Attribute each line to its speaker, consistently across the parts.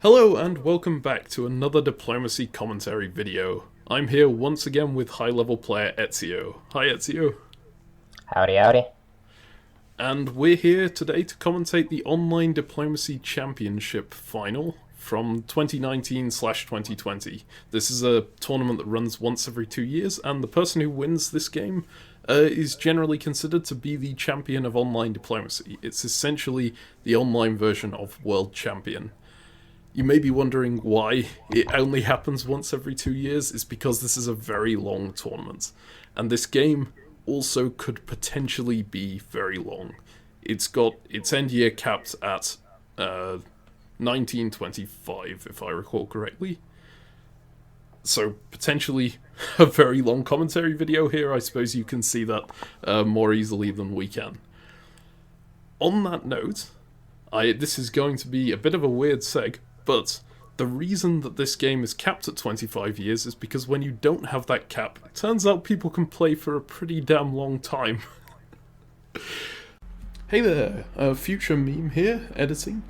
Speaker 1: Hello and welcome back to another diplomacy commentary video. I'm here once again with high-level player Ezio. Hi Ezio.
Speaker 2: Howdy, howdy.
Speaker 1: And we're here today to commentate the Online Diplomacy Championship final from 2019/2020. This is a tournament that runs once every 2 years, and the person who wins this game is generally considered to be the champion of online diplomacy. It's essentially the online version of World Champion. You may be wondering why it only happens once every 2 years. It's because this is a very long tournament. And this game also could potentially be very long. It's got its end year capped at 1925, if I recall correctly. So potentially a very long commentary video here. I suppose you can see that more easily than we can. On that note, this is going to be a bit of a weird seg, but the reason that this game is capped at 25 years is because when you don't have that cap, it turns out people can play for a pretty damn long time. Hey there, future meme here, editing.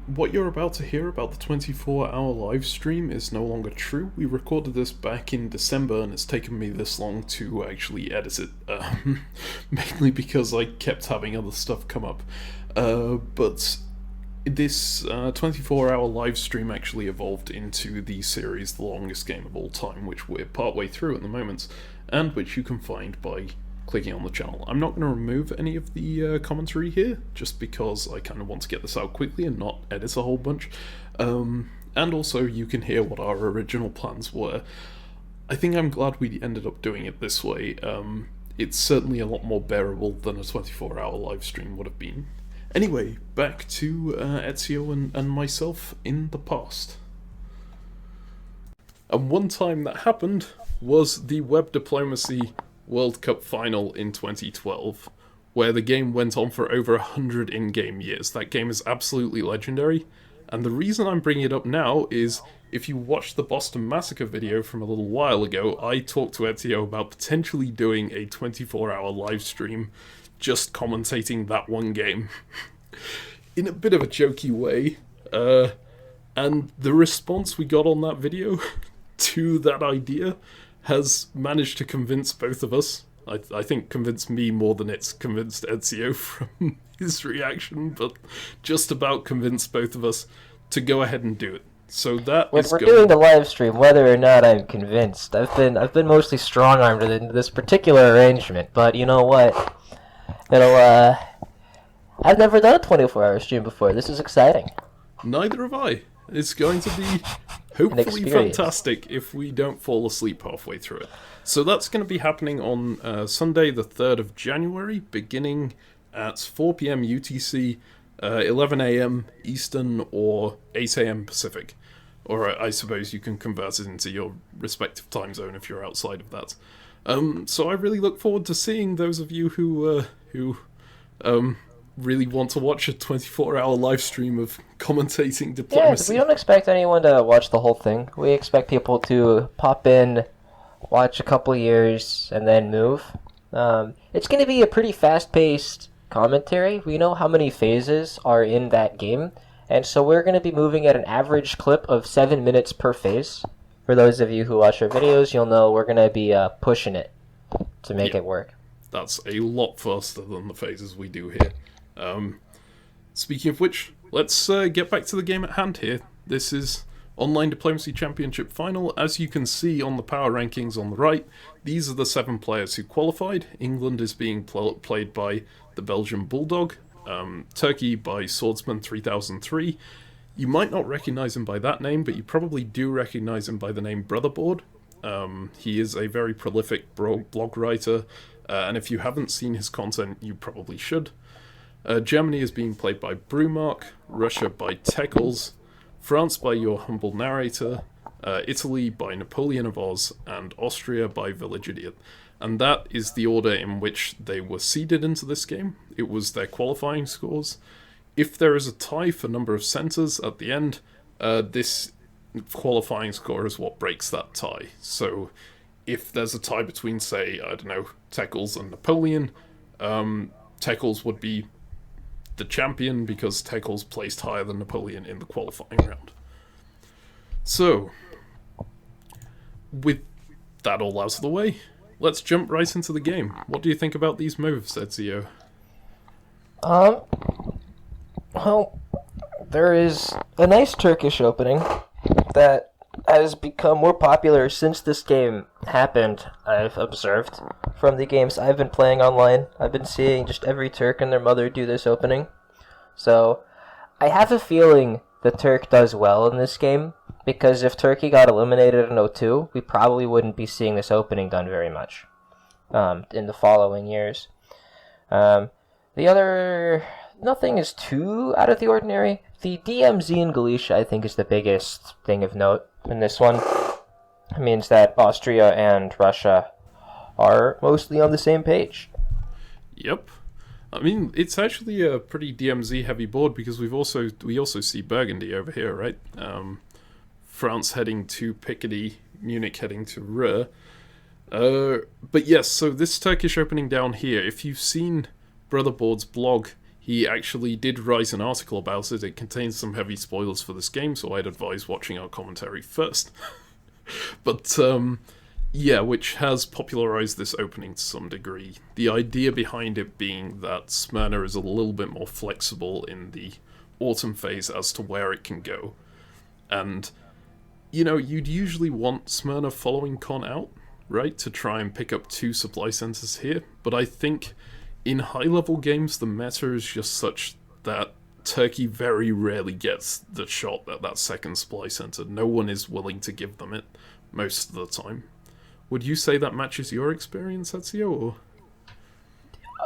Speaker 1: What you're about to hear about the 24-hour live stream is no longer true. We recorded this back in December and it's taken me this long to actually edit it, mainly because I kept having other stuff come up. But this 24-hour live stream actually evolved into the series The Longest Game of All Time, which we're partway through at the moment, and which you can find by clicking on the channel. I'm not going to remove any of the commentary here, just because I kind of want to get this out quickly and not edit a whole bunch. And also you can hear what our original plans were. I think I'm glad we ended up doing it this way. It's certainly a lot more bearable than a 24-hour live stream would have been. Anyway, back to Ezio and myself in the past. And one time that happened was the Web Diplomacy World Cup final in 2012, where the game went on for over 100 in-game years. That game is absolutely legendary, and the reason I'm bringing it up now is if you watched the Boston Massacre video from a little while ago, I talked to Ezio about potentially doing a 24-hour live stream just commentating that one game in a bit of a jokey way, and the response we got on that video to that idea has managed to convince both of us. I think convinced me more than it's convinced Ezio from his reaction, but just about convinced both of us to go ahead and do it. So that
Speaker 2: when we're doing the live stream, whether or not I'm convinced, I've been mostly strong-armed into this particular arrangement. But you know what? I've never done a 24-hour stream before. This is exciting.
Speaker 1: Neither have I. It's going to be hopefully fantastic if we don't fall asleep halfway through it. So that's going to be happening on Sunday the 3rd of January, beginning at 4 PM UTC, 11 AM Eastern, or 8 AM Pacific. Or I suppose you can convert it into your respective time zone if you're outside of that. So I really look forward to seeing those of you who really want to watch a 24-hour live stream of commentating diplomacy.
Speaker 2: Yeah, we don't expect anyone to watch the whole thing. We expect people to pop in, watch a couple years, and then move. It's going to be a pretty fast-paced commentary. We know how many phases are in that game, and so we're going to be moving at an average clip of 7 minutes per phase. For those of you who watch our videos, you'll know we're going to be pushing it to make it work.
Speaker 1: That's a lot faster than the phases we do here. Speaking of which, let's get back to the game at hand here. This is Online Diplomacy Championship Final. As you can see on the power rankings on the right, these are the 7 players who qualified. England is being played by the Belgian Bulldog, Turkey by Swordsman 3003. You might not recognize him by that name, but you probably do recognize him by the name Brotherboard. He is a very prolific blog writer, and if you haven't seen his content, you probably should. Germany is being played by Brewmark, Russia by Teckles, France by Your Humble Narrator, Italy by Napoleon of Oz, and Austria by Village Idiot. And that is the order in which they were seeded into this game. It was their qualifying scores. If there is a tie for number of centres at the end, this qualifying score is what breaks that tie. So if there's a tie between, say, I don't know, Teckles and Napoleon, Teckles would be the champion because Tekel's placed higher than Napoleon in the qualifying round. So, with that all out of the way, let's jump right into the game. What do you think about these moves, Ezio?
Speaker 2: Well, there is a nice Turkish opening that has become more popular since this game happened, I've observed. From the games I've been playing online, I've been seeing just every Turk and their mother do this opening. So, I have a feeling the Turk does well in this game, because if Turkey got eliminated in 02, we probably wouldn't be seeing this opening done very much in the following years. The other... nothing is too out of the ordinary. The DMZ in Galicia, I think, is the biggest thing of note in this one. It means that Austria and Russia are mostly on the same page.
Speaker 1: Yep. I mean, it's actually a pretty DMZ heavy board because we also see Burgundy over here, right? France heading to Picardy, Munich heading to Ruhr. But yes, so this Turkish opening down here, if you've seen Brotherboard's blog, he actually did write an article about it. It contains some heavy spoilers for this game, so I'd advise watching our commentary first. But, yeah, which has popularized this opening to some degree. The idea behind it being that Smyrna is a little bit more flexible in the autumn phase as to where it can go. And, you know, you'd usually want Smyrna following Con out, right, to try and pick up 2 supply centers here. But I think in high-level games, the meta is just such that Turkey very rarely gets the shot at that second supply center. No one is willing to give them it most of the time. Would you say that matches your experience, Ezio, or?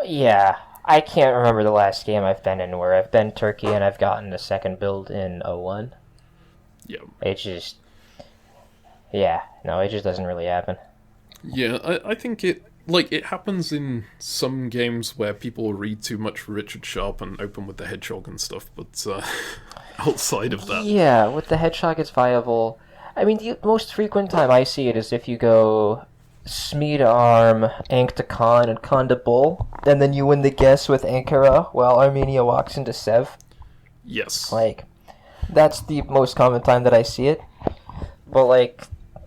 Speaker 2: Yeah, I can't remember the last game I've been in where I've been Turkey and I've gotten a second build in 01.
Speaker 1: Yeah.
Speaker 2: It just... yeah, no, it just doesn't really happen.
Speaker 1: Yeah, I think it happens in some games where people read too much Richard Sharp and open with the Hedgehog and stuff, but outside of that...
Speaker 2: yeah, with the Hedgehog it's viable. I mean, the most frequent time I see it is if you go Smee to Arm, Ankh to Khan, and Khan to Bull, and then you win the guess with Ankara while Armenia walks into Sev.
Speaker 1: Yes.
Speaker 2: Like, that's the most common time that I see it. But, like,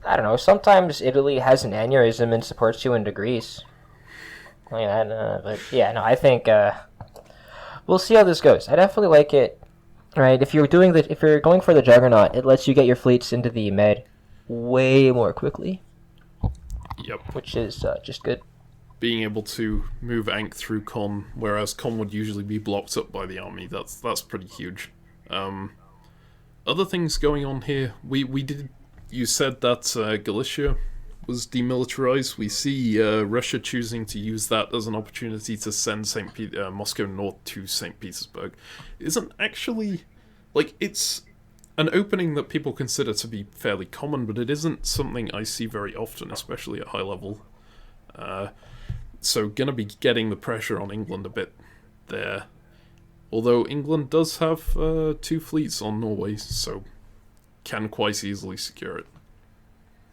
Speaker 2: I don't know, sometimes Italy has an aneurysm and supports you in degrees. Like that, but yeah, no, I think we'll see how this goes. I definitely like it. Right, if you're going for the Juggernaut, it lets you get your fleets into the Med way more quickly.
Speaker 1: Yep.
Speaker 2: Which is just good.
Speaker 1: Being able to move Ankh through Con, whereas Con would usually be blocked up by the army, that's pretty huge. Other things going on here, you said that Galicia was demilitarized. We see Russia choosing to use that as an opportunity to send Moscow north to St. Petersburg. Isn't actually... like, it's an opening that people consider to be fairly common, but it isn't something I see very often, especially at high level. So gonna be getting the pressure on England a bit there. Although England does have 2 fleets on Norway, so can quite easily secure it.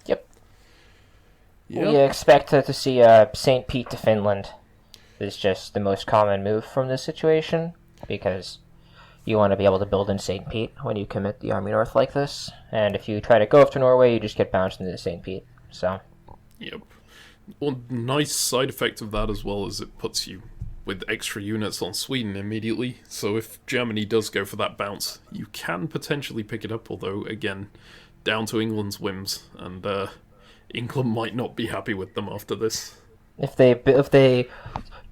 Speaker 2: Yep.
Speaker 1: Yep.
Speaker 2: We expect to see St. Pete to Finland is just the most common move from this situation, because you want to be able to build in St. Pete when you commit the army north like this, and if you try to go after Norway, you just get bounced into St. Pete, so...
Speaker 1: Yep. One nice side effect of that as well is it puts you with extra units on Sweden immediately, so if Germany does go for that bounce, you can potentially pick it up, although, again, down to England's whims, and England might not be happy with them after this.
Speaker 2: If they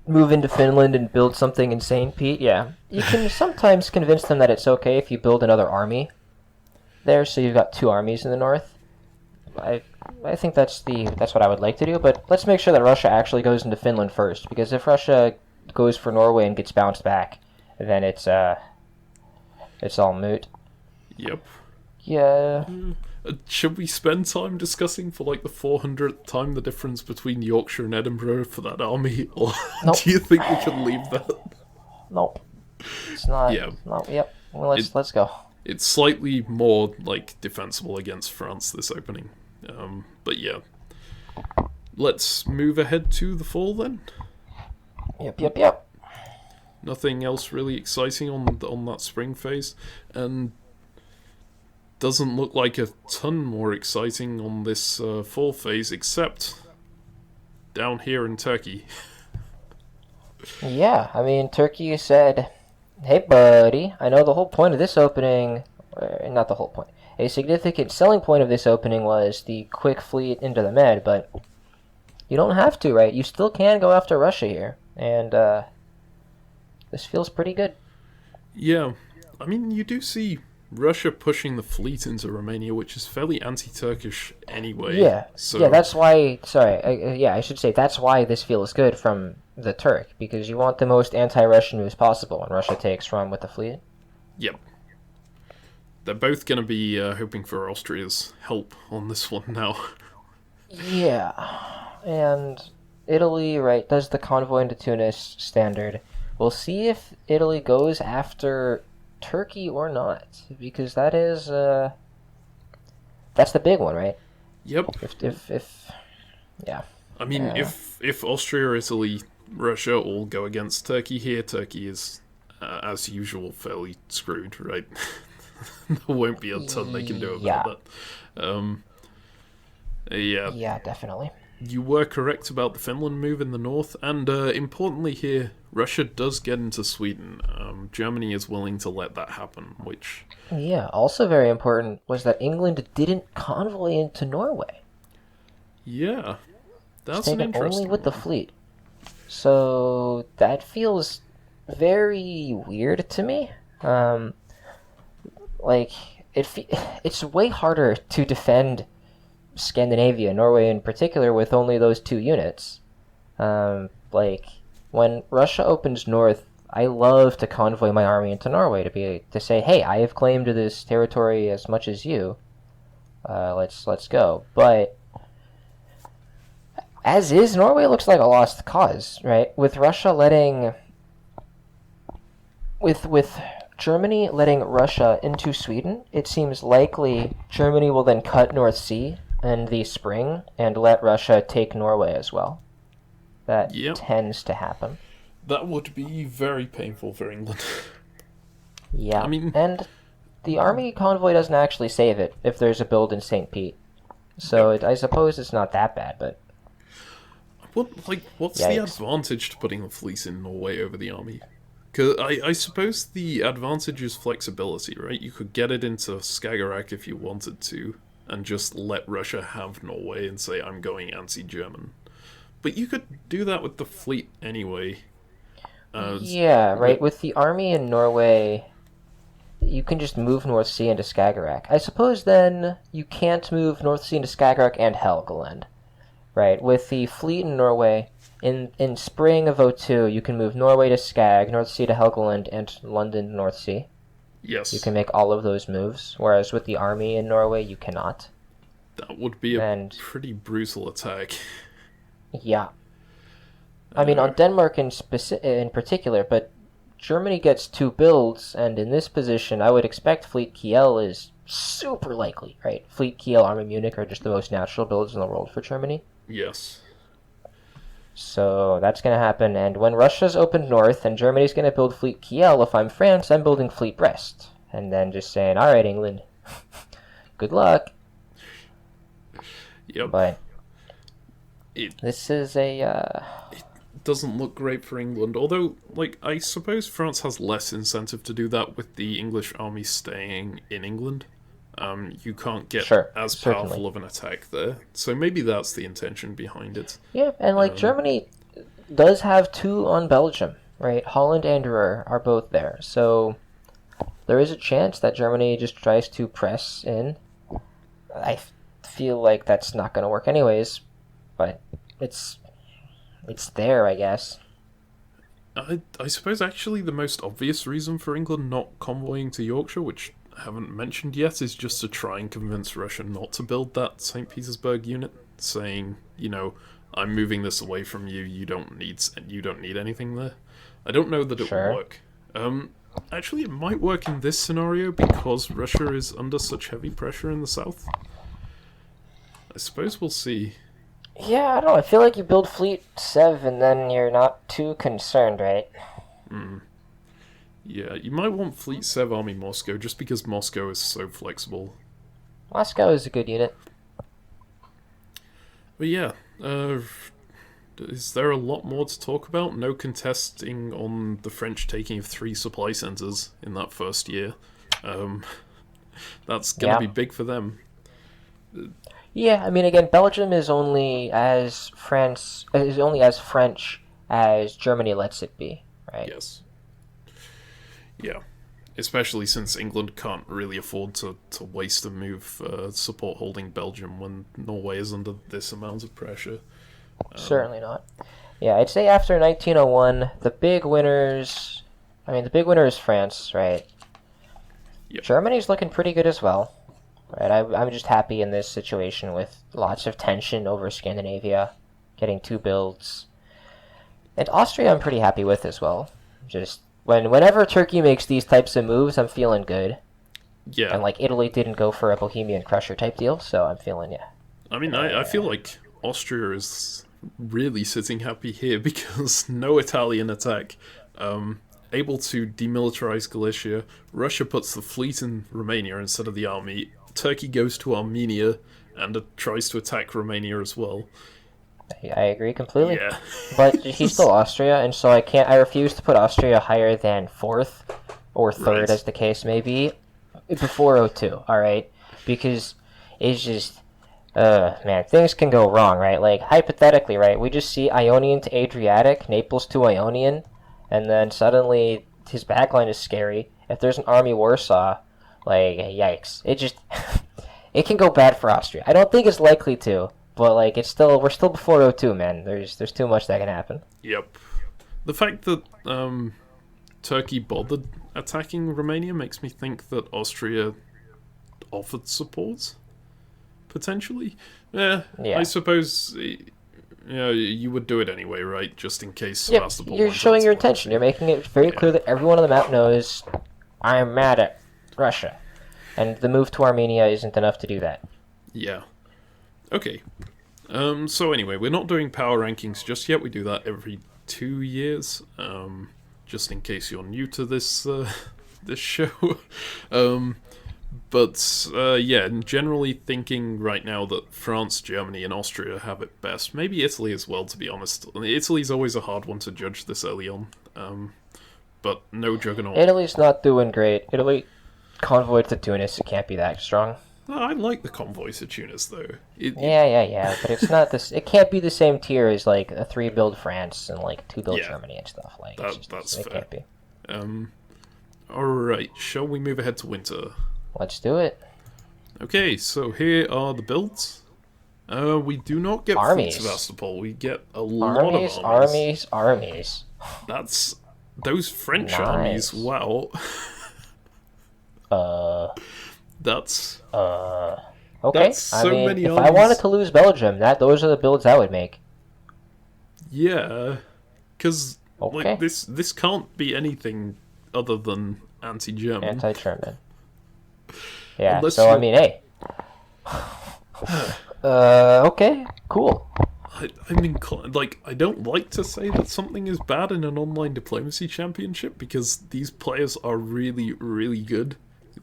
Speaker 2: move into Finland and build something in St. Pete, yeah. You can sometimes convince them that it's okay if you build another army there, so you've got 2 armies in the north. I think that's what I would like to do, but let's make sure that Russia actually goes into Finland first, because if Russia goes for Norway and gets bounced back, then it's all moot.
Speaker 1: Yep.
Speaker 2: Yeah.
Speaker 1: Should we spend time discussing for like the 400th time the difference between Yorkshire and Edinburgh for that army, or
Speaker 2: nope.
Speaker 1: Do you think we can leave that?
Speaker 2: Nope. It's not.
Speaker 1: Yeah.
Speaker 2: No, yep. Well, let's go.
Speaker 1: It's slightly more like defensible against France this opening, but yeah. Let's move ahead to the fall then.
Speaker 2: Yep.
Speaker 1: Nothing else really exciting on that spring phase, and doesn't look like a ton more exciting on this fall phase, except down here in Turkey.
Speaker 2: Yeah, I mean, Turkey said, hey, buddy, I know the whole point of this opening, not the whole point, a significant selling point of this opening was the quick fleet into the Med, but you don't have to, right? You still can go after Russia here, and this feels pretty good.
Speaker 1: Yeah, I mean, you do see Russia pushing the fleet into Romania, which is fairly anti-Turkish anyway.
Speaker 2: Yeah,
Speaker 1: So
Speaker 2: yeah, that's why, sorry, I should say that's why this feels good from the Turk, because you want the most anti-Russian moves possible when Russia takes Rome with the fleet.
Speaker 1: Yep. They're both going to be hoping for Austria's help on this one now.
Speaker 2: Yeah, and Italy, right, does the convoy into Tunis standard. We'll see if Italy goes after Turkey or not, because that is, that's the big one, right?
Speaker 1: Yep.
Speaker 2: Yeah.
Speaker 1: I mean, if Austria, Italy, Russia all go against Turkey here, Turkey is, as usual, fairly screwed, right? There won't be a ton they can do about that.
Speaker 2: Yeah, definitely.
Speaker 1: You were correct about the Finland move in the north, and importantly here, Russia does get into Sweden. Germany is willing to let that happen, which...
Speaker 2: Yeah, also very important was that England didn't convoy into Norway.
Speaker 1: Yeah, that's an interesting
Speaker 2: only with
Speaker 1: one.
Speaker 2: the fleet. So that feels very weird to me. It's way harder to defend Scandinavia, Norway in particular, with only those two units. When Russia opens north, I love to convoy my army into Norway to say, hey, I have claimed this territory as much as you. Let's go. But as is, Norway looks like a lost cause, right? With Russia letting, with Germany letting Russia into Sweden, it seems likely Germany will then cut North Sea in the spring and let Russia take Norway as well. That tends to happen.
Speaker 1: That would be very painful for England.
Speaker 2: Yeah,
Speaker 1: I mean,
Speaker 2: and the army convoy doesn't actually save it if there's a build in St. Pete. So I suppose it's not that bad, but...
Speaker 1: What's the advantage to putting the fleet in Norway over the army? Because I suppose the advantage is flexibility, right? You could get it into Skagerrak if you wanted to, and just let Russia have Norway and say, I'm going anti-German. But you could do that with the fleet anyway.
Speaker 2: With the army in Norway, you can just move North Sea into Skagerrak. I suppose then you can't move North Sea into Skagerrak and Helgoland. Right, with the fleet in Norway, in spring of 02, you can move Norway to Skag, North Sea to Helgoland, and London to North Sea.
Speaker 1: Yes.
Speaker 2: You can make all of those moves, whereas with the army in Norway, you cannot.
Speaker 1: That would be a pretty brutal attack.
Speaker 2: Yeah. I mean, on Denmark in particular, but Germany gets two builds, and in this position, I would expect Fleet Kiel is super likely, right? Fleet Kiel, Army Munich are just the most natural builds in the world for Germany.
Speaker 1: Yes.
Speaker 2: So that's going to happen, and when Russia's opened north and Germany's going to build Fleet Kiel, if I'm France, I'm building Fleet Brest. And then just saying, alright, England, good luck.
Speaker 1: Yep.
Speaker 2: But this is a...
Speaker 1: It doesn't look great for England, although, I suppose France has less incentive to do that with the English army staying in England. You can't get as powerful of an attack there, so maybe that's the intention behind it.
Speaker 2: Yeah, and Germany does have two on Belgium, right? Holland and Ruhr are both there, so there is a chance that Germany just tries to press in. I feel like that's not going to work anyways, but it's there, I guess.
Speaker 1: I suppose actually the most obvious reason for England not convoying to Yorkshire, which I haven't mentioned yet, is just to try and convince Russia not to build that St. Petersburg unit, saying, I'm moving this away from you. You don't need anything there. I don't know that it will work. Actually, it might work in this scenario because Russia is under such heavy pressure in the south. I suppose we'll see.
Speaker 2: Yeah, I don't know. I feel like you build Fleet Sev and then you're not too concerned, right?
Speaker 1: Yeah, you might want Fleet Sev Army Moscow just because Moscow is so flexible.
Speaker 2: Moscow is a good unit.
Speaker 1: But yeah, is there a lot more to talk about? No contesting on the French taking of 3 supply centers in that first year. That's gonna be big for them.
Speaker 2: Yeah, I mean, again, Belgium is only as French as Germany lets it be, right?
Speaker 1: Yes. Yeah. Especially since England can't really afford to waste a move support holding Belgium when Norway is under this amount of pressure.
Speaker 2: Certainly not. Yeah, I'd say after 1901, the big winner is France, right?
Speaker 1: Yep.
Speaker 2: Germany's looking pretty good as well. Right, I'm just happy in this situation with lots of tension over Scandinavia, getting 2 builds. And Austria I'm pretty happy with as well. Just whenever Turkey makes these types of moves, I'm feeling good.
Speaker 1: Yeah.
Speaker 2: And like Italy didn't go for a Bohemian Crusher type deal, so I'm feeling
Speaker 1: I mean, I feel like Austria is really sitting happy here because no Italian attack. Able to demilitarize Galicia. Russia puts the fleet in Romania instead of the army. Turkey goes to Armenia and tries to attack Romania as well.
Speaker 2: I agree completely.
Speaker 1: Yeah.
Speaker 2: But he's still Austria, and so I refuse to put Austria higher than 4th or 3rd, as the case may be, before 02, alright? Because it's just, man, things can go wrong, right? Like, hypothetically, right, we just see Ionian to Adriatic, Naples to Ionian, and then suddenly his backline is scary. If there's an army Warsaw, like, yikes. It just, it can go bad for Austria. I don't think it's likely to, but like, we're still before 02, man. There's too much that can happen.
Speaker 1: Yep. The fact that Turkey bothered attacking Romania makes me think that Austria offered support, potentially. Yeah. I suppose you would do it anyway, right? Just in case Sebastopol.
Speaker 2: You're showing your intention. You're making it very clear that everyone on the map knows I'm mad at Russia, and the move to Armenia isn't enough to do that.
Speaker 1: Yeah. Okay. So anyway, we're not doing power rankings just yet. We do that every 2 years. Just in case you're new to this this show. But generally thinking right now that France, Germany, and Austria have it best. Maybe Italy as well, to be honest. Italy's always a hard one to judge this early on. But no juggernaut.
Speaker 2: Italy's not doing great. Italy convoy to Tunis, it can't be that strong.
Speaker 1: I like the convoy to Tunis, though.
Speaker 2: Yeah, but it's not this. It can't be the same tier as like a 3-build France and like 2-build Germany and stuff. Like
Speaker 1: that's fair.
Speaker 2: It can't be.
Speaker 1: All right, shall we move ahead to winter?
Speaker 2: Let's do it.
Speaker 1: Okay, so here are the builds. We do not get
Speaker 2: armies.
Speaker 1: Fleet Sebastopol. We get a lot of
Speaker 2: armies.
Speaker 1: That's those French armies. Wow. That's
Speaker 2: okay.
Speaker 1: That's so many
Speaker 2: if
Speaker 1: armies.
Speaker 2: I wanted to lose Belgium, those are the builds I would make.
Speaker 1: Yeah, because like this can't be anything other than anti-German.
Speaker 2: Anti-German. Yeah.
Speaker 1: Unless
Speaker 2: so I mean, hey. Okay. Cool.
Speaker 1: I mean, like, I don't like to say that something is bad in an online diplomacy championship because these players are really, really good.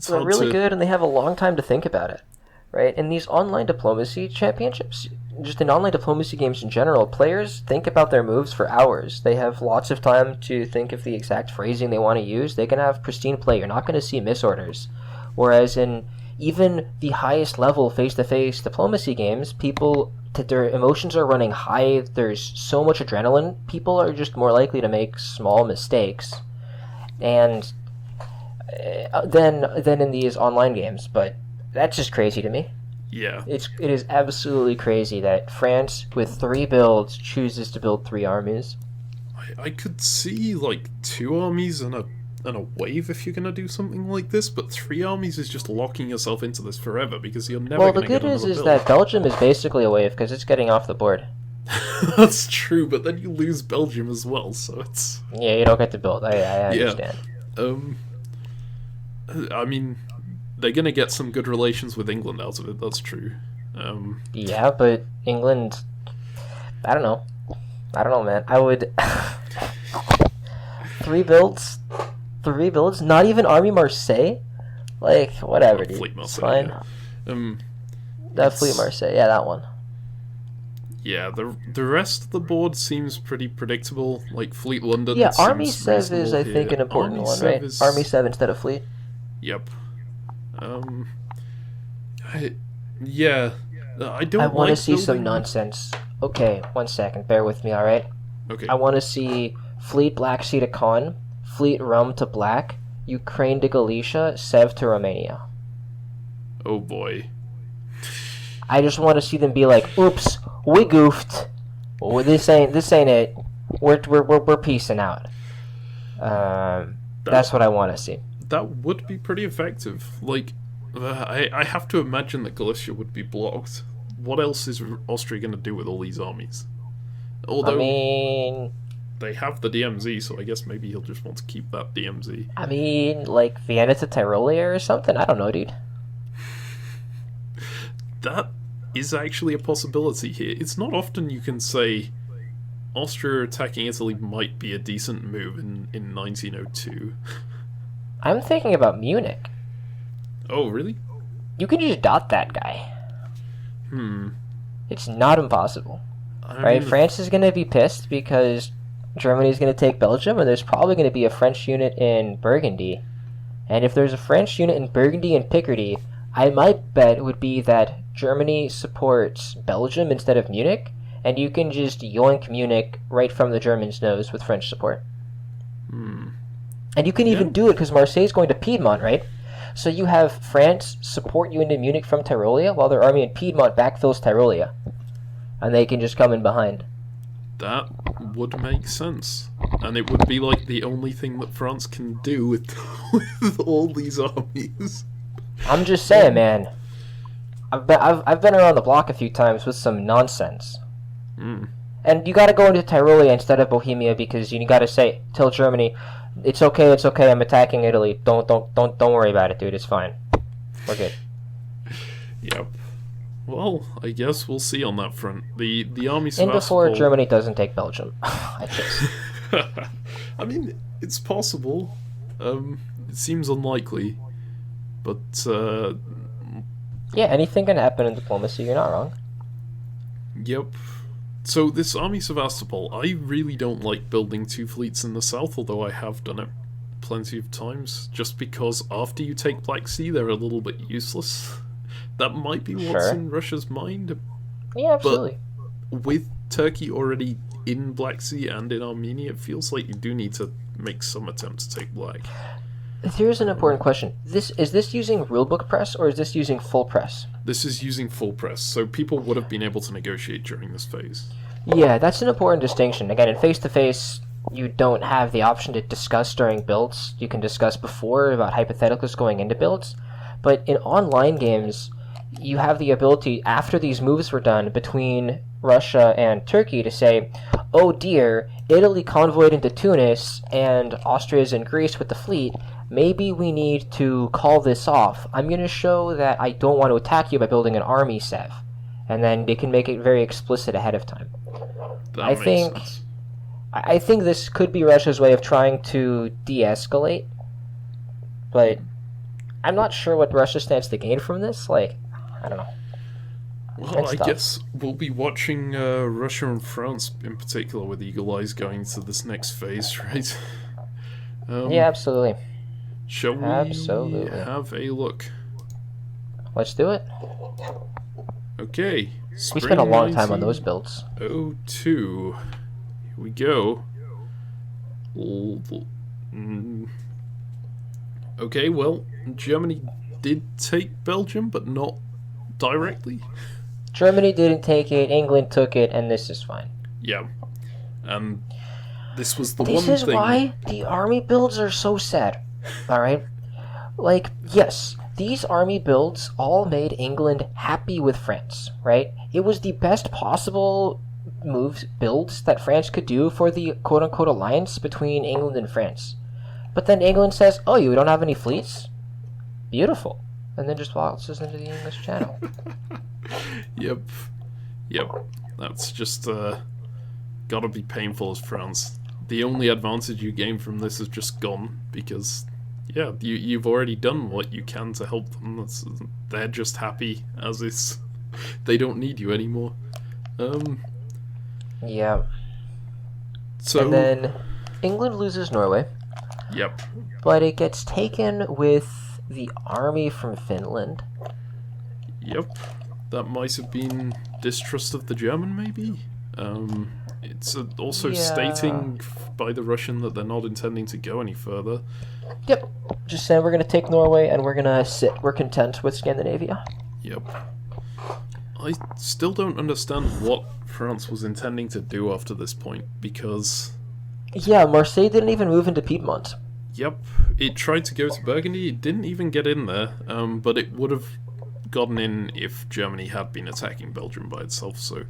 Speaker 2: They're really good, and they have a long time to think about it, right? In these online diplomacy championships, just in online diplomacy games in general, players think about their moves for hours. They have lots of time to think of the exact phrasing they want to use. They can have pristine play. You're not going to see misorders. Whereas in even the highest level face-to-face diplomacy games, their emotions are running high. There's so much adrenaline. People are just more likely to make small mistakes. And than in these online games, but that's just crazy to me.
Speaker 1: Yeah.
Speaker 2: It is absolutely crazy that France, with 3 builds, chooses to build 3 armies.
Speaker 1: I could see, like, 2 armies and a wave if you're going to do something like this, but 3 armies is just locking yourself into this forever because you're never going to get another build.
Speaker 2: Well, the good news is that Belgium is basically a wave because it's getting off the board.
Speaker 1: That's true, but then you lose Belgium as well, so it's...
Speaker 2: Yeah, you don't get to build. I understand.
Speaker 1: I mean, they're going to get some good relations with England out of it, that's true.
Speaker 2: Yeah, but England... I don't know, man. I would... 3 builds 3 builds? Not even Army Marseille? Like, whatever, dude.
Speaker 1: Fleet
Speaker 2: It's
Speaker 1: Marseille,
Speaker 2: fine.
Speaker 1: yeah.
Speaker 2: That Fleet Marseille, yeah, that one.
Speaker 1: Yeah, the rest of the board seems pretty predictable. Like Fleet London.
Speaker 2: Yeah,
Speaker 1: seems
Speaker 2: Army Sev is, I
Speaker 1: reasonable
Speaker 2: think,
Speaker 1: here.
Speaker 2: an important
Speaker 1: Army
Speaker 2: one,
Speaker 1: Sev
Speaker 2: right?
Speaker 1: is-
Speaker 2: Army Sev instead of Fleet.
Speaker 1: Yep. Yeah. I don't.
Speaker 2: I want
Speaker 1: like
Speaker 2: to see some
Speaker 1: building-
Speaker 2: nonsense. Okay, 1 second. Bear with me, alright?
Speaker 1: Okay.
Speaker 2: I want to see Fleet Black Sea to Con, Fleet Rum to Black, Ukraine to Galicia, Sev to Romania.
Speaker 1: Oh boy.
Speaker 2: I just want to see them be like, "Oops, we goofed. Well, this ain't it. We're peacing out." That's what I want to see.
Speaker 1: That would be pretty effective. Like, I have to imagine that Galicia would be blocked. What else is Austria going to do with all these armies? Although
Speaker 2: I mean,
Speaker 1: they have the DMZ, so I guess maybe he'll just want to keep that DMZ.
Speaker 2: like Vienna to Tyrolia or something. I don't know, dude.
Speaker 1: That is actually a possibility here. It's not often you can say Austria attacking Italy might be a decent move in 1902.
Speaker 2: I'm thinking about Munich.
Speaker 1: Oh, really?
Speaker 2: You can just dot that guy. It's not impossible. Right? France is going to be pissed because Germany's going to take Belgium, and there's probably going to be a French unit in Burgundy. And if there's a French unit in Burgundy and Picardy, my bet would be that Germany supports Belgium instead of Munich, and you can just yoink Munich right from the Germans' nose with French support. And you can even do it because Marseille's going to Piedmont, right? So you have France support you into Munich from Tyrolia, while their army in Piedmont backfills Tyrolia. And they can just come in behind.
Speaker 1: That would make sense. And it would be like the only thing that France can do with all these armies.
Speaker 2: I'm just saying, man. I've been around the block a few times with some nonsense. And you gotta go into Tyrolia instead of Bohemia because you gotta tell Germany, it's okay, I'm attacking Italy. Don't worry about it, dude, it's fine. We're good.
Speaker 1: Yep. Well, I guess we'll see on that front. The army
Speaker 2: And before
Speaker 1: Sevastopol...
Speaker 2: Germany doesn't take Belgium. I just...
Speaker 1: I mean, it's possible. It seems unlikely. But,
Speaker 2: yeah, anything can happen in diplomacy, you're not wrong.
Speaker 1: Yep. So this army Sevastopol, I really don't like building 2 fleets in the south, although I have done it plenty of times, just because after you take Black Sea, they're a little bit useless. That might be what's in Russia's mind.
Speaker 2: Yeah, absolutely.
Speaker 1: But with Turkey already in Black Sea and in Armenia, it feels like you do need to make some attempt to take Black.
Speaker 2: Here's an important question. Is this using rulebook press or is this using full press?
Speaker 1: This is using full press, so people would have been able to negotiate during this phase.
Speaker 2: Yeah, that's an important distinction. Again, in face-to-face, you don't have the option to discuss during builds. You can discuss before about hypotheticals going into builds. But in online games, you have the ability, after these moves were done between Russia and Turkey, to say, oh dear, Italy convoyed into Tunis and Austria's in Greece with the fleet. Maybe we need to call this off. I'm going to show that I don't want to attack you by building an army Sev. And then they can make it very explicit ahead of time.
Speaker 1: That makes sense.
Speaker 2: I think this could be Russia's way of trying to de-escalate. But I'm not sure what Russia stands to gain from this. Like, I don't know.
Speaker 1: Well, I guess we'll be watching Russia and France in particular with eagle eyes going to this next phase, right?
Speaker 2: Yeah, absolutely.
Speaker 1: Shall we have a look?
Speaker 2: Let's do it.
Speaker 1: Okay.
Speaker 2: We spent a long time on those builds.
Speaker 1: 02. Here we go. Okay, well, Germany did take Belgium, but not directly.
Speaker 2: Germany didn't take it, England took it, and this is fine.
Speaker 1: Yeah. This was the one thing...
Speaker 2: This is why the army builds are so sad. Alright? Like, yes, these army builds all made England happy with France, right? It was the best possible builds that France could do for the quote-unquote alliance between England and France. But then England says, oh, you don't have any fleets? Beautiful. And then just waltzes into the English Channel.
Speaker 1: Yep. That's just gotta be painful as France. the only advantage you gain from this is just gone, because yeah, you've already done what you can to help them. They're just happy as is. They don't need you anymore.
Speaker 2: Yeah.
Speaker 1: So
Speaker 2: And then England loses Norway.
Speaker 1: Yep.
Speaker 2: But it gets taken with the army from Finland.
Speaker 1: Yep. That might have been distrust of the German, maybe? It's also stating by the Russian that they're not intending to go any further.
Speaker 2: Yep. Just saying we're going to take Norway and we're going to sit. We're content with Scandinavia.
Speaker 1: Yep. I still don't understand what France was intending to do after this point, because...
Speaker 2: Yeah, Marseille didn't even move into Piedmont.
Speaker 1: Yep. It tried to go to Burgundy. It didn't even get in there, but it would have gotten in if Germany had been attacking Belgium by itself, so...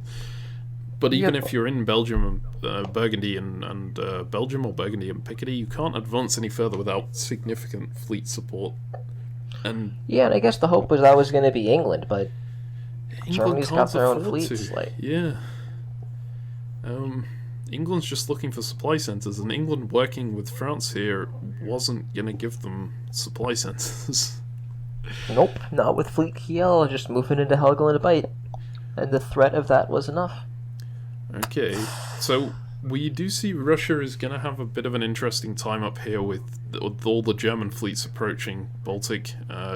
Speaker 1: But even if you're in Belgium, Burgundy and Belgium, or Burgundy and Picardy, you can't advance any further without significant fleet support. And
Speaker 2: yeah, and I guess the hope was that was going to be England, but Germany's got their own fleets.
Speaker 1: Yeah. England's just looking for supply centres, and England working with France here wasn't going to give them supply centres.
Speaker 2: Nope, not with Fleet Kiel, just moving into Helgoland Bight. And the threat of that was enough.
Speaker 1: Okay, so we do see Russia is going to have a bit of an interesting time up here with all the German fleets approaching Baltic,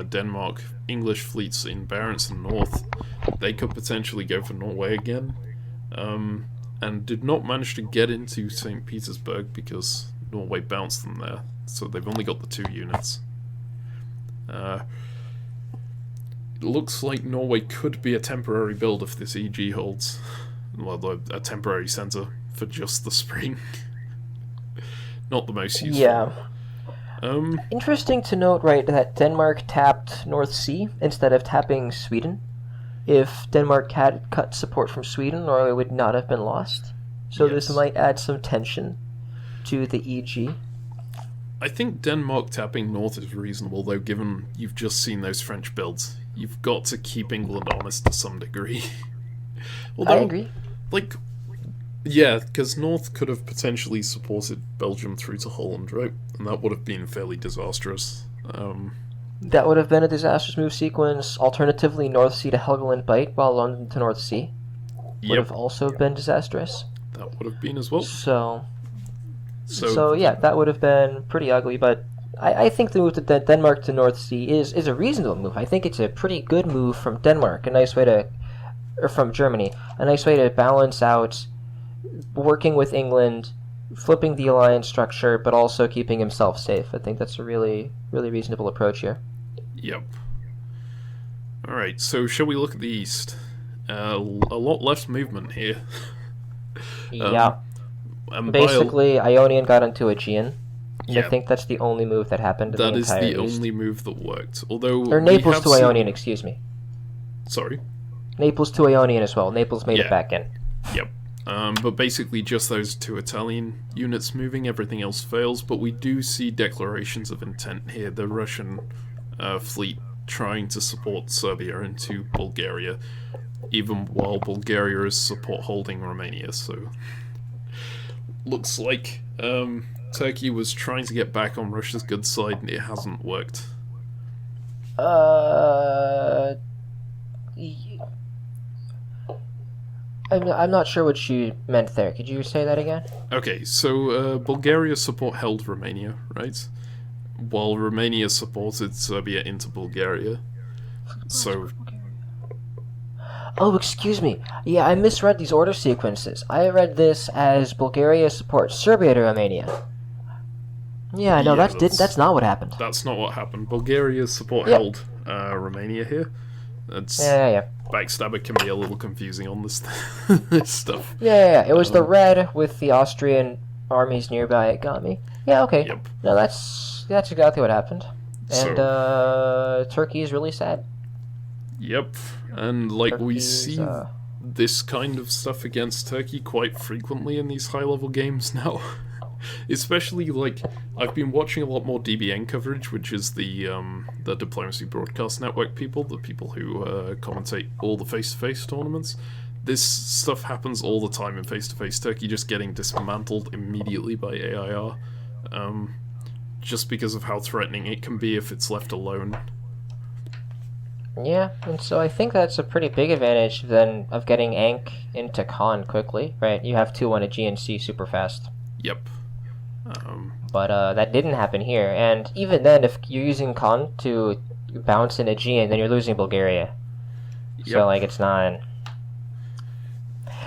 Speaker 1: Denmark, English fleets in Barents and North. They could potentially go for Norway again, and did not manage to get into St. Petersburg because Norway bounced them there, so they've only got the 2 units. It looks like Norway could be a temporary build if this EG holds. Well, a temporary centre for just the spring. Not the most useful.
Speaker 2: Yeah. Interesting to note, right, that Denmark tapped North Sea instead of tapping Sweden. If Denmark had cut support from Sweden, Norway would not have been lost. So this might add some tension to the EG.
Speaker 1: I think Denmark tapping North is reasonable, though, given you've just seen those French builds. You've got to keep England honest to some degree. Although,
Speaker 2: I agree.
Speaker 1: Like, yeah, because North could have potentially supported Belgium through to Holland, right? And that would have been fairly disastrous.
Speaker 2: That would have been a disastrous move sequence. Alternatively, North Sea to Helgoland Bight, while London to North Sea would have also been disastrous.
Speaker 1: That would have been as well.
Speaker 2: So yeah, that would have been pretty ugly, but I think the move to Denmark to North Sea is a reasonable move. I think it's a pretty good move from Denmark, or from Germany, a nice way to balance out working with England, flipping the alliance structure, but also keeping himself safe. I think that's a really, really reasonable approach here.
Speaker 1: Yep. Alright, so shall we look at the east? A lot less movement here.
Speaker 2: Yeah. Basically, Ionian got into Aegean.
Speaker 1: Yeah.
Speaker 2: I think that's the only move that happened in the entire east.
Speaker 1: That is the only move that worked. Although
Speaker 2: or Naples to Ionian, excuse me.
Speaker 1: Sorry?
Speaker 2: Naples to Ionian as well. Naples made it back in.
Speaker 1: Yep. But basically just those 2 Italian units moving, everything else fails, but we do see declarations of intent here. The Russian fleet trying to support Serbia into Bulgaria, even while Bulgaria is support holding Romania, so... Looks like Turkey was trying to get back on Russia's good side and it hasn't worked.
Speaker 2: I'm not sure what you meant there. Could you say that again?
Speaker 1: Okay, so Bulgaria's support held Romania, right? While Romania supported Serbia into Bulgaria. So...
Speaker 2: Oh, excuse me. Yeah, I misread these order sequences. I read this as Bulgaria supports Serbia to Romania. Yeah, no, that's not what happened.
Speaker 1: That's not what happened. Bulgaria's support held Romania here. That's...
Speaker 2: Yeah.
Speaker 1: Backstabber can be a little confusing on this, this stuff.
Speaker 2: Yeah. It was the red with the Austrian armies nearby. It got me. Yeah, okay.
Speaker 1: Yep.
Speaker 2: No, that's exactly what happened. And Turkey is really sad.
Speaker 1: Yep. And like we see
Speaker 2: Turkey's,
Speaker 1: this kind of stuff against Turkey quite frequently in these high-level games now. Especially, like, I've been watching a lot more DBN coverage, which is the Diplomacy Broadcast Network people, the people who commentate all the face-to-face tournaments. this stuff happens all the time in face-to-face. Turkey just getting dismantled immediately by AIR, just because of how threatening it can be if it's left alone.
Speaker 2: Yeah, and so I think that's a pretty big advantage then of getting Ankh into Khan quickly, right? You have 2 on a GNC super fast.
Speaker 1: Yep.
Speaker 2: But that didn't happen here, and even then, if you're using Khan to bounce in a GN, then you're losing Bulgaria.
Speaker 1: Yep.
Speaker 2: So, like, it's not...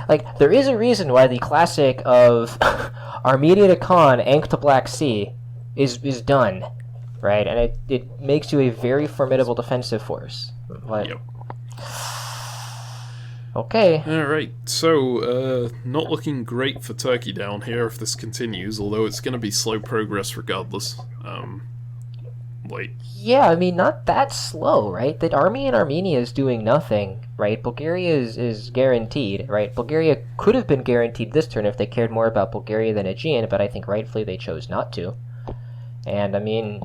Speaker 2: Like, there is a reason why the classic of Armenia to Khan, Ankh to Black Sea is done, right? And it makes you a very formidable defensive force. But...
Speaker 1: Yep.
Speaker 2: Okay.
Speaker 1: Alright, so, not looking great for Turkey down here if this continues, although it's going to be slow progress regardless.
Speaker 2: Yeah, I mean, not that slow, right? The army in Armenia is doing nothing, right? Bulgaria is guaranteed, right? Bulgaria could have been guaranteed this turn if they cared more about Bulgaria than Aegean, but I think rightfully they chose not to. And, I mean,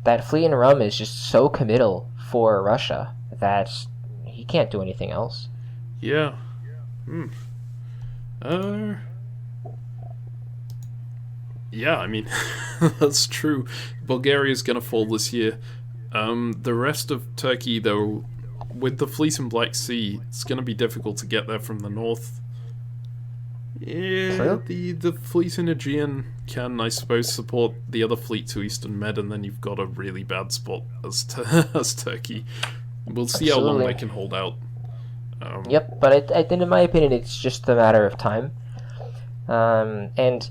Speaker 2: that fleet in Rum is just so committal for Russia that he can't do anything else.
Speaker 1: Yeah. Yeah, I mean, that's true. Bulgaria's gonna fall this year. The rest of Turkey, though, with the fleet in Black Sea, it's gonna be difficult to get there from the north. Yeah,
Speaker 2: True.
Speaker 1: the fleet in Aegean can, I suppose, support the other fleet to Eastern Med, and then you've got a really bad spot as Turkey. We'll see how long
Speaker 2: Absolutely.
Speaker 1: they can hold out.
Speaker 2: Yep, but I think in my opinion it's just a matter of time. And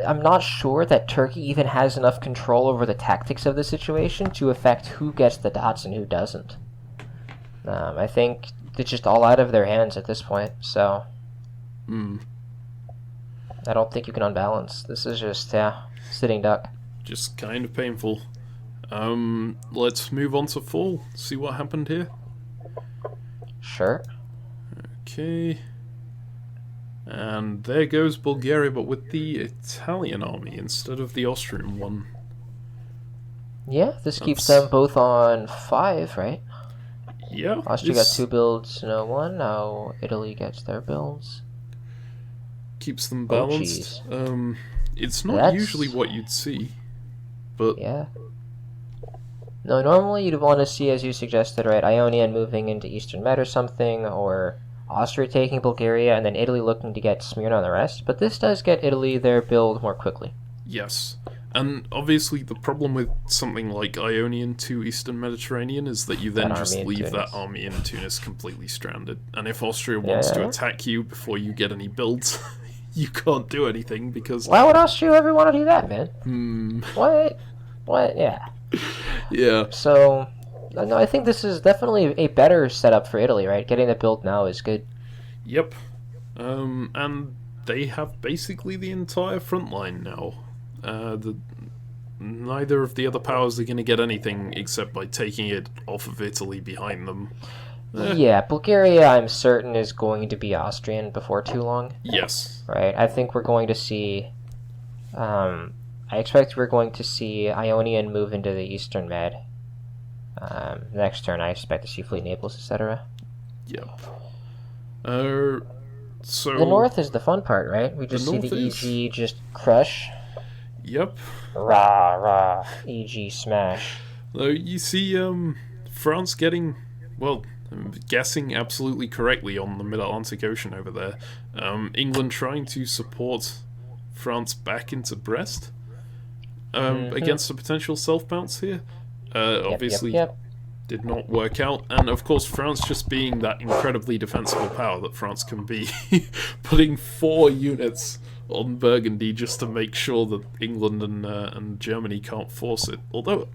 Speaker 2: I'm not sure that Turkey even has enough control over the tactics of the situation to affect who gets the dots and who doesn't. I think it's just all out of their hands at this point, so I don't think you can unbalance. This is just, sitting duck.
Speaker 1: Just kind of painful. Let's move on to fall. See what happened here.
Speaker 2: Sure.
Speaker 1: Okay. And there goes Bulgaria, but with the Italian army instead of the Austrian one.
Speaker 2: Yeah, this keeps them both on 5, right?
Speaker 1: Yeah.
Speaker 2: Austria got 2 builds, no 1. Now Italy gets their builds.
Speaker 1: Keeps them balanced. It's not
Speaker 2: That's...
Speaker 1: usually what you'd see, but
Speaker 2: yeah. No, normally you'd want to see, as you suggested, right, Ionian moving into Eastern Med or something, or Austria taking Bulgaria, and then Italy looking to get Smyrna on the rest. But this does get Italy their build more quickly.
Speaker 1: yes. And obviously the problem with something like Ionian to Eastern Mediterranean is that you then
Speaker 2: That
Speaker 1: just
Speaker 2: army in
Speaker 1: leave that
Speaker 2: Tunis.
Speaker 1: army in Tunis completely stranded. And if Austria wants to attack you before you get any builds, you can't do anything because...
Speaker 2: Why would Austria ever want to do that, man? What? Yeah.
Speaker 1: Yeah.
Speaker 2: So, no, I think this is definitely a better setup for Italy, right? Getting the build now is good.
Speaker 1: Yep. And they have basically the entire front line now. Neither of the other powers are going to get anything except by taking it off of Italy behind them.
Speaker 2: Yeah, Bulgaria, I'm certain, is going to be Austrian before too long.
Speaker 1: Yes.
Speaker 2: Right? I think we're going to see... I expect we're going to see Ionian move into the Eastern Med. Next turn, I expect to see Fleet Naples, etc.
Speaker 1: Yep. So
Speaker 2: The North is the fun part, right? We just see
Speaker 1: North
Speaker 2: the
Speaker 1: is-
Speaker 2: EG just crush.
Speaker 1: Yep.
Speaker 2: Rah, rah, EG smash.
Speaker 1: Though you see, France getting, well, I'm guessing absolutely correctly on the Mid-Atlantic Ocean over there. England trying to support France back into Brest against a potential self-bounce here. Obviously
Speaker 2: Yep.
Speaker 1: did not work out, and of course France just being that incredibly defensible power that France can be, putting 4 units on Burgundy just to make sure that England and Germany can't force it. Although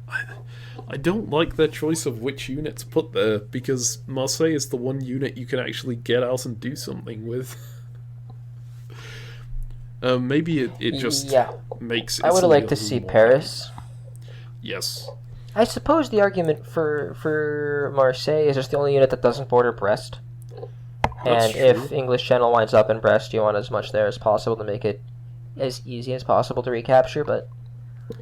Speaker 1: I don't like their choice of which unit to put there, because Marseille is the one unit you can actually get out and do something with. Maybe it just makes.
Speaker 2: I would
Speaker 1: Italy
Speaker 2: like to
Speaker 1: a
Speaker 2: see
Speaker 1: little more
Speaker 2: Paris.
Speaker 1: Yes.
Speaker 2: I suppose the argument for Marseille is just the only unit that doesn't border Brest.
Speaker 1: That's
Speaker 2: And
Speaker 1: true.
Speaker 2: if English Channel winds up in Brest, you want as much there as possible to make it as easy as possible to recapture. But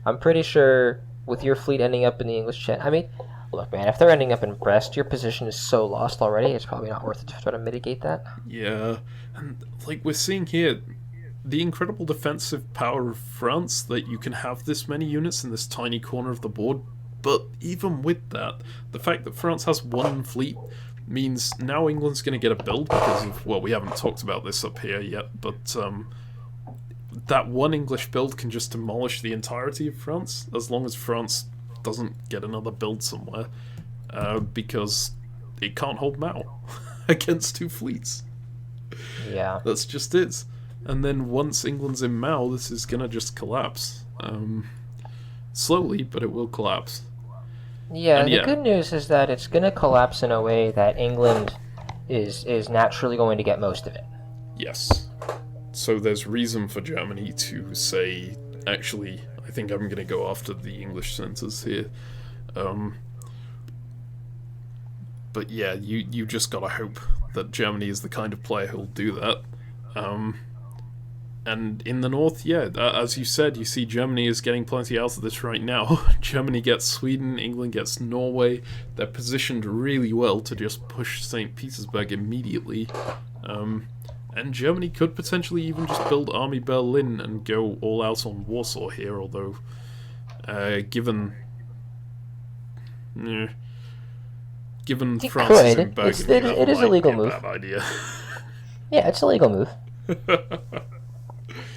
Speaker 2: I'm pretty sure with your fleet ending up in the English Channel, I mean, Look, man, if they're ending up in Brest, your position is so lost already, it's probably not worth it to try to mitigate that.
Speaker 1: Yeah, and like we're seeing here, the incredible defensive power of France that you can have this many units in this tiny corner of the board. But even with that, the fact that France has one fleet means now England's going to get a build because of, well, we haven't talked about this up here yet, but that one English build can just demolish the entirety of France, as long as France doesn't get another build somewhere, because it can't hold Mao against two fleets.
Speaker 2: Yeah.
Speaker 1: That's just it. And then once England's in Mao, this is going to just collapse. Slowly, but it will collapse.
Speaker 2: Yeah, and the good news is that it's going to collapse in a way that England is naturally going to get most of it.
Speaker 1: Yes. So there's reason for Germany to say, actually, I think I'm going to go after the English centres here. But yeah, you just got to hope that Germany is the kind of player who'll do that. And in the north, yeah, as you said, you see Germany is getting plenty out of this right now. Germany gets Sweden, England gets Norway. They're positioned really well to just push St. Petersburg immediately. And Germany could potentially even just build Army Berlin and go all out on Warsaw here, although, given France is in Burgundy,
Speaker 2: it is a legal move.
Speaker 1: Bad idea.
Speaker 2: Yeah, it's a legal move.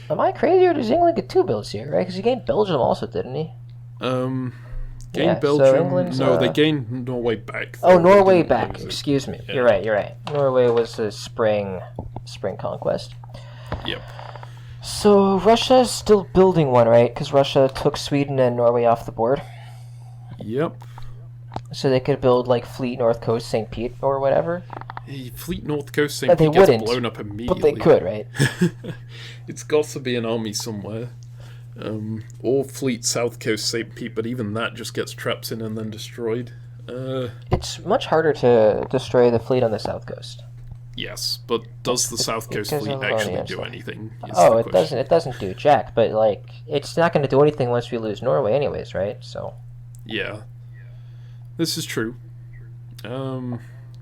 Speaker 2: Am I crazy, or does England get two builds here, right? Because he gained Belgium also, didn't he?
Speaker 1: Gained Belgium. So they gained Norway back.
Speaker 2: Oh, Norway back. Excuse me. Yeah. You're right. Norway was a spring conquest.
Speaker 1: Yep.
Speaker 2: So Russia's still building one, right? Because Russia took Sweden and Norway off the board.
Speaker 1: Yep.
Speaker 2: So they could build like Fleet North Coast St. Pete or whatever.
Speaker 1: Fleet North Coast St. Pete gets blown up immediately.
Speaker 2: But they could, right?
Speaker 1: It's got to be an army somewhere. Or Fleet South Coast St. Pete, but even that just gets trapped in and then destroyed.
Speaker 2: It's much harder to destroy the fleet on the South Coast.
Speaker 1: Yes, but does the South Coast fleet actually do anything?
Speaker 2: Oh, it doesn't. It doesn't do jack. But like, it's not going to do anything once we lose Norway, anyways, right? So.
Speaker 1: Yeah, this is true.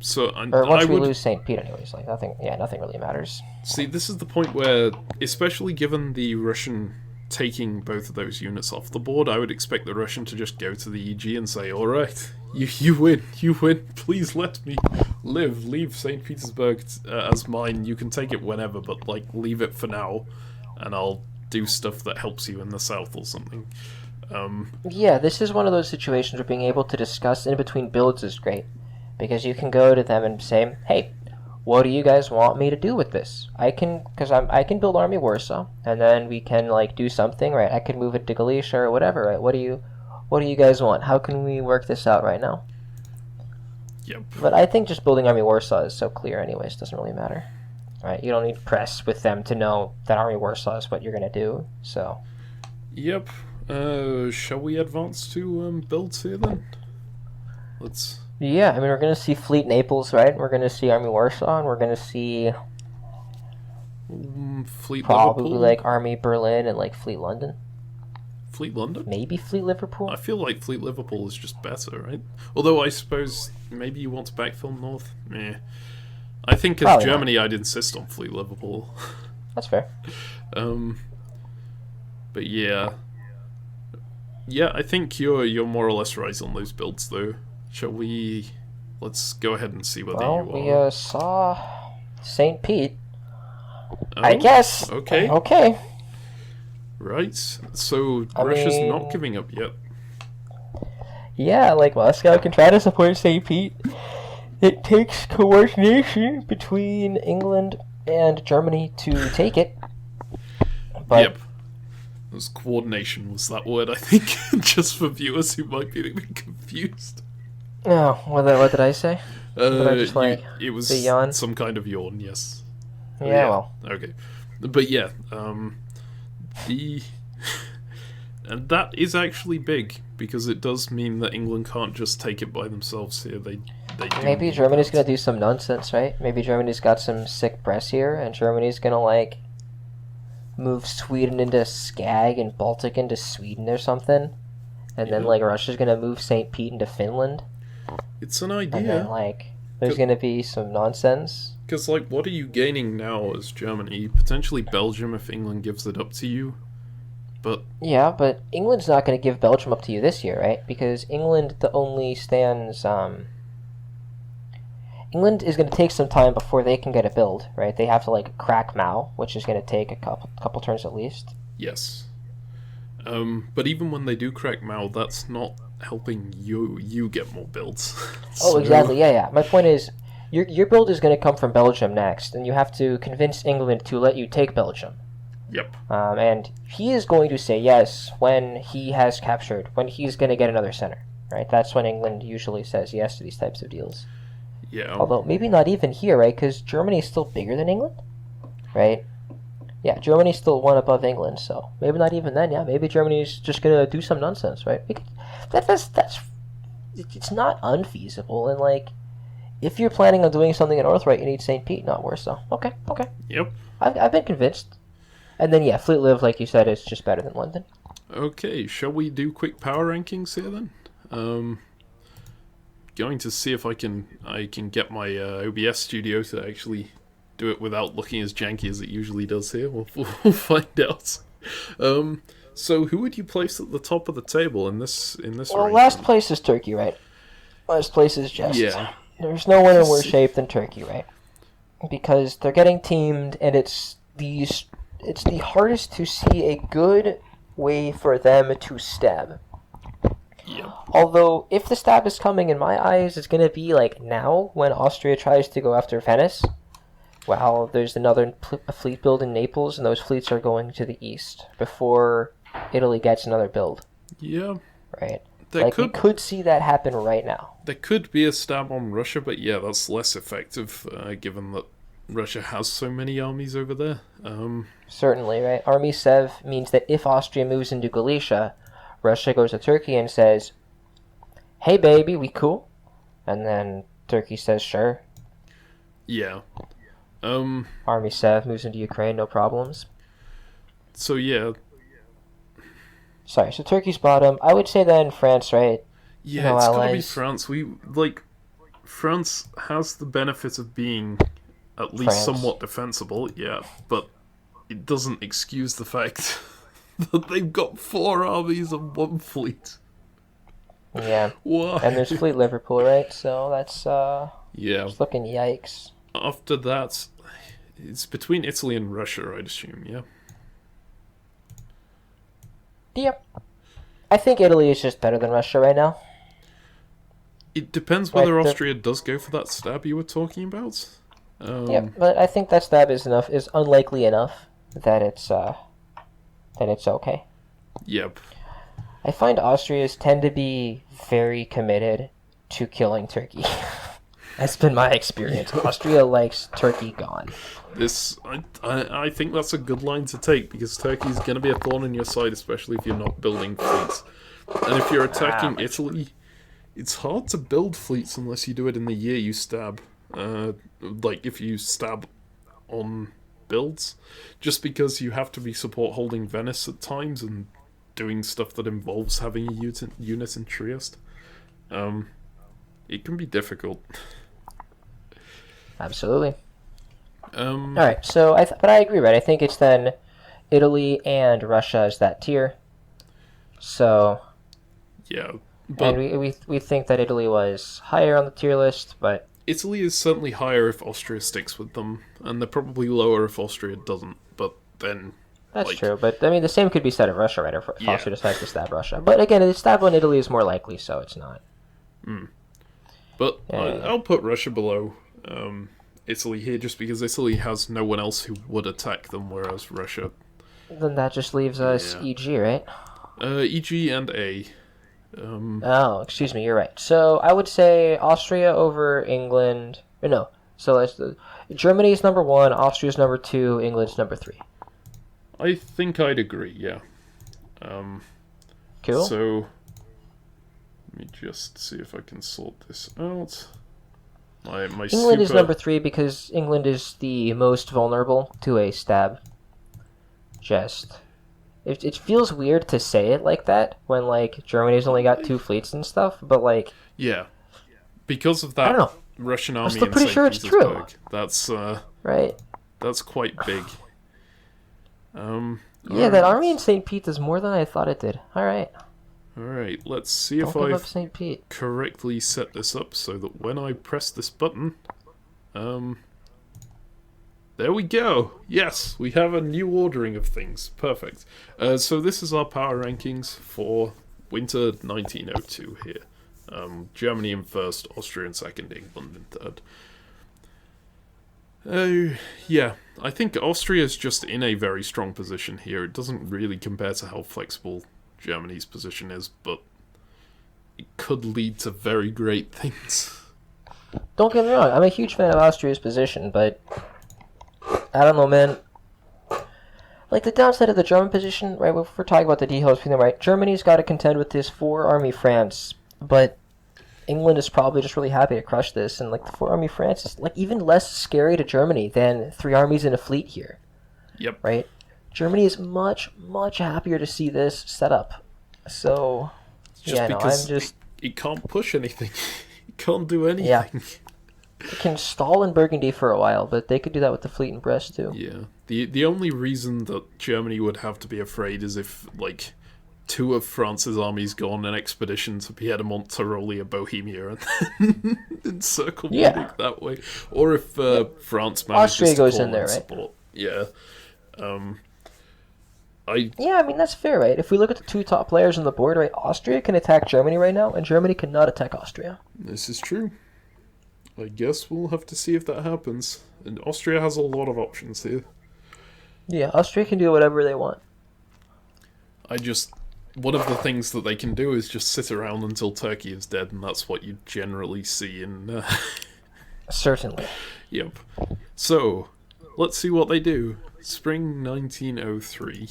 Speaker 1: So
Speaker 2: or once we lose St. Pete, anyways, like nothing. Yeah, nothing really matters.
Speaker 1: See, this is the point where, especially given the Russian taking both of those units off the board, I would expect the Russian to just go to the EG and say, "All right, you win. Please let me live. Leave St. Petersburg as mine. You can take it whenever, but like leave it for now, and I'll do stuff that helps you in the south or something."
Speaker 2: Yeah, this is one of those situations where being able to discuss in between builds is great. Because you can go to them and say, "Hey, what do you guys want me to do with this? I can build Army Warsaw, and then we can like do something, right? I could move it to Galicia or whatever, right? What do you guys want? How can we work this out right now?"
Speaker 1: Yep.
Speaker 2: But I think just building Army Warsaw is so clear, anyways. It doesn't really matter, right? You don't need press with them to know that Army Warsaw is what you're gonna do. So.
Speaker 1: Yep. Shall we advance to builds here then? Let's.
Speaker 2: Yeah, I mean, we're going to see Fleet Naples, right? We're going to see Army Warsaw, and we're going to see
Speaker 1: Fleet
Speaker 2: probably
Speaker 1: Liverpool?
Speaker 2: like Army Berlin and like Fleet London.
Speaker 1: Fleet London?
Speaker 2: Maybe Fleet Liverpool?
Speaker 1: I feel like Fleet Liverpool is just better, right? Although I suppose maybe you want to backfill North? Meh. I think as Germany, I'd insist on Fleet Liverpool.
Speaker 2: That's fair.
Speaker 1: But yeah. Yeah, I think you're more or less right on those builds, though. Shall we... Let's go ahead and see whether you are.
Speaker 2: We saw St. Pete. I guess.
Speaker 1: Okay.
Speaker 2: Okay.
Speaker 1: Right. So Russia's not giving up yet.
Speaker 2: Yeah, like Moscow can try to support St. Pete. It takes coordination between England and Germany to take it. But
Speaker 1: yep. Coordination was that word, I think, just for viewers who might be a bit confused.
Speaker 2: Oh, what did I say?
Speaker 1: It was some kind of yawn, yes.
Speaker 2: Yeah, well.
Speaker 1: Okay. But yeah, and that is actually big, because it does mean that England can't just take it by themselves here. They
Speaker 2: Maybe Germany's going to do some nonsense, right? Maybe Germany's got some sick press here, and Germany's going to, like, move Sweden into Skag and Baltic into Sweden or something. And then, like, Russia's going to move St. Pete into Finland.
Speaker 1: It's an
Speaker 2: and then
Speaker 1: idea.
Speaker 2: like there's gonna be some nonsense.
Speaker 1: Because, like, what are you gaining now as Germany? Potentially Belgium if England gives it up to you. But
Speaker 2: Yeah, but England's not gonna give Belgium up to you this year, right? Because England the only stands. England is going to take some time before they can get a build, right? They have to like crack Mao, which is going to take a couple turns at least.
Speaker 1: yes. But even when they do crack Mao, that's not helping you get more builds.
Speaker 2: Oh, exactly. Yeah. My point is, your build is going to come from Belgium next, and you have to convince England to let you take Belgium.
Speaker 1: Yep.
Speaker 2: And he is going to say yes when he has captured, when he's going to get another center, right? That's when England usually says yes to these types of deals.
Speaker 1: Yeah.
Speaker 2: Although maybe not even here, right? Because Germany is still bigger than England, right? Yeah, Germany's still one above England, so maybe not even then. Yeah, maybe Germany's just gonna do some nonsense, right? That's it's not unfeasible, and like if you're planning on doing something in North, right, you need St. Pete, not Warsaw. Okay.
Speaker 1: Yep.
Speaker 2: I've been convinced. And then yeah, Fleet Live, like you said, is just better than London.
Speaker 1: Okay, shall we do quick power rankings here then? Going to see if I can get my OBS studio to actually do it without looking as janky as it usually does here. We'll find out. So who would you place at the top of the table in this
Speaker 2: Well,
Speaker 1: ranking?
Speaker 2: last place is Turkey, right? Last place is just
Speaker 1: Yeah.
Speaker 2: There's no one in worse shape than Turkey, right? Because they're getting teamed, and it's the hardest to see a good way for them to stab.
Speaker 1: Yep.
Speaker 2: Although, if the stab is coming, in my eyes, it's going to be like now when Austria tries to go after Venice. While there's another fleet build in Naples, and those fleets are going to the east before Italy gets another build.
Speaker 1: Yeah.
Speaker 2: Right?
Speaker 1: We
Speaker 2: could see that happen right now.
Speaker 1: There could be a stab on Russia, but yeah, that's less effective, given that Russia has so many armies over there.
Speaker 2: Certainly, right? Army Sev means that if Austria moves into Galicia, Russia goes to Turkey and says, "Hey, baby, we cool?" And then Turkey says, "Sure."
Speaker 1: Yeah.
Speaker 2: Army Sev moves into Ukraine, no problems.
Speaker 1: So yeah.
Speaker 2: Sorry, so Turkey's bottom. I would say then France, right?
Speaker 1: Yeah,
Speaker 2: no
Speaker 1: it's
Speaker 2: allies.
Speaker 1: gotta be France. France has the benefit of being at least somewhat defensible, yeah, but it doesn't excuse the fact that they've got 4 armies and 1 fleet.
Speaker 2: Yeah.
Speaker 1: Why?
Speaker 2: And there's Fleet Liverpool, right? So that's
Speaker 1: yeah.
Speaker 2: It's looking yikes.
Speaker 1: After that, it's between Italy and Russia, I'd assume, yeah?
Speaker 2: Yep. I think Italy is just better than Russia right now.
Speaker 1: It depends whether Austria does go for that stab you were talking about.
Speaker 2: Yeah, but I think that stab is unlikely enough that it's okay.
Speaker 1: Yep.
Speaker 2: I find Austrians tend to be very committed to killing Turkey. That's been my experience. Austria likes Turkey gone.
Speaker 1: I think that's a good line to take, because Turkey's going to be a thorn in your side, especially if you're not building fleets. And if you're attacking Italy, it's hard to build fleets unless you do it in the year you stab. Like if you stab on builds, just because you have to be support holding Venice at times and doing stuff that involves having a unit in Trieste. It can be difficult.
Speaker 2: Absolutely. All right, so but I agree, right? I think it's then Italy and Russia is that tier. So
Speaker 1: yeah, but
Speaker 2: and we think that Italy was higher on the tier list, but
Speaker 1: Italy is certainly higher if Austria sticks with them, and they're probably lower if Austria doesn't. But then
Speaker 2: that's true. But I mean, the same could be said of Russia, right? If Austria decides to stab Russia, but again, the stab on Italy is more likely, so it's not.
Speaker 1: But I'll put Russia below Italy here, just because Italy has no one else who would attack them, whereas Russia.
Speaker 2: Then that just leaves us EG, right?
Speaker 1: EG and A.
Speaker 2: Oh, excuse me, you're right. So I would say Austria over England. Or no, so Germany's number 1, Austria's number 2, England's number 3.
Speaker 1: I think I'd agree. Yeah.
Speaker 2: Cool.
Speaker 1: So let me just see if I can sort this out. My
Speaker 2: England is number 3 because England is the most vulnerable to a stab. It feels weird to say it like that when like Germany's only got 2 fleets and stuff, but like
Speaker 1: yeah, because of
Speaker 2: I don't
Speaker 1: that
Speaker 2: know.
Speaker 1: Russian
Speaker 2: I'm
Speaker 1: army
Speaker 2: still
Speaker 1: in
Speaker 2: pretty
Speaker 1: St.
Speaker 2: sure it's true.
Speaker 1: Petersburg,
Speaker 2: Right.
Speaker 1: that's quite big.
Speaker 2: Yeah, that
Speaker 1: Alright.
Speaker 2: army in St. Pete does more than I thought it did. Alright.
Speaker 1: Alright, let's see
Speaker 2: Don't
Speaker 1: if
Speaker 2: give up
Speaker 1: I've
Speaker 2: St. Pete.
Speaker 1: correctly set this up so that when I press this button, there we go! Yes, we have a new ordering of things. Perfect. So this is our power rankings for winter 1902 here. Germany in first, Austria in second, England in third. Yeah, I think Austria's just in a very strong position here. It doesn't really compare to how flexible Germany's position is, but it could lead to very great things.
Speaker 2: Don't get me wrong, I'm a huge fan of Austria's position, but I don't know, man. Like, the downside of the German position, right, if we're talking about the details between them, right, Germany's got to contend with this 4-army France, but England is probably just really happy to crush this, and, like, the 4-army France is, like, even less scary to Germany than 3 armies in a fleet here.
Speaker 1: Yep.
Speaker 2: Right? Germany is much, much happier to see this set up. So,
Speaker 1: Because it can't push anything. It can't do anything.
Speaker 2: Yeah. It can stall in Burgundy for a while, but they could do that with the fleet in Brest, too.
Speaker 1: Yeah. The only reason that Germany would have to be afraid is if, like, 2 of France's armies go on an expedition to Piedmont, Tyrolia, Bohemia, and then encircle Munich that way. Or if France manages
Speaker 2: Austria
Speaker 1: to
Speaker 2: goes
Speaker 1: call
Speaker 2: in there,
Speaker 1: and
Speaker 2: right?
Speaker 1: support. Yeah.
Speaker 2: Yeah, I mean, that's fair, right? If we look at the 2 top players on the board, right, Austria can attack Germany right now, and Germany cannot attack Austria.
Speaker 1: This is true. I guess we'll have to see if that happens. And Austria has a lot of options here.
Speaker 2: Yeah, Austria can do whatever they want.
Speaker 1: One of the things that they can do is just sit around until Turkey is dead, and that's what you generally see in...
Speaker 2: Certainly.
Speaker 1: Yep. So, let's see what they do. Spring 1903.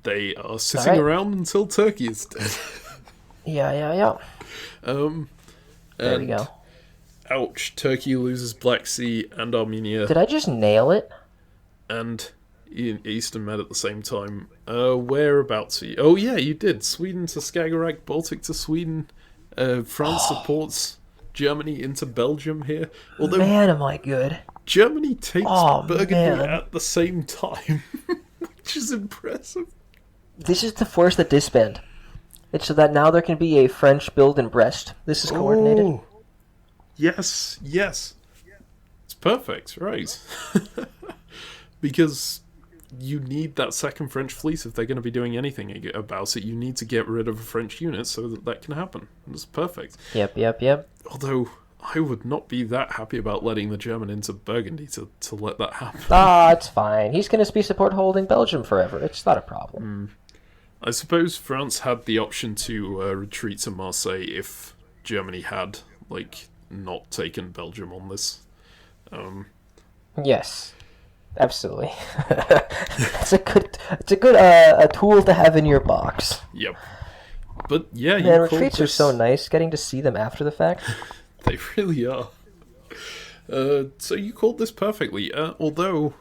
Speaker 1: They are sitting around until Turkey is dead.
Speaker 2: Yeah. There we go.
Speaker 1: Ouch, Turkey loses Black Sea and Armenia.
Speaker 2: Did I just nail it?
Speaker 1: And Eastern Med at the same time. Whereabouts are you? Oh yeah, you did. Sweden to Skagerrak, Baltic to Sweden. France supports Germany into Belgium here. Although
Speaker 2: Man, am I good.
Speaker 1: Germany takes Burgundy
Speaker 2: man.
Speaker 1: at the same time, which is impressive.
Speaker 2: This is to force the disband. It's so that now there can be a French build in Brest. This is coordinated.
Speaker 1: Oh. Yes. It's perfect, right. Because you need that second French fleet if they're going to be doing anything about it. You need to get rid of a French unit so that can happen. It's perfect.
Speaker 2: Yep.
Speaker 1: Although, I would not be that happy about letting the German into Burgundy to let that happen.
Speaker 2: It's fine. He's going to be support holding Belgium forever. It's not a problem.
Speaker 1: I suppose France had the option to retreat to Marseille if Germany had, not taken Belgium on this.
Speaker 2: Yes. Absolutely. It's a good tool to have in your box.
Speaker 1: Yep. But yeah,
Speaker 2: Man, retreats are so nice. Getting to see them after the fact.
Speaker 1: They really are. So you called this perfectly. Although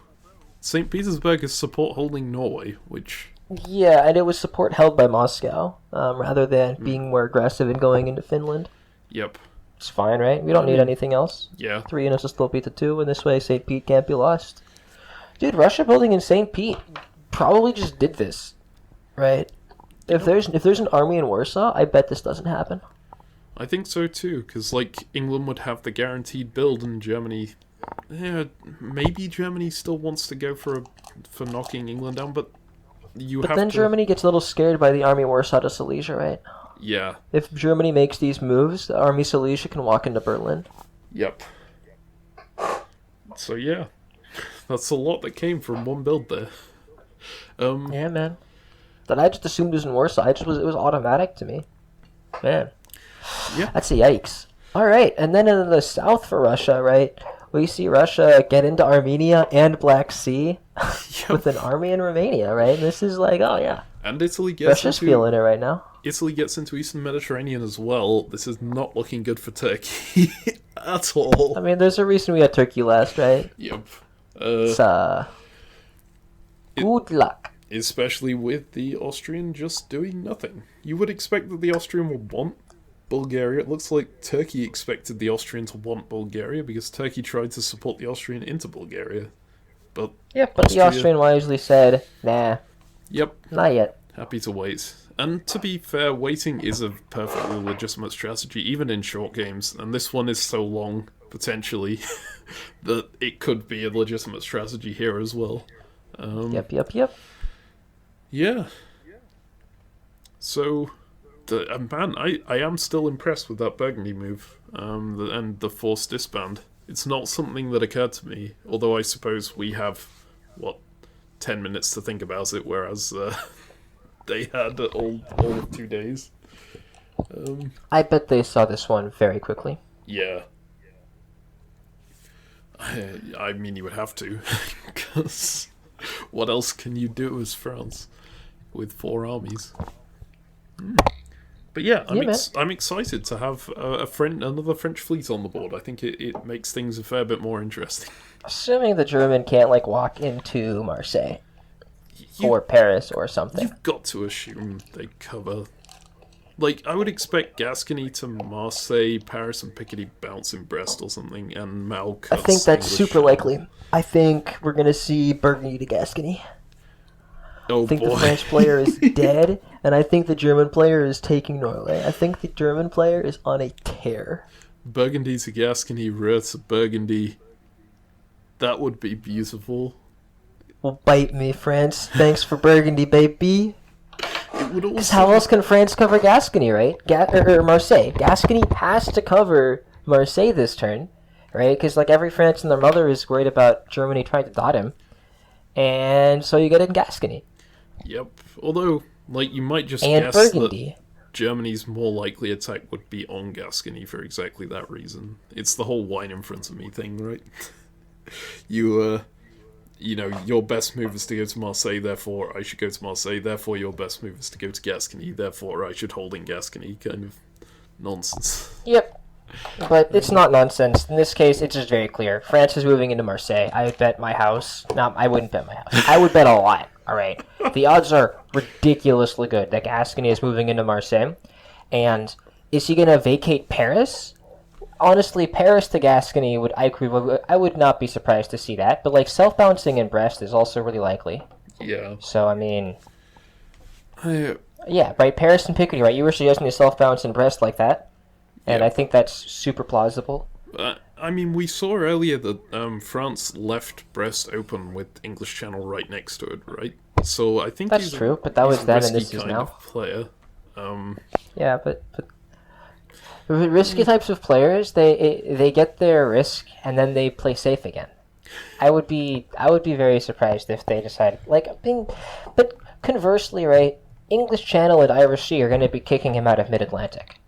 Speaker 1: St. Petersburg is support holding Norway, which...
Speaker 2: Yeah, and it was support held by Moscow, rather than being more aggressive and going into Finland.
Speaker 1: Yep.
Speaker 2: It's fine, right? We don't need anything else.
Speaker 1: Yeah.
Speaker 2: 3 units will still beat the 2, and this way St. Pete can't be lost. Dude, Russia building in St. Pete probably just did this, right? If there's an army in Warsaw, I bet this doesn't happen.
Speaker 1: I think so too, because England would have the guaranteed build, and Germany, maybe Germany still wants to go for knocking England down, but
Speaker 2: Germany gets a little scared by the army Warsaw to Silesia, right?
Speaker 1: Yeah.
Speaker 2: If Germany makes these moves, the army Silesia can walk into Berlin.
Speaker 1: Yep. So yeah, that's a lot that came from one build there.
Speaker 2: Yeah, man. That I just assumed was in Warsaw. It was automatic to me. Man.
Speaker 1: Yeah.
Speaker 2: That's a yikes. All right, and then in the south for Russia, right? We see Russia get into Armenia and Black Sea with an army in Romania, right? And this is oh yeah.
Speaker 1: And Italy gets
Speaker 2: Russia's feeling it right now.
Speaker 1: Italy gets into Eastern Mediterranean as well. This is not looking good for Turkey at all.
Speaker 2: I mean, there's a reason we had Turkey last, right?
Speaker 1: Yep.
Speaker 2: Good luck.
Speaker 1: Especially with the Austrian just doing nothing. You would expect that the Austrian would want Bulgaria. It looks like Turkey expected the Austrian to want Bulgaria because Turkey tried to support the Austrian into Bulgaria. But
Speaker 2: but the Austrian wisely said, nah,
Speaker 1: yep,
Speaker 2: not yet.
Speaker 1: happy to wait. And to be fair, waiting is a perfectly legitimate strategy, even in short games. And this one is so long, potentially, that it could be a legitimate strategy here as well.
Speaker 2: Yep.
Speaker 1: Yeah. So, man, I am still impressed with that Burgundy move and the forced disband. It's not something that occurred to me, although I suppose we have, 10 minutes to think about it, whereas they had all of 2 days.
Speaker 2: I bet they saw this one very quickly.
Speaker 1: Yeah. I mean, you would have to, because what else can you do as France with 4 armies? But yeah, I'm excited to have another French fleet on the board. I think it makes things a fair bit more interesting.
Speaker 2: Assuming the German can't walk into Marseille or Paris or something.
Speaker 1: You've got to assume they cover. I would expect Gascony to Marseille, Paris, and Picardy bounce in Brest or something, and Mal cuts
Speaker 2: I think that's
Speaker 1: English.
Speaker 2: super likely. I think we're gonna see Burgundy to Gascony.
Speaker 1: Oh,
Speaker 2: I think
Speaker 1: boy.
Speaker 2: the French player is dead, and I think the German player is taking Norway. I think the German player is on a tear.
Speaker 1: Burgundy to Gascony, Ruhr to Burgundy. That would be beautiful.
Speaker 2: Well, bite me, France. Thanks for Burgundy, baby. Because how else can France cover Gascony, right? Or Marseille. Gascony has to cover Marseille this turn, right? Because every France and their mother is worried about Germany trying to dot him. And so you get in Gascony.
Speaker 1: Yep. Although, you might just
Speaker 2: and
Speaker 1: guess
Speaker 2: Burgundy.
Speaker 1: that Germany's more likely attack would be on Gascony for exactly that reason. It's the whole wine in front of me thing, right? Your best move is to go to Marseille, therefore I should go to Marseille, therefore your best move is to go to Gascony, therefore I should hold in Gascony, kind of nonsense.
Speaker 2: Yep. But it's not nonsense. In this case, it's just very clear. France is moving into Marseille. I would bet my house. No, I wouldn't bet my house. I would bet a lot. All right. The odds are ridiculously good that Gascony is moving into Marseille. And is he going to vacate Paris? Honestly, Paris to Gascony, I would not be surprised to see that. But self-bouncing in Brest is also really likely.
Speaker 1: Yeah.
Speaker 2: So, I mean... Yeah, right, Paris and Picardy, right? You were suggesting a self-bounce in Brest like that. And I think that's super plausible.
Speaker 1: We saw earlier that France left Brest open with English Channel right next to it, right? So I think
Speaker 2: that's true, but that was then and this is now.
Speaker 1: Player.
Speaker 2: Yeah, but risky types of players, they get their risk and then they play safe again. I would be very surprised if they decide but conversely, right? English Channel and Irish Sea are going to be kicking him out of Mid-Atlantic.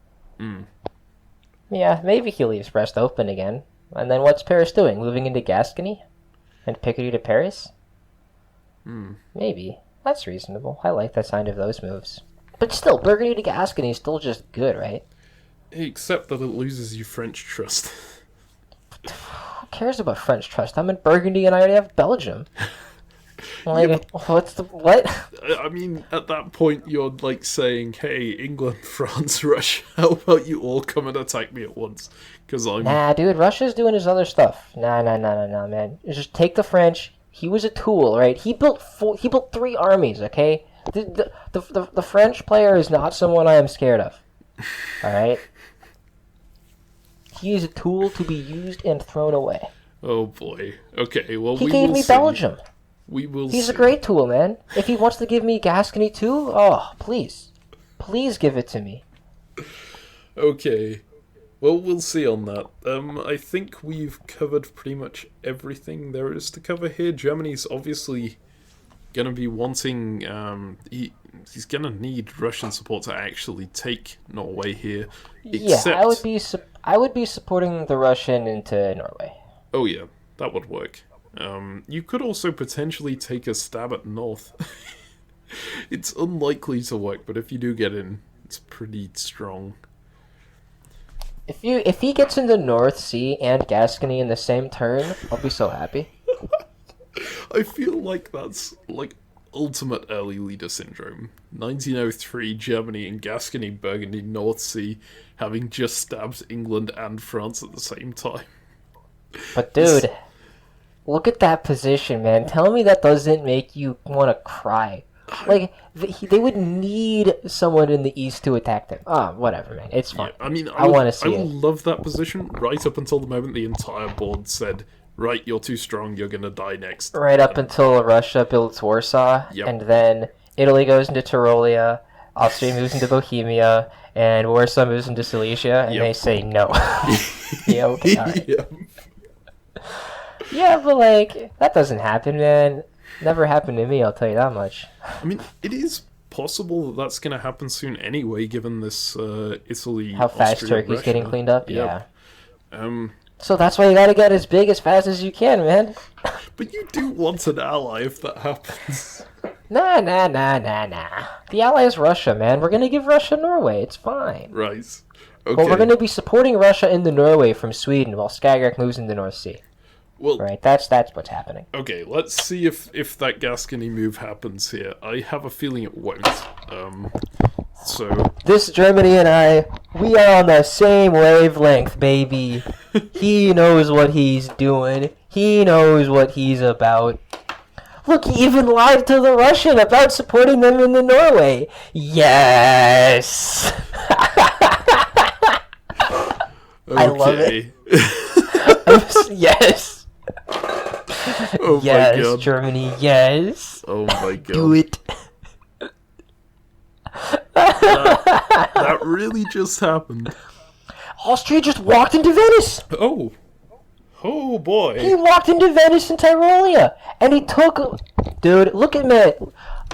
Speaker 2: Yeah, maybe he leaves Brest open again. And then what's Paris doing? Moving into Gascony? And Picardy to Paris? Maybe. That's reasonable. I like the sound of those moves. But still, Burgundy to Gascony is still just good, right?
Speaker 1: Except that it loses you French trust.
Speaker 2: Who cares about French trust? I'm in Burgundy and I already have Belgium. What?
Speaker 1: I mean, at that point, you're saying, hey, England, France, Russia, how about you all come and attack me at once? Because I'm...
Speaker 2: Nah, dude, Russia's doing his other stuff. Nah, man. Just take the French. He was a tool, right? He built 3 armies, okay? The French player is not someone I am scared of. Alright? He is a tool to be used and thrown away.
Speaker 1: Oh, boy. Okay, well,
Speaker 2: he gave me Belgium.
Speaker 1: We will
Speaker 2: He's
Speaker 1: see.
Speaker 2: a great tool, man. If he wants to give me Gascony too, oh, please. Please give it to me.
Speaker 1: Okay. Well, we'll see on that. I think we've covered pretty much everything there is to cover here. Germany's obviously going to be wanting... he's going to need Russian support to actually take Norway here. Except...
Speaker 2: Yeah, I would be supporting the Russian into Norway.
Speaker 1: Oh, yeah. That would work. You could also potentially take a stab at North. It's unlikely to work, but if you do get in, it's pretty strong.
Speaker 2: If he gets into North Sea and Gascony in the same turn, I'll be so happy.
Speaker 1: I feel like that's ultimate early leader syndrome. 1903, Germany and Gascony, Burgundy, North Sea, having just stabbed England and France at the same time.
Speaker 2: But dude, look at that position, man. Tell me that doesn't make you want to cry. Like, they would need someone in the east to attack them. Oh, whatever, man. It's fine.
Speaker 1: Yeah, I mean,
Speaker 2: I want to see
Speaker 1: I
Speaker 2: it.
Speaker 1: love that position right up until the moment the entire board said, right, you're too strong, you're gonna die next.
Speaker 2: Right up until Russia builds Warsaw,
Speaker 1: Yep.
Speaker 2: and then Italy goes into Tyrolia, Austria moves into Bohemia, and Warsaw moves into Silesia, and
Speaker 1: Yep.
Speaker 2: they say no. Yeah, okay, alright.
Speaker 1: Yeah.
Speaker 2: Yeah, but like, that doesn't happen, man. Never happened to me, I'll tell you that much.
Speaker 1: I mean, it is possible that that's gonna happen soon anyway, given this Italy.
Speaker 2: How fast
Speaker 1: Austria,
Speaker 2: Turkey's
Speaker 1: Russia.
Speaker 2: getting cleaned up?
Speaker 1: Yep.
Speaker 2: Yeah. So that's why you gotta get as big as fast as you can, man.
Speaker 1: But you do want an ally if that happens.
Speaker 2: Nah. The ally is Russia, man. We're gonna give Russia Norway. It's fine.
Speaker 1: Right. Okay.
Speaker 2: But we're gonna be supporting Russia in the Norway from Sweden while Skagerrak moves in the North Sea.
Speaker 1: Well,
Speaker 2: Right, that's what's happening.
Speaker 1: okay, let's see if that Gascony move happens here. I have a feeling it won't. So
Speaker 2: This Germany and I, we are on the same wavelength, baby. He knows what he's doing. He knows what he's about. Look, he even lied to the Russian about supporting them in the Norway. Yes! I love it. Yes!
Speaker 1: Oh
Speaker 2: Yes,
Speaker 1: my god.
Speaker 2: Germany, yes!
Speaker 1: Oh my god.
Speaker 2: Do it!
Speaker 1: That really just happened.
Speaker 2: Austria just walked into Venice!
Speaker 1: Oh. Oh
Speaker 2: He
Speaker 1: boy.
Speaker 2: walked into Venice and Tyrolia, and he took... Dude, look at me.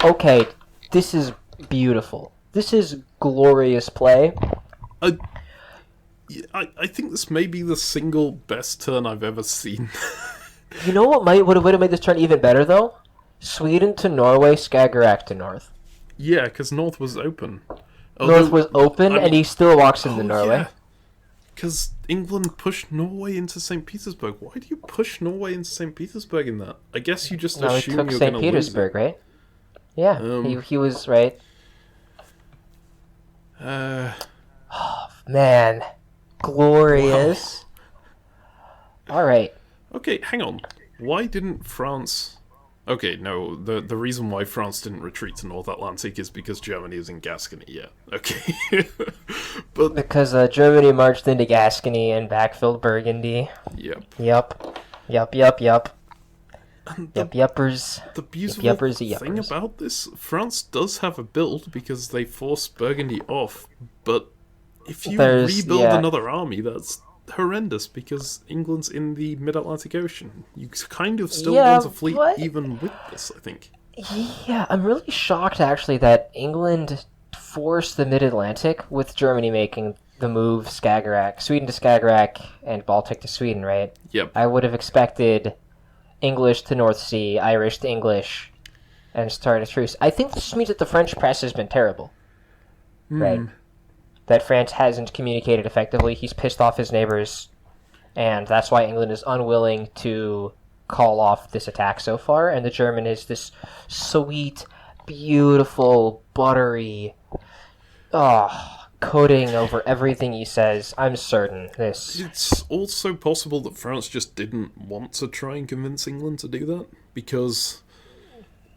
Speaker 2: Okay, this is beautiful. This is glorious play.
Speaker 1: I think this may be the single best turn I've ever seen.
Speaker 2: You know what would have made this turn even better, though? Sweden to Norway, Skagerrak to North.
Speaker 1: Yeah, because North was open.
Speaker 2: North was open, and he still walks into Norway.
Speaker 1: Because England pushed Norway into St. Petersburg. Why do you push Norway into St. Petersburg in that? I guess you just
Speaker 2: No, he
Speaker 1: assume
Speaker 2: took
Speaker 1: you're
Speaker 2: St.
Speaker 1: going to lose it.
Speaker 2: Petersburg, right? Yeah, he was right. Man, glorious. All right.
Speaker 1: Okay, hang on. Why didn't France... Okay, no, the reason why France didn't retreat to North Atlantic is because Germany is in Gascony, yeah. Okay. But,
Speaker 2: Because Germany marched into Gascony and backfilled Burgundy.
Speaker 1: yep.
Speaker 2: Yuppers.
Speaker 1: The beautiful
Speaker 2: yuppers.
Speaker 1: thing about this, France does have a build because they forced Burgundy off, but if you rebuild another army, that's horrendous because England's in the mid-Atlantic Ocean. You kind of still want a fleet even with this, I think.
Speaker 2: Yeah, I'm really shocked actually that England forced the mid-Atlantic with Germany making the move Skagerrak, Sweden to Skagerrak, and Baltic to Sweden, right?
Speaker 1: Yep.
Speaker 2: I would have expected English to North Sea, Irish to English, and start a truce. I think this means that the French press has been terrible, right? That France hasn't communicated effectively. He's pissed off his neighbors, and that's why England is unwilling to call off this attack so far. And the German is this sweet, beautiful, buttery, coating over everything he says. I'm certain this.
Speaker 1: It's also possible that France just didn't want to try and convince England to do that, because,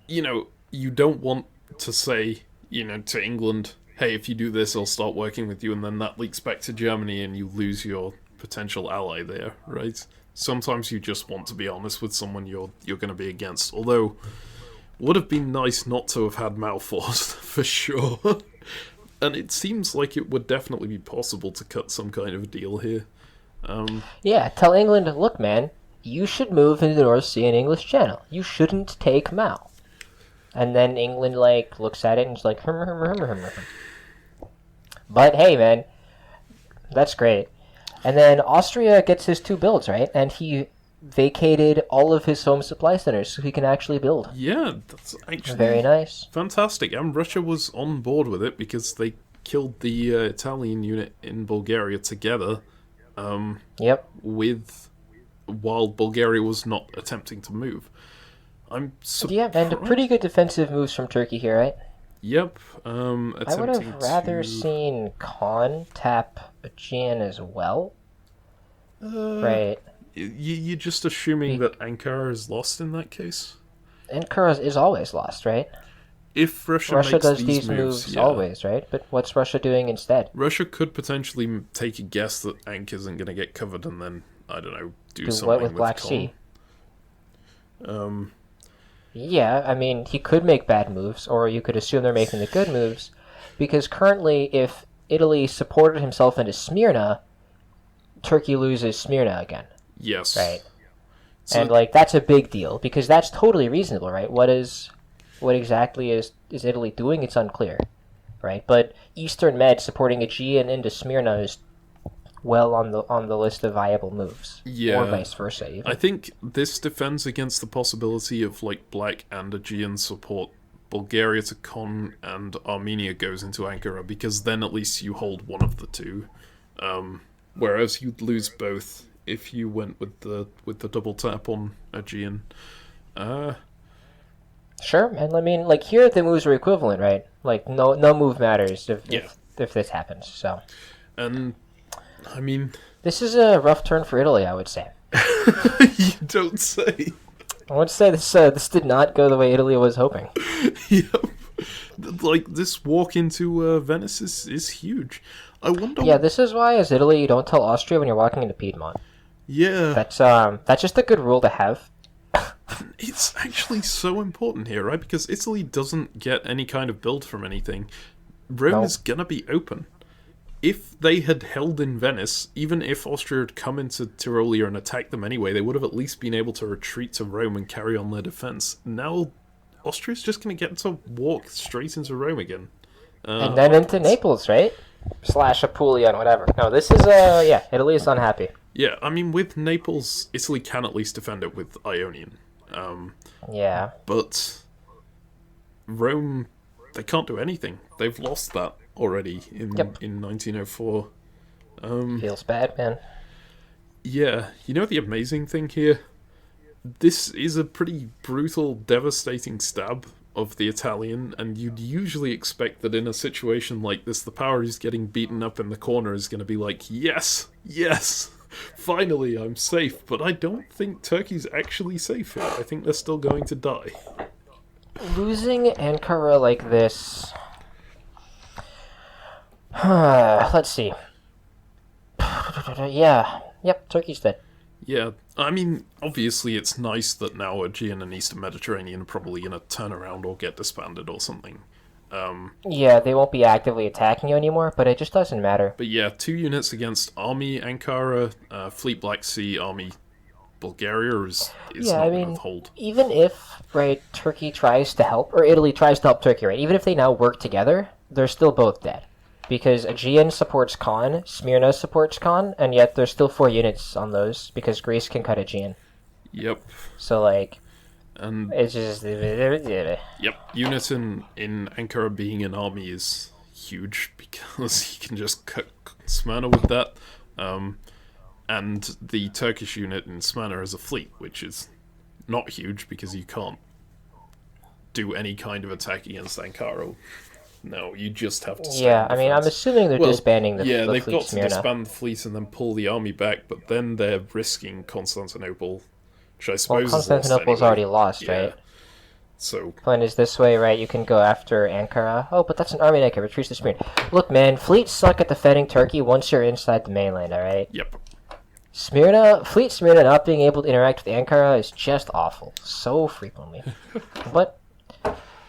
Speaker 1: you don't want to say, to England, hey, if you do this, I'll start working with you, and then that leaks back to Germany and you lose your potential ally there, right? Sometimes you just want to be honest with someone you're going to be against, although would have been nice not to have had Malforced, for sure. And it seems like it would definitely be possible to cut some kind of deal here.
Speaker 2: Yeah, tell England, look, man, you should move into the North Sea and English Channel. You shouldn't take Mal. And then England, looks at it and is like, hum. But hey, man, that's great. And then Austria gets his 2 builds, right? And he vacated all of his home supply centers so he can actually build.
Speaker 1: Yeah, that's actually
Speaker 2: Very nice.
Speaker 1: fantastic. And Russia was on board with it because they killed the Italian unit in Bulgaria together.
Speaker 2: Yep.
Speaker 1: While Bulgaria was not attempting to move. I'm
Speaker 2: Yeah, and pretty good defensive moves from Turkey here, right?
Speaker 1: Yep.
Speaker 2: I would have rather seen Khan tap Aegean as well. Right.
Speaker 1: You're just assuming that Ankara is lost in that case?
Speaker 2: Ankara is always lost, right?
Speaker 1: If Russia makes
Speaker 2: does
Speaker 1: these
Speaker 2: moves
Speaker 1: yeah.
Speaker 2: always, right? But what's Russia doing instead?
Speaker 1: Russia could potentially take a guess that Ank isn't going to get covered and then, I don't know, do something
Speaker 2: what with Black
Speaker 1: Khan.
Speaker 2: Sea? Yeah, I mean, he could make bad moves, or you could assume they're making the good moves, because currently, if Italy supported himself into Smyrna, Turkey loses Smyrna again.
Speaker 1: Yes.
Speaker 2: Right. So, and that's a big deal, because that's totally reasonable, right? What exactly is Italy doing? It's unclear, right? But Eastern Med supporting Aegean into Smyrna is well on the list of viable moves.
Speaker 1: Yeah.
Speaker 2: Or vice versa, even.
Speaker 1: I think this defends against the possibility of Black and Aegean support Bulgaria to Khan and Armenia goes into Ankara, because then at least you hold one of the two. Whereas you'd lose both if you went with the double tap on Aegean.
Speaker 2: Sure, and I mean, here the moves are equivalent, right? No move matters if this happens. So,
Speaker 1: and I mean,
Speaker 2: this is a rough turn for Italy, I would say.
Speaker 1: You don't say.
Speaker 2: I would say this did not go the way Italy was hoping.
Speaker 1: Yep. This walk into Venice is huge. I wonder.
Speaker 2: Yeah, this is why, as Italy, you don't tell Austria when you're walking into Piedmont.
Speaker 1: Yeah.
Speaker 2: That's just a good rule to have.
Speaker 1: It's actually so important here, right? Because Italy doesn't get any kind of build from anything. Rome is gonna be open. If they had held in Venice, even if Austria had come into Tyrolia and attacked them anyway, they would have at least been able to retreat to Rome and carry on their defense. Now, Austria's just going to get to walk straight into Rome again.
Speaker 2: And then into Naples, right? / Apulia and whatever. No, this is, Italy is unhappy.
Speaker 1: Yeah, I mean, with Naples, Italy can at least defend it with Ionian.
Speaker 2: Yeah.
Speaker 1: But Rome, they can't do anything. They've lost that already in 1904.
Speaker 2: Feels bad, man.
Speaker 1: Yeah, you know the amazing thing here? This is a pretty brutal, devastating stab of the Italian, and you'd usually expect that in a situation like this, the power who's getting beaten up in the corner is going to be like, yes, finally I'm safe. But I don't think Turkey's actually safe here. I think they're still going to die.
Speaker 2: Losing Ankara like this... Let's see. Yep, Turkey's dead.
Speaker 1: Yeah, I mean, obviously it's nice that now Aegean and Eastern Mediterranean are probably going to turn around or get disbanded or something.
Speaker 2: Yeah, they won't be actively attacking you anymore, but it just doesn't matter.
Speaker 1: But yeah, 2 units against Army Ankara, Fleet Black Sea, Army Bulgaria is not going to hold.
Speaker 2: Even if, Turkey tries to help, or Italy tries to help Turkey, right, even if they now work together, they're still both dead. Because Aegean supports Khan, Smyrna supports Khan, and yet there's still 4 units on those, because Greece can cut Aegean.
Speaker 1: Yep.
Speaker 2: So,
Speaker 1: and
Speaker 2: it's just...
Speaker 1: Yep, unit in Ankara being an army is huge, because you can just cut Smyrna with that. And the Turkish unit in Smyrna is a fleet, which is not huge, because you can't do any kind of attack against Ankara. No, you just have to stay in
Speaker 2: I mean, I'm assuming they're disbanding the fleet.
Speaker 1: Yeah, they've got to
Speaker 2: Smyrna.
Speaker 1: disband the fleet and then pull the army back, but then they're risking Constantinople, which I suppose
Speaker 2: Constantinople's already lost, right?
Speaker 1: So...
Speaker 2: Plan is this way, right? You can go after Ankara. Oh, but that's an army that can retreat to Smyrna. Look, man, fleets suck at defending Turkey once you're inside the mainland, alright?
Speaker 1: Yep.
Speaker 2: Fleet Smyrna not being able to interact with Ankara is just awful. So frequently. But...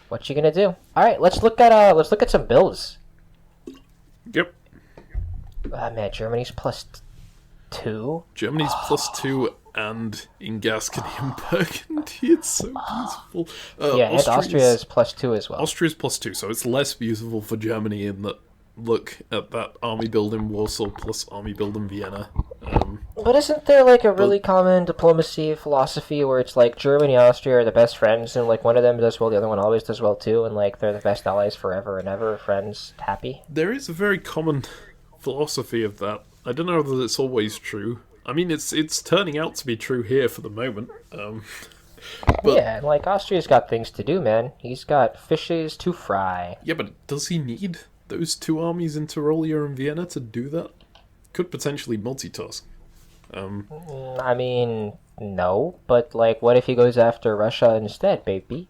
Speaker 2: what you gonna do? All right, let's look at some builds.
Speaker 1: Yep.
Speaker 2: Man, Germany's +2.
Speaker 1: Germany's +2, and in Gascony and Burgundy, it's so beautiful.
Speaker 2: And Austria is +2 as well.
Speaker 1: Austria's +2, so it's less beautiful for Germany in that. Look at that army build in Warsaw plus army build in Vienna.
Speaker 2: But isn't there a really common diplomacy philosophy where it's Germany and Austria are the best friends, and one of them does well, the other one always does well too, and they're the best allies forever and ever, friends, happy?
Speaker 1: There is a very common philosophy of that. I don't know whether it's always true. I mean, it's turning out to be true here for the moment. But,
Speaker 2: yeah, and like Austria's got things to do, man. He's got fishes to fry.
Speaker 1: yeah, but does he need those two armies in Tyrolia and Vienna to do that? Could potentially multitask.
Speaker 2: I mean, no, but like, what if he goes after Russia instead, baby?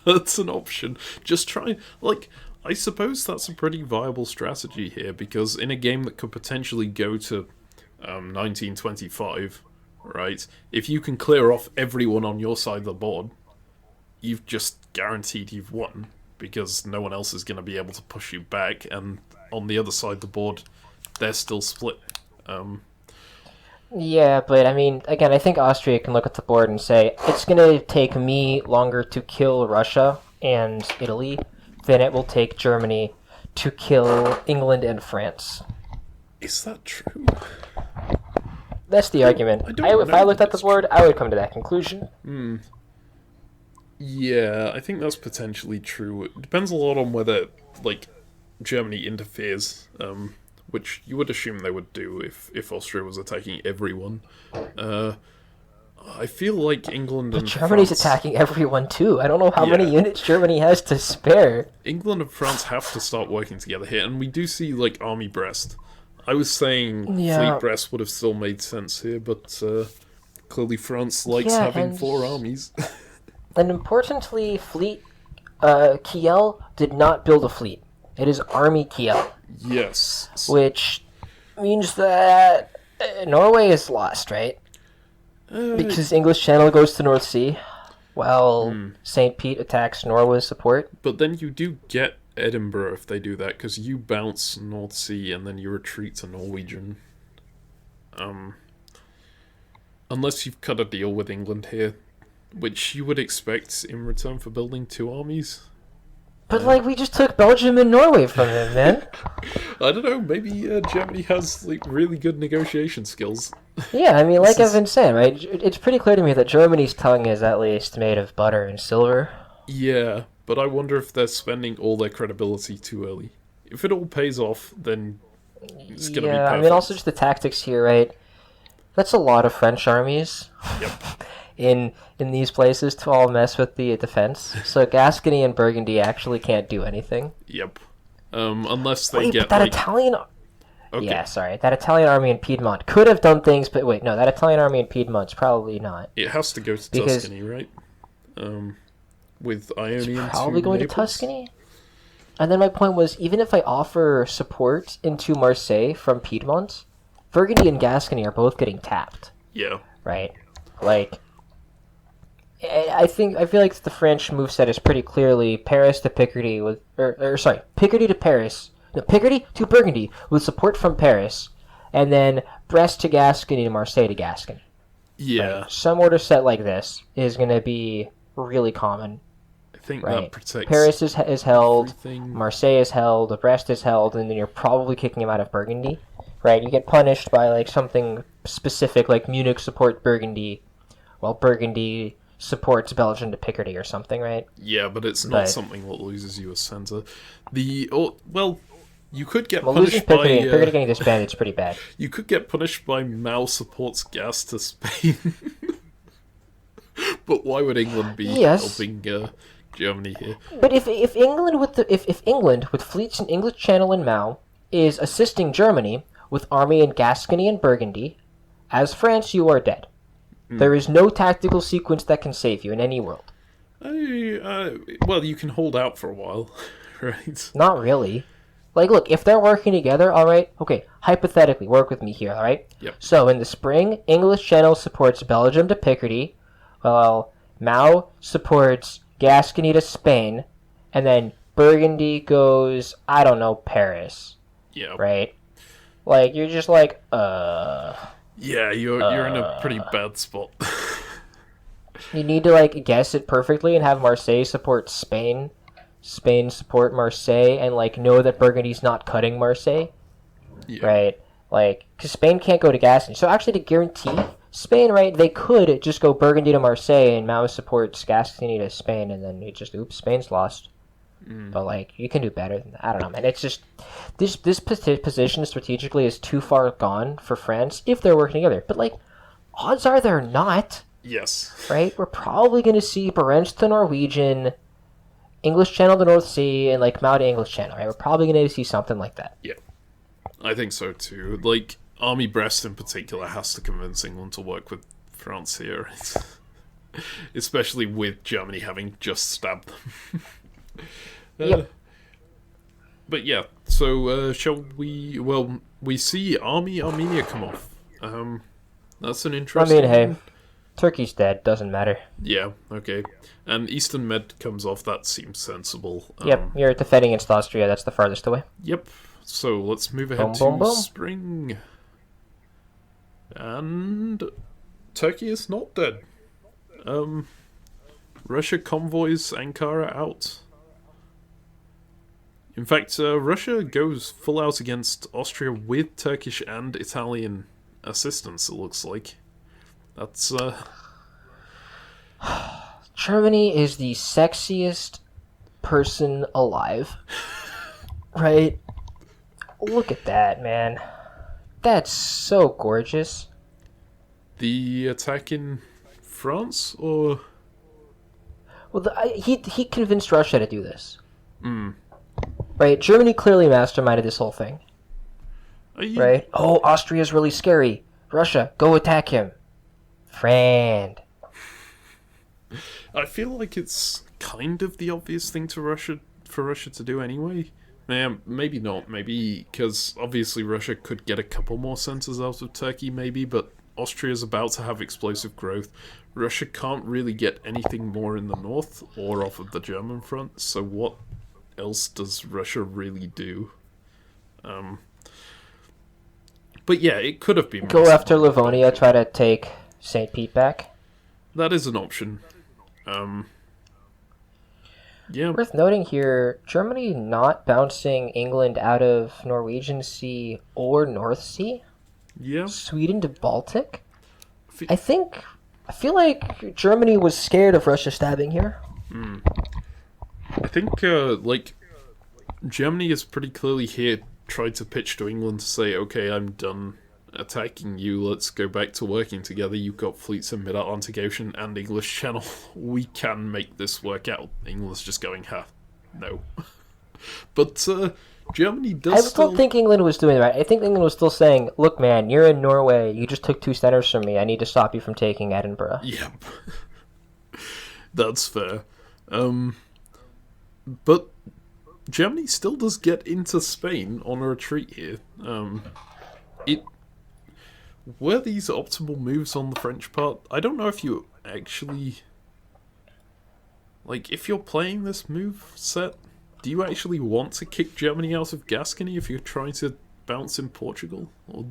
Speaker 1: That's an option. Just try, like, I suppose that's a pretty viable strategy here, because in a game that could potentially go to 1925, right, if you can clear off everyone on your side of the board, you've just guaranteed you've won, because no one else is going to be able to push you back, and on the other side of the board, they're still split.
Speaker 2: Yeah, but I mean, again, I think Austria can look at the board and say, it's going to take me longer to kill Russia and Italy than it will take Germany to kill England and France.
Speaker 1: Is that true?
Speaker 2: That's the argument. If I looked at the board, I would come to that conclusion.
Speaker 1: Yeah, I think that's potentially true. It depends a lot on whether, like, Germany interferes, which you would assume they would do if Austria was attacking everyone. I feel like England and
Speaker 2: Germany's
Speaker 1: France...
Speaker 2: attacking everyone too. I don't know how many units Germany has to spare.
Speaker 1: England and France have to start working together here, and we do see, like, Army Brest. I was saying Fleet Brest would have still made sense here, but clearly France likes having 4 armies.
Speaker 2: And importantly, Kiel did not build a fleet. It is Army Kiel.
Speaker 1: Yes.
Speaker 2: Which means that Norway is lost, right? Because English Channel goes to North Sea, while St. Pete attacks Norway's support.
Speaker 1: But then you do get Edinburgh if they do that, because you bounce North Sea and then you retreat to Norwegian. Unless you've cut a deal with England here, which you would expect in return for building 2 armies.
Speaker 2: But, like, we just took Belgium and Norway from him, man.
Speaker 1: I don't know, maybe Germany has, like, really good negotiation skills.
Speaker 2: Yeah, I mean, like I've been saying, right? It's pretty clear to me that Germany's tongue is at least made of butter and silver.
Speaker 1: Yeah, but I wonder if they're spending all their credibility too early. If it all pays off, then it's going to be perfect.
Speaker 2: I mean, also just the tactics here, right? That's a lot of French armies.
Speaker 1: Yep.
Speaker 2: in these places to all mess with the defense. So Gascony and Burgundy actually can't do anything.
Speaker 1: Yep. Unless they get
Speaker 2: that
Speaker 1: like...
Speaker 2: Italian...
Speaker 1: Okay.
Speaker 2: Yeah, sorry. That Italian army in Piedmont could have done things, but wait, no, that Italian army in Piedmont's probably not.
Speaker 1: It has to go to Tuscany, right? With Ionian
Speaker 2: probably going to Tuscany? And then my point was, even if I offer support into Marseille from Piedmont, Burgundy and Gascony are both getting tapped.
Speaker 1: Yeah.
Speaker 2: Right? Like... I feel like the French moveset is pretty clearly Paris to Picardy with, Picardy to Paris, no, Picardy to Burgundy with support from Paris, and then Brest to Gascony to Marseille to Gascony.
Speaker 1: Yeah.
Speaker 2: Right? Some order set like this is going to be really common.
Speaker 1: I think
Speaker 2: right?
Speaker 1: that protects
Speaker 2: Paris is held,
Speaker 1: everything.
Speaker 2: Marseille is held, Brest is held, and then you're probably kicking him out of Burgundy. Right? You get punished by like something specific like Munich support Burgundy, while Burgundy supports Belgium to Picardy or something, right?
Speaker 1: Yeah, but it's not something that loses you a centre. You could get punished by...
Speaker 2: Picardy getting disbanded is pretty bad.
Speaker 1: You could get punished by Mao supports gas to Spain. But why would England be helping Germany here?
Speaker 2: But if England with fleets in English Channel and Mao is assisting Germany with army in Gascony and Burgundy, as France, you are dead. There is no tactical sequence that can save you in any world.
Speaker 1: Well, you can hold out for a while, right?
Speaker 2: Not really. Like, look, if they're working together, all right, okay, hypothetically, work with me here, all right?
Speaker 1: Yep.
Speaker 2: So, in the spring, English Channel supports Belgium to Picardy, while Mao supports Gascony to Spain, and then Burgundy goes, I don't know, Paris.
Speaker 1: Yeah.
Speaker 2: Right? Like, you're just like,
Speaker 1: Yeah, you're in a pretty bad spot.
Speaker 2: You need to, like, guess it perfectly and have Marseille support Spain, Spain support Marseille, and, like, know that Burgundy's not cutting Marseille. Yeah. Right? Like, because Spain can't go to Gascony. So, actually, to guarantee Spain, right, they could just go Burgundy to Marseille and Mao supports Gascony to Spain, and then it just, oops, Spain's lost. But, like, you can do better than that. I don't know, man. It's just... This position strategically is too far gone for France if they're working together. But, like, odds are they're not.
Speaker 1: Yes.
Speaker 2: right? We're probably going to see Barents to Norwegian, English Channel to North Sea, and like Mao to English Channel, right? We're probably going to see something like that.
Speaker 1: Yeah. I think so too. Like, Army Brest in particular has to convince England to work with France here. Especially with Germany having just stabbed them.
Speaker 2: Yep.
Speaker 1: But yeah, so shall we... Well, we see Army Armenia come off. That's an interesting...
Speaker 2: I mean, hey, Turkey's dead. Doesn't matter.
Speaker 1: Yeah, okay. And Eastern Med comes off. That seems sensible.
Speaker 2: Yep, you're defending against Austria. That's the farthest away.
Speaker 1: Yep. So let's move ahead
Speaker 2: Boom,
Speaker 1: to
Speaker 2: boom.
Speaker 1: spring. And Turkey is not dead. Russia convoys Ankara out. In fact, Russia goes full out against Austria with Turkish and Italian assistance, it looks like. That's,
Speaker 2: Germany is the sexiest person alive. Right? Look at that, man. That's so gorgeous.
Speaker 1: the attack in France, or...
Speaker 2: Well, he convinced Russia to do this. Right? Germany clearly masterminded this whole thing. Right? Oh, Austria's really scary. Russia, go attack him. Friend.
Speaker 1: I feel like it's kind of the obvious thing for Russia to do anyway. Maybe not. Maybe because obviously Russia could get a couple more centers out of Turkey, maybe, but Austria's about to have explosive growth. Russia can't really get anything more in the north or off of the German front, so what else does Russia really do? But yeah, it could have been...
Speaker 2: Go after Livonia, try to take St. Pete back.
Speaker 1: That is an option. Yeah.
Speaker 2: Worth noting here, Germany not bouncing England out of Norwegian Sea or North Sea.
Speaker 1: Yeah.
Speaker 2: Sweden to Baltic. I feel like Germany was scared of Russia stabbing here.
Speaker 1: I think, Germany is pretty clearly here tried to pitch to England to say, okay, I'm done attacking you, let's go back to working together. You've got fleets in Mid-Atlantic Ocean and English Channel. We can make this work out. England's just going, no. But Germany does
Speaker 2: don't think England was doing that. I think England was still saying, look, man, you're in Norway. You just took 2 centers from me. I need to stop you from taking Edinburgh.
Speaker 1: Yep. That's fair. But Germany still does get into Spain on a retreat here. Were these optimal moves on the French part? I don't know if you actually... if you're playing this move set, do you actually want to kick Germany out of Gascony if you're trying to bounce in Portugal? Or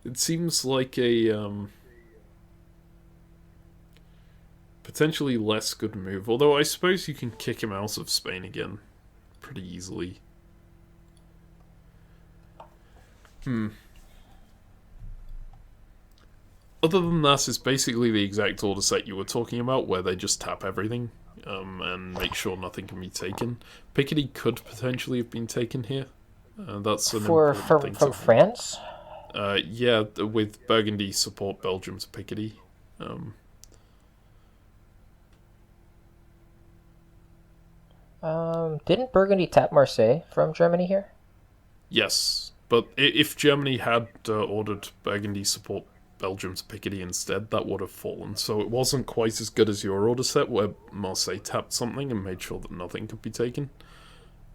Speaker 1: it seems like a potentially less good move. Although I suppose you can kick him out of Spain again pretty easily. Other than that, it's basically the exact order set you were talking about, where they just tap everything and make sure nothing can be taken. Picardy could potentially have been taken here. That's an important thing
Speaker 2: from France?
Speaker 1: Yeah, with Burgundy support Belgium to Picardy.
Speaker 2: Didn't Burgundy tap Marseille from Germany here?
Speaker 1: Yes, but if Germany had ordered Burgundy support Belgium to Picardy instead, that would have fallen. So it wasn't quite as good as your order set, where Marseille tapped something and made sure that nothing could be taken.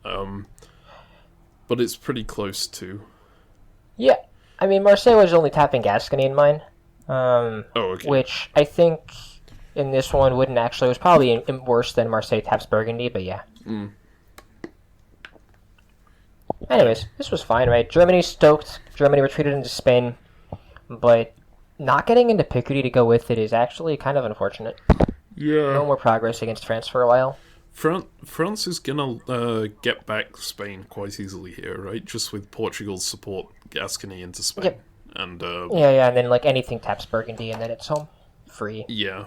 Speaker 1: But it's pretty close to.
Speaker 2: Yeah, I mean, Marseille was only tapping Gascony in mine.
Speaker 1: Okay.
Speaker 2: Which I think in this one wouldn't actually... It was probably worse than Marseille taps Burgundy, but yeah. Anyways, this was fine, right? Germany stoked. Germany retreated into Spain. But not getting into Picardy to go with it is actually kind of unfortunate.
Speaker 1: Yeah.
Speaker 2: No more progress against France for a while.
Speaker 1: France is gonna get back Spain quite easily here, right? Just with Portugal's support Gascony into Spain.
Speaker 2: Yep.
Speaker 1: And
Speaker 2: yeah, and then anything taps Burgundy, and then it's home free.
Speaker 1: Yeah.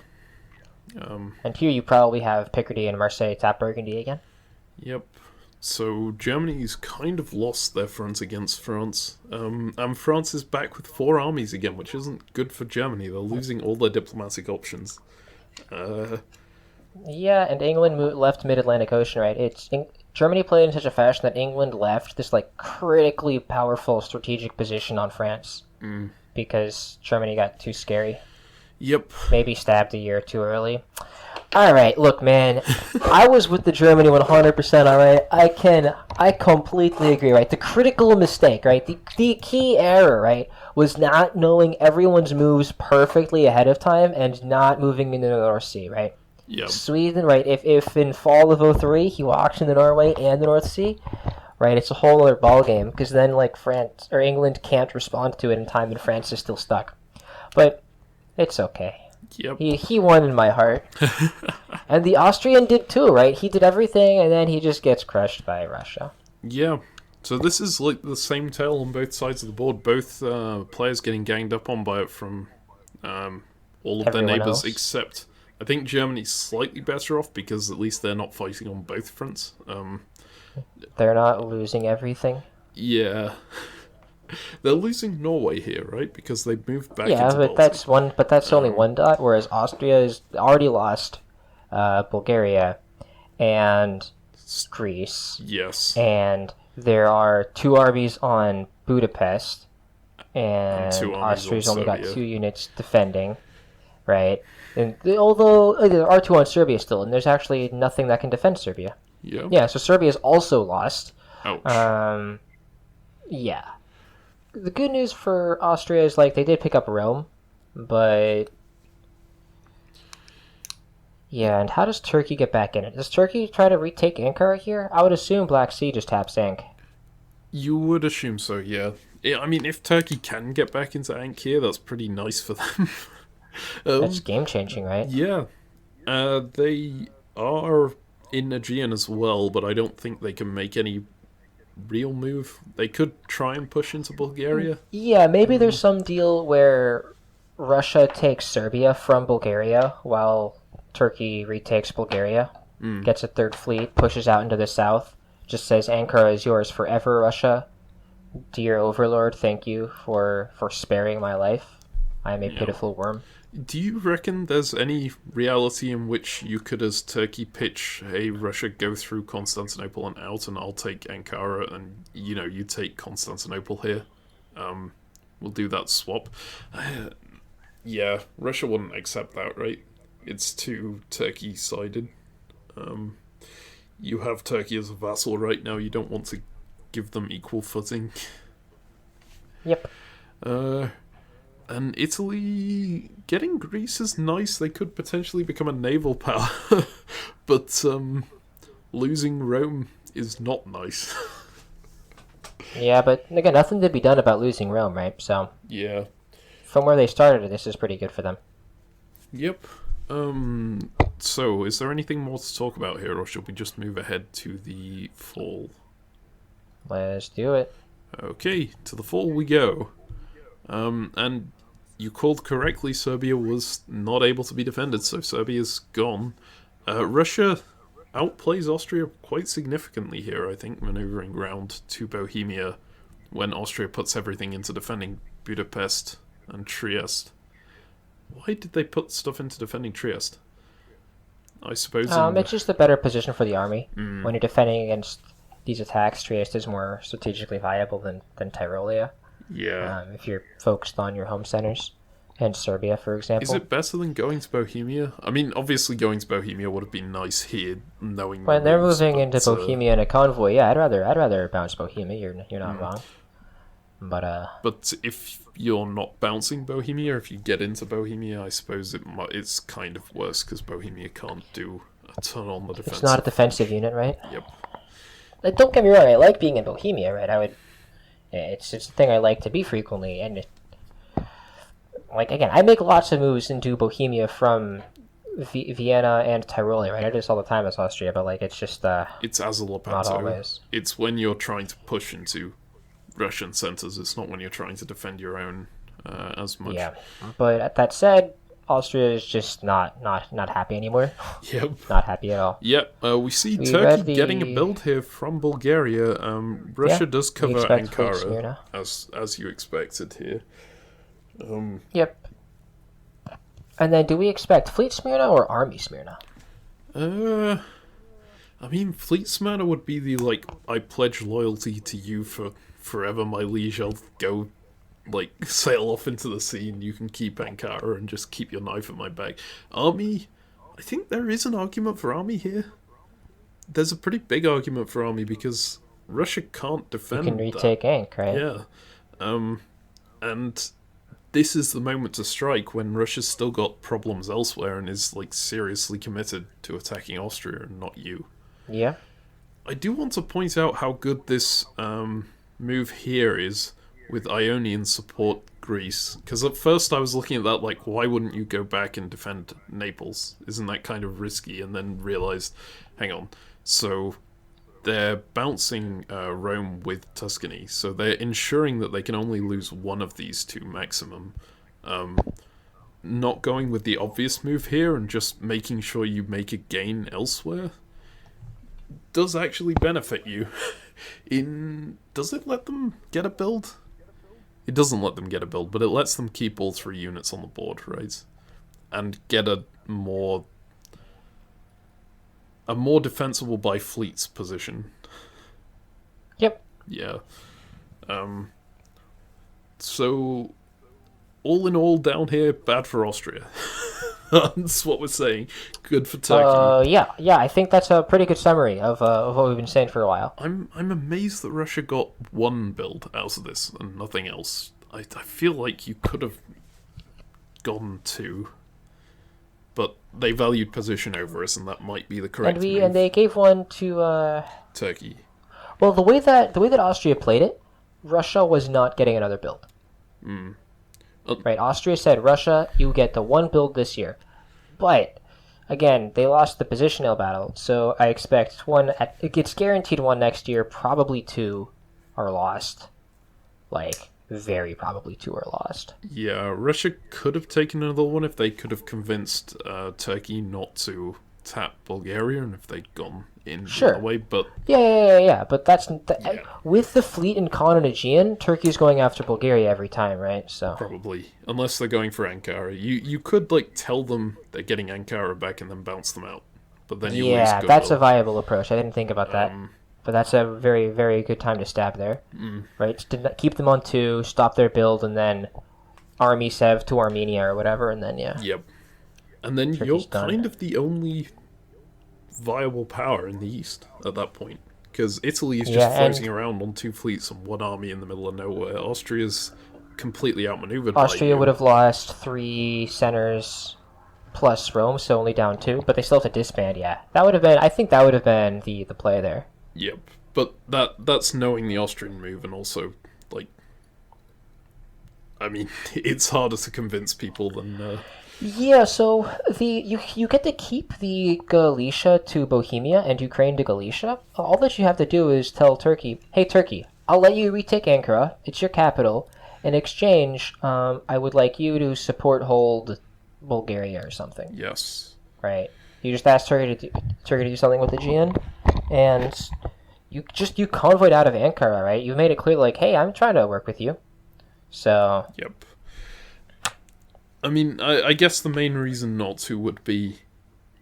Speaker 2: And here you probably have Picardy and Marseille tap Burgundy again.
Speaker 1: Yep. So Germany's kind of lost their front against France, and France is back with 4 armies again, which isn't good for Germany. They're losing all their diplomatic options.
Speaker 2: Yeah, and England left mid-Atlantic Ocean, right? Germany played in such a fashion that England left this like critically powerful strategic position on France because Germany got too scary.
Speaker 1: Yep.
Speaker 2: Maybe stabbed a year too early. All right, look, man. I was with the Germany 100%. All right, I completely agree. Right, the critical mistake, right, the key error, right, was not knowing everyone's moves perfectly ahead of time and not moving into the North Sea, right.
Speaker 1: Yep.
Speaker 2: Sweden, right, if in fall of 03 he walks into Norway and the North Sea, right, it's a whole other ballgame because then like France or England can't respond to it in time and France is still stuck. But it's okay.
Speaker 1: Yep.
Speaker 2: He won in my heart. And the Austrian did too, right? He did everything and then he just gets crushed by Russia.
Speaker 1: Yeah. So this is like the same tale on both sides of the board. Both players getting ganged up on by it from all of their neighbours,
Speaker 2: else.
Speaker 1: except I think Germany's slightly better off because at least they're not fighting on both fronts.
Speaker 2: They're not losing everything.
Speaker 1: Yeah. They're losing Norway here, right? Because they moved back
Speaker 2: Yeah,
Speaker 1: into
Speaker 2: but
Speaker 1: Baltic.
Speaker 2: that's only one dot, whereas Austria has already lost Bulgaria and Greece.
Speaker 1: Yes.
Speaker 2: And there are 2 armies on Budapest, and
Speaker 1: 2 armies
Speaker 2: Austria's
Speaker 1: on
Speaker 2: only got
Speaker 1: Serbia.
Speaker 2: 2 units defending, right? And although there are 2 on Serbia still, and there's actually nothing that can defend Serbia.
Speaker 1: Yeah.
Speaker 2: Yeah, so Serbia's also lost.
Speaker 1: Ouch.
Speaker 2: Yeah. The good news for Austria is like they did pick up Rome, but yeah. And how does Turkey get back in it? Does Turkey try to retake Ankara here? I would assume Black Sea just taps Ank.
Speaker 1: You would assume so, yeah. I mean, if Turkey can get back into Ankara, that's pretty nice for them.
Speaker 2: That's game changing, right?
Speaker 1: Yeah. They are in Aegean as well, but I don't think they can make any real move. They could try and push into Bulgaria.
Speaker 2: Yeah, maybe there's some deal where Russia takes Serbia from Bulgaria while Turkey retakes Bulgaria, gets a 3rd fleet, pushes out into the south, just says Ankara is yours forever, Russia. Dear Overlord, thank you for sparing my life. I am a pitiful worm.
Speaker 1: Do you reckon there's any reality in which you could, as Turkey, pitch, hey, Russia, go through Constantinople and out, and I'll take Ankara, and, you take Constantinople here? We'll do that swap. Yeah, Russia wouldn't accept that, right? It's too Turkey-sided. You have Turkey as a vassal right now, you don't want to give them equal footing.
Speaker 2: Yep.
Speaker 1: And Italy, getting Greece is nice. They could potentially become a naval power. But losing Rome is not nice.
Speaker 2: Yeah, but again, nothing to be done about losing Rome, right? So,
Speaker 1: Yeah.
Speaker 2: from where they started, this is pretty good for them.
Speaker 1: Yep. So, is there anything more to talk about here, or should we just move ahead to the fall?
Speaker 2: Let's do it.
Speaker 1: Okay, to the fall we go. And you called correctly, Serbia was not able to be defended, so Serbia's gone. Russia outplays Austria quite significantly here, I think, maneuvering round to Bohemia when Austria puts everything into defending Budapest and Trieste. Why did they put stuff into defending Trieste? I suppose...
Speaker 2: It's just a better position for the army. When you're defending against these attacks, Trieste is more strategically viable than Tyrolia.
Speaker 1: Yeah.
Speaker 2: If you're focused on your home centers. And Serbia, for example.
Speaker 1: Is it better than going to Bohemia? I mean, obviously going to Bohemia would have been nice here, knowing...
Speaker 2: When they're moving into Bohemia in a convoy, yeah, I'd rather bounce Bohemia. You're not wrong.
Speaker 1: But if you're not bouncing Bohemia, if you get into Bohemia, I suppose it's kind of worse, because Bohemia can't do a ton on the defense.
Speaker 2: It's not a defensive unit, right?
Speaker 1: Yep.
Speaker 2: Like, don't get me wrong, I like being in Bohemia, right? It's a thing I like to be frequently, and again, I make lots of moves into Bohemia from Vienna and Tyrolia, right? I do this all the time as Austria, but it's just
Speaker 1: it's as a Lepanto.
Speaker 2: Not always.
Speaker 1: It's when you're trying to push into Russian centers. It's not when you're trying to defend your own as much.
Speaker 2: Yeah, but that said, Austria is just not happy anymore.
Speaker 1: Yep.
Speaker 2: Not happy at all.
Speaker 1: Yep. We see
Speaker 2: We
Speaker 1: Turkey
Speaker 2: read the
Speaker 1: getting a build here from Bulgaria. Russia does
Speaker 2: we
Speaker 1: cover
Speaker 2: expect Fleet
Speaker 1: Ankara,
Speaker 2: Smyrna.
Speaker 1: as you expected here.
Speaker 2: Yep. And then do we expect Fleet Smyrna or Army Smyrna?
Speaker 1: I mean, Fleet Smyrna would be the, like, I pledge loyalty to you for forever, my liege. I'll go, like, sail off into the sea and you can keep Ankara and just keep your knife at my back. Army, I think there is an argument for Army here. There's a pretty big argument for Army because Russia can't defend
Speaker 2: You can retake Ankh, right?
Speaker 1: Yeah. And this is the moment to strike when Russia's still got problems elsewhere and is, like, seriously committed to attacking Austria and not you.
Speaker 2: Yeah.
Speaker 1: I do want to point out how good this move here is with Ionian support Greece. Because at first I was looking at that like, why wouldn't you go back and defend Naples? Isn't that kind of risky? And then realised, hang on. So they're bouncing Rome with Tuscany. So they're ensuring that they can only lose one of these two maximum. Not going with the obvious move here and just making sure you make a gain elsewhere does actually benefit you. Does it let them get a build? It doesn't let them get a build, but it lets them keep all 3 units on the board, right? And get a more defensible by fleets position.
Speaker 2: Yep.
Speaker 1: Yeah. So all in all, down here, bad for Austria. That's what we're saying. Good for Turkey.
Speaker 2: Yeah. I think that's a pretty good summary of what we've been saying for a while.
Speaker 1: I'm amazed that Russia got one build out of this and nothing else. I feel like you could have gone 2, but they valued position over us, and that might be the correct move.
Speaker 2: And they gave one to
Speaker 1: Turkey.
Speaker 2: Well, the way that Austria played it, Russia was not getting another build. Right, Austria said, Russia, you get the 1 build this year. But, again, they lost the positional battle, so I expect it gets guaranteed 1 next year, probably 2 are lost. Like, very probably 2 are lost.
Speaker 1: Yeah, Russia could have taken another one if they could have convinced Turkey not to tap Bulgaria, and if they'd gone in that way, but...
Speaker 2: Yeah, but with the fleet in Khan and Aegean, Turkey's going after Bulgaria every time, right? So
Speaker 1: probably. Unless they're going for Ankara. You could, like, tell them they're getting Ankara back and then bounce them out. But then you lose goodwill.
Speaker 2: That's a viable approach. I didn't think about that. But that's a very, very good time to stab there. Right? To keep them on 2, stop their build, and then Army Sev to Armenia or whatever, and then, yeah.
Speaker 1: Yep. And then
Speaker 2: Turkey's
Speaker 1: you're
Speaker 2: done.
Speaker 1: kind of the only viable power in the east at that point. Because Italy is just floating around on 2 fleets and 1 army in the middle of nowhere. Austria's completely outmaneuvered.
Speaker 2: Austria would have lost 3 centers plus Rome, so only down 2, but they still have to disband, yeah. I think that would have been the play there.
Speaker 1: Yep. But that's knowing the Austrian move, and also, like, I mean, it's harder to convince people than...
Speaker 2: Yeah, so you get to keep the Galicia to Bohemia and Ukraine to Galicia. All that you have to do is tell Turkey, hey, Turkey, I'll let you retake Ankara. It's your capital. In exchange, I would like you to hold Bulgaria or something.
Speaker 1: Yes.
Speaker 2: Right. You just ask Turkey to do something with Aegean, and you convoyed out of Ankara, right? You made it clear, like, hey, I'm trying to work with you. So...
Speaker 1: Yep. I mean, I guess the main reason not to would be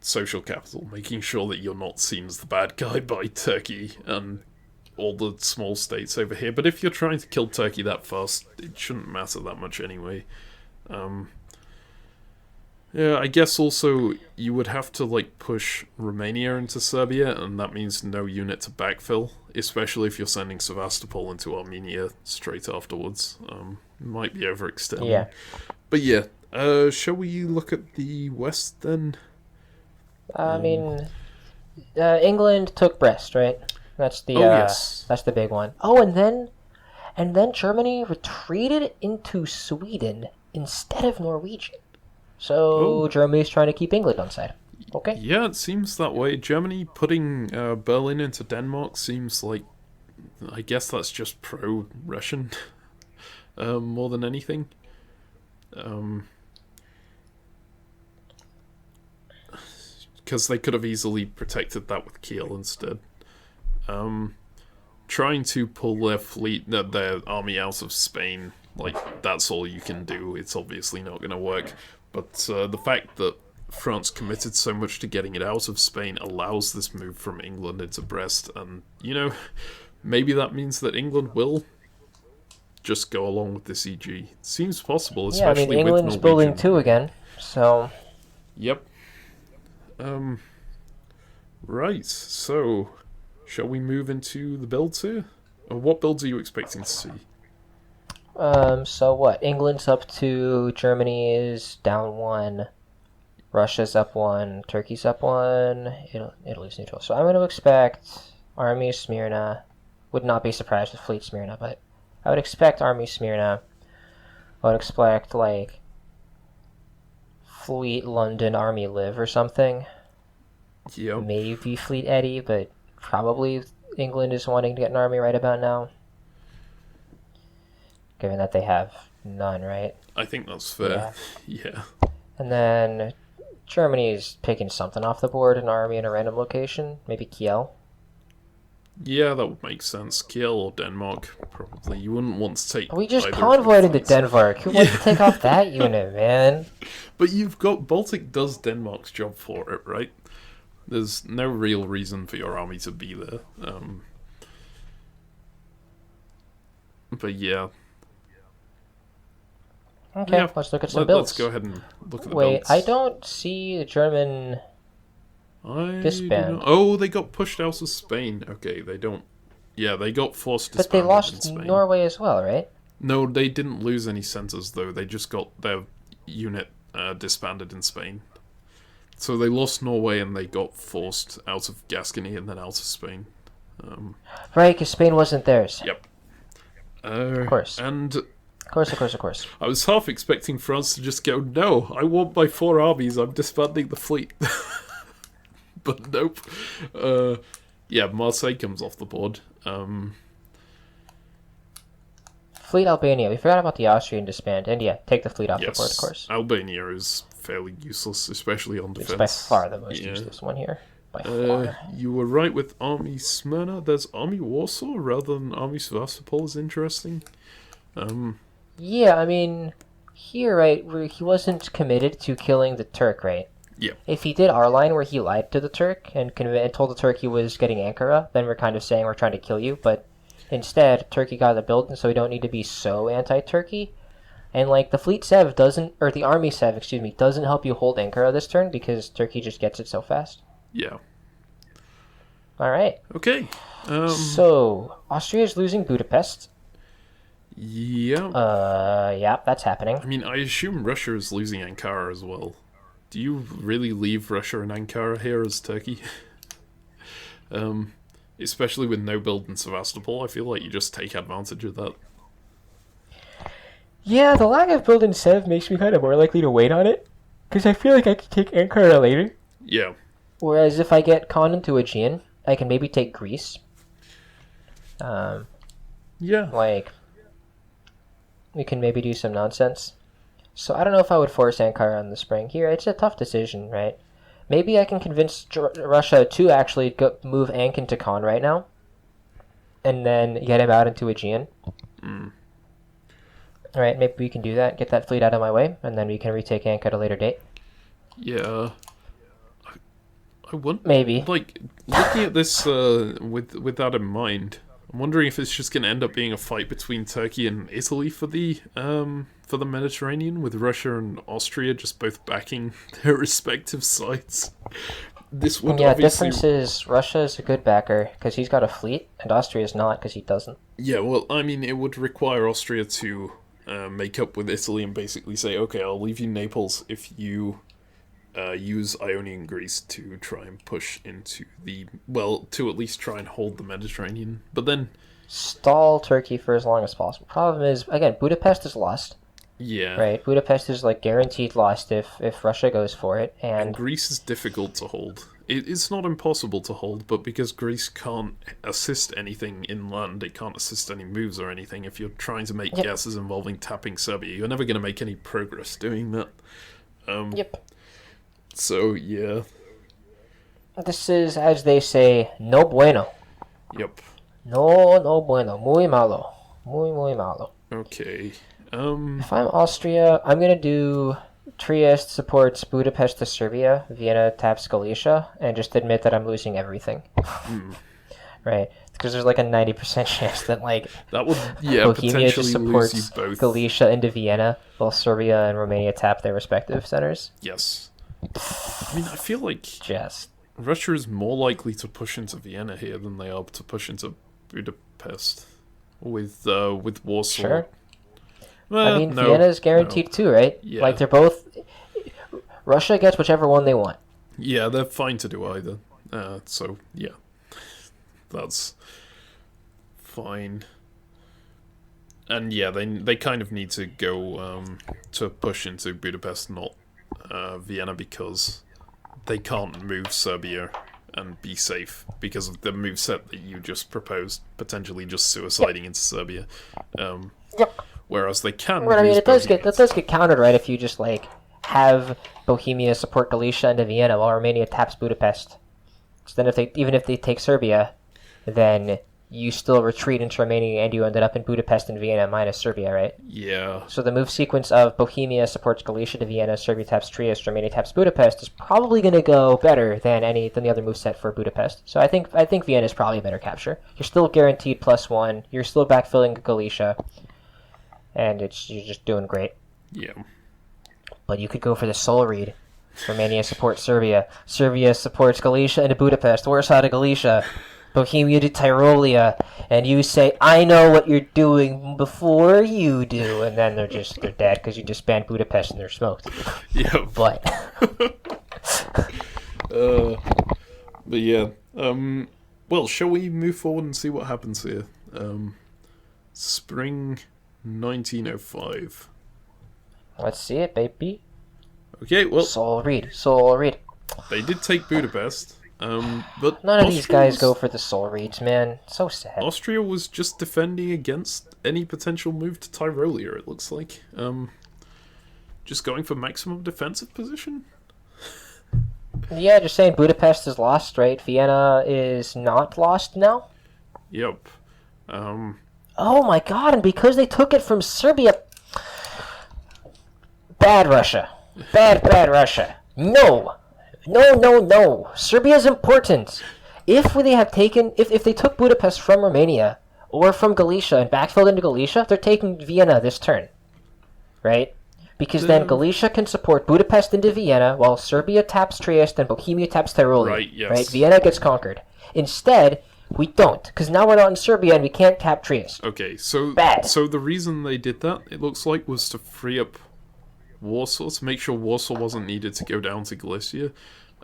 Speaker 1: social capital, making sure that you're not seen as the bad guy by Turkey and all the small states over here. But if you're trying to kill Turkey that fast, it shouldn't matter that much anyway. Yeah, I guess also you would have to, like, push Romania into Serbia, and that means no unit to backfill, especially if you're sending Sevastopol into Armenia straight afterwards. Might be overextending.
Speaker 2: Yeah.
Speaker 1: But yeah, shall we look at the West then?
Speaker 2: I mean, England took Brest, right? That's the
Speaker 1: yes.
Speaker 2: That's the big one. Oh, and then Germany retreated into Sweden instead of Norwegian. So Germany's trying to keep England on side. Okay.
Speaker 1: Yeah, it seems that way. Germany putting Berlin into Denmark seems like, I guess that's just pro-Russian more than anything. because they could have easily protected that with Kiel instead. Trying to pull their army out of Spain, like, that's all you can do. It's obviously not going to work. But the fact that France committed so much to getting it out of Spain allows this move from England into Brest, and, maybe that means that England will just go along with the CG. Seems possible, especially with
Speaker 2: England's building 2 again, so...
Speaker 1: Yep. Right, so... Shall we move into the builds here? Or what builds are you expecting to see?
Speaker 2: So what? England's up 2, Germany is down 1, Russia's up 1, Turkey's up 1, Italy's neutral. So I'm going to expect Army Smyrna. Would not be surprised with Fleet Smyrna, but I would expect Army Smyrna. I would expect, like, Fleet London, Army Liv or something.
Speaker 1: Yep.
Speaker 2: Maybe Fleet Eddie, but probably England is wanting to get an army right about now. Given that they have none, right?
Speaker 1: I think that's fair. Yeah.
Speaker 2: And then Germany is picking something off the board, an army in a random location. Maybe Kiel.
Speaker 1: Yeah, that would make sense. Kiel or Denmark, probably. You wouldn't want to take...
Speaker 2: We just convoyed into Denmark. Who wants to take off that unit, man?
Speaker 1: But you've got... Baltic does Denmark's job for it, right? There's no real reason for your army to be there. But yeah.
Speaker 2: Okay,
Speaker 1: yeah,
Speaker 2: let's look at some builds.
Speaker 1: Let's go ahead and look at the builds.
Speaker 2: Wait, I don't see the German disband.
Speaker 1: Oh, they got pushed out of Spain. Okay, they don't... Yeah, they got forced disbanded.
Speaker 2: But they lost
Speaker 1: in Spain.
Speaker 2: Norway as well, right?
Speaker 1: No, they didn't lose any centres, though. They just got their unit disbanded in Spain. So they lost Norway and they got forced out of Gascony and then out of Spain.
Speaker 2: Right, because Spain wasn't theirs.
Speaker 1: Yep.
Speaker 2: Of course.
Speaker 1: And...
Speaker 2: Of course.
Speaker 1: I was half expecting France to just go, no, I want my 4 armies, I'm disbanding the fleet. But nope. Yeah, Marseille comes off the board.
Speaker 2: Fleet Albania. We forgot about the Austrian disband. And yeah, take the fleet off the board, of course.
Speaker 1: Albania is fairly useless, especially on defense.
Speaker 2: It's by far the most useless one here. By far.
Speaker 1: You were right with Army Smyrna. There's Army Warsaw rather than Army Sevastopol is interesting.
Speaker 2: Yeah, I mean, here, right, where he wasn't committed to killing the Turk, right?
Speaker 1: Yeah.
Speaker 2: If he did our line where he lied to the Turk and told the Turk he was getting Ankara, then we're kind of saying we're trying to kill you, but instead, Turkey got the building, so we don't need to be so anti-Turkey. And, like, the Fleet Sev doesn't, or the Army Sev, doesn't help you hold Ankara this turn because Turkey just gets it so fast.
Speaker 1: Yeah.
Speaker 2: Alright.
Speaker 1: Okay.
Speaker 2: So, Austria's losing Budapest.
Speaker 1: Yeah.
Speaker 2: Yeah, that's happening.
Speaker 1: I mean, I assume Russia is losing Ankara as well. Do you really leave Russia and Ankara here as Turkey? Especially with no build in Sevastopol, I feel like you just take advantage of that.
Speaker 2: Yeah, the lack of build in Sev makes me kind of more likely to wait on it. Because I feel like I could take Ankara later.
Speaker 1: Yeah.
Speaker 2: Whereas if I get Khan into Aegean, I can maybe take Greece.
Speaker 1: Yeah.
Speaker 2: Like, we can maybe do some nonsense. So I don't know if I would force Ankara in the spring. Here, it's a tough decision, right? Maybe I can convince Russia to actually move Ank into Khan right now. And then get him out into Aegean. Alright, maybe we can do that. Get that fleet out of my way. And then we can retake Ank at a later date.
Speaker 1: Yeah. I wonder...
Speaker 2: Maybe.
Speaker 1: Like, looking at this with that in mind, I'm wondering if it's just going to end up being a fight between Turkey and Italy for the Mediterranean, with Russia and Austria just both backing their respective sides. This would obviously...
Speaker 2: difference is Russia is a good backer because he's got a fleet, and Austria is not because he doesn't.
Speaker 1: Yeah, well, I mean, it would require Austria to make up with Italy and basically say, okay, I'll leave you Naples if you use Ionian Greece to try and push into the... Well, to at least try and hold the Mediterranean. But then...
Speaker 2: Stall Turkey for as long as possible. Problem is, again, Budapest is lost.
Speaker 1: Yeah.
Speaker 2: Right, Budapest is, like, guaranteed lost if Russia goes for it, and
Speaker 1: Greece is difficult to hold. It's not impossible to hold, but because Greece can't assist anything inland, it can't assist any moves or anything. If you're trying to make guesses involving tapping Serbia, you're never going to make any progress doing that.
Speaker 2: Yep.
Speaker 1: So, yeah.
Speaker 2: This is, as they say, no bueno.
Speaker 1: Yep.
Speaker 2: No bueno. Muy malo. Muy malo.
Speaker 1: Okay.
Speaker 2: If I'm Austria, I'm gonna do Trieste supports Budapest to Serbia, Vienna taps Galicia, and just admit that I'm losing everything. Right? Because there's like a 90% chance that
Speaker 1: that would
Speaker 2: Bohemia
Speaker 1: potentially
Speaker 2: just
Speaker 1: lose
Speaker 2: supports
Speaker 1: you both.
Speaker 2: Galicia into Vienna, while Serbia and Romania tap their respective centers.
Speaker 1: Yes. I mean, I feel like
Speaker 2: Just
Speaker 1: Russia is more likely to push into Vienna here than they are to push into Budapest with Warsaw.
Speaker 2: sure.
Speaker 1: Well,
Speaker 2: I mean,
Speaker 1: no,
Speaker 2: Vienna is guaranteed too, right?
Speaker 1: Yeah.
Speaker 2: Like they're both. Russia gets whichever one they want.
Speaker 1: Yeah, they're fine to do either. So yeah, that's fine. And yeah, they kind of need to go to push into Budapest, not Vienna, because they can't move Serbia and be safe because of the moveset that you just proposed, potentially just suiciding into Serbia.
Speaker 2: Yep.
Speaker 1: Whereas they can.
Speaker 2: But I mean,
Speaker 1: use
Speaker 2: that does
Speaker 1: Bohemians.
Speaker 2: get countered, right? If you just have Bohemia support Galicia into Vienna while Romania taps Budapest. So then, even if they take Serbia, then you still retreat into Romania and you ended up in Budapest and Vienna minus Serbia, right?
Speaker 1: Yeah.
Speaker 2: So the move sequence of Bohemia supports Galicia to Vienna, Serbia taps Trieste, Romania taps Budapest is probably going to go better than the other moveset for Budapest. So I think Vienna is probably a better capture. You're still guaranteed +1. You're still backfilling Galicia, and you're just doing great.
Speaker 1: Yeah.
Speaker 2: But you could go for the soul read. Romania supports Serbia. Serbia supports Galicia into Budapest. Warsaw to Galicia. Bohemia to Tyrolia. And you say, I know what you're doing before you do. And then they're dead because you just banned Budapest and they're smoked.
Speaker 1: Yeah.
Speaker 2: But.
Speaker 1: But yeah. Well, shall we move forward and see what happens here? Spring 1905.
Speaker 2: Let's see it, baby.
Speaker 1: Okay, well,
Speaker 2: Soul read.
Speaker 1: they did take Budapest, but
Speaker 2: None of these guys go for the soul reads, man. So sad.
Speaker 1: Austria was just defending against any potential move to Tyrolia, it looks like. Just going for maximum defensive position?
Speaker 2: Yeah, just saying Budapest is lost, right? Vienna is not lost now?
Speaker 1: Yep.
Speaker 2: Oh my god, and because they took it from Serbia... Bad Russia. Bad Russia. No. Serbia's important. If they took Budapest from Romania or from Galicia and backfilled into Galicia, they're taking Vienna this turn. Right? Because then Galicia can support Budapest into Vienna while Serbia taps Trieste and Bohemia taps Tyrolia.
Speaker 1: Right, yes.
Speaker 2: Right? Vienna gets conquered. Instead, we don't, because now we're not in Serbia and we can't tap Trieste.
Speaker 1: Okay, so
Speaker 2: Bad.
Speaker 1: So the reason they did that, it looks like, was to free up Warsaw, to make sure Warsaw wasn't needed to go down to Galicia.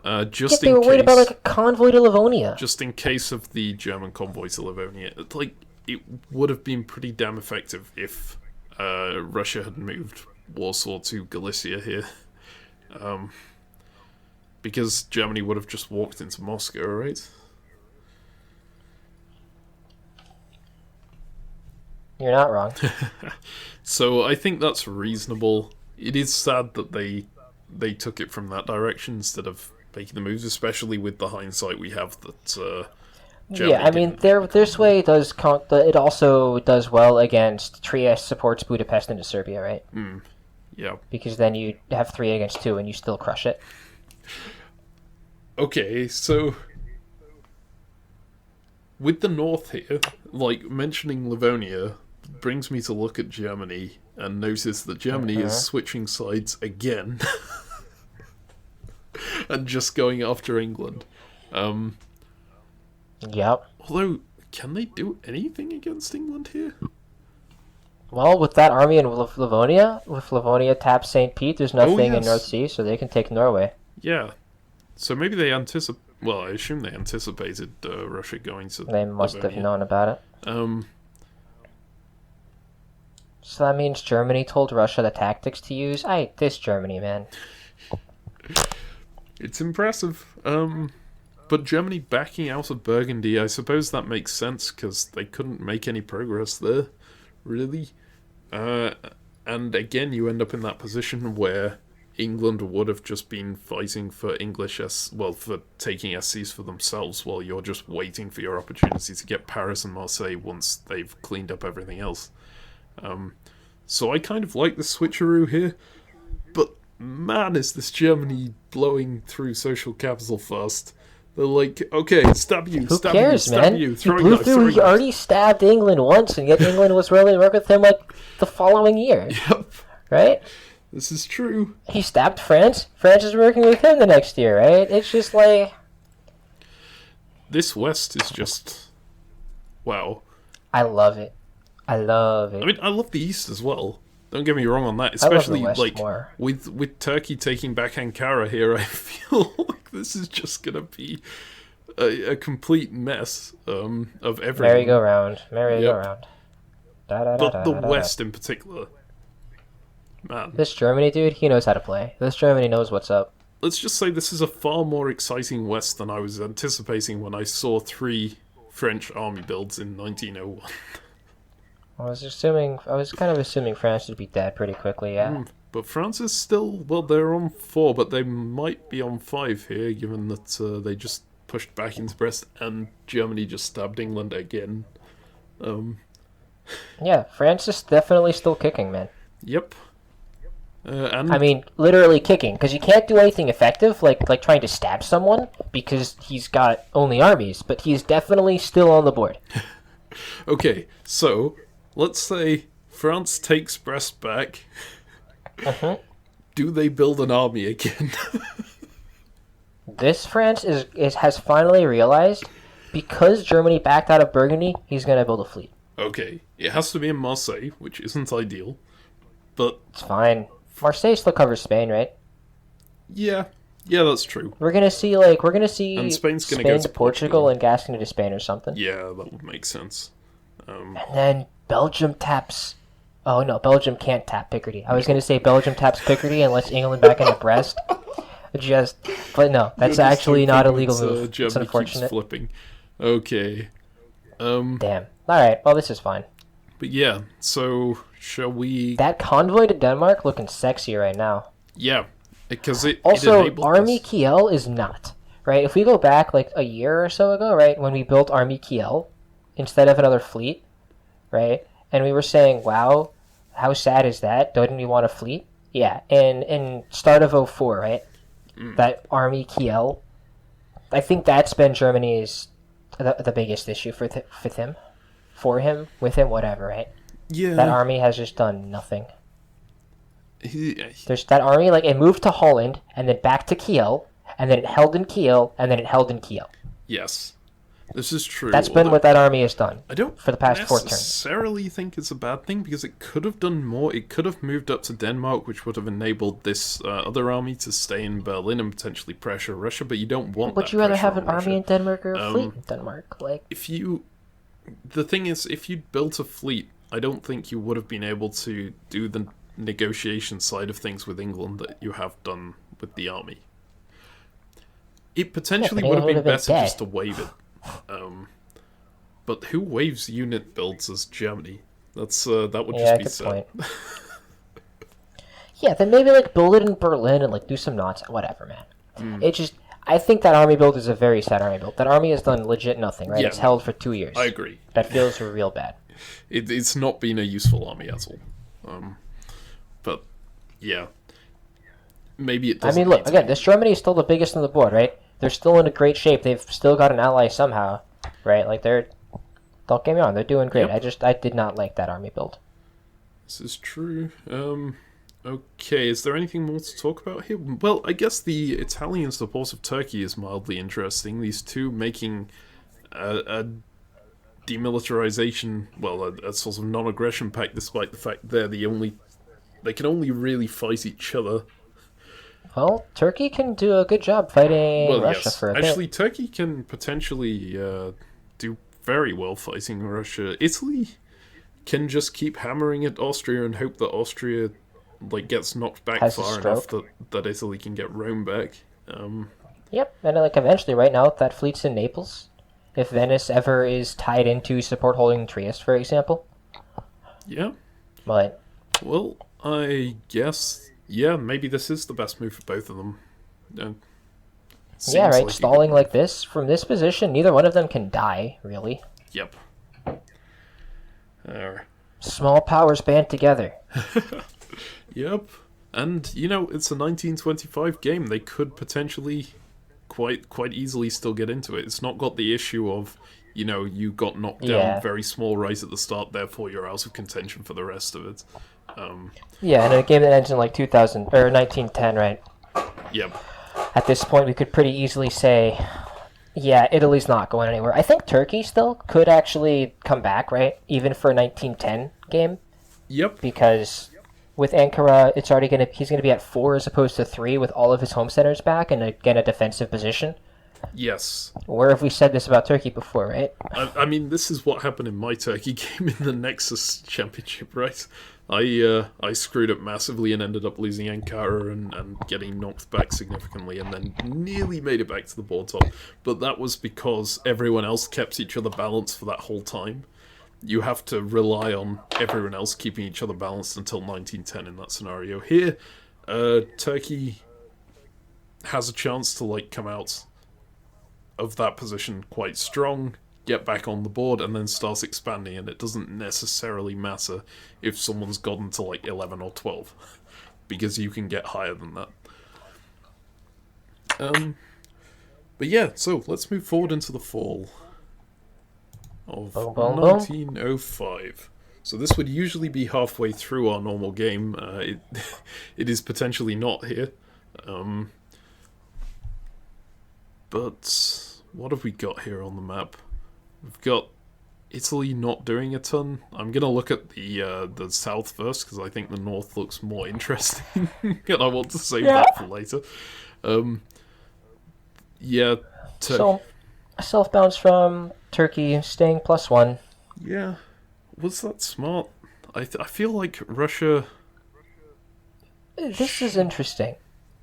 Speaker 2: They were worried about a convoy to Livonia.
Speaker 1: Just in case of the German convoy to Livonia. It would have been pretty damn effective if Russia had moved Warsaw to Galicia here. Because Germany would have just walked into Moscow, right?
Speaker 2: You're not wrong.
Speaker 1: So I think that's reasonable. It is sad that they took it from that direction instead of making the moves, especially with the hindsight we have that Germany
Speaker 2: yeah, I mean, their sway does count. It also does well against Trieste supports Budapest into Serbia, right?
Speaker 1: Yeah.
Speaker 2: Because then you have 3 against 2 and you still crush it.
Speaker 1: Okay, so with the North here, mentioning Livonia brings me to look at Germany and notice that Germany is switching sides again and just going after England.
Speaker 2: Yep.
Speaker 1: Although, can they do anything against England here?
Speaker 2: Well, with that army in Livonia, with Livonia taps St. Pete, there's nothing in North Sea, so they can take Norway.
Speaker 1: Yeah. So maybe they anticipate... Well, I assume they anticipated Russia going to
Speaker 2: They must
Speaker 1: Livonia.
Speaker 2: have known about it. So that means Germany told Russia the tactics to use? This Germany, man.
Speaker 1: It's impressive. But Germany backing out of Burgundy, I suppose that makes sense, because they couldn't make any progress there, really. And again, you end up in that position where England would have just been fighting for for taking SCs for themselves while you're just waiting for your opportunity to get Paris and Marseille once they've cleaned up everything else. So I kind of like the switcheroo here, but man, is this Germany blowing through social capital fast. They're like, okay, stab you,
Speaker 2: Who
Speaker 1: stab
Speaker 2: cares,
Speaker 1: you, stab
Speaker 2: man?
Speaker 1: you,
Speaker 2: He
Speaker 1: throwing
Speaker 2: blew
Speaker 1: knife,
Speaker 2: through.
Speaker 1: throwing
Speaker 2: He
Speaker 1: knife.
Speaker 2: already stabbed England once, and yet England was willing to work with him like the following year,
Speaker 1: Yep,
Speaker 2: right?
Speaker 1: this is true.
Speaker 2: He stabbed France. France is working with him the next year, right? It's just like,
Speaker 1: This West is just... wow.
Speaker 2: I love it. I love it.
Speaker 1: I mean, I love the East as well. Don't get me wrong on that.
Speaker 2: I love the
Speaker 1: Especially
Speaker 2: West
Speaker 1: like
Speaker 2: more.
Speaker 1: with Turkey taking back Ankara here, I feel like this is just gonna be a complete mess of everything.
Speaker 2: Merry-go-round. Merry-go-round.
Speaker 1: But the West in particular, man.
Speaker 2: This Germany dude, he knows how to play. This Germany knows what's up.
Speaker 1: Let's just say this is a far more exciting West than I was anticipating when I saw 3 French army builds in 1901.
Speaker 2: I was kind of assuming France would be dead pretty quickly, yeah.
Speaker 1: But France is still, well, they're on 4, but they might be on 5 here, given that they just pushed back into Brest and Germany just stabbed England again.
Speaker 2: Yeah, France is definitely still kicking, man.
Speaker 1: Yep. And
Speaker 2: I mean, literally kicking, because you can't do anything effective, like trying to stab someone, because he's got only armies, but he's definitely still on the board.
Speaker 1: okay, so let's say France takes Brest back. Do they build an army again?
Speaker 2: This France has finally realized, because Germany backed out of Burgundy, he's going to build a fleet.
Speaker 1: Okay, it has to be in Marseille, which isn't ideal, but
Speaker 2: It's fine. Marseille still covers Spain, right?
Speaker 1: yeah, that's true.
Speaker 2: We're gonna see
Speaker 1: And Spain's gonna
Speaker 2: Spain
Speaker 1: go
Speaker 2: to
Speaker 1: to
Speaker 2: Portugal and Gascony to Spain or something.
Speaker 1: Yeah, that would make sense.
Speaker 2: And then Belgium taps. Oh no, Belgium can't tap Picardy. I was gonna say Belgium taps Picardy and lets England back into Brest. But no, that's
Speaker 1: You're just
Speaker 2: actually not a
Speaker 1: hoping
Speaker 2: legal
Speaker 1: that,
Speaker 2: move. It's
Speaker 1: Germany keeps
Speaker 2: unfortunate.
Speaker 1: flipping. Okay.
Speaker 2: Damn. All right. Well, this is fine.
Speaker 1: But yeah, so shall we?
Speaker 2: That convoy to Denmark looking sexy right now.
Speaker 1: Yeah, because it
Speaker 2: Also,
Speaker 1: enabled
Speaker 2: Army
Speaker 1: this.
Speaker 2: Kiel is not right. If we go back like a year or so ago, right, when we built Army Kiel instead of another fleet, right, and we were saying, "Wow, how sad is that? Don't we want a fleet?" Yeah, in start of 04, right, that Army Kiel, I think that's been Germany's the biggest issue for him, with him, whatever, right?
Speaker 1: Yeah,
Speaker 2: That army has just done nothing.
Speaker 1: he-
Speaker 2: There's that army, like, it moved to Holland, and then back to Kiel, and then it held in Kiel, and then it held in Kiel.
Speaker 1: yes, this is true.
Speaker 2: That's been what that army has done.
Speaker 1: I don't
Speaker 2: for the past 4 turns.
Speaker 1: necessarily think it's a bad thing because it could have done more. It could have moved up to Denmark, which would have enabled this other army to stay in Berlin and potentially pressure Russia. But you don't want.
Speaker 2: Would
Speaker 1: that
Speaker 2: you rather
Speaker 1: pressure
Speaker 2: have
Speaker 1: on
Speaker 2: an army
Speaker 1: Russia.
Speaker 2: in Denmark or a fleet in Denmark? Like,
Speaker 1: The thing is, if you'd built a fleet, I don't think you would have been able to do the negotiation side of things with England that you have done with the army. It potentially
Speaker 2: but
Speaker 1: would have
Speaker 2: England
Speaker 1: been
Speaker 2: would have been
Speaker 1: better
Speaker 2: dead.
Speaker 1: just to waive it. But who waives unit builds as Germany? That would
Speaker 2: yeah,
Speaker 1: just be
Speaker 2: good
Speaker 1: sad.
Speaker 2: point. Yeah, then maybe, like, build it in Berlin and, like, do some nonsense. Whatever, man. It just... I think that army build is a very sad army build. That army has done legit nothing, right?
Speaker 1: Yeah.
Speaker 2: It's held for 2 years.
Speaker 1: I agree.
Speaker 2: That feels real bad.
Speaker 1: It's not been a useful army at all. But yeah, maybe it
Speaker 2: I
Speaker 1: doesn't.
Speaker 2: mean, look,
Speaker 1: need to
Speaker 2: again,
Speaker 1: be.
Speaker 2: this Germany is still the biggest on the board, right? They're still in a great shape. They've still got an ally somehow, right? Like, don't get me wrong, they're doing great.
Speaker 1: Yep.
Speaker 2: I did not like that army build.
Speaker 1: This is true. Okay, is there anything more to talk about here? Well, I guess the Italian support of Turkey is mildly interesting. These two making a demilitarization, well, a sort of non-aggression pact, despite the fact they can only really fight each other.
Speaker 2: Well, Turkey can do a good job fighting
Speaker 1: Well,
Speaker 2: Russia
Speaker 1: yes,
Speaker 2: for a
Speaker 1: actually,
Speaker 2: bit.
Speaker 1: Turkey can potentially do very well fighting Russia. Italy can just keep hammering at Austria and hope that Austria gets knocked back
Speaker 2: Has a
Speaker 1: far enough
Speaker 2: stroke.
Speaker 1: that Italy can get Rome back.
Speaker 2: Yep, and like eventually, right now, that fleet's in Naples. If Venice ever is tied into support holding Trieste, for example.
Speaker 1: Yeah.
Speaker 2: But
Speaker 1: Well, I guess Yeah, maybe this is the best move for both of them.
Speaker 2: Yeah,
Speaker 1: Seems
Speaker 2: right.
Speaker 1: like a
Speaker 2: Stalling
Speaker 1: good
Speaker 2: like
Speaker 1: move.
Speaker 2: this from this position, neither one of them can die, really.
Speaker 1: Yep.
Speaker 2: Small powers band together.
Speaker 1: Yep. And it's a 1925 game. They could potentially quite easily still get into it. It's not got the issue of you got knocked down
Speaker 2: Yeah.
Speaker 1: very small right at the start, therefore you're out of contention for the rest of it.
Speaker 2: Yeah, and a game that ends in like 2000 or 1910, right?
Speaker 1: Yep.
Speaker 2: At this point, we could pretty easily say, yeah, Italy's not going anywhere. I think Turkey still could actually come back, right? Even for a 1910 game,
Speaker 1: Yep.
Speaker 2: because with Ankara, he's gonna be at 4 as opposed to 3 with all of his home centers back and again a defensive position.
Speaker 1: Yes.
Speaker 2: Where have we said this about Turkey before, right?
Speaker 1: I mean, this is what happened in my Turkey game in the Nexus Championship, right? I screwed up massively and ended up losing Ankara and getting knocked back significantly and then nearly made it back to the board top. But that was because everyone else kept each other balanced for that whole time. You have to rely on everyone else keeping each other balanced until 1910 in that scenario. Here, Turkey has a chance to come out of that position quite strong, get back on the board, and then starts expanding, and it doesn't necessarily matter if someone's gotten to 11 or 12, because you can get higher than that. But yeah, so let's move forward into the fall of
Speaker 2: Boom, boom, boom.
Speaker 1: 1905. So this would usually be halfway through our normal game. It is potentially not here. But what have we got here on the map? We've got Italy not doing a ton. I'm gonna look at the south first because I think the north looks more interesting, and I want to save that for later. Yeah.
Speaker 2: So, self-bounce from Turkey, staying +1.
Speaker 1: Yeah. Was that smart? I feel like Russia.
Speaker 2: This is interesting.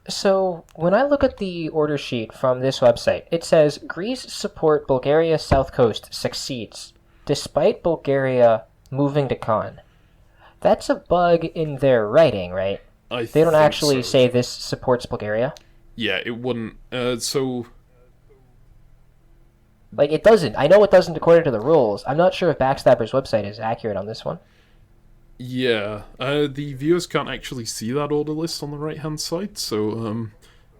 Speaker 2: So, when I look at the order sheet from this website, it says Greece support Bulgaria South Coast succeeds, despite Bulgaria moving to Khan. That's a bug in their writing, right? They don't actually say this supports Bulgaria.
Speaker 1: Yeah, it wouldn't. So.
Speaker 2: It doesn't. I know it doesn't according to the rules. I'm not sure if Backstabber's website is accurate on this one.
Speaker 1: Yeah, the viewers can't actually see that order list on the right-hand side, so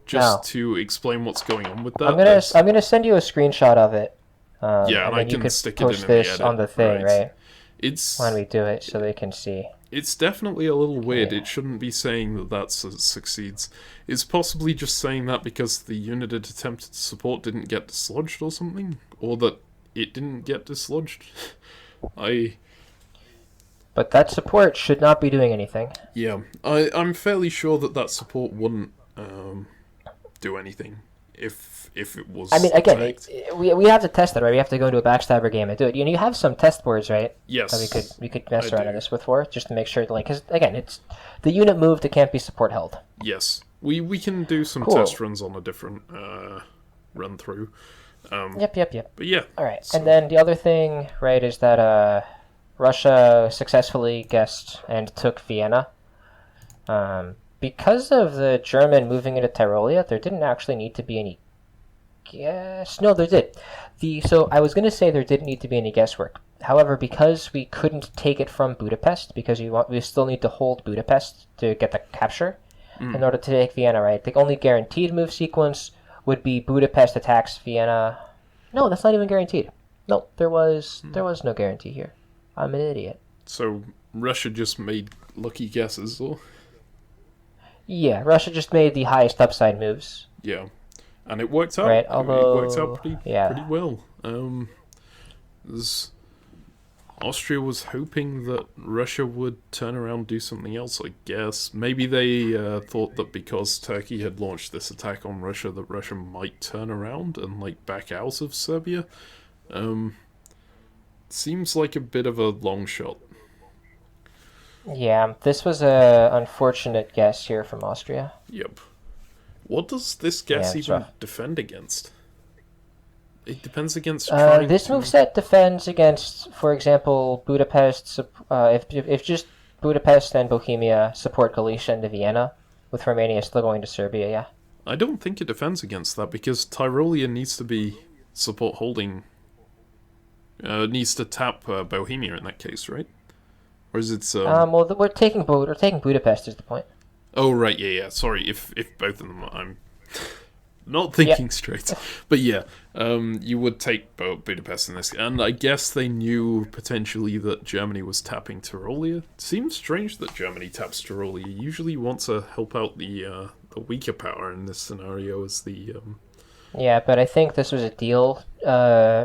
Speaker 1: just to explain what's going on with that.
Speaker 2: I'm gonna send you a screenshot of it.
Speaker 1: Yeah, and I can stick it in the edit.
Speaker 2: Post this on the thing, right?
Speaker 1: It's
Speaker 2: when we do it, so they can see.
Speaker 1: It's definitely a little weird. Yeah. It shouldn't be saying that succeeds. It's possibly just saying that because the unit it attempted to support didn't get dislodged or something, or that it didn't get dislodged.
Speaker 2: But that support should not be doing anything.
Speaker 1: Yeah, I'm fairly sure that support wouldn't do anything if it was.
Speaker 2: I mean, again, we have to test that, right? We have to go into a backstabber game and do it. You have some test boards, right?
Speaker 1: Yes.
Speaker 2: That we could mess around on this before, just to make sure, because again, it's the unit moved, it can't be support held.
Speaker 1: Yes, we can do some test runs on a different run through.
Speaker 2: Yep.
Speaker 1: But yeah.
Speaker 2: All right, so. And then the other thing, right, is that Russia successfully guessed and took Vienna. Because of the German moving into Tyrolia, there didn't actually need to be any guess. No, there did. So I was going to say there didn't need to be any guesswork. However, because we couldn't take it from Budapest, because we still need to hold Budapest to get the capture in order to take Vienna, right? The only guaranteed move sequence would be Budapest attacks Vienna. No, that's not even guaranteed. No, there was no guarantee here. I'm an idiot.
Speaker 1: So Russia just made lucky guesses, or?
Speaker 2: Yeah, Russia just made the highest upside moves.
Speaker 1: Yeah, and it worked out.
Speaker 2: Right, although,
Speaker 1: it worked out pretty well. Austria was hoping that Russia would turn around and do something else, I guess. Maybe they thought that because Turkey had launched this attack on Russia, that Russia might turn around and back out of Serbia. Seems like a bit of a long shot.
Speaker 2: Yeah, this was a unfortunate guess here from Austria.
Speaker 1: Yep. What does this guess even defend against? It depends against.
Speaker 2: This moveset defends against, for example, Budapest. If just Budapest and Bohemia support Galicia into Vienna, with Romania still going to Serbia, yeah.
Speaker 1: I don't think it defends against that because Tyrolia needs to be support holding. Needs to tap Bohemia in that case, right? Or is it?
Speaker 2: Well, we're taking Budapest is the point.
Speaker 1: Oh right, yeah. Sorry, if both of them, I'm not thinking straight. But yeah, you would take Budapest in this, and I guess they knew potentially that Germany was tapping Tyrolia. It seems strange that Germany taps Tyrolia. Usually, you want to help out the weaker power in this scenario as the.
Speaker 2: Yeah, but I think this was a deal.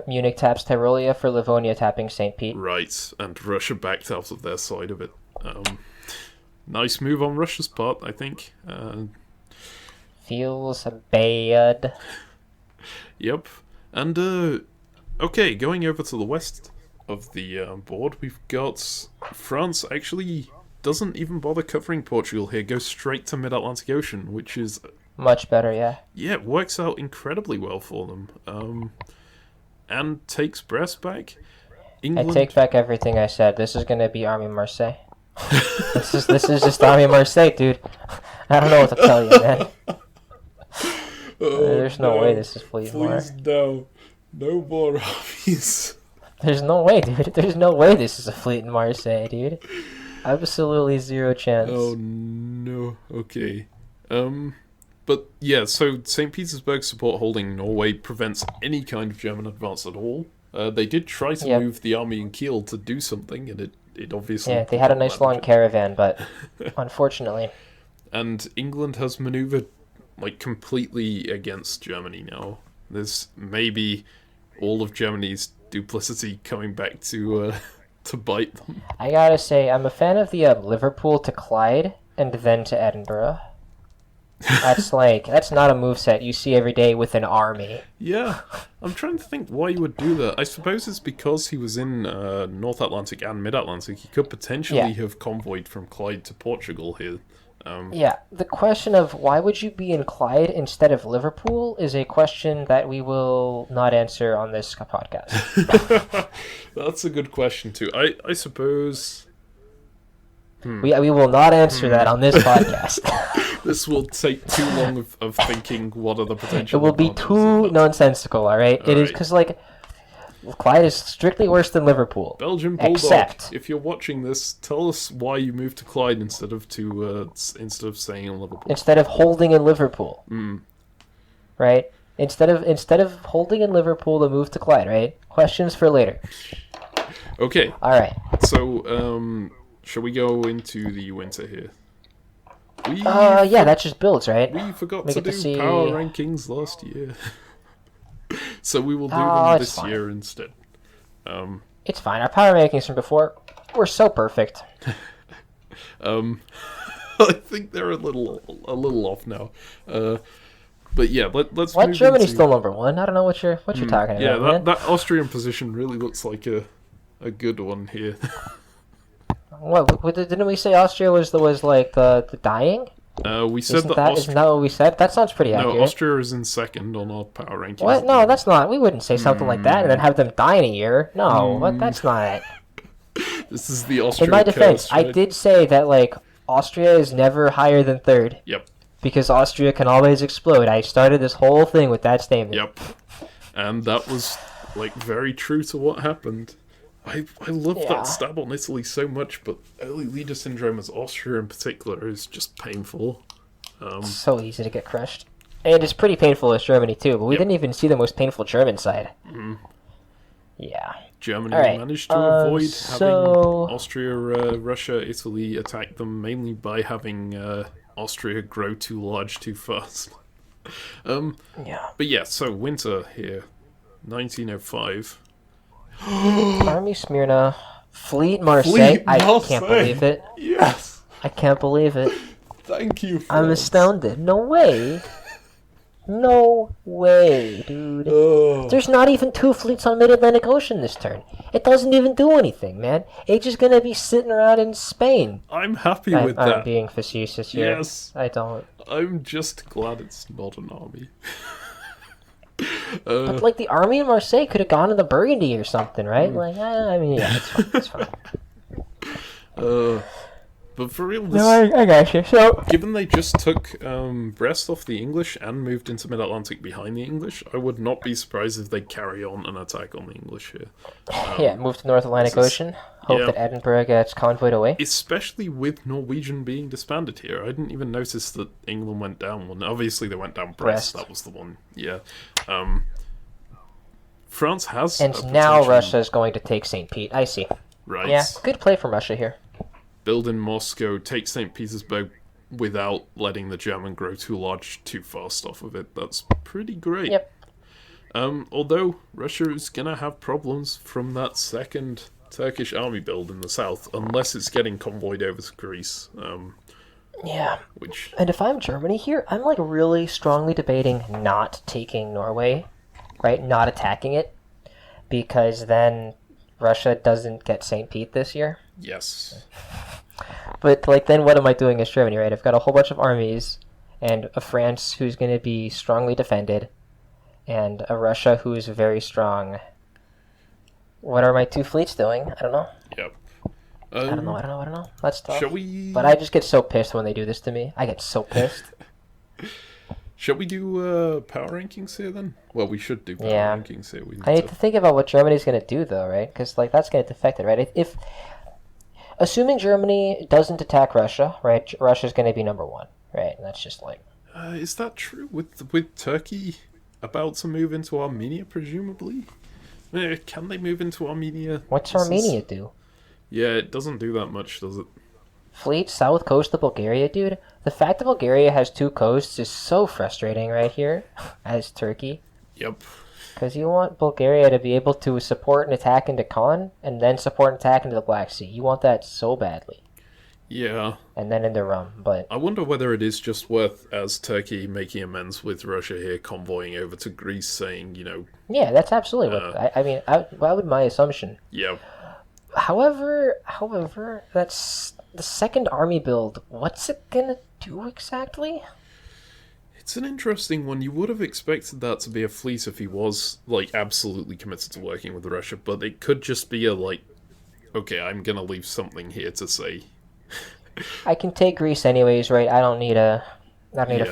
Speaker 2: Munich taps Tyrolia for Livonia tapping St. Pete.
Speaker 1: Right, and Russia backed out of their side of it. Nice move on Russia's part, I think.
Speaker 2: Feels bad.
Speaker 1: Yep. And, okay, going over to the west of the board, we've got France actually doesn't even bother covering Portugal here, goes straight to Mid-Atlantic Ocean, which is...
Speaker 2: Much better, yeah.
Speaker 1: Yeah, it works out incredibly well for them. And takes Brest back. England...
Speaker 2: I take back everything I said. This is going to be Army Marseille. This is just Army Marseille, dude. I don't know what to tell you, man. There's no way this is Fleet Mar.
Speaker 1: Please, no. No more armies.
Speaker 2: There's no way, dude. There's no way this is a fleet in Marseille, dude. Absolutely zero chance.
Speaker 1: Oh, no. Okay. But, yeah, so St. Petersburg support holding Norway prevents any kind of German advance at all. They did try to move the army in Kiel to do something, and it obviously...
Speaker 2: Yeah, they had a nice long caravan, but unfortunately...
Speaker 1: And England has maneuvered, like, completely against Germany now. There's maybe all of Germany's duplicity coming back to bite them.
Speaker 2: I gotta say, I'm a fan of the Liverpool to Clyde and then to Edinburgh. That's not a moveset you see every day with an army.
Speaker 1: Yeah, I'm trying to think why you would do that. I suppose it's because he was in North Atlantic and Mid-Atlantic. He could potentially have convoyed from Clyde to Portugal here.
Speaker 2: Yeah, the question of why would you be in Clyde instead of Liverpool is a question that we will not answer on this podcast.
Speaker 1: That's a good question too. I suppose...
Speaker 2: We will not answer that on this podcast.
Speaker 1: This will take too long of thinking what are the potential...
Speaker 2: It will be too nonsensical, alright? It is because, like, Clyde is strictly worse than Liverpool.
Speaker 1: Belgian Bulldog,
Speaker 2: except...
Speaker 1: if you're watching this, tell us why you moved to Clyde instead of staying in Liverpool.
Speaker 2: Instead of holding in Liverpool. Right? Instead of holding in Liverpool to move to Clyde, right? Questions for later.
Speaker 1: Okay.
Speaker 2: Alright.
Speaker 1: So, shall we go into the winter here?
Speaker 2: Yeah, that just builds, right?
Speaker 1: We forgot to do power rankings last year. So we will do them this year instead.
Speaker 2: It's fine. Our power rankings from before were so perfect.
Speaker 1: I think they're a little off now. But yeah, let's.
Speaker 2: What? Germany's still number one? I don't know what you're talking about.
Speaker 1: Yeah, that Austrian position really looks like a good one here.
Speaker 2: What didn't we say Austria was the dying?
Speaker 1: We said
Speaker 2: isn't that what we said? That sounds pretty accurate.
Speaker 1: No, Austria is in second on our power rankings.
Speaker 2: What? No, that's not. We wouldn't say something like that and then have them die in a year. No, that's not.
Speaker 1: This is the Austrian.
Speaker 2: In my defense,
Speaker 1: curse, right?
Speaker 2: I did say that Austria is never higher than third.
Speaker 1: Yep.
Speaker 2: Because Austria can always explode. I started this whole thing with that statement.
Speaker 1: Yep. And that was very true to what happened. I love that stab on Italy so much, but early leader syndrome as Austria in particular is just painful.
Speaker 2: So easy to get crushed. And it's pretty painful as Germany too, but we didn't even see the most painful German side. Yeah.
Speaker 1: Germany managed to avoid having Austria, Russia, Italy attack them, mainly by having Austria grow too large too fast. But yeah, so winter here, 1905.
Speaker 2: Army Smyrna, Fleet Marseille. I can't believe it.
Speaker 1: Yes.
Speaker 2: I can't believe it.
Speaker 1: Thank you, France.
Speaker 2: I'm astounded. No way. No way, dude. There's not even 2 fleets on Mid-Atlantic Ocean this turn. It doesn't even do anything, man. It's just gonna be sitting around in Spain.
Speaker 1: I'm happy with that.
Speaker 2: I'm being facetious here.
Speaker 1: Yes.
Speaker 2: I don't.
Speaker 1: I'm just glad it's not an army.
Speaker 2: But the army in Marseille could have gone to the Burgundy or something, right? It's fine. It's fine.
Speaker 1: But for real,
Speaker 2: No, I got you. So,
Speaker 1: given they just took Brest off the English and moved into Mid-Atlantic behind the English, I would not be surprised if they carry on an attack on the English here.
Speaker 2: yeah, move to the North Atlantic Ocean. Hope that Edinburgh gets convoyed away.
Speaker 1: Especially with Norwegian being disbanded here. I didn't even notice that England went down one. Obviously, they went down Brest. That was the one. Yeah. France has...
Speaker 2: And now Russia's going to take St. Pete. I see.
Speaker 1: Right.
Speaker 2: Yeah, good play from Russia here.
Speaker 1: Build in Moscow, take St. Petersburg without letting the German grow too large too fast off of it. That's pretty great.
Speaker 2: Yep.
Speaker 1: Although Russia is going to have problems from that second Turkish army build in the south, unless it's getting convoyed over to Greece.
Speaker 2: Yeah.
Speaker 1: Which...
Speaker 2: And if I'm Germany here, I'm like really strongly debating not taking Norway, right? Not attacking it, because then Russia doesn't get St. Pete this year.
Speaker 1: Yes.
Speaker 2: But like, then what am I doing as Germany, right? I've got a whole bunch of armies, and a France who's going to be strongly defended, and a Russia who is very strong. What are my two fleets doing? I don't know.
Speaker 1: Yep.
Speaker 2: I don't know. That's tough.
Speaker 1: Shall we...
Speaker 2: But I just get so pissed when they do this to me. I get so pissed.
Speaker 1: Shall we do power rankings here then? Well, we should do power rankings here.
Speaker 2: I need to think about what Germany's going to do, though, right? Because like that's going to affect it, right? If assuming Germany doesn't attack Russia, right? Russia's going to be number one, right? And that's just like...
Speaker 1: is that true? With Turkey about to move into Armenia, presumably? Can they move into Armenia?
Speaker 2: What's Armenia do?
Speaker 1: Yeah, it doesn't do that much, does it?
Speaker 2: Fleet south coast of Bulgaria, dude. The fact that Bulgaria has two coasts is so frustrating right here, as Turkey.
Speaker 1: Yep.
Speaker 2: Because you want Bulgaria to be able to support an attack into Khan, and then support an attack into the Black Sea. You want that so badly.
Speaker 1: Yeah.
Speaker 2: And then into Rum, but...
Speaker 1: I wonder whether it is just worth, as Turkey making amends with Russia here, convoying over to Greece, saying, you know...
Speaker 2: Yeah, that's absolutely what... I mean, that would my assumption.
Speaker 1: Yeah.
Speaker 2: However, that's the second army build. What's it gonna do exactly?
Speaker 1: It's an interesting one. You would have expected that to be a fleet if he was, like, absolutely committed to working with Russia, but it could just be a, like, okay, I'm gonna leave something here to say.
Speaker 2: I can take Greece anyways, right? I don't need a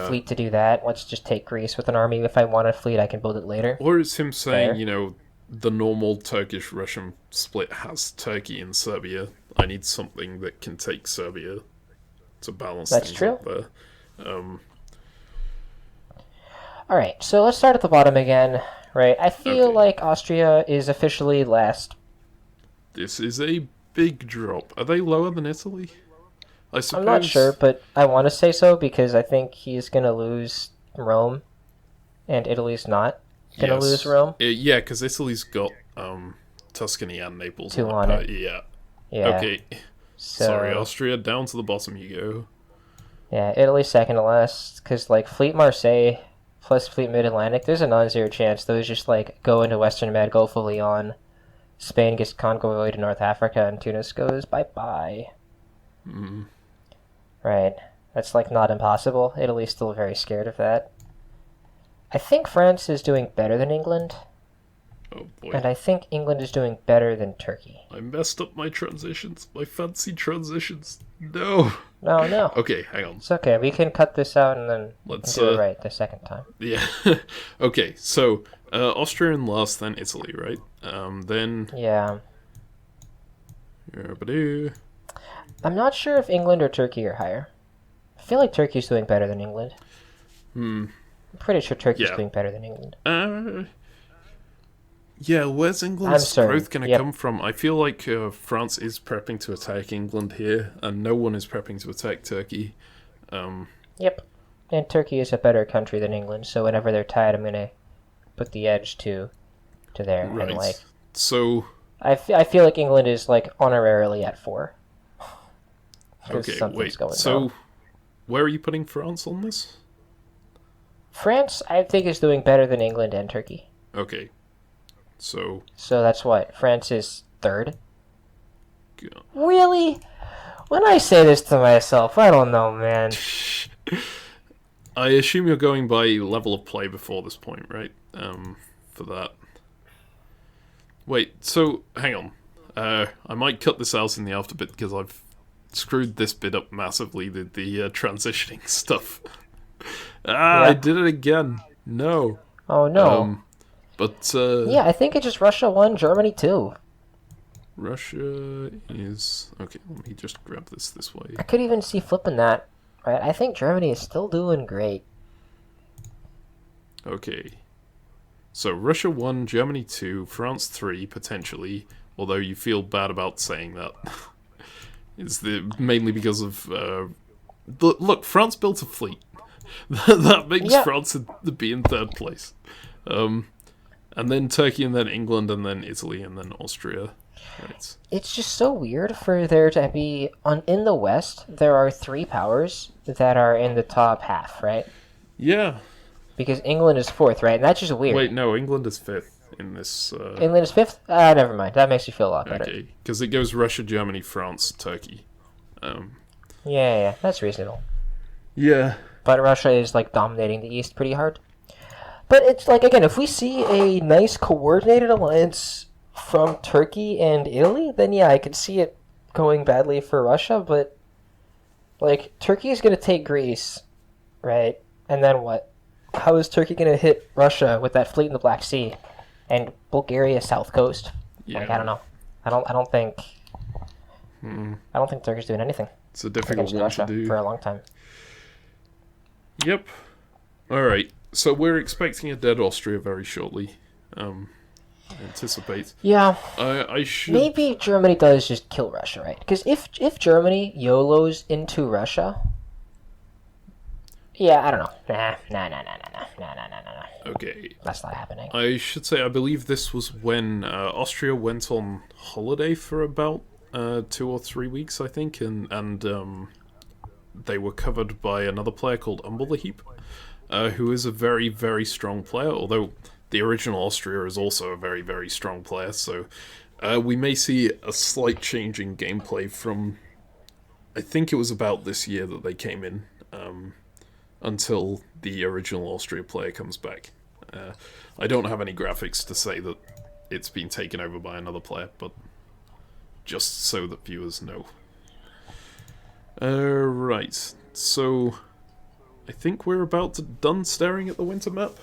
Speaker 2: fleet to do that. Let's just take Greece with an army. If I want a fleet, I can build it later.
Speaker 1: Or it's him saying, you know, the normal Turkish-Russian split has Turkey and Serbia. I need something that can take Serbia to balance things up there.
Speaker 2: Alright, so let's start at the bottom again, right? I feel like Austria is officially last.
Speaker 1: This is a big drop. Are they lower than Italy? I suppose...
Speaker 2: I'm not sure, but I want to say so because I think he's going to lose Rome, and Italy's not going to lose Rome.
Speaker 1: Yeah, because Italy's got Tuscany and Naples.
Speaker 2: Two on it.
Speaker 1: Yeah. Okay.
Speaker 2: So,
Speaker 1: sorry, Austria, down to the bottom you go.
Speaker 2: Yeah, Italy's second to last, because like Fleet Marseille plus Fleet Mid-Atlantic, there's a non-zero chance those just like go into Western Med, Gulf of Leon, Spain gets convoyed to North Africa, and Tunis goes bye-bye.
Speaker 1: Mm.
Speaker 2: Right. That's like not impossible. Italy's still very scared of that. I think France is doing better than England.
Speaker 1: Oh boy.
Speaker 2: And I think England is doing better than Turkey.
Speaker 1: I messed up my transitions. My fancy transitions. No.
Speaker 2: No.
Speaker 1: Okay, hang on.
Speaker 2: It's okay. We can cut this out and then do it right the second time.
Speaker 1: Yeah. Okay, so Austria in last, then Italy, right? Then...
Speaker 2: Yeah. I'm not sure if England or Turkey are higher. I feel like Turkey's doing better than England. I'm pretty sure Turkey's doing better than England.
Speaker 1: Yeah, where's England's growth going to come from? I feel like France is prepping to attack England here, and no one is prepping to attack Turkey.
Speaker 2: Yep. And Turkey is a better country than England, so whenever they're tied, I'm going to put the edge to there.
Speaker 1: Right.
Speaker 2: And, like,
Speaker 1: so...
Speaker 2: I feel like England is, like, honorarily at 4.
Speaker 1: Okay, wait. So,
Speaker 2: wrong.
Speaker 1: Where are you putting France on this?
Speaker 2: France, I think, is doing better than England and Turkey.
Speaker 1: Okay. So
Speaker 2: that's what? France is 3rd? Really? When I say this to myself, I don't know, man.
Speaker 1: I assume you're going by level of play before this point, right? For that. Wait, so, hang on. I might cut this out in the after bit because I've screwed this bit up massively, the transitioning stuff.
Speaker 2: Yeah.
Speaker 1: I did it again. No.
Speaker 2: Oh no.
Speaker 1: But
Speaker 2: Yeah, I think it's just Russia 1, Germany 2.
Speaker 1: Russia is... Okay, let me just grab this way.
Speaker 2: I could even see flipping that. Right? I think Germany is still doing great.
Speaker 1: Okay. So Russia 1, Germany 2, France 3, potentially. Although you feel bad about saying that. It's mainly because of... look, France built a fleet. That makes France be in third place. And then Turkey, and then England, and then Italy, and then Austria. Right.
Speaker 2: It's just so weird for there to be... in the West, there are 3 powers that are in the top half, right?
Speaker 1: Yeah.
Speaker 2: Because England is 4th, right? And that's just weird.
Speaker 1: Wait, no, England is 5th in this...
Speaker 2: England is 5th? Never mind. That makes you feel a lot better.
Speaker 1: Okay, because it goes Russia, Germany, France, Turkey.
Speaker 2: Yeah, that's reasonable.
Speaker 1: Yeah.
Speaker 2: But Russia is, like, dominating the East pretty hard. But it's, like, again, if we see a nice coordinated alliance from Turkey and Italy, then yeah, I could see it going badly for Russia, but, like, Turkey is going to take Greece, right? And then what? How is Turkey going to hit Russia with that fleet in the Black Sea and Bulgaria south coast?
Speaker 1: Yeah.
Speaker 2: Like, I don't know. I don't think Turkey's doing anything.
Speaker 1: It's a difficult one
Speaker 2: Russia
Speaker 1: to do.
Speaker 2: For a long time.
Speaker 1: Yep. Alright, so we're expecting a dead Austria very shortly. Anticipate.
Speaker 2: Yeah.
Speaker 1: I should...
Speaker 2: Maybe Germany does just kill Russia, right? Because if Germany YOLOs into Russia... Yeah, I don't know. Nah.
Speaker 1: Okay.
Speaker 2: That's not happening.
Speaker 1: I should say, I believe this was when Austria went on holiday for about 2 or 3 weeks, I think, and they were covered by another player called Heap, who is a very, very strong player, although the original Austria is also a very, very strong player, so we may see a slight change in gameplay from... I think it was about this year that they came in, until the original Austria player comes back. I don't have any graphics to say that it's been taken over by another player, but just so that viewers know. Right, so I think we're done staring at the winter map.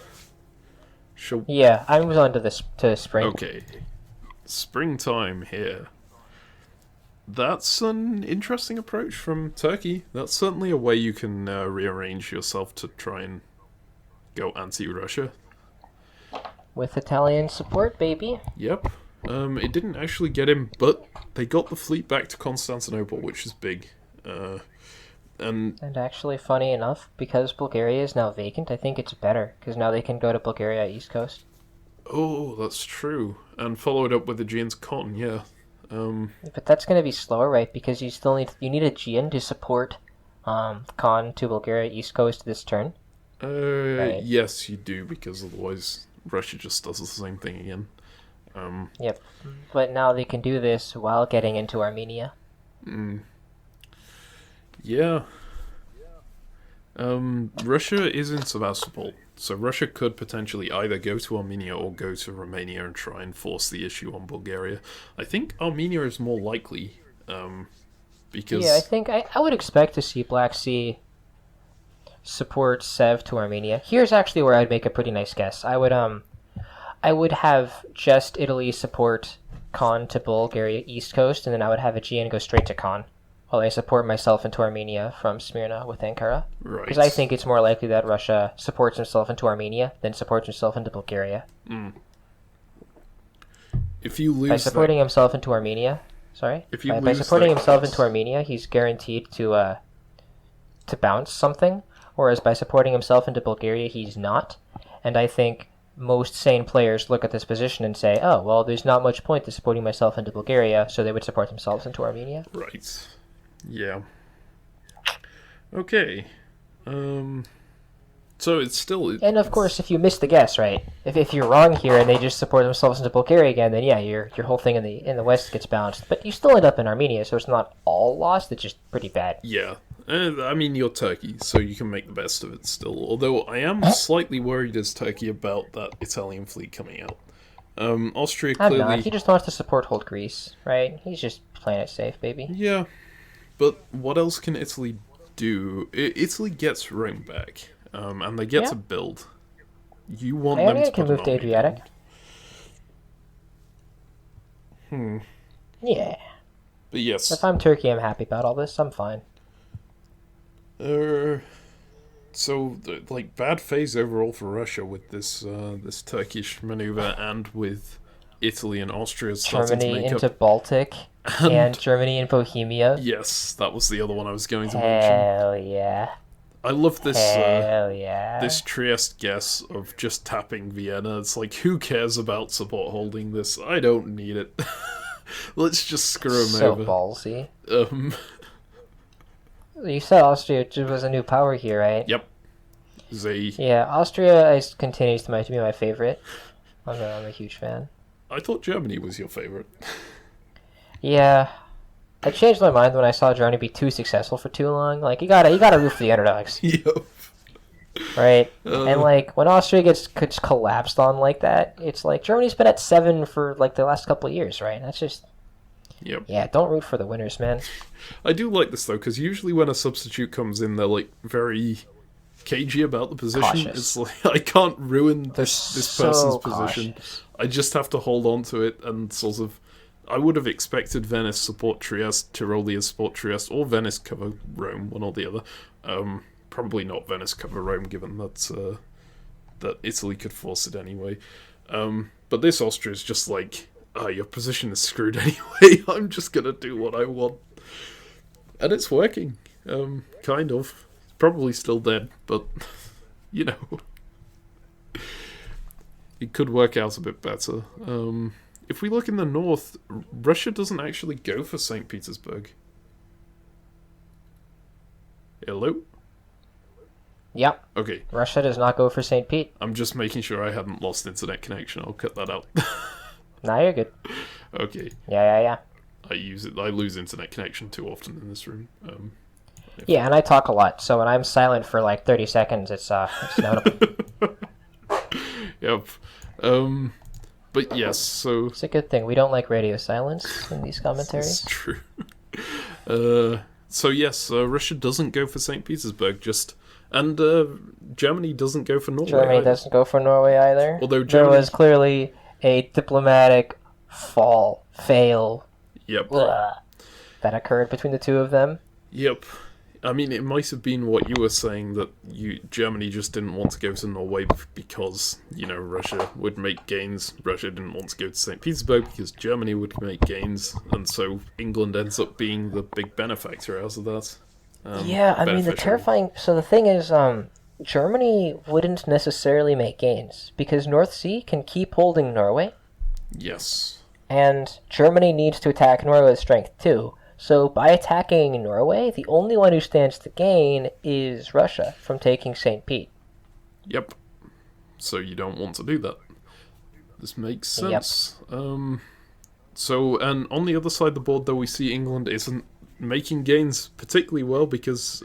Speaker 2: Yeah, I was on to spring.
Speaker 1: Okay, springtime here. That's an interesting approach from Turkey. That's certainly a way you can rearrange yourself to try and go anti-Russia.
Speaker 2: With Italian support, baby.
Speaker 1: Yep. It didn't actually get him, but they got the fleet back to Constantinople, which is big. And
Speaker 2: actually, funny enough, because Bulgaria is now vacant, I think it's better, because now they can go to Bulgaria East Coast.
Speaker 1: Oh, that's true. And follow it up with Aegean's cotton, yeah.
Speaker 2: But that's going to be slower, right? Because you need Aegean to support Khan to Bulgaria East Coast this turn.
Speaker 1: Right. Yes, you do, because otherwise Russia just does the same thing again.
Speaker 2: Yep. But now they can do this while getting into Armenia.
Speaker 1: Yeah. Russia is in Sevastopol, so Russia could potentially either go to Armenia or go to Romania and try and force the issue on Bulgaria. I think Armenia is more likely, because...
Speaker 2: Yeah, I think I would expect to see Black Sea support Sev to Armenia. Here's actually where I'd make a pretty nice guess. I would have just Italy support Khan to Bulgaria East Coast, and then I would have Aegean go straight to Khan, while I support myself into Armenia from Smyrna with Ankara.
Speaker 1: Right.
Speaker 2: Because I think it's more likely that Russia supports himself into Armenia than supports himself into Bulgaria.
Speaker 1: If you lose
Speaker 2: by supporting himself into Armenia, by supporting himself into Armenia, he's guaranteed to bounce something, whereas by supporting himself into Bulgaria, he's not. And I think most sane players look at this position and say, oh, well, there's not much point to supporting myself into Bulgaria, so they would support themselves into Armenia.
Speaker 1: Right. Yeah. Okay. So it's still...
Speaker 2: And of course, if you miss the guess, right? If you're wrong here and they just support themselves into Bulgaria again, then yeah, your whole thing in the West gets bounced. But you still end up in Armenia, so it's not all lost. It's just pretty bad.
Speaker 1: Yeah. I mean, you're Turkey, so you can make the best of it still. Although I am slightly worried as Turkey about that Italian fleet coming out. Austria clearly...
Speaker 2: I'm not. He just wants to support hold Greece, right? He's just playing it safe, baby.
Speaker 1: Yeah. But what else can Italy do? Italy gets Rome back, and they get to build. You want them to
Speaker 2: can
Speaker 1: put
Speaker 2: move
Speaker 1: an
Speaker 2: to
Speaker 1: army
Speaker 2: Adriatic.
Speaker 1: down.
Speaker 2: Yeah.
Speaker 1: But yes.
Speaker 2: If I'm Turkey, I'm happy about all this. I'm fine.
Speaker 1: So, like, bad phase overall for Russia with this Turkish maneuver, and with Italy and Austria starting to
Speaker 2: Germany
Speaker 1: make
Speaker 2: into
Speaker 1: up.
Speaker 2: Baltic, and Germany in Bohemia.
Speaker 1: Yes, that was the other one I was going to mention.
Speaker 2: Hell yeah.
Speaker 1: I love this
Speaker 2: Hell yeah.
Speaker 1: this Trieste guess of just tapping Vienna. It's like, who cares about support holding this? I don't need it. Let's just screw them over.
Speaker 2: So ballsy. You said Austria was a new power here, right?
Speaker 1: Yep.
Speaker 2: Yeah, Austria continues to be my favorite. I'm a huge fan.
Speaker 1: I thought Germany was your favorite.
Speaker 2: Yeah. I changed my mind when I saw Germany be too successful for too long. Like, you gotta root for the underdogs.
Speaker 1: Yep.
Speaker 2: Right? And, like, when Austria gets collapsed on like that, it's like, Germany's been at 7 for, like, the last couple of years, right? That's just...
Speaker 1: Yep.
Speaker 2: Yeah, don't root for the winners, man.
Speaker 1: I do like this, though, because usually when a substitute comes in, they're, like, very cagey about the position.
Speaker 2: Cautious.
Speaker 1: It's like, I can't ruin this person's position.
Speaker 2: Cautious.
Speaker 1: I just have to hold on to it and sort of... I would have expected Venice support Trieste, Tyrolia support Trieste, or Venice cover Rome, one or the other. Probably not Venice cover Rome, given that Italy could force it anyway. But this Austria is just like, your position is screwed anyway. I'm just gonna do what I want, and it's working. Kind of. It's probably still dead, but you know, it could work out a bit better. If we look in the north, Russia doesn't actually go for St. Petersburg. Hello?
Speaker 2: Yep.
Speaker 1: Okay.
Speaker 2: Russia does not go for St. Pete.
Speaker 1: I'm just making sure I hadn't lost internet connection. I'll cut that out.
Speaker 2: Nah, you're good.
Speaker 1: Okay.
Speaker 2: Yeah.
Speaker 1: I lose internet connection too often in this room.
Speaker 2: Yeah, and I talk a lot, so when I'm silent for like 30 seconds, it's notable.
Speaker 1: Yep. But yes, so...
Speaker 2: It's a good thing. We don't like radio silence in these commentaries.
Speaker 1: It's true. So yes, Russia doesn't go for St. Petersburg, and Germany doesn't go for Norway.
Speaker 2: Germany doesn't go for Norway either.
Speaker 1: Although
Speaker 2: there was clearly a diplomatic fail that occurred between the two of them.
Speaker 1: Yep. I mean, it might have been what you were saying, that Germany just didn't want to go to Norway because, Russia would make gains. Russia didn't want to go to St. Petersburg because Germany would make gains, and so England ends up being the big benefactor out of that.
Speaker 2: The terrifying... So the thing is, Germany wouldn't necessarily make gains, because North Sea can keep holding Norway.
Speaker 1: Yes.
Speaker 2: And Germany needs to attack Norway with strength, too. So by attacking Norway, the only one who stands to gain is Russia from taking St. Pete.
Speaker 1: Yep. So you don't want to do that. This makes sense. Yep. And on the other side of the board, though, we see England isn't making gains particularly well, because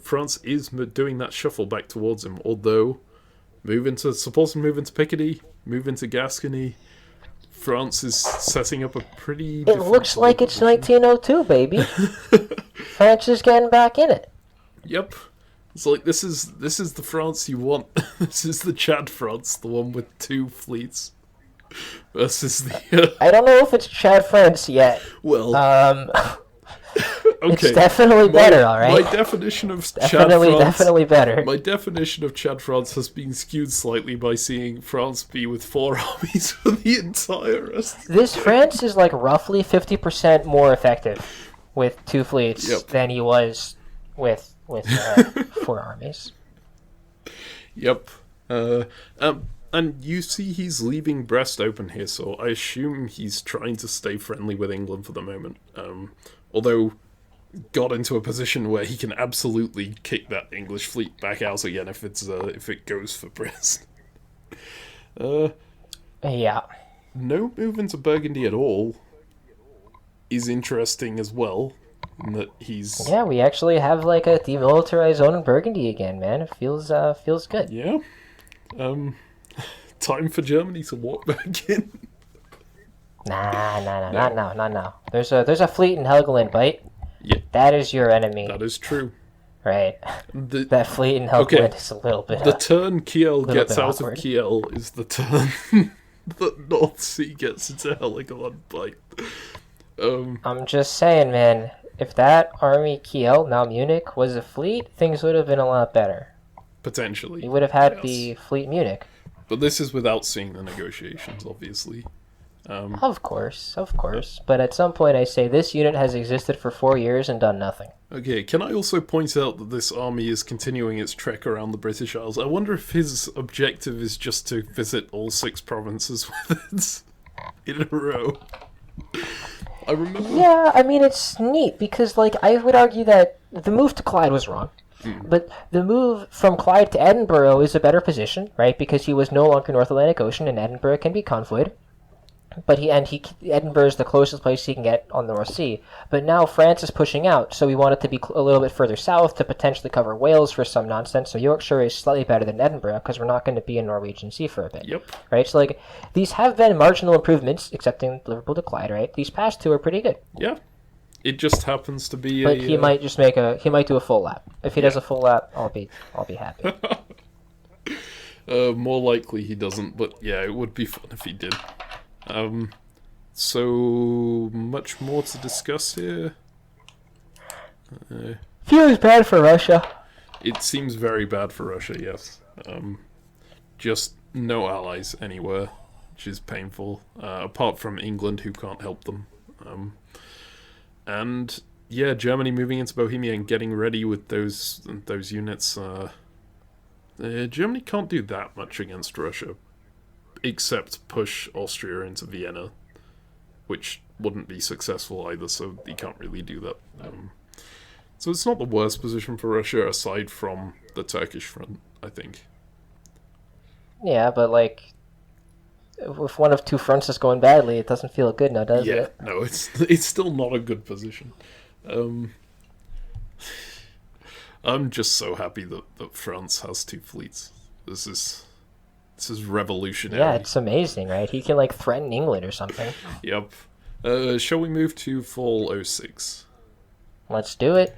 Speaker 1: France is doing that shuffle back towards him. Although, supposed to move into Picardy, move into Gascony. France is setting up a pretty...
Speaker 2: It looks like it's 1902, baby. France is getting back in it.
Speaker 1: Yep. It's like, this is the France you want. This is the Chad France, the one with 2 fleets. Versus the...
Speaker 2: I don't know if it's Chad France yet.
Speaker 1: Well...
Speaker 2: Okay. It's definitely better, alright?
Speaker 1: My definition of Chad France...
Speaker 2: Definitely better.
Speaker 1: My definition of Chad France has been skewed slightly by seeing France be with 4 armies for the entire rest.
Speaker 2: This France is like roughly 50% more effective with 2 fleets than he was with 4 armies.
Speaker 1: Yep. And you see he's leaving Brest open here, so I assume he's trying to stay friendly with England for the moment. Although... got into a position where he can absolutely kick that English fleet back out again if it goes for Brest.
Speaker 2: Yeah.
Speaker 1: No move into Burgundy at all is interesting as well. In that he's...
Speaker 2: Yeah, we actually have like a demilitarized zone in Burgundy again, man. It feels good.
Speaker 1: Yeah. Time for Germany to walk back in.
Speaker 2: Nah, not now. There's a fleet in Helgoland, bite.
Speaker 1: Yeah.
Speaker 2: That is your enemy.
Speaker 1: That is true.
Speaker 2: Right. That fleet in Helgoland is a little bit...
Speaker 1: The turn Kiel gets out
Speaker 2: awkward.
Speaker 1: of Kiel is the turn that North Sea gets into Heligoland by.
Speaker 2: I'm just saying, man, if that army Kiel, now Munich, was a fleet, things would have been a lot better.
Speaker 1: Potentially.
Speaker 2: You would have had
Speaker 1: yes.
Speaker 2: the fleet Munich.
Speaker 1: But this is without seeing the negotiations, obviously.
Speaker 2: Of course. But at some point I say this unit has existed for 4 years and done nothing.
Speaker 1: Okay, can I also point out that this army is continuing its trek around the British Isles? I wonder if his objective is just to visit all 6 provinces with it in a row. I remember...
Speaker 2: Yeah, I mean, it's neat, because, like, I would argue that the move to Clyde was wrong. But the move from Clyde to Edinburgh is a better position, right? Because he was no longer North Atlantic Ocean, and Edinburgh can be convoyed. But Edinburgh is the closest place he can get on the North Sea. But now France is pushing out, so we want it to be a little bit further south to potentially cover Wales for some nonsense. So Yorkshire is slightly better than Edinburgh because we're not going to be in Norwegian Sea for a bit.
Speaker 1: Yep.
Speaker 2: Right? So, like, these have been marginal improvements, excepting Liverpool to Clyde, right? These past 2 are pretty good.
Speaker 1: Yeah. It just happens to be
Speaker 2: But he might just he might do a full lap. If he does a full lap, I'll be happy.
Speaker 1: More likely he doesn't, but yeah, it would be fun if he did. So much more to discuss here.
Speaker 2: Feels bad for Russia.
Speaker 1: It seems very bad for Russia, yes. Just no allies anywhere, which is painful, apart from England, who can't help them. And yeah, Germany moving into Bohemia and getting ready with those units. Germany can't do that much against Russia, except push Austria into Vienna, which wouldn't be successful either, so you can't really do that. So it's not the worst position for Russia, aside from the Turkish front, I think.
Speaker 2: Yeah, but, like, if one of 2 fronts is going badly, it doesn't feel good now, does it?
Speaker 1: Yeah, no, it's still not a good position. I'm just so happy that France has 2 fleets. This is revolutionary.
Speaker 2: Yeah, it's amazing, right? He can, like, threaten England or something.
Speaker 1: Yep. Shall we move to Fall 06?
Speaker 2: Let's do it.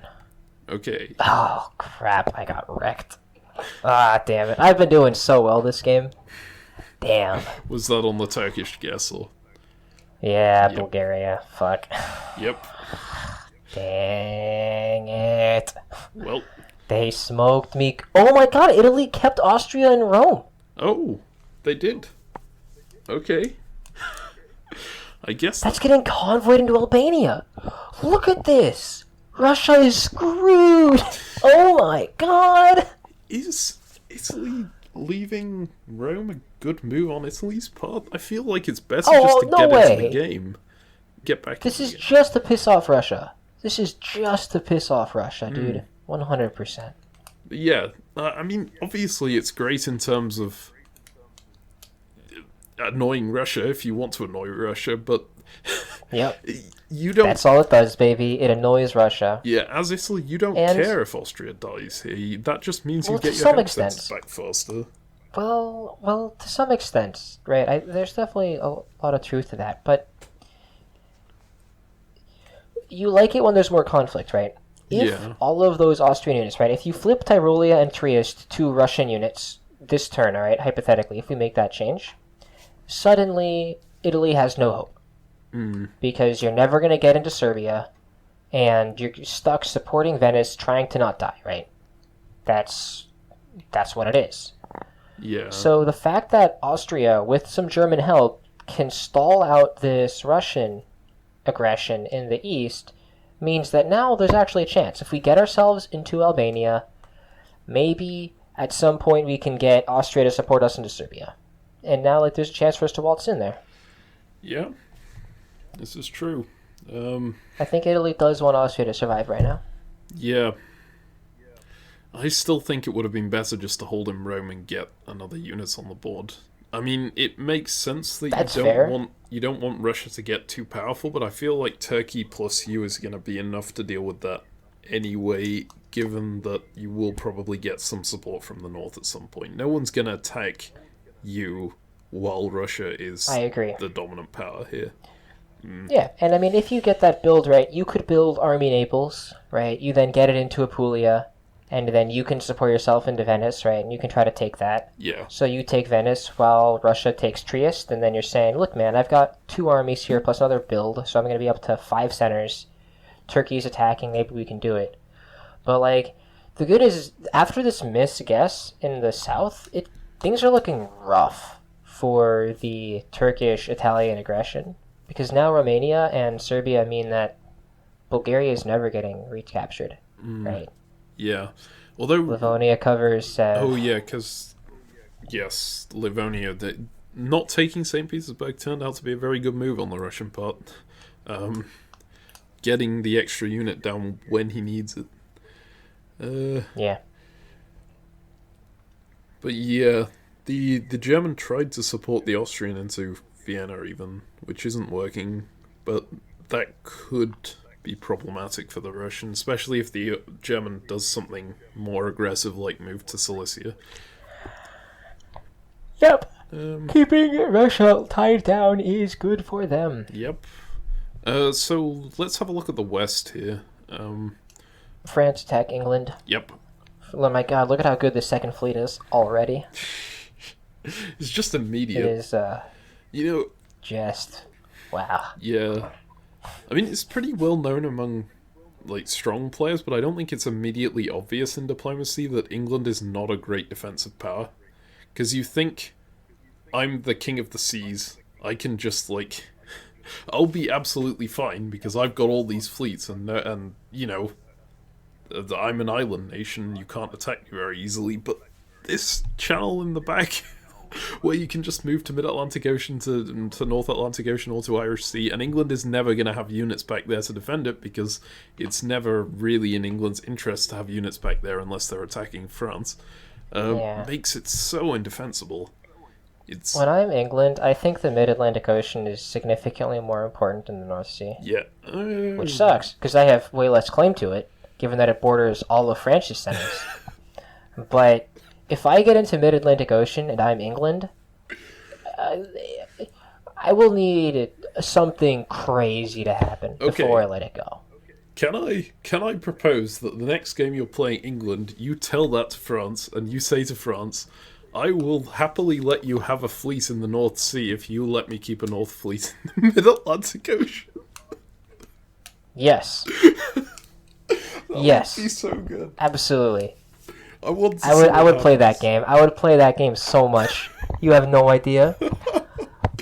Speaker 1: Okay.
Speaker 2: Oh, crap, I got wrecked. Ah, damn it. I've been doing so well this game. Damn.
Speaker 1: Was that on the Turkish guess, or?
Speaker 2: Yeah,
Speaker 1: Yep.
Speaker 2: Bulgaria. Fuck.
Speaker 1: Yep.
Speaker 2: Dang it.
Speaker 1: Well.
Speaker 2: They smoked me. Oh my god, Italy kept Austria in Rome.
Speaker 1: Oh, they did. Okay. I guess
Speaker 2: That's getting convoyed into Albania. Look at this. Russia is screwed. Oh my god.
Speaker 1: Is Italy leaving Rome a good move on Italy's part? I feel like it's better just to
Speaker 2: no
Speaker 1: get
Speaker 2: way.
Speaker 1: into the game. Get back
Speaker 2: This
Speaker 1: into
Speaker 2: is
Speaker 1: the game.
Speaker 2: just to piss off Russia. This is just to piss off Russia, dude. 100%.
Speaker 1: Yeah, I mean, obviously it's great in terms of annoying Russia, if you want to annoy Russia, but
Speaker 2: Yep.
Speaker 1: you don't...
Speaker 2: That's all it does, baby. It annoys Russia.
Speaker 1: Yeah, as Italy, you don't
Speaker 2: And-
Speaker 1: care if Austria dies here. That just means you
Speaker 2: Well,
Speaker 1: get
Speaker 2: to
Speaker 1: your
Speaker 2: some
Speaker 1: handsets
Speaker 2: extent.
Speaker 1: back faster.
Speaker 2: Well, to some extent, right? There's definitely a lot of truth to that, but you like it when there's more conflict, right? If
Speaker 1: Yeah.
Speaker 2: all of those Austrian units, right? If you flip Tyrolia and Trieste to Russian units this turn, all right? Hypothetically, if we make that change, suddenly Italy has no hope because you're never going to get into Serbia, and you're stuck supporting Venice, trying to not die, right? That's what it is.
Speaker 1: Yeah.
Speaker 2: So the fact that Austria, with some German help, can stall out this Russian aggression in the east means that now there's actually a chance. If we get ourselves into Albania, maybe at some point we can get Austria to support us into Serbia. And now, like, there's a chance for us to waltz in there.
Speaker 1: Yeah. This is true.
Speaker 2: I think Italy does want Austria to survive right now.
Speaker 1: Yeah. I still think it would have been better just to hold in Rome and get another unit on the board. I mean, it makes sense that
Speaker 2: That's
Speaker 1: you
Speaker 2: fair.
Speaker 1: don't want Russia to get too powerful, but I feel like Turkey plus you is going to be enough to deal with that anyway, given that you will probably get some support from the north at some point. No one's going to attack you while Russia is
Speaker 2: I agree.
Speaker 1: the dominant power here.
Speaker 2: Yeah, and I mean, if you get that build right, you could build Army Naples, right? You then get it into Apulia, and then you can support yourself into Venice, right? And you can try to take that.
Speaker 1: Yeah.
Speaker 2: So you take Venice while Russia takes Trieste, and then you're saying, look, man, I've got 2 armies here plus another build, so I'm going to be up to 5 centers. Turkey's attacking, maybe we can do it. But, like, the good is, after this misguess in the south, things are looking rough for the Turkish-Italian aggression. Because now Romania and Serbia mean that Bulgaria is never getting recaptured, right?
Speaker 1: Yeah. Although...
Speaker 2: Livonia covers...
Speaker 1: oh, yeah, because... Yes, Livonia. Not taking St. Petersburg turned out to be a very good move on the Russian part. Getting the extra unit down when he needs it.
Speaker 2: Yeah.
Speaker 1: But yeah, the German tried to support the Austrian into Vienna even, which isn't working, but that could be problematic for the Russian, especially if the German does something more aggressive like move to Cilicia.
Speaker 2: Yep. Keeping Russia tied down is good for them.
Speaker 1: Yep. So let's have a look at the West here.
Speaker 2: France attack England.
Speaker 1: Yep.
Speaker 2: Oh my god, look at how good the Second Fleet is already.
Speaker 1: It's just immediate.
Speaker 2: It is,
Speaker 1: you know...
Speaker 2: just... wow.
Speaker 1: Yeah. I mean, it's pretty well known among, like, strong players, but I don't think it's immediately obvious in diplomacy that England is not a great defensive power. Because you think, I'm the king of the seas, I can just, like... I'll be absolutely fine, because I've got all these fleets, and you know... I'm an island nation, you can't attack me very easily, but this channel in the back, where you can just move to Mid-Atlantic Ocean to North Atlantic Ocean or to Irish Sea, and England is never going to have units back there to defend it, because it's never really in England's interest to have units back there unless they're attacking France, makes it so indefensible.
Speaker 2: When I'm England, I think the Mid-Atlantic Ocean is significantly more important than the North Sea.
Speaker 1: Yeah.
Speaker 2: Which sucks, because I have way less claim to it, given that it borders all of France's centers. But if I get into Mid-Atlantic Ocean and I'm England, I will need something crazy to happen before I let it go.
Speaker 1: Can I propose that the next game you're playing England, you tell that to France, and you say to France, I will happily let you have a fleet in the North Sea if you let me keep a North Fleet in the Mid-Atlantic Ocean.
Speaker 2: Yes.
Speaker 1: Yes. That would be so good.
Speaker 2: Absolutely.
Speaker 1: I would
Speaker 2: play that game. I would play that game so much. You have no idea.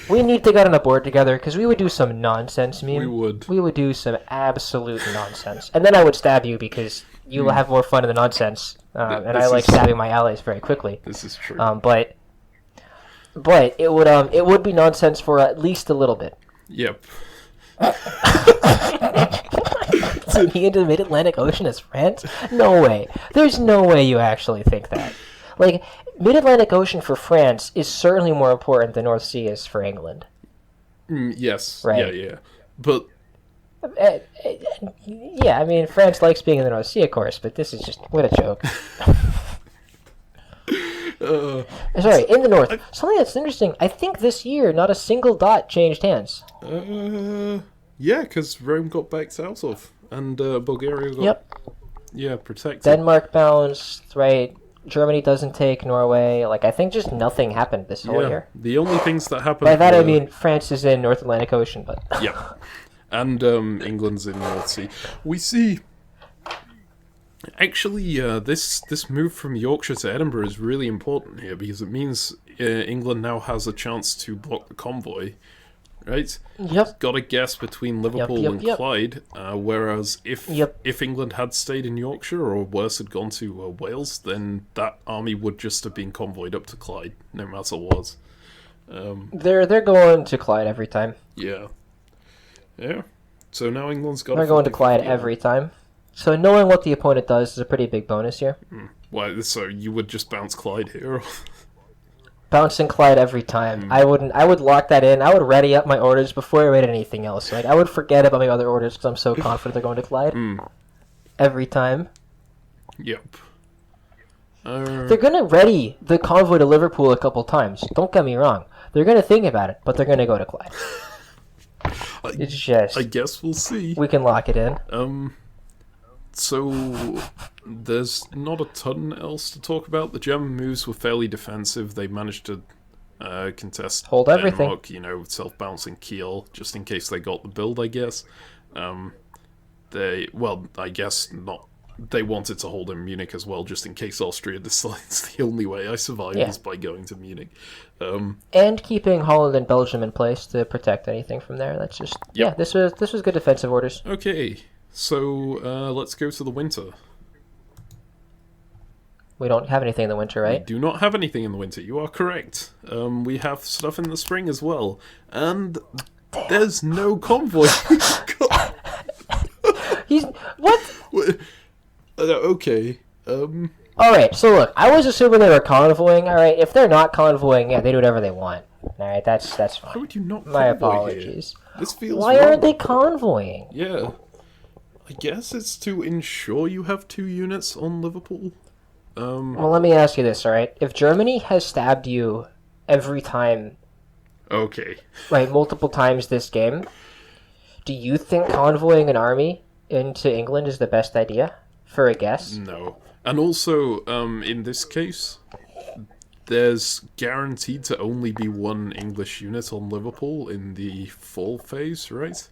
Speaker 2: We need to get on a board together, because we would do some nonsense, meme.
Speaker 1: We would.
Speaker 2: We would do some absolute nonsense. And then I would stab you, because you will have more fun in the nonsense. And I like stabbing my allies very quickly.
Speaker 1: This is true.
Speaker 2: But it would be nonsense for at least a little bit.
Speaker 1: Yep.
Speaker 2: Me into the Mid-Atlantic Ocean as France? No way. There's no way you actually think that. Like, Mid-Atlantic Ocean for France is certainly more important than North Sea is for England.
Speaker 1: Yes.
Speaker 2: Right.
Speaker 1: Yeah. But...
Speaker 2: yeah, I mean, France likes being in the North Sea, of course, but this is just... what a joke. Sorry, in the North. Something that's interesting, I think this year, not a single dot changed hands.
Speaker 1: Yeah, because Rome got backed out of, and Bulgaria got protected.
Speaker 2: Denmark bounced, right? Germany doesn't take Norway. Like, I think just nothing happened this whole year.
Speaker 1: The only things that happened...
Speaker 2: By that I mean France is in North Atlantic Ocean, but...
Speaker 1: yeah. And England's in North Sea. We see... Actually, this move from Yorkshire to Edinburgh is really important here, because it means England now has a chance to block the convoy, right?
Speaker 2: Yep.
Speaker 1: Got a guess between Liverpool and Clyde, whereas if England had stayed in Yorkshire, or worse, had gone to Wales, then that army would just have been convoyed up to Clyde, no matter what.
Speaker 2: They're going to Clyde every time.
Speaker 1: Yeah. Yeah. So now England's got...
Speaker 2: They're going to Clyde every time. So knowing what the opponent does is a pretty big bonus here.
Speaker 1: Why? So you would just bounce Clyde here?
Speaker 2: Bouncing Clyde every time. I would lock that in. I would ready up my orders before I read anything else. Like, I would forget about my other orders because I'm so confident they're going to Clyde. Every time.
Speaker 1: Yep.
Speaker 2: They're going to ready the convoy to Liverpool a couple times. Don't get me wrong. They're going to think about it, but they're going to go to Clyde. It's just
Speaker 1: I guess we'll see.
Speaker 2: we can lock it in.
Speaker 1: So there's not a ton else to talk about. The German moves were fairly defensive. They managed to contest
Speaker 2: Hold everything.
Speaker 1: Denmark, self-bouncing Kiel, just in case they got the build, I guess. I guess not. They wanted to hold in Munich as well, just in case Austria decides the only way I survive is by going to Munich.
Speaker 2: And keeping Holland and Belgium in place to protect anything from there. That's just this was good defensive orders.
Speaker 1: Okay, so let's go to the winter.
Speaker 2: We don't have anything in the winter, right?
Speaker 1: We do not have anything in the winter. You are correct. We have stuff in the spring as well, and there's no convoy.
Speaker 2: He's what?
Speaker 1: Okay.
Speaker 2: All right. So look, I was assuming they were convoying. All right. If they're not convoying, they do whatever they want. All right. That's fine.
Speaker 1: Why would you not?
Speaker 2: My apologies.
Speaker 1: Here? This feels.
Speaker 2: Why
Speaker 1: wrong.
Speaker 2: aren't they convoying?
Speaker 1: Yeah. I guess it's to ensure you have 2 units on Liverpool.
Speaker 2: Well, let me ask you this, all right? If Germany has stabbed you every time,
Speaker 1: okay,
Speaker 2: right, multiple times this game, do you think convoying an army into England is the best idea for a guess?
Speaker 1: No. And also, in this case, there's guaranteed to only be 1 English unit on Liverpool in the fall phase, right?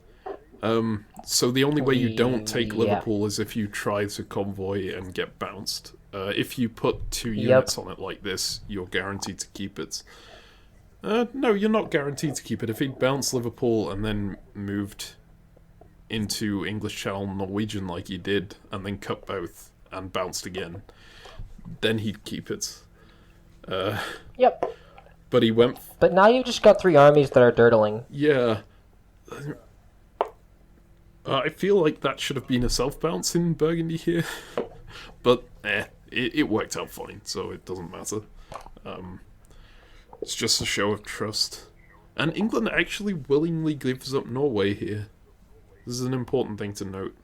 Speaker 1: So the only way you don't take Liverpool is if you try to convoy and get bounced. If you put 2 units on it like this, you're guaranteed to keep it. No, you're not guaranteed to keep it. If he'd bounced Liverpool and then moved into English Channel Norwegian like he did, and then cut both and bounced again, then he'd keep it.
Speaker 2: Yep.
Speaker 1: But he went...
Speaker 2: But now you've just got 3 armies that are dirtling.
Speaker 1: Yeah. I feel like that should have been a self-bounce in Burgundy here. But, it worked out fine, so it doesn't matter. It's just a show of trust. And England actually willingly gives up Norway here. This is an important thing to note.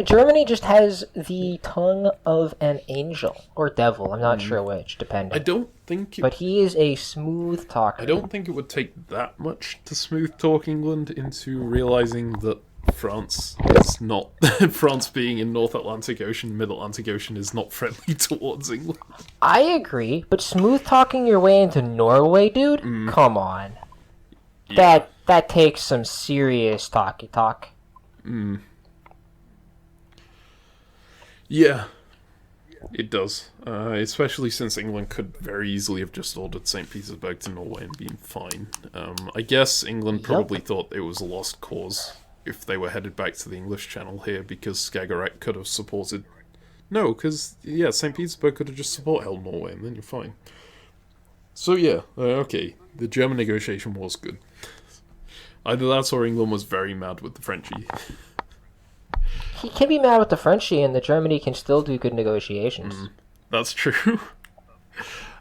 Speaker 2: Germany just has the tongue of an angel, or devil, I'm not sure which, depending.
Speaker 1: I don't think...
Speaker 2: But he is a smooth talker.
Speaker 1: I don't think it would take that much to smooth talk England into realising that France is not... France being in North Atlantic Ocean, Mid-Atlantic Ocean is not friendly towards England.
Speaker 2: I agree, but smooth talking your way into Norway, dude? Come on. Yeah. That takes some serious talky talk.
Speaker 1: Yeah, it does. Especially since England could very easily have just ordered St. Petersburg to Norway and been fine. I guess England probably thought it was a lost cause if they were headed back to the English Channel here, because Skagerrak could have supported... No, because, St. Petersburg could have just held Norway, and then you're fine. So okay, the German negotiation was good. Either that or England was very mad with the Frenchie.
Speaker 2: He can be mad with the Frenchie, and the Germany can still do good negotiations.
Speaker 1: That's true.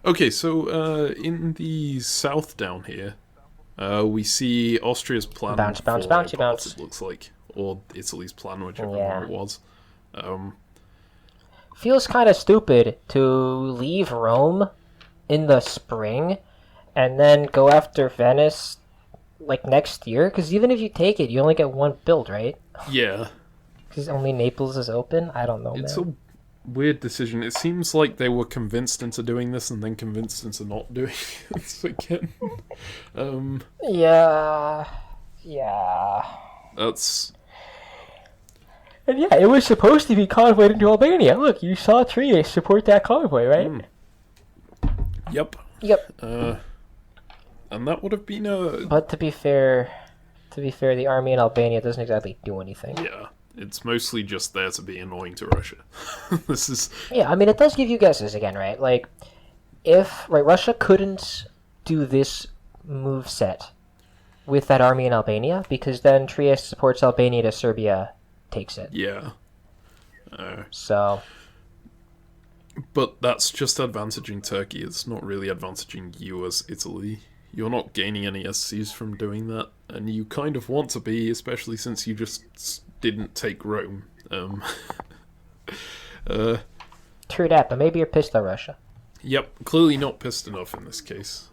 Speaker 1: Okay, so in the south down here, we see Austria's plan
Speaker 2: Bounce,
Speaker 1: it looks like. Or Italy's plan, whichever one it was.
Speaker 2: Feels kind of stupid to leave Rome in the spring and then go after Venice like next year, because even if you take it, you only get 1 build, right?
Speaker 1: Yeah.
Speaker 2: Because only Naples is open? I don't know,
Speaker 1: It's
Speaker 2: man.
Speaker 1: a weird decision. It seems like they were convinced into doing this and then convinced into not doing it again.
Speaker 2: Yeah.
Speaker 1: That's...
Speaker 2: And it was supposed to be convoyed into Albania. Look, you saw Trieste support that convoy, right?
Speaker 1: Yep. And that would have been a...
Speaker 2: But to be fair, the army in Albania doesn't exactly do anything.
Speaker 1: Yeah, it's mostly just there to be annoying to Russia. This is...
Speaker 2: Yeah, I mean, it does give you guesses again, right? Like, if Russia couldn't do this move set with that army in Albania, because then Trieste supports Albania to Serbia takes it.
Speaker 1: Yeah.
Speaker 2: So...
Speaker 1: But that's just advantaging Turkey. It's not really advantaging you as Italy. You're not gaining any SCs from doing that, and you kind of want to be, especially since you just didn't take Rome.
Speaker 2: True that, but maybe you're pissed at Russia.
Speaker 1: Yep, clearly not pissed enough in this case.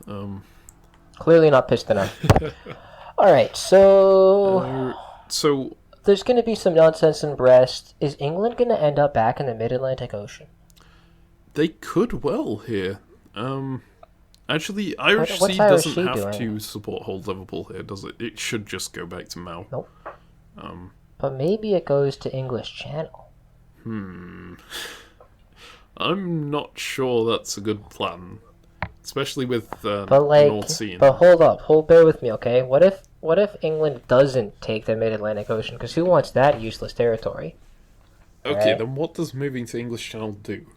Speaker 2: Clearly not pissed enough. All right, so
Speaker 1: So
Speaker 2: there's going to be some nonsense in Brest. Is England going to end up back in the Mid-Atlantic Ocean?
Speaker 1: they could well here. Actually, Irish
Speaker 2: What's
Speaker 1: Sea
Speaker 2: Irish
Speaker 1: doesn't
Speaker 2: Sea
Speaker 1: have
Speaker 2: doing?
Speaker 1: to support hold Liverpool here, does it? It should just go back to Mao.
Speaker 2: Nope.
Speaker 1: Um,
Speaker 2: But maybe it goes to English Channel.
Speaker 1: I'm not sure that's a good plan, especially with
Speaker 2: But like,
Speaker 1: North Sea.
Speaker 2: but hold up, bear with me, okay? What if England doesn't take the Mid-Atlantic Ocean? Because who wants that useless territory?
Speaker 1: Okay,
Speaker 2: Right.
Speaker 1: then what does moving to English Channel do?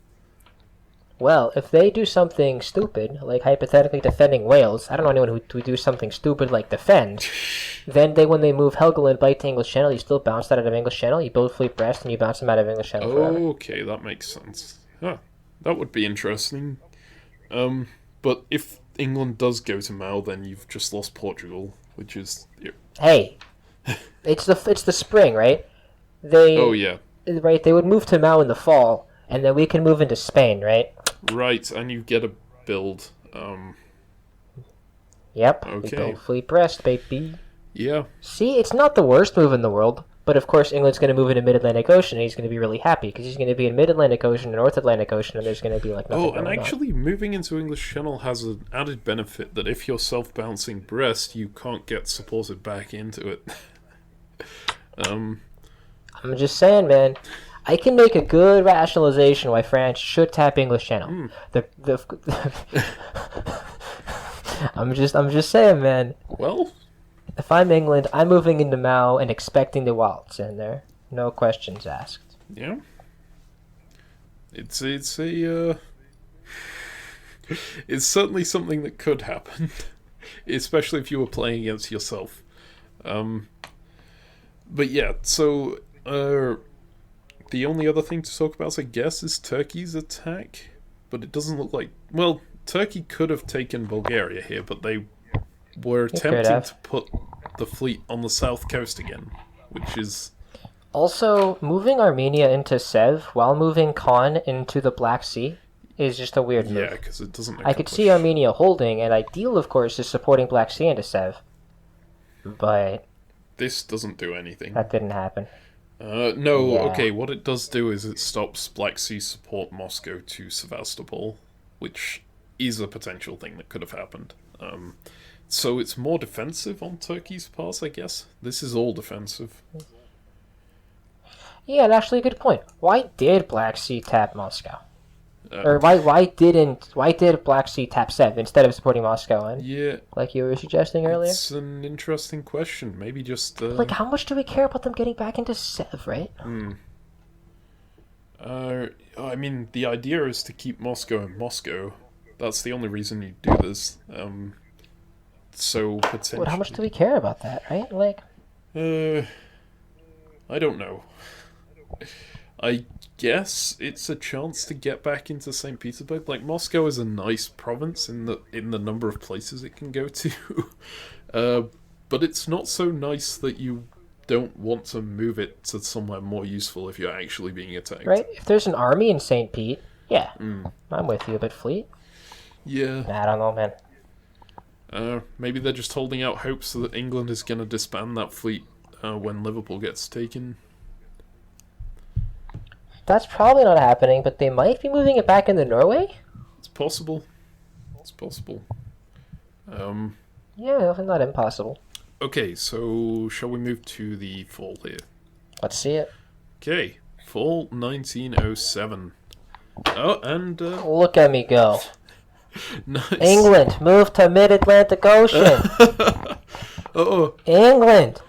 Speaker 2: Well, if they do something stupid, like hypothetically defending Wales, I don't know anyone who would do something stupid like defend. Then when they move Helgoland Bight to English Channel, you still bounce that out of English Channel. You build Fleet Brest, and you bounce them out of English Channel forever.
Speaker 1: Okay, that makes sense. Huh, that would be interesting. But if England does go to Mao, then you've just lost Portugal, which is...
Speaker 2: Hey, it's the spring, right? They
Speaker 1: Oh, yeah.
Speaker 2: right. They would move to Mao in the fall, and then we can move into Spain, right?
Speaker 1: Right, and you get a build.
Speaker 2: Yep. We
Speaker 1: Okay.
Speaker 2: build Fleet Brest, baby.
Speaker 1: Yeah.
Speaker 2: See, it's not the worst move in the world, but of course England's going to move into Mid-Atlantic Ocean, and he's going to be really happy because he's going to be in Mid-Atlantic Ocean and North Atlantic Ocean, and there's going to be like nothing
Speaker 1: Oh, and
Speaker 2: going
Speaker 1: actually, moving into English Channel has an added benefit that if you're self-bouncing Brest, you can't get supported back into it.
Speaker 2: on. I'm just saying, man. I can make a good rationalization why France should tap English Channel. I'm just saying, man.
Speaker 1: Well,
Speaker 2: If I'm England, I'm moving into Mao and expecting the waltz in there. No questions asked.
Speaker 1: yeah. It's it's certainly something that could happen, especially if you were playing against yourself. But yeah, so the only other thing to talk about, I guess, is Turkey's attack. But it doesn't look like... Well, Turkey could have taken Bulgaria here, but they were attempting to put the fleet on the south coast again, which is...
Speaker 2: Also, moving Armenia into Sev while moving Khan into the Black Sea is just a weird move.
Speaker 1: Yeah, because it doesn't...
Speaker 2: I could see Armenia holding, and ideal, of course, is supporting Black Sea into Sev. But
Speaker 1: This doesn't do anything.
Speaker 2: that didn't happen.
Speaker 1: No,
Speaker 2: Yeah.
Speaker 1: okay, what it does do is it stops Black Sea support Moscow to Sevastopol, which is a potential thing that could have happened. So it's more defensive on Turkey's part, I guess. This is all defensive.
Speaker 2: Yeah, and actually, a good point. Why did Black Sea tap Moscow? Or why did Black Sea tap Sev instead of supporting Moscow? And
Speaker 1: Yeah,
Speaker 2: like you were suggesting earlier.
Speaker 1: it's an interesting question. Maybe just...
Speaker 2: Like, how much do we care about them getting back into Sev, right?
Speaker 1: I mean, the idea is to keep Moscow in Moscow. That's the only reason you do this. So potentially...
Speaker 2: But how much do we care about that, right? Like,
Speaker 1: I don't know. I guess it's a chance to get back into St. Petersburg. Like, Moscow is a nice province in the number of places it can go to. But it's not so nice that you don't want to move it to somewhere more useful if you're actually being attacked.
Speaker 2: right? If there's an army in St. Pete, yeah, I'm with you. But fleet?
Speaker 1: Yeah.
Speaker 2: Nah, I don't know, man.
Speaker 1: Maybe they're just holding out hopes that England is going to disband that fleet when Liverpool gets taken.
Speaker 2: That's probably not happening, but they might be moving it back into Norway?
Speaker 1: It's possible. It's possible.
Speaker 2: Yeah, definitely not impossible.
Speaker 1: Okay, so shall we move to the fall here?
Speaker 2: Let's see it.
Speaker 1: Okay, fall 1907. Oh, and
Speaker 2: Look at me go.
Speaker 1: nice.
Speaker 2: England, move to Mid-Atlantic Ocean.
Speaker 1: Oh,
Speaker 2: England,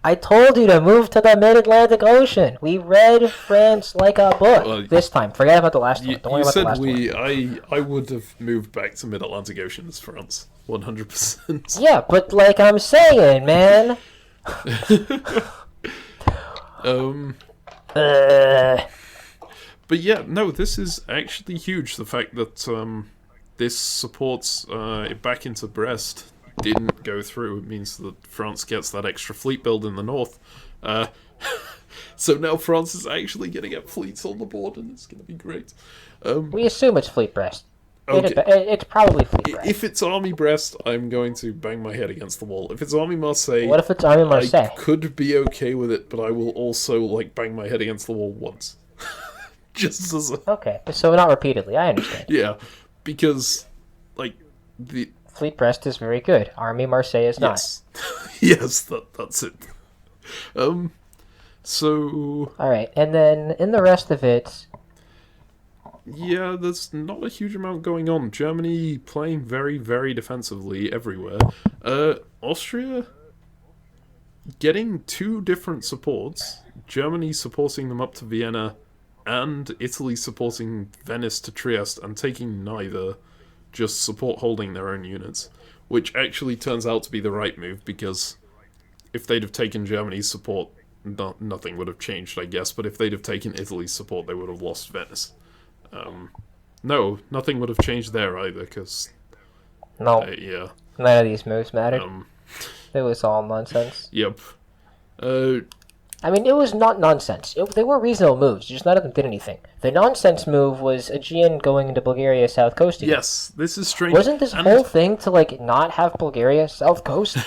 Speaker 2: I told you to move to the Mid-Atlantic Ocean. We read France like a book.
Speaker 1: Well,
Speaker 2: this time. Forget about the last
Speaker 1: you,
Speaker 2: one. Don't worry
Speaker 1: you
Speaker 2: about the
Speaker 1: said
Speaker 2: last
Speaker 1: we.
Speaker 2: one.
Speaker 1: I would have moved back to Mid-Atlantic Ocean as France, 100%.
Speaker 2: Yeah, but like I'm saying, man.
Speaker 1: But yeah, no, this is actually huge. The fact that this supports back into Brest didn't go through. It means that France gets that extra fleet build in the north. So now France is actually going to get fleets on the board, and it's going to be great.
Speaker 2: We assume it's Fleet Brest.
Speaker 1: Okay.
Speaker 2: It's probably Fleet Brest.
Speaker 1: If it's Army Brest, I'm going to bang my head against the wall. If it's Army Marseille,
Speaker 2: What if it's Army
Speaker 1: I
Speaker 2: Marseille?
Speaker 1: could be okay with it, but I will also like bang my head against the wall once, just as a,
Speaker 2: Okay, so not repeatedly. I understand.
Speaker 1: yeah, because like the
Speaker 2: Fleet Brest is very good. Army Marseille is not.
Speaker 1: yes, yes, that's it. So
Speaker 2: All right, and then in the rest of it,
Speaker 1: yeah, there's not a huge amount going on. Germany playing very, very defensively everywhere. Austria getting two different supports. Germany supporting them up to Vienna, and Italy supporting Venice to Trieste, and taking neither, just support holding their own units. Which actually turns out to be the right move, because if they'd have taken Germany's support, nothing would have changed, I guess. But if they'd have taken Italy's support, they would have lost Venice. No, nothing would have changed there either, because...
Speaker 2: no,
Speaker 1: yeah.
Speaker 2: none of these moves mattered. It was all nonsense.
Speaker 1: Yep.
Speaker 2: I mean, it was not nonsense. They were reasonable moves, just none of them did anything. The nonsense move was Aegean going into Bulgaria South Coast again.
Speaker 1: Yes, this is strange.
Speaker 2: Wasn't this whole thing to, like, not have Bulgaria South Coast?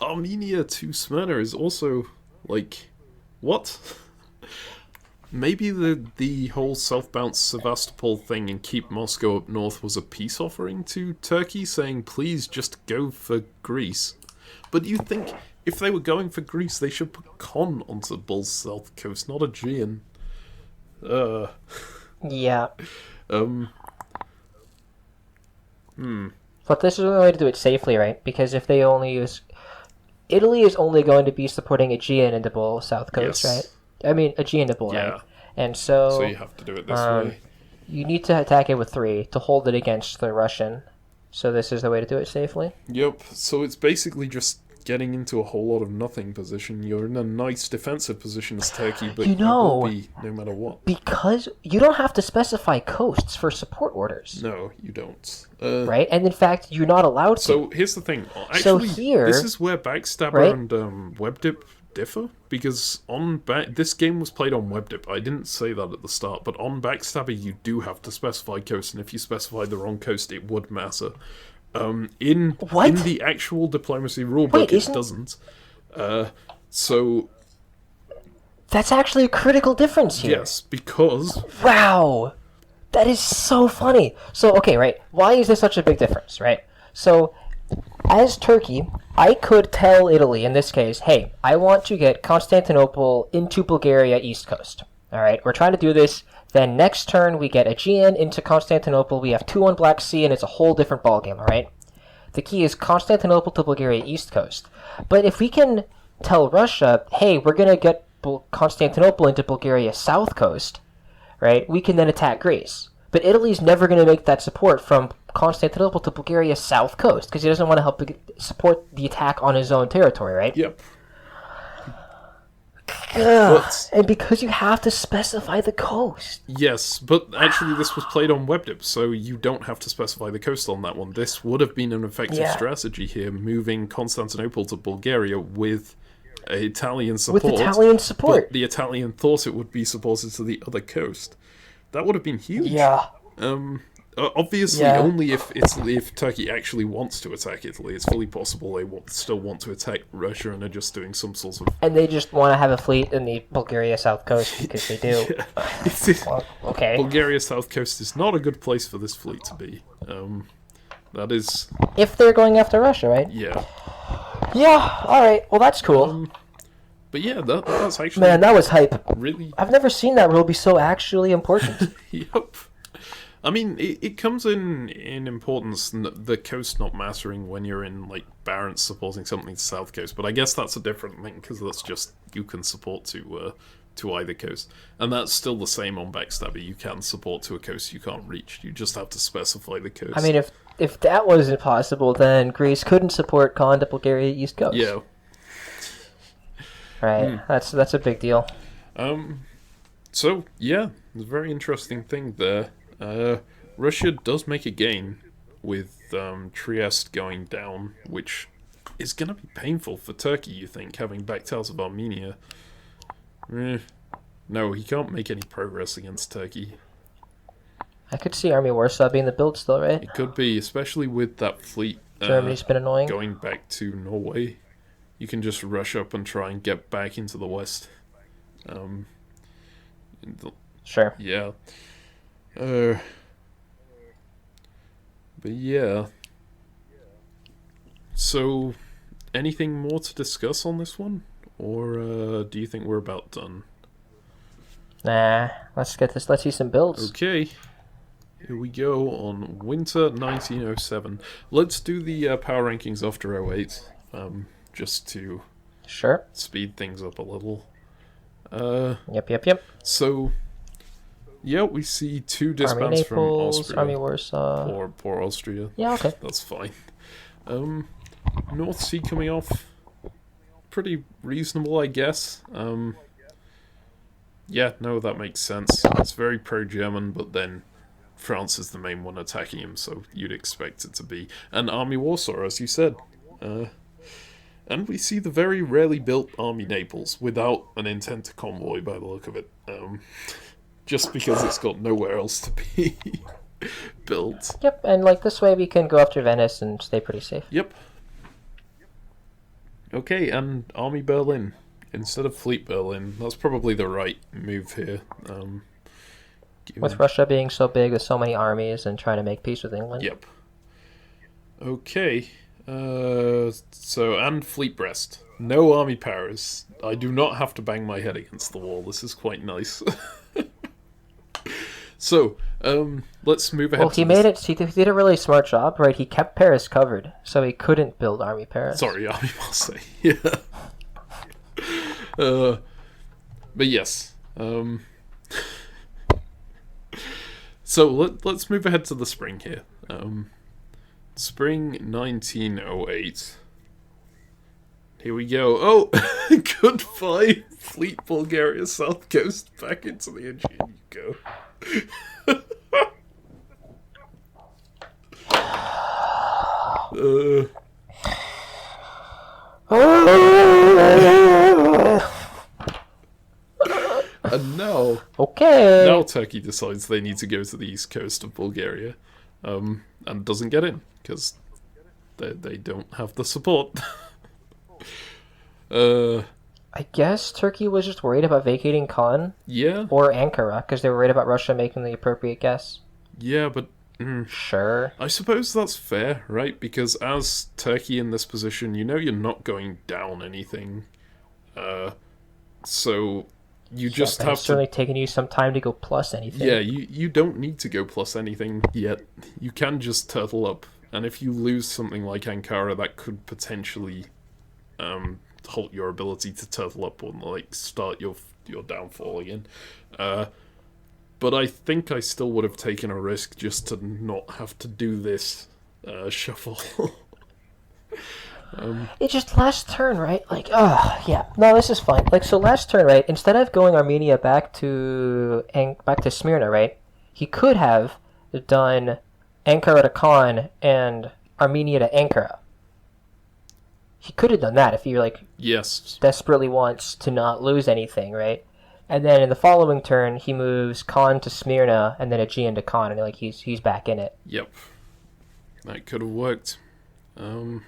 Speaker 1: Armenia to Smyrna is also, like... What? Maybe the whole self-bounce Sevastopol thing and keep Moscow up north was a peace offering to Turkey, saying, please just go for Greece. But you think, if they were going for Greece, they should put Con onto Bul's south coast, not Aegean.
Speaker 2: Yeah. But this is the only way to do it safely, right? Because if they only use... Italy is only going to be supporting Aegean into Bull South Coast,
Speaker 1: Yes.
Speaker 2: right? I mean, Aegean to Bull,
Speaker 1: Yeah.
Speaker 2: right? And so...
Speaker 1: So you have to do it this way.
Speaker 2: You need to attack it with 3 to hold it against the Russian. So this is the way to do it safely?
Speaker 1: Yep, so it's basically just getting into a whole lot of nothing position. You're in a nice defensive position as Turkey, but you will be no matter what.
Speaker 2: Because you don't have to specify coasts for support orders.
Speaker 1: No, you don't.
Speaker 2: Right? And in fact, you're not allowed to.
Speaker 1: So here's the thing. Actually,
Speaker 2: So here-
Speaker 1: this is where Backstabber
Speaker 2: right?
Speaker 1: and WebDip differ, because this game was played on WebDip. I didn't say that at the start, but on Backstabber you do have to specify coast, and if you specify the wrong coast, it would matter. In the actual diplomacy rulebook, it doesn't. So
Speaker 2: that's actually a critical difference here.
Speaker 1: yes, because
Speaker 2: Wow! That is so funny. So, okay, right. Why is this such a big difference, right? So, as Turkey, I could tell Italy, in this case, hey, I want to get Constantinople into Bulgaria East Coast. Alright, we're trying to do this. Then next turn, we get Aegean into Constantinople. We have 2 on Black Sea, and it's a whole different ballgame, alright? The key is Constantinople to Bulgaria East Coast. But if we can tell Russia, hey, we're going to get Constantinople into Bulgaria South Coast, right, we can then attack Greece. But Italy's never going to make that support from Constantinople to Bulgaria South Coast, because he doesn't want to help support the attack on his own territory, right?
Speaker 1: yep.
Speaker 2: And because you have to specify the coast.
Speaker 1: Yes, but actually this was played on WebDip, so you don't have to specify the coast on that one. This would have been an effective strategy here, moving Constantinople to Bulgaria with Italian support.
Speaker 2: With Italian support.
Speaker 1: But the Italian thought it would be supported to the other coast. That would have been huge.
Speaker 2: Yeah.
Speaker 1: Obviously, only if Turkey actually wants to attack Italy. It's fully possible they still want to attack Russia and are just doing some sort of...
Speaker 2: And they just want to have a fleet in the Bulgaria South Coast because they do. Well, okay.
Speaker 1: Bulgaria South Coast is not a good place for this fleet to be. That is...
Speaker 2: If they're going after Russia, right?
Speaker 1: Yeah.
Speaker 2: Yeah, alright. Well, that's cool.
Speaker 1: But yeah, that's actually...
Speaker 2: Man, that was hype.
Speaker 1: Really...
Speaker 2: I've never seen that rule be so actually important.
Speaker 1: Yep. I mean, it comes in importance, the coast not mattering when you're in, like, Barents supporting something to South Coast, but I guess that's a different thing, because that's just, you can support to either coast. And that's still the same on Backstabber, you can support to a coast you can't reach, you just have to specify the coast.
Speaker 2: I mean, if that wasn't possible, then Greece couldn't support Con to Bulgaria East Coast.
Speaker 1: Yeah.
Speaker 2: Right, that's a big deal.
Speaker 1: So, yeah, it's a very interesting thing there. Russia does make a gain with Trieste going down, which is going to be painful for Turkey, you think, having backed out of Armenia. No, he can't make any progress against Turkey.
Speaker 2: I could see Army Warsaw being the build still, right?
Speaker 1: It could be, especially with that fleet
Speaker 2: Germany's been annoying.
Speaker 1: going back to Norway. You can just rush up and try and get back into the west.
Speaker 2: Sure.
Speaker 1: Yeah. But yeah. So, anything more to discuss on this one? Or do you think we're about done?
Speaker 2: Nah, let's get this. Let's see some builds.
Speaker 1: Okay. Here we go on Winter 1907. Let's do the power rankings after 08, just to
Speaker 2: Sure.
Speaker 1: speed things up a little.
Speaker 2: Yep.
Speaker 1: So, yeah, we see 2
Speaker 2: Army
Speaker 1: disbands from
Speaker 2: Naples,
Speaker 1: Austria.
Speaker 2: Army Warsaw.
Speaker 1: Poor Austria.
Speaker 2: Yeah, okay.
Speaker 1: That's fine. North Sea coming off. Pretty reasonable, I guess. Yeah, no, that makes sense. It's very pro-German, but then France is the main one attacking him, so you'd expect it to be. And Army Warsaw, as you said. And we see the very rarely built Army Naples without an intent to convoy by the look of it. Just because it's got nowhere else to be built.
Speaker 2: Yep, and like this way we can go after Venice and stay pretty safe.
Speaker 1: Yep. Okay, and Army Berlin instead of Fleet Berlin. That's probably the right move here.
Speaker 2: With Russia being so big with so many armies and trying to make peace with England.
Speaker 1: Yep. Okay. So, and Fleet Brest. No army powers. I do not have to bang my head against the wall. This is quite nice. So, let's move ahead.
Speaker 2: Well, he did a really smart job, right? He kept Paris covered, so he couldn't build Army Paris.
Speaker 1: Sorry, Army Marseille. Yeah. But yes. So let's move ahead to the spring here. Spring 1908. Here we go. Oh, goodbye, Fleet Bulgaria South Coast. Back into the Aegean you go. And now,
Speaker 2: okay.
Speaker 1: Turkey decides they need to go to the east coast of Bulgaria, and doesn't get in because they don't have the support.
Speaker 2: I guess Turkey was just worried about vacating Khan.
Speaker 1: Yeah.
Speaker 2: Or Ankara, because they were worried about Russia making the appropriate guess.
Speaker 1: Yeah, but...
Speaker 2: Sure.
Speaker 1: I suppose that's fair, right? Because as Turkey in this position, you know you're not going down anything. So you just have
Speaker 2: it's certainly taken you some time to go plus anything.
Speaker 1: Yeah, you don't need to go plus anything yet. You can just turtle up. And if you lose something like Ankara, that could potentially... halt your ability to turtle up or like start your downfall again. But I think I still would have taken a risk just to not have to do this shuffle.
Speaker 2: It's just last turn, right? Like, yeah. No, this is fine. Like, so last turn, right? Instead of going Armenia back to Smyrna, right? He could have done Ankara to Khan and Armenia to Ankara. He could have done that if he
Speaker 1: yes,
Speaker 2: desperately wants to not lose anything, right? And then in the following turn, he moves Khan to Smyrna and then Aegean to Khan, and like he's back in it.
Speaker 1: Yep, that could have worked. Man,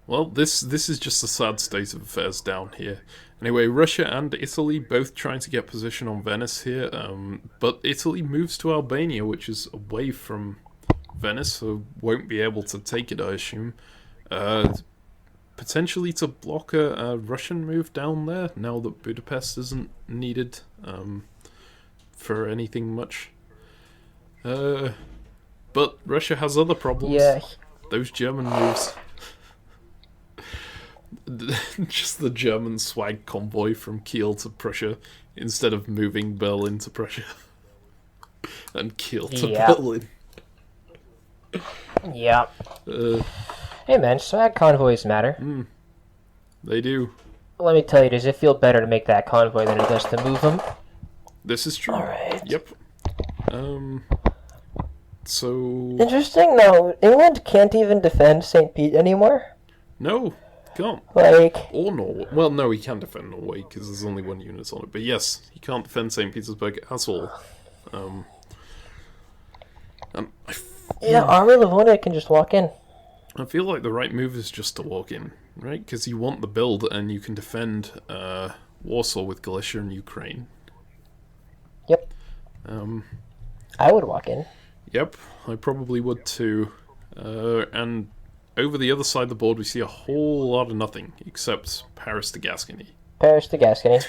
Speaker 1: well, this is just a sad state of affairs down here. Anyway, Russia and Italy both trying to get position on Venice here, but Italy moves to Albania, which is away from Venice, so won't be able to take it, I assume. Potentially to block a Russian move down there, now that Budapest isn't needed for anything much. But Russia has other problems.
Speaker 2: Yeah.
Speaker 1: Those German moves. Just the German swag convoy from Kiel to Prussia, instead of moving Berlin to Prussia. And Kiel to Berlin.
Speaker 2: Yeah. Hey man, swag convoys matter.
Speaker 1: They do.
Speaker 2: Let me tell you, does it feel better to make that convoy than it does to move them?
Speaker 1: This is true.
Speaker 2: Alright.
Speaker 1: Yep. So...
Speaker 2: Interesting, no, England can't even defend St. Pete anymore?
Speaker 1: No. can't.
Speaker 2: Like,
Speaker 1: Or Norway. Well, no, he can defend Norway because there's only one unit on it. But yes, he can't defend St. Petersburg at all.
Speaker 2: yeah, Army Livonia can just walk in.
Speaker 1: I feel like the right move is just to walk in, right? Because you want the build and you can defend Warsaw with Galicia and Ukraine.
Speaker 2: Yep. I would walk in.
Speaker 1: Yep, I probably would too. And over the other side of the board, we see a whole lot of nothing except Paris to Gascony.
Speaker 2: Paris to Gascony.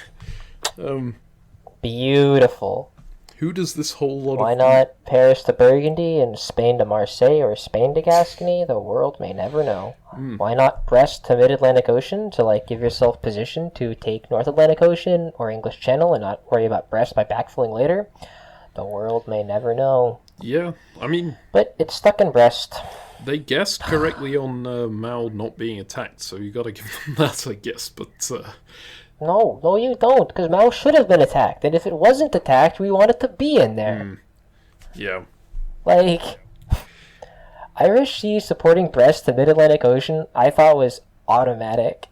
Speaker 2: Beautiful.
Speaker 1: Who does this whole lot
Speaker 2: Why
Speaker 1: of...
Speaker 2: not Paris to Burgundy and Spain to Marseille or Spain to Gascony? The world may never know. Why not Brest to Mid-Atlantic Ocean to like give yourself position to take North Atlantic Ocean or English Channel and not worry about Brest by backfilling later? The world may never know.
Speaker 1: Yeah, I mean...
Speaker 2: But it's stuck in Brest.
Speaker 1: They guessed correctly on Mao not being attacked, so you gotta give them that, I guess, but...
Speaker 2: No, you don't, because Mao should have been attacked, and if it wasn't attacked, we want it to be in there.
Speaker 1: Yeah.
Speaker 2: Like, Irish Sea supporting Brest to Mid-Atlantic Ocean, I thought was automatic.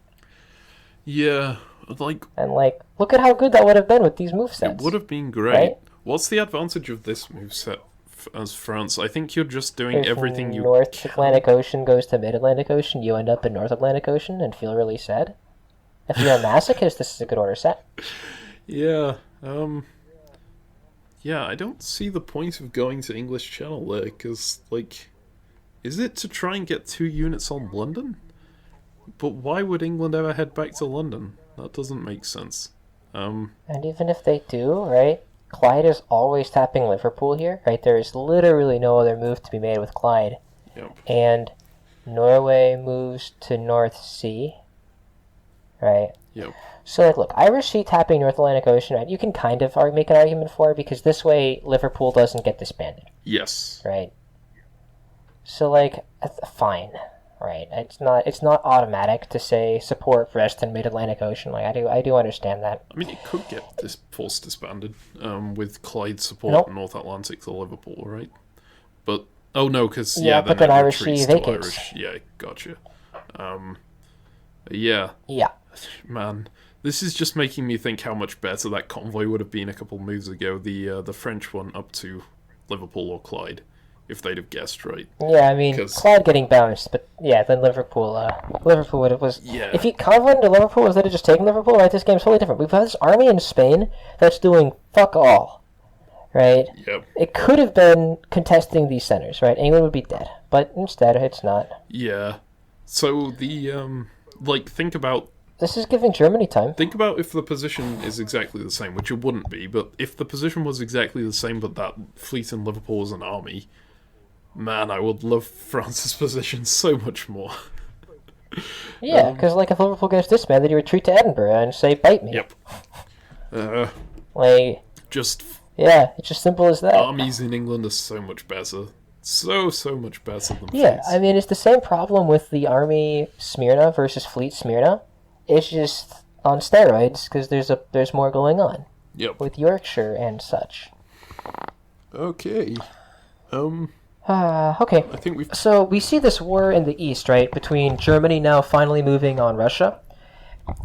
Speaker 1: Yeah, like...
Speaker 2: And, like, look at how good that would have been with these movesets.
Speaker 1: It would have been great.
Speaker 2: Right?
Speaker 1: What's the advantage of this moveset as France? I think you're just doing
Speaker 2: If
Speaker 1: everything you
Speaker 2: North
Speaker 1: can.
Speaker 2: Atlantic Ocean goes to Mid-Atlantic Ocean, you end up in North Atlantic Ocean and feel really sad. If you're a masochist, this is a good order set.
Speaker 1: Yeah, yeah, I don't see the point of going to English Channel there, because, like, is it to try and get 2 units on London? But why would England ever head back to London? That doesn't make sense.
Speaker 2: And even if they do, right, Clyde is always tapping Liverpool here, right? There is literally no other move to be made with Clyde.
Speaker 1: Yep.
Speaker 2: And Norway moves to North Sea, right?
Speaker 1: Yep.
Speaker 2: So, like, look, Irish Sea tapping North Atlantic Ocean, right? You can kind of make an argument for it because this way Liverpool doesn't get disbanded,
Speaker 1: Yes.
Speaker 2: right? So, like, fine, right? It's not automatic to say support Brest and Mid-Atlantic Ocean. Like, I do understand that.
Speaker 1: I mean, it could get this force disbanded with Clyde support North Atlantic to Liverpool, right? But, oh no, because,
Speaker 2: but then Irish Sea vacates.
Speaker 1: Irish. Yeah, gotcha. Yeah.
Speaker 2: Yeah.
Speaker 1: Man, this is just making me think how much better that convoy would have been a couple moves ago, the French one up to Liverpool or Clyde, if they'd have guessed right.
Speaker 2: Yeah, I mean, Clyde getting bounced, but yeah, then Liverpool would have was...
Speaker 1: Yeah.
Speaker 2: If you convoy into Liverpool instead of just taking Liverpool, right, this game's totally different. We've got this army in Spain that's doing fuck all, right?
Speaker 1: Yep.
Speaker 2: It could have been contesting these centers, right? England would be dead, but instead it's not.
Speaker 1: Yeah. So the, like, think about...
Speaker 2: This is giving Germany time.
Speaker 1: Think about if the position is exactly the same, which it wouldn't be, but if the position was exactly the same, but that fleet in Liverpool was an army, man, I would love France's position so much more.
Speaker 2: Yeah, because, like, if Liverpool gets disbanded, you retreat to Edinburgh and say, bite me.
Speaker 1: Yep.
Speaker 2: Like...
Speaker 1: Just...
Speaker 2: Yeah, it's just simple as that.
Speaker 1: Armies in England are so much better. So much better than
Speaker 2: Yeah,
Speaker 1: fleets.
Speaker 2: I mean, it's the same problem with the Army Smyrna versus Fleet Smyrna. It's just on steroids because there's more going on.
Speaker 1: Yep.
Speaker 2: With Yorkshire and such.
Speaker 1: Okay.
Speaker 2: Okay.
Speaker 1: I think we've...
Speaker 2: So we see this war in the east, right, between Germany now finally moving on Russia,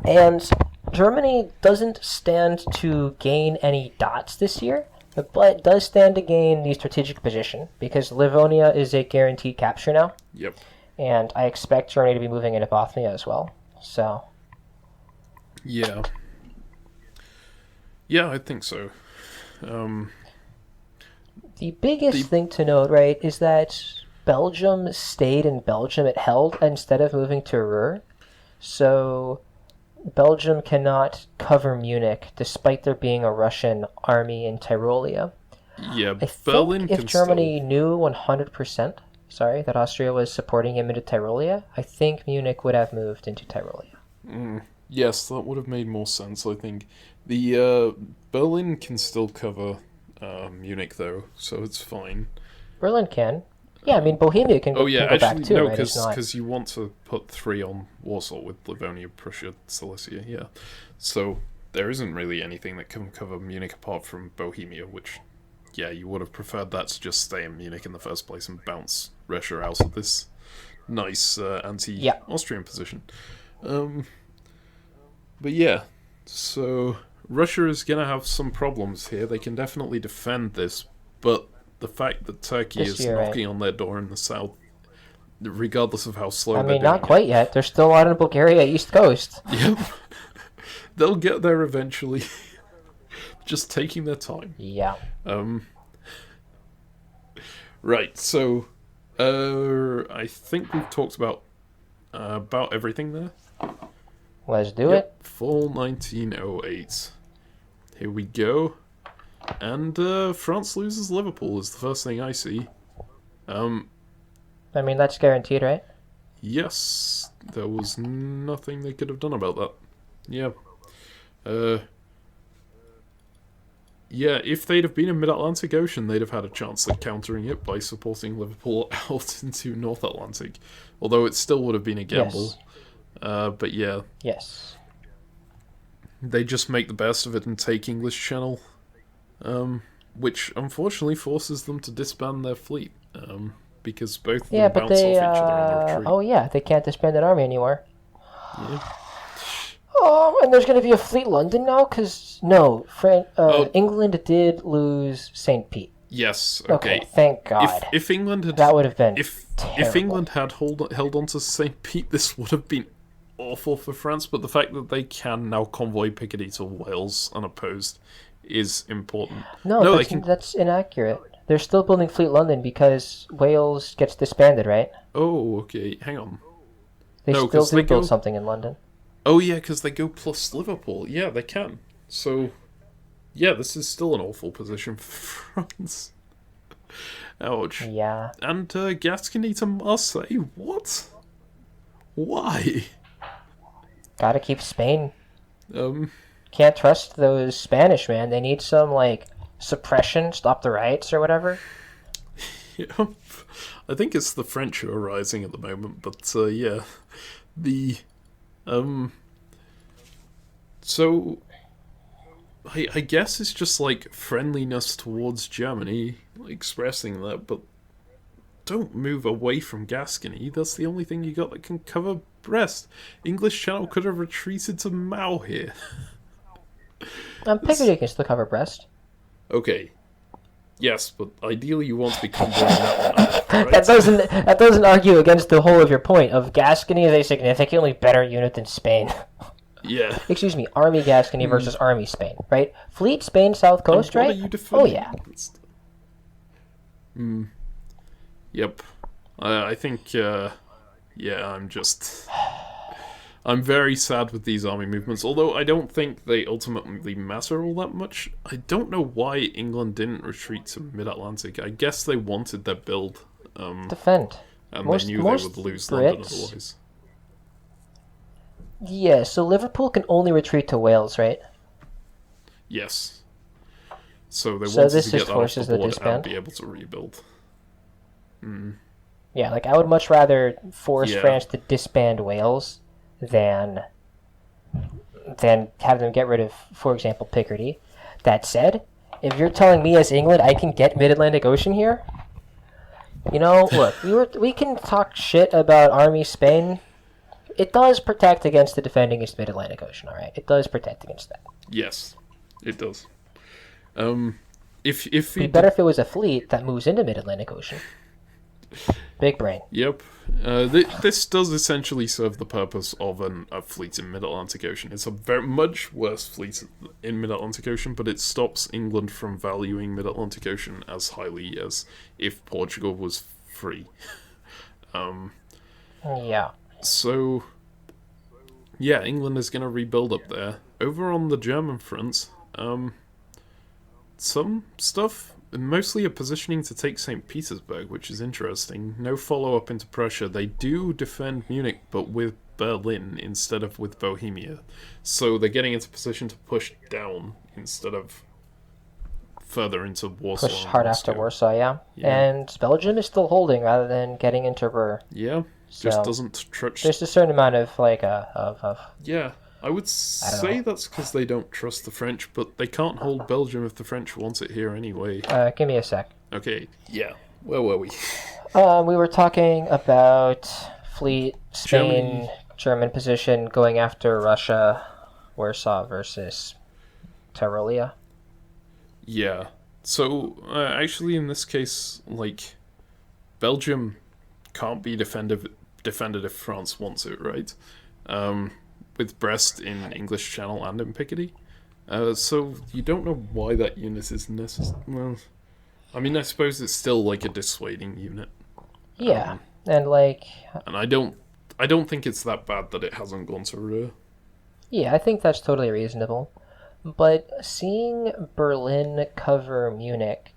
Speaker 2: and Germany doesn't stand to gain any dots this year, but does stand to gain the strategic position because Livonia is a guaranteed capture now.
Speaker 1: Yep.
Speaker 2: And I expect Germany to be moving into Bothnia as well. So.
Speaker 1: Yeah. Yeah, I think so.
Speaker 2: The biggest thing to note, right, is that Belgium stayed in Belgium. It held instead of moving to Ruhr. So Belgium cannot cover Munich despite there being a Russian army in Tyrolia.
Speaker 1: Yeah,
Speaker 2: I
Speaker 1: Berlin
Speaker 2: think if
Speaker 1: can
Speaker 2: Germany
Speaker 1: still...
Speaker 2: knew 100%, that Austria was supporting him into Tyrolia, I think Munich would have moved into Tyrolia.
Speaker 1: Yes, that would have made more sense, I think. The Berlin can still cover Munich, though, so it's fine.
Speaker 2: Berlin can. Yeah, I mean, Bohemia can go, can go back too,
Speaker 1: no,
Speaker 2: right?
Speaker 1: because you want to put 3 on Warsaw with Livonia, Prussia, Silesia, yeah. So there isn't really anything that can cover Munich apart from Bohemia, which, yeah, you would have preferred that to just stay in Munich in the first place and bounce Russia out of this nice anti-Austrian position. Um, but yeah, so Russia is going to have some problems here. They can definitely defend this, but the fact that Turkey is knocking on their door in the south, regardless of how slow they're doing
Speaker 2: not quite yet. There's still a lot in Bulgaria, East Coast.
Speaker 1: Yep. They'll get there eventually. Just taking their time.
Speaker 2: Yeah.
Speaker 1: Right, so I think we've talked about everything there.
Speaker 2: Let's do it.
Speaker 1: Fall 1908. Here we go. And France loses Liverpool is the first thing I see.
Speaker 2: That's guaranteed, right?
Speaker 1: Yes, there was nothing they could have done about that. Yeah. Yeah, if they'd have been in Mid-Atlantic Ocean, they'd have had a chance at countering it by supporting Liverpool out into North Atlantic. Although it still would have been a gamble. Yes. But yeah.
Speaker 2: Yes.
Speaker 1: They just make the best of it and take English Channel. Which unfortunately forces them to disband their fleet. Because both of them bounce off each other on the retreat.
Speaker 2: Oh yeah, they can't disband an army anymore.
Speaker 1: Yeah.
Speaker 2: Oh, and there's going to be a fleet London now? Because, no, England did lose St. Pete.
Speaker 1: Yes, okay.
Speaker 2: Thank God.
Speaker 1: If England had...
Speaker 2: That would have been
Speaker 1: If
Speaker 2: terrible.
Speaker 1: England had held on to St. Pete, this would have been awful for France, but the fact that they can now convoy Picardy to Wales unopposed is important.
Speaker 2: No, that's inaccurate. They're still building Fleet London because Wales gets disbanded, right?
Speaker 1: Oh, okay. Hang on.
Speaker 2: They still do build something in London.
Speaker 1: Oh, yeah, because they go plus Liverpool. Yeah, they can. So, yeah, this is still an awful position for France. Ouch.
Speaker 2: Yeah.
Speaker 1: And Gascony to Marseille? What? Why?
Speaker 2: Gotta keep Spain. Can't trust those Spanish, man. They need some, suppression, stop the riots or whatever.
Speaker 1: Yeah. I think it's the French who are rising at the moment, but, yeah. So, I guess it's just, friendliness towards Germany, expressing that, but don't move away from Gascony. That's the only thing you got that can cover Brest. English Channel could have retreated to Mao here.
Speaker 2: Picardy can still cover Brest.
Speaker 1: Okay. Yes, but ideally you want to be convoying that one out, right?
Speaker 2: That doesn't argue against the whole of your point of Gascony is a significantly better unit than Spain.
Speaker 1: Yeah.
Speaker 2: Excuse me, Army Gascony versus Army Spain, right? Fleet Spain, South Coast, right? Oh yeah.
Speaker 1: Yep. I think, I'm very sad with these army movements, although I don't think they ultimately matter all that much. I don't know why England didn't retreat to Mid-Atlantic. I guess they wanted their build.
Speaker 2: Defend.
Speaker 1: And they knew they would lose London otherwise.
Speaker 2: Yeah, so Liverpool can only retreat to Wales, right?
Speaker 1: Yes. So they wanted to get that off the board and be able to rebuild.
Speaker 2: Yeah, I would much rather force France to disband Wales than have them get rid of, for example, Picardy. That said, if you're telling me as England I can get Mid-Atlantic Ocean here, look, we can talk shit about Army Spain. It does protect against the defending against Mid-Atlantic Ocean, all right? It does protect against that.
Speaker 1: Yes, it does. If
Speaker 2: it'd be better if it was a fleet that moves into Mid-Atlantic Ocean. Big brain.
Speaker 1: Yep. This does essentially serve the purpose of a fleet in Mid-Atlantic Ocean. It's a very much worse fleet in Mid-Atlantic Ocean, but it stops England from valuing Mid-Atlantic Ocean as highly as if Portugal was free.
Speaker 2: Yeah.
Speaker 1: So, yeah, England is going to rebuild up there. Over on the German front, some stuff, mostly a positioning to take St. Petersburg, which is interesting. No follow-up into Prussia. They do defend Munich, but with Berlin instead of with Bohemia. So they're getting into position to push down instead of further into Warsaw.
Speaker 2: Push hard after Warsaw, yeah. And Belgium is still holding rather than getting into Ruhr.
Speaker 1: Yeah, just doesn't trust.
Speaker 2: There's a certain amount of,
Speaker 1: Yeah. I would say that's because they don't trust the French, but they can't hold Belgium if the French want it here anyway.
Speaker 2: Give me a sec.
Speaker 1: Okay, yeah. Where were we?
Speaker 2: We were talking about Fleet, Spain, German position going after Russia, Warsaw versus Tyrolia.
Speaker 1: Yeah. So, actually, in this case, like, Belgium can't be defended if France wants it, right? With Brest in English Channel and in Picardy. So, you don't know why that unit is necessary. Well, I mean, I suppose it's still, like, a dissuading unit.
Speaker 2: Yeah, and, like...
Speaker 1: And I don't think it's that bad that it hasn't gone to Ruhr.
Speaker 2: Yeah, I think that's totally reasonable. But seeing Berlin cover Munich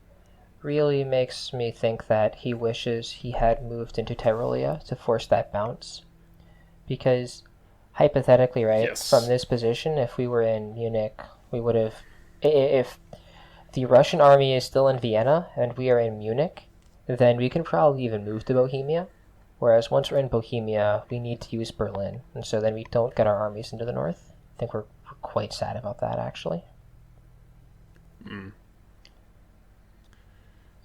Speaker 2: really makes me think that he wishes he had moved into Tyrolia to force that bounce. Because, hypothetically, right,
Speaker 1: Yes.
Speaker 2: from this position, if we were in Munich, we would have... If the Russian army is still in Vienna and we are in Munich, then we can probably even move to Bohemia. Whereas once we're in Bohemia, we need to use Berlin, and so then we don't get our armies into the north. I think we're quite sad about that, actually.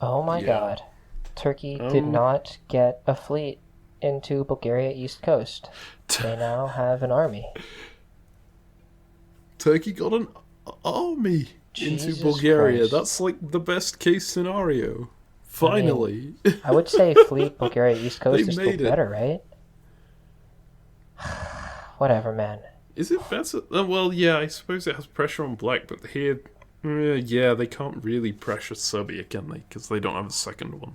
Speaker 2: Oh my god. Turkey did not get a fleet into Bulgaria east coast. They now have an army.
Speaker 1: Turkey got an army
Speaker 2: Jesus
Speaker 1: into Bulgaria.
Speaker 2: Christ.
Speaker 1: That's like the best case scenario. Finally.
Speaker 2: I would say fleet Bulgaria east coast
Speaker 1: They
Speaker 2: is still
Speaker 1: made it.
Speaker 2: better, right? Whatever, man.
Speaker 1: Is it better? Well, yeah, I suppose it has pressure on black, but here, yeah, they can't really pressure Serbia, can they? Because they don't have a second one.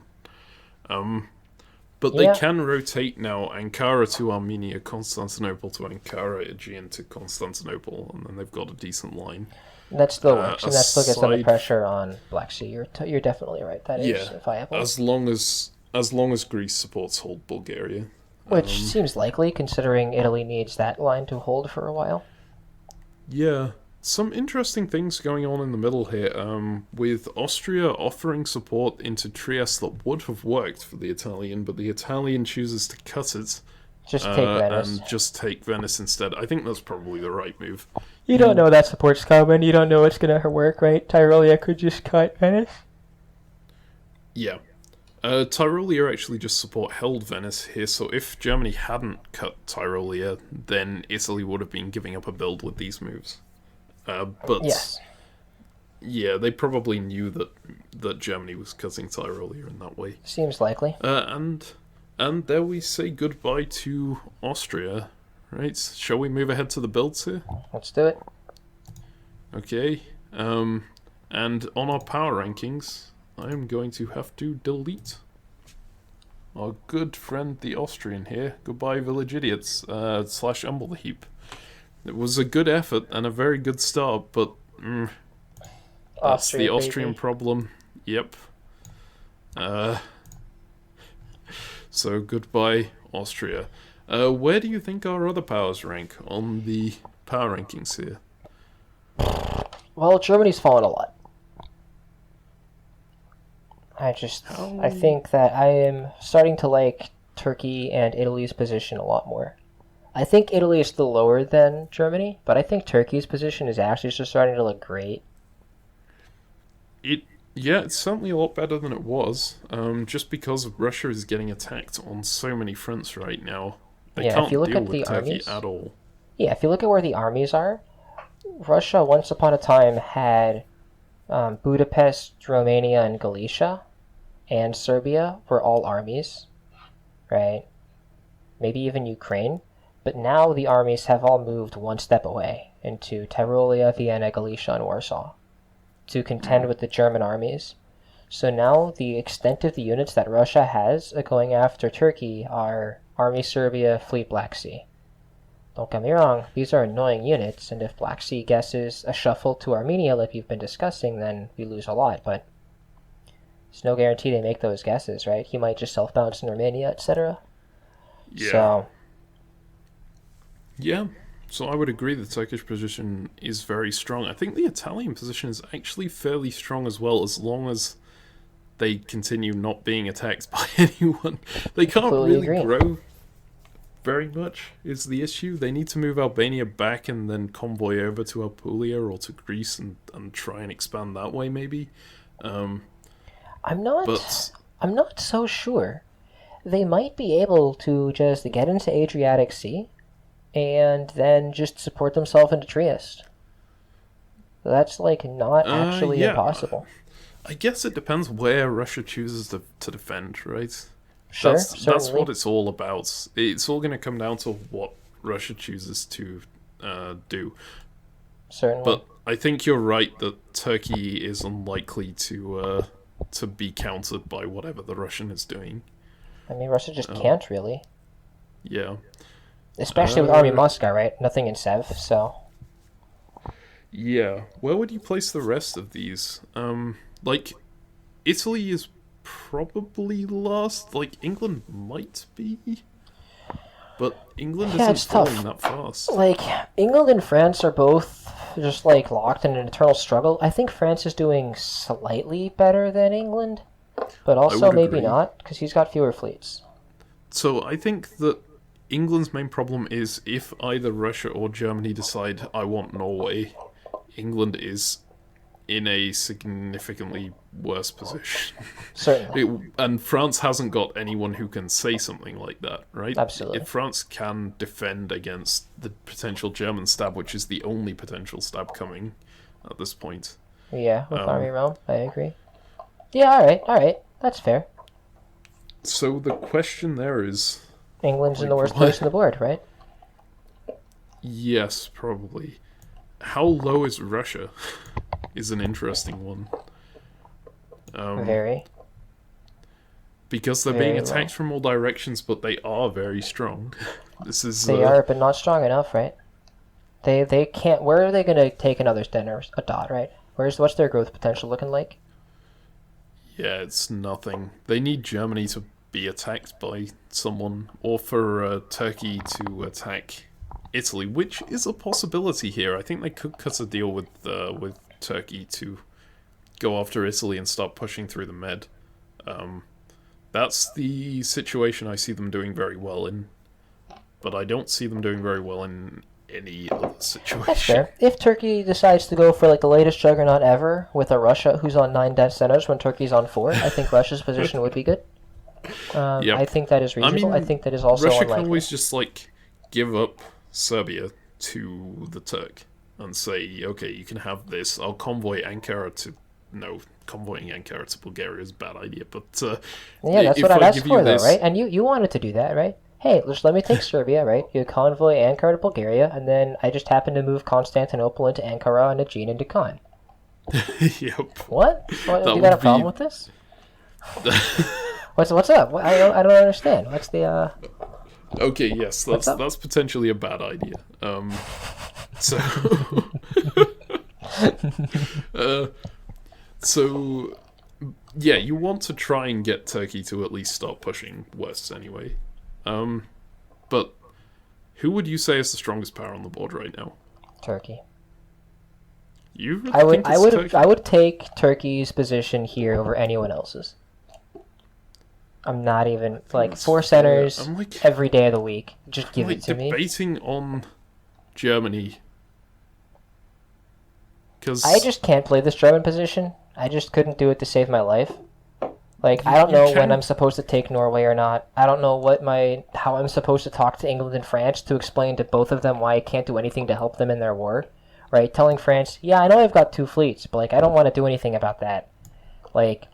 Speaker 1: But they
Speaker 2: Yeah.
Speaker 1: can rotate now Ankara to Armenia, Constantinople to Ankara, Aegean to Constantinople, and then they've got a decent line.
Speaker 2: That still works, and that still gets them the
Speaker 1: aside-
Speaker 2: pressure on Black Sea. You're definitely right. That is
Speaker 1: Yeah,
Speaker 2: viable.
Speaker 1: as long as Greece supports hold Bulgaria.
Speaker 2: Which seems likely, considering Italy needs that line to hold for a while.
Speaker 1: Yeah, some interesting things going on in the middle here, with Austria offering support into Trieste that would have worked for the Italian, but the Italian chooses to cut it
Speaker 2: Just take Venice.
Speaker 1: and just take Venice instead. I think that's probably the right move.
Speaker 2: You don't know that support's coming. You don't know what's going to work, right? Tyrolia could just cut Venice.
Speaker 1: Yeah. Tyrolia actually just support held Venice here, so if Germany hadn't cut Tyrolia, then Italy would have been giving up a build with these moves. But
Speaker 2: Yes.
Speaker 1: yeah, they probably knew that Germany was cutting Tyrolia in that way.
Speaker 2: Seems likely.
Speaker 1: And there we say goodbye to Austria, right? Shall we move ahead to the builds here?
Speaker 2: Let's do it.
Speaker 1: Okay. And on our power rankings, I am going to have to delete our good friend the Austrian here. Goodbye, village idiots. / Umble the Heap. It was a good effort and a very good start, but that's
Speaker 2: Austria,
Speaker 1: the Austrian
Speaker 2: baby.
Speaker 1: problem. Yep. So goodbye, Austria. Where do you think our other powers rank on the power rankings here?
Speaker 2: Well, Germany's fallen a lot. I think that I am starting to like Turkey and Italy's position a lot more. I think Italy is still lower than Germany, but I think Turkey's position is actually just starting to look great.
Speaker 1: Yeah, it's certainly a lot better than it was. Just because Russia is getting attacked on so many fronts right now, they
Speaker 2: Yeah,
Speaker 1: can't
Speaker 2: if you look
Speaker 1: deal
Speaker 2: at
Speaker 1: with
Speaker 2: the
Speaker 1: Turkey
Speaker 2: armies-
Speaker 1: at all.
Speaker 2: Yeah, if you look at where the armies are, Russia once upon a time had Budapest, Romania, and Galicia, and Serbia were all armies, right? Maybe even Ukraine. But now the armies have all moved one step away into Tyrolia, Vienna, Galicia, and Warsaw to contend with the German armies. So now the extent of the units that Russia has going after Turkey are Army Serbia, Fleet Black Sea. Don't get me wrong, these are annoying units, and if Black Sea guesses a shuffle to Armenia like we've been discussing, then we lose a lot, but there's no guarantee they make those guesses, right? He might just self-bounce in Armenia, etc.
Speaker 1: Yeah.
Speaker 2: So,
Speaker 1: Yeah, so I would agree the Turkish position is very strong. I think the Italian position is actually fairly strong as well, as long as they continue not being attacked by anyone. They can't
Speaker 2: Completely
Speaker 1: really
Speaker 2: agree.
Speaker 1: grow very much, is the issue. They need to move Albania back and then convoy over to Apulia or to Greece and try and expand that way, maybe.
Speaker 2: I'm
Speaker 1: But
Speaker 2: not so sure. They might be able to just get into Adriatic Sea and then just support themselves into Trieste. That's like not actually
Speaker 1: yeah.
Speaker 2: impossible.
Speaker 1: I guess it depends where Russia chooses to defend, right?
Speaker 2: Sure,
Speaker 1: That's what it's all about. It's all going to come down to what Russia chooses to do.
Speaker 2: Certainly.
Speaker 1: But I think you're right that Turkey is unlikely to be countered by whatever the Russian is doing.
Speaker 2: I mean, Russia just can't really.
Speaker 1: Yeah.
Speaker 2: Especially with Army Moscow, right? Nothing in Sev, so...
Speaker 1: Yeah. Where would you place the rest of these? Like, Italy is probably last. Like, England might be. But England isn't falling that fast.
Speaker 2: Like, England and France are both just, like, locked in an eternal struggle. I think France is doing slightly better than England. But also maybe not, because he's got fewer fleets.
Speaker 1: So I think that England's main problem is if either Russia or Germany decide, I want Norway, England is in a significantly worse position.
Speaker 2: Certainly.
Speaker 1: And France hasn't got anyone who can say something like that, right?
Speaker 2: Absolutely.
Speaker 1: If France can defend against the potential German stab, which is the only potential stab coming at this point.
Speaker 2: Yeah, with Army Rome, I agree. Yeah, alright. That's fair.
Speaker 1: So the question there is...
Speaker 2: England's in the worst place on the board, right?
Speaker 1: Yes, probably. How low is Russia? Is an interesting one.
Speaker 2: Very.
Speaker 1: Because they're being attacked from all directions, but they are very strong.
Speaker 2: They are, but not strong enough, right? They can't... Where are they going to take another sten or a dot, right? What's their growth potential looking like?
Speaker 1: Yeah, it's nothing. They need Germany to be attacked by someone, or for Turkey to attack Italy, which is a possibility here. I think they could cut a deal with Turkey to go after Italy and start pushing through the Med. That's the situation I see them doing very well in, but I don't see them doing very well in any other situation.
Speaker 2: That's fair. If Turkey decides to go for like the latest juggernaut ever with a Russia who's on 9 death centers when Turkey's on 4, I think Russia's position would be good. Yep. I think that is reasonable. I think that is also
Speaker 1: Russia
Speaker 2: unlikely.
Speaker 1: can always just like give up Serbia to the Turk and say, okay, you can have this. I'll convoy Ankara to... No, convoying Ankara to Bulgaria is a bad idea, but...
Speaker 2: yeah, that's what I'd ask for, though, right? And you wanted to do that, right? Hey, just let me take Serbia, right? You convoy Ankara to Bulgaria, and then I just happen to move Constantinople into Ankara and Aegean into Khan.
Speaker 1: Yep.
Speaker 2: What? You got a problem with this? What's up? I don't understand. What's the...
Speaker 1: Okay, yes, that's potentially a bad idea. So... So, yeah, you want to try and get Turkey to at least start pushing west anyway. But who would you say is the strongest power on the board right now?
Speaker 2: Turkey.
Speaker 1: You really think it's Turkey?
Speaker 2: I would take Turkey's position here over anyone else's. I'm not even, like, 4 centers every day of the week. Just give it to me.
Speaker 1: I'm debating on Germany. Cause
Speaker 2: I just can't play this German position. I just couldn't do it to save my life. Like, I don't know when I'm supposed to take Norway or not. I don't know how I'm supposed to talk to England and France to explain to both of them why I can't do anything to help them in their war. Right? Telling France, yeah, I know I've got 2 fleets, but, like, I don't want to do anything about that. Like,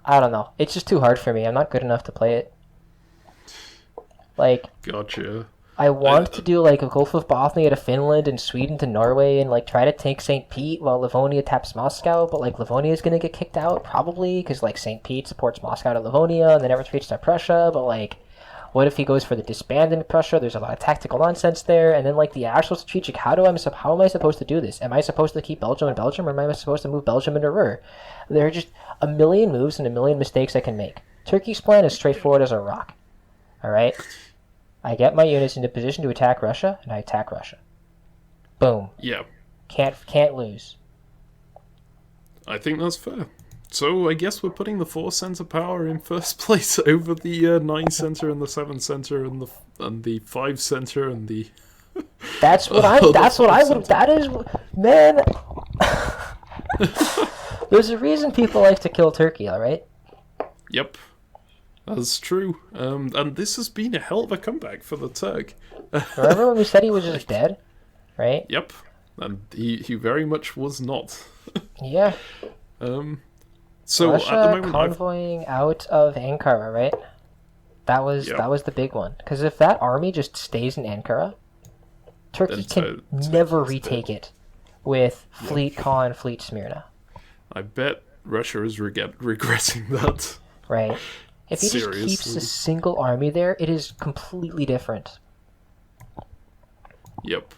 Speaker 2: I don't know. It's just too hard for me. I'm not good enough to play it. Like...
Speaker 1: Gotcha.
Speaker 2: I want to do, like, a Gulf of Bothnia to Finland and Sweden to Norway and, like, try to take St. Pete while Livonia taps Moscow, but, like, Livonia's gonna get kicked out, probably, because, like, St. Pete supports Moscow to Livonia and then never retreats to Prussia, but, like, what if he goes for the disbanding Prussia? There's a lot of tactical nonsense there, and then, like, the actual strategic, how am I supposed to do this? Am I supposed to keep Belgium in Belgium, or am I supposed to move Belgium into Ruhr? There are just a million moves and a million mistakes I can make. Turkey's plan is straightforward as a rock. Alright? I get my units into position to attack Russia, and I attack Russia. Boom.
Speaker 1: Yeah.
Speaker 2: Can't lose.
Speaker 1: I think that's fair. So I guess we're putting the 4 center power in first place over the 9 center and the 7 center and the 5 center and the...
Speaker 2: That's what I would... That is... Man... There's a reason people like to kill Turkey, alright?
Speaker 1: Yep. That's true. And this has been a hell of a comeback for the Turk.
Speaker 2: Remember when we said he was just dead? Right?
Speaker 1: Yep. And he very much was not.
Speaker 2: Yeah.
Speaker 1: So
Speaker 2: Russia
Speaker 1: at the moment,
Speaker 2: convoying out of Ankara, right? That was the big one. Because if that army just stays in Ankara, Turkey can never retake it with Fleet Khan, Fleet Smyrna.
Speaker 1: I bet Russia is regretting that.
Speaker 2: Right. If he just keeps a single army there, it is completely different.
Speaker 1: Yep.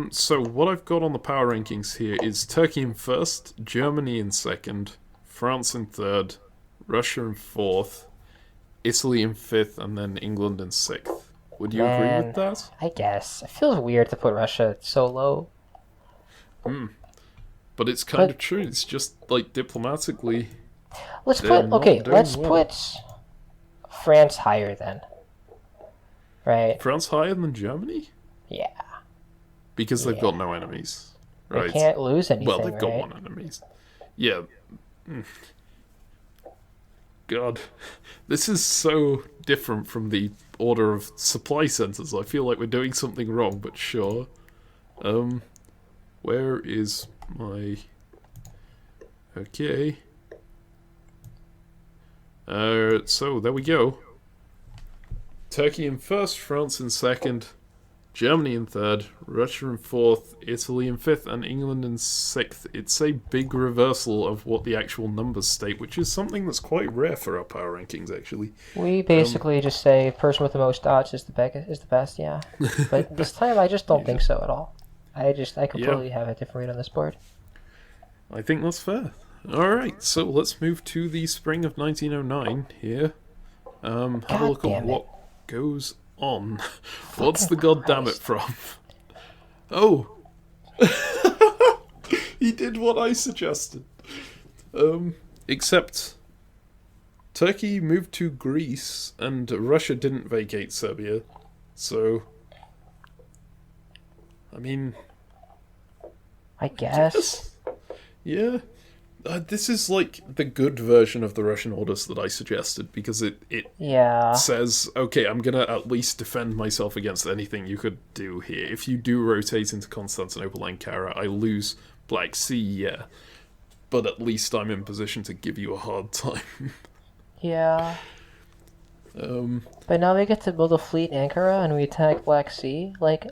Speaker 1: So what I've got on the power rankings here is Turkey in first, Germany in second, France in third, Russia in fourth, Italy in fifth, and then England in sixth. Would you agree with that?
Speaker 2: I guess. It feels weird to put Russia so low.
Speaker 1: But it's kind of true. It's just, like, diplomatically...
Speaker 2: Let's put France higher then. Right?
Speaker 1: France higher than Germany?
Speaker 2: Yeah.
Speaker 1: Because they've got no enemies. Right?
Speaker 2: They can't lose anything,
Speaker 1: well, they've got one enemy. Yeah. God. This is so different from the order of supply centers. I feel like we're doing something wrong, but sure. Where is my... Okay. So, there we go. Turkey in first, France in second, Germany in third, Russia in fourth, Italy in fifth, and England in sixth. It's a big reversal of what the actual numbers state, which is something that's quite rare for our power rankings, actually.
Speaker 2: We basically just say person with the most dots is the best, yeah. But this time I just don't think so at all. I completely have a different read on this board.
Speaker 1: I think that's fair. Alright, so let's move to the spring of 1909 here. Have a look at what goes on. What's the goddammit from? Oh! He did what I suggested. Except Turkey moved to Greece and Russia didn't vacate Serbia. So, I mean...
Speaker 2: I guess.
Speaker 1: Yeah. This is like the good version of the Russian orders that I suggested, because it says, okay, I'm going to at least defend myself against anything you could do here. If you do rotate into Constantinople and Ankara, I lose Black Sea, yeah. But at least I'm in position to give you a hard time.
Speaker 2: Yeah. But now we get to build a fleet in Ankara and we attack Black Sea. Like,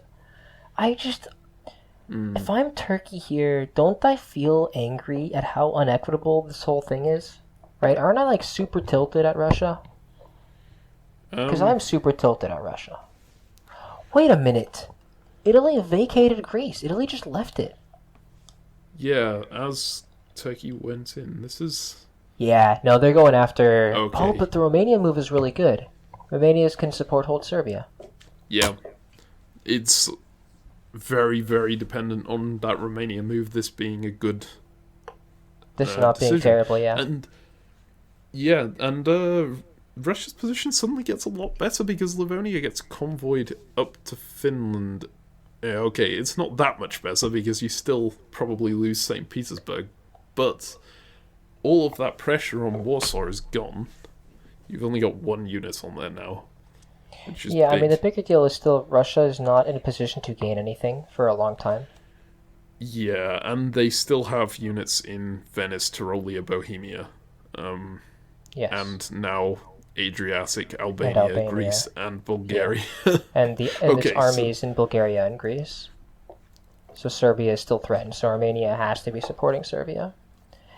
Speaker 2: if I'm Turkey here, don't I feel angry at how unequitable this whole thing is? Right? Aren't I, like, super tilted at Russia? Because I'm super tilted at Russia. Wait a minute. Italy vacated Greece. Italy just left it.
Speaker 1: Yeah, as Turkey went in. This is...
Speaker 2: Yeah, no, they're going after...
Speaker 1: Okay.
Speaker 2: Oh, but the Romania move is really good. Romania can hold Serbia.
Speaker 1: Yeah. It's... very, very dependent on that Romania move, this being a good
Speaker 2: This not
Speaker 1: decision.
Speaker 2: Being terrible, yeah.
Speaker 1: And Russia's position suddenly gets a lot better because Livonia gets convoyed up to Finland. Yeah, okay, it's not that much better because you still probably lose St. Petersburg, but all of that pressure on Warsaw is gone. You've only got one unit on there now.
Speaker 2: Yeah, big. I mean, the bigger deal is still Russia is not in a position to gain anything for a long time.
Speaker 1: Yeah, and they still have units in Venice, Tyrolia, Bohemia.
Speaker 2: Yes.
Speaker 1: And now Adriatic, Albania, Greece, and Bulgaria.
Speaker 2: Yeah. and its armies in Bulgaria and Greece. So Serbia is still threatened, so Armenia has to be supporting Serbia.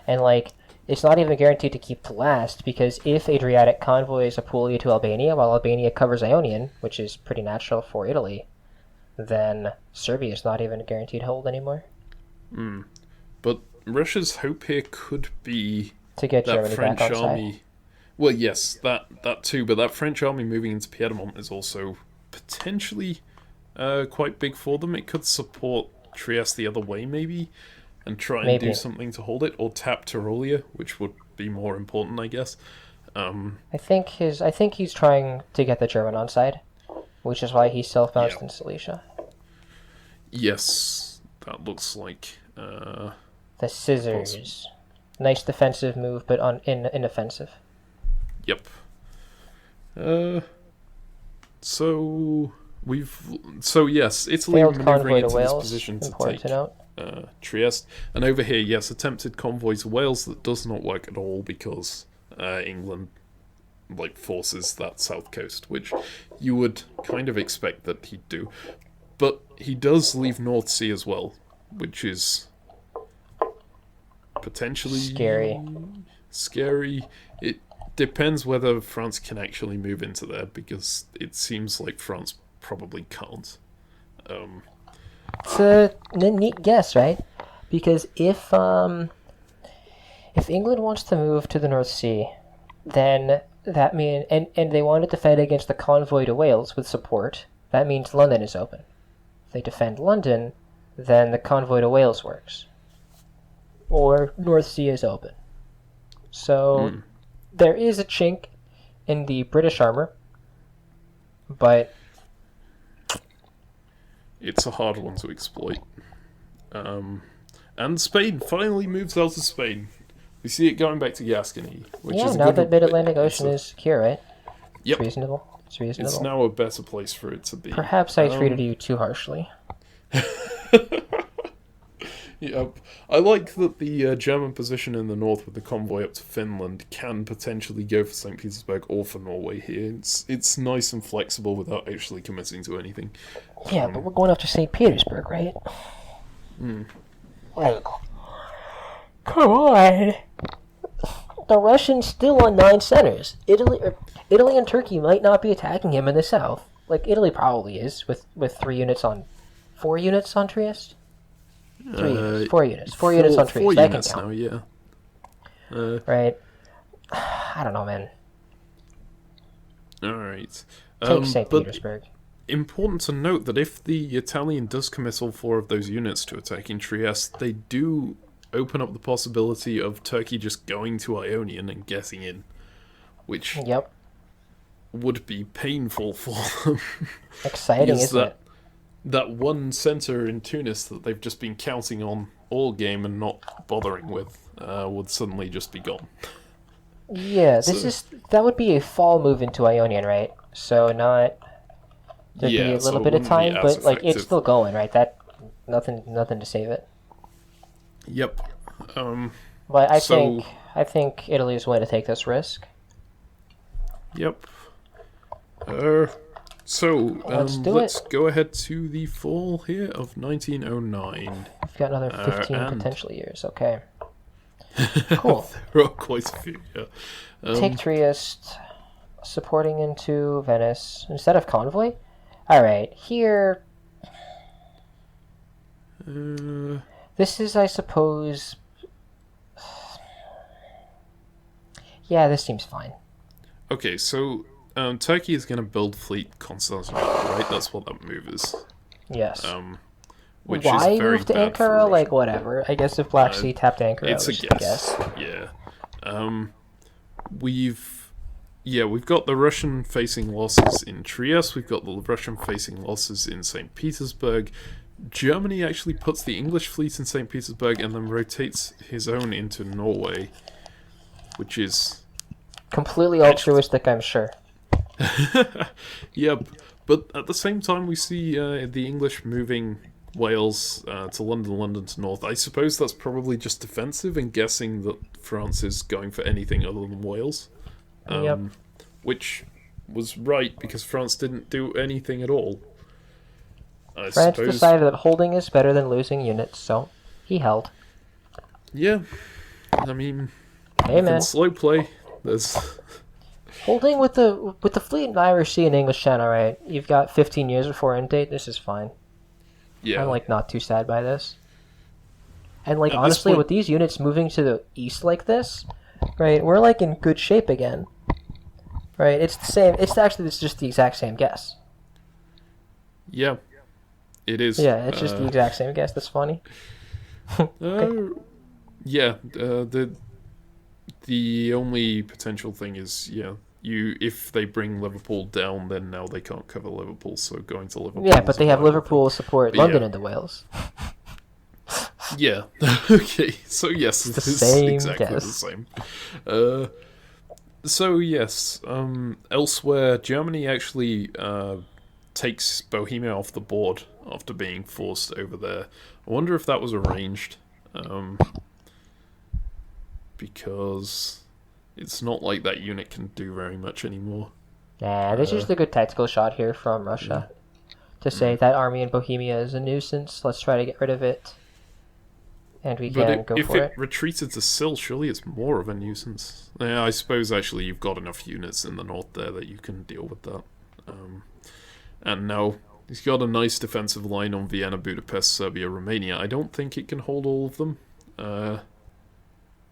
Speaker 2: And, like... It's not even guaranteed to keep to last, because if Adriatic convoys Apulia to Albania, while Albania covers Ionian, which is pretty natural for Italy, then Serbia is not even guaranteed to hold anymore.
Speaker 1: But Russia's hope here could be
Speaker 2: to get
Speaker 1: that
Speaker 2: Germany
Speaker 1: French
Speaker 2: back on
Speaker 1: army.
Speaker 2: side.
Speaker 1: Well, yes, that too, but that French army moving into Piedmont is also potentially quite big for them. It could support Trieste the other way, maybe. And try and do something to hold it, or tap Tyrolia, which would be more important, I guess.
Speaker 2: I think he's trying to get the German on side, which is why he's self-bounced in Silesia.
Speaker 1: Yes, that looks like
Speaker 2: the scissors. Nice defensive move, but inoffensive.
Speaker 1: Yep. Uh, so yes, Italy
Speaker 2: Failed
Speaker 1: maneuvering
Speaker 2: convoy to
Speaker 1: into this
Speaker 2: Wales.
Speaker 1: position to
Speaker 2: Important
Speaker 1: take
Speaker 2: to note.
Speaker 1: Trieste, and over here, yes, attempted convoy to Wales that does not work at all because England forces that south coast, which you would kind of expect that he'd do, but he does leave North Sea as well, which is potentially scary. It depends whether France can actually move into there, because it seems like France probably can't.
Speaker 2: It's a neat guess, right? Because if England wants to move to the North Sea, then that means and they want to defend against the convoy to Wales with support, that means London is open. If they defend London, then the convoy to Wales works. Or North Sea is open. So there is a chink in the British armor, but
Speaker 1: it's a hard one to exploit. And Spain finally moves out of Spain. We see it going back to Gascony, which is a
Speaker 2: now
Speaker 1: good
Speaker 2: that Mid-Atlantic Ocean is secure, right?
Speaker 1: Yep.
Speaker 2: It's reasonable.
Speaker 1: It's now a better place for it to be.
Speaker 2: Perhaps I treated you too harshly.
Speaker 1: Yep. I like that the German position in the north with the convoy up to Finland can potentially go for St. Petersburg or for Norway here. It's nice and flexible without actually committing to anything.
Speaker 2: Yeah, but we're going after St. Petersburg, right? Like, come on. The Russians still on 9 centers. Italy and Turkey might not be attacking him in the south. Like, Italy probably is, with 4 units on Trieste? 4 units. 4 units on Trieste.
Speaker 1: 4
Speaker 2: That
Speaker 1: units
Speaker 2: can count.
Speaker 1: now, yeah.
Speaker 2: Right. I don't know, man.
Speaker 1: Alright.
Speaker 2: Take St. Petersburg.
Speaker 1: Important to note that if the Italian does commit all 4 of those units to attacking Trieste, they do open up the possibility of Turkey just going to Ionian and getting in, which would be painful for them.
Speaker 2: Exciting, isn't it?
Speaker 1: That one centre in Tunis that they've just been counting on all game and not bothering with would suddenly just be gone.
Speaker 2: Yeah, that would be a fall move into Ionian, right? So there'd be a little bit of time, but it's still going, right? That nothing to save it.
Speaker 1: Yep.
Speaker 2: But I think Italy is willing to take this risk.
Speaker 1: Yep. Let's go ahead to the fall here of 1909.
Speaker 2: We've got another 15 potential years. Okay. Cool.
Speaker 1: There are quite a few. Yeah.
Speaker 2: Take Trieste, supporting into Venice instead of convoy. All right, here. This is, I suppose. Yeah, this seems fine.
Speaker 1: Okay, so Turkey is going to build fleet Constantinople, right? That's what that move is.
Speaker 2: Yes.
Speaker 1: Which
Speaker 2: Why
Speaker 1: is very
Speaker 2: move to
Speaker 1: bad
Speaker 2: Ankara?
Speaker 1: for
Speaker 2: Like, whatever. I guess if Black Sea tapped Ankara,
Speaker 1: it's a guess. Yeah. We've got the Russian-facing losses in Trieste. We've got the Russian-facing losses in St. Petersburg. Germany actually puts the English fleet in St. Petersburg and then rotates his own into Norway, which is
Speaker 2: completely altruistic, I'm sure.
Speaker 1: Yep, but at the same time we see the English moving Wales to London, London to North. I suppose that's probably just defensive and guessing that France is going for anything other than Wales. Which was right, because France didn't do anything at all.
Speaker 2: France decided that holding is better than losing units, so he held.
Speaker 1: Yeah, I mean,
Speaker 2: hey man,
Speaker 1: slow play. There's
Speaker 2: holding with the fleet in Irish Sea and English Channel, right? You've got 15 years before end date. This is fine.
Speaker 1: Yeah,
Speaker 2: I'm not too sad by this. And honestly, with these units moving to the east like this, right, we're in good shape again. Right, it's the same. It's just the exact same guess.
Speaker 1: Yeah, it is.
Speaker 2: Yeah, it's just the exact same guess. That's funny.
Speaker 1: Okay. Yeah, the only potential thing is, if they bring Liverpool down, then now they can't cover Liverpool, so going to Liverpool.
Speaker 2: Yeah, but they have Liverpool support London into Wales.
Speaker 1: Yeah. Okay. So yes,
Speaker 2: it's the same
Speaker 1: exactly
Speaker 2: guess.
Speaker 1: the same. So yes, elsewhere, Germany actually takes Bohemia off the board after being forced over there. I wonder if that was arranged, because it's not like that unit can do very much anymore.
Speaker 2: Nah, this is a good tactical shot here from Russia to say that army in Bohemia is a nuisance. Let's try to get rid of it. And we can go
Speaker 1: if
Speaker 2: for
Speaker 1: it
Speaker 2: it.
Speaker 1: retreated to Sill, surely it's more of a nuisance. Yeah, I suppose actually you've got enough units in the north there that you can deal with that. And now he's got a nice defensive line on Vienna, Budapest, Serbia, Romania. I don't think it can hold all of them.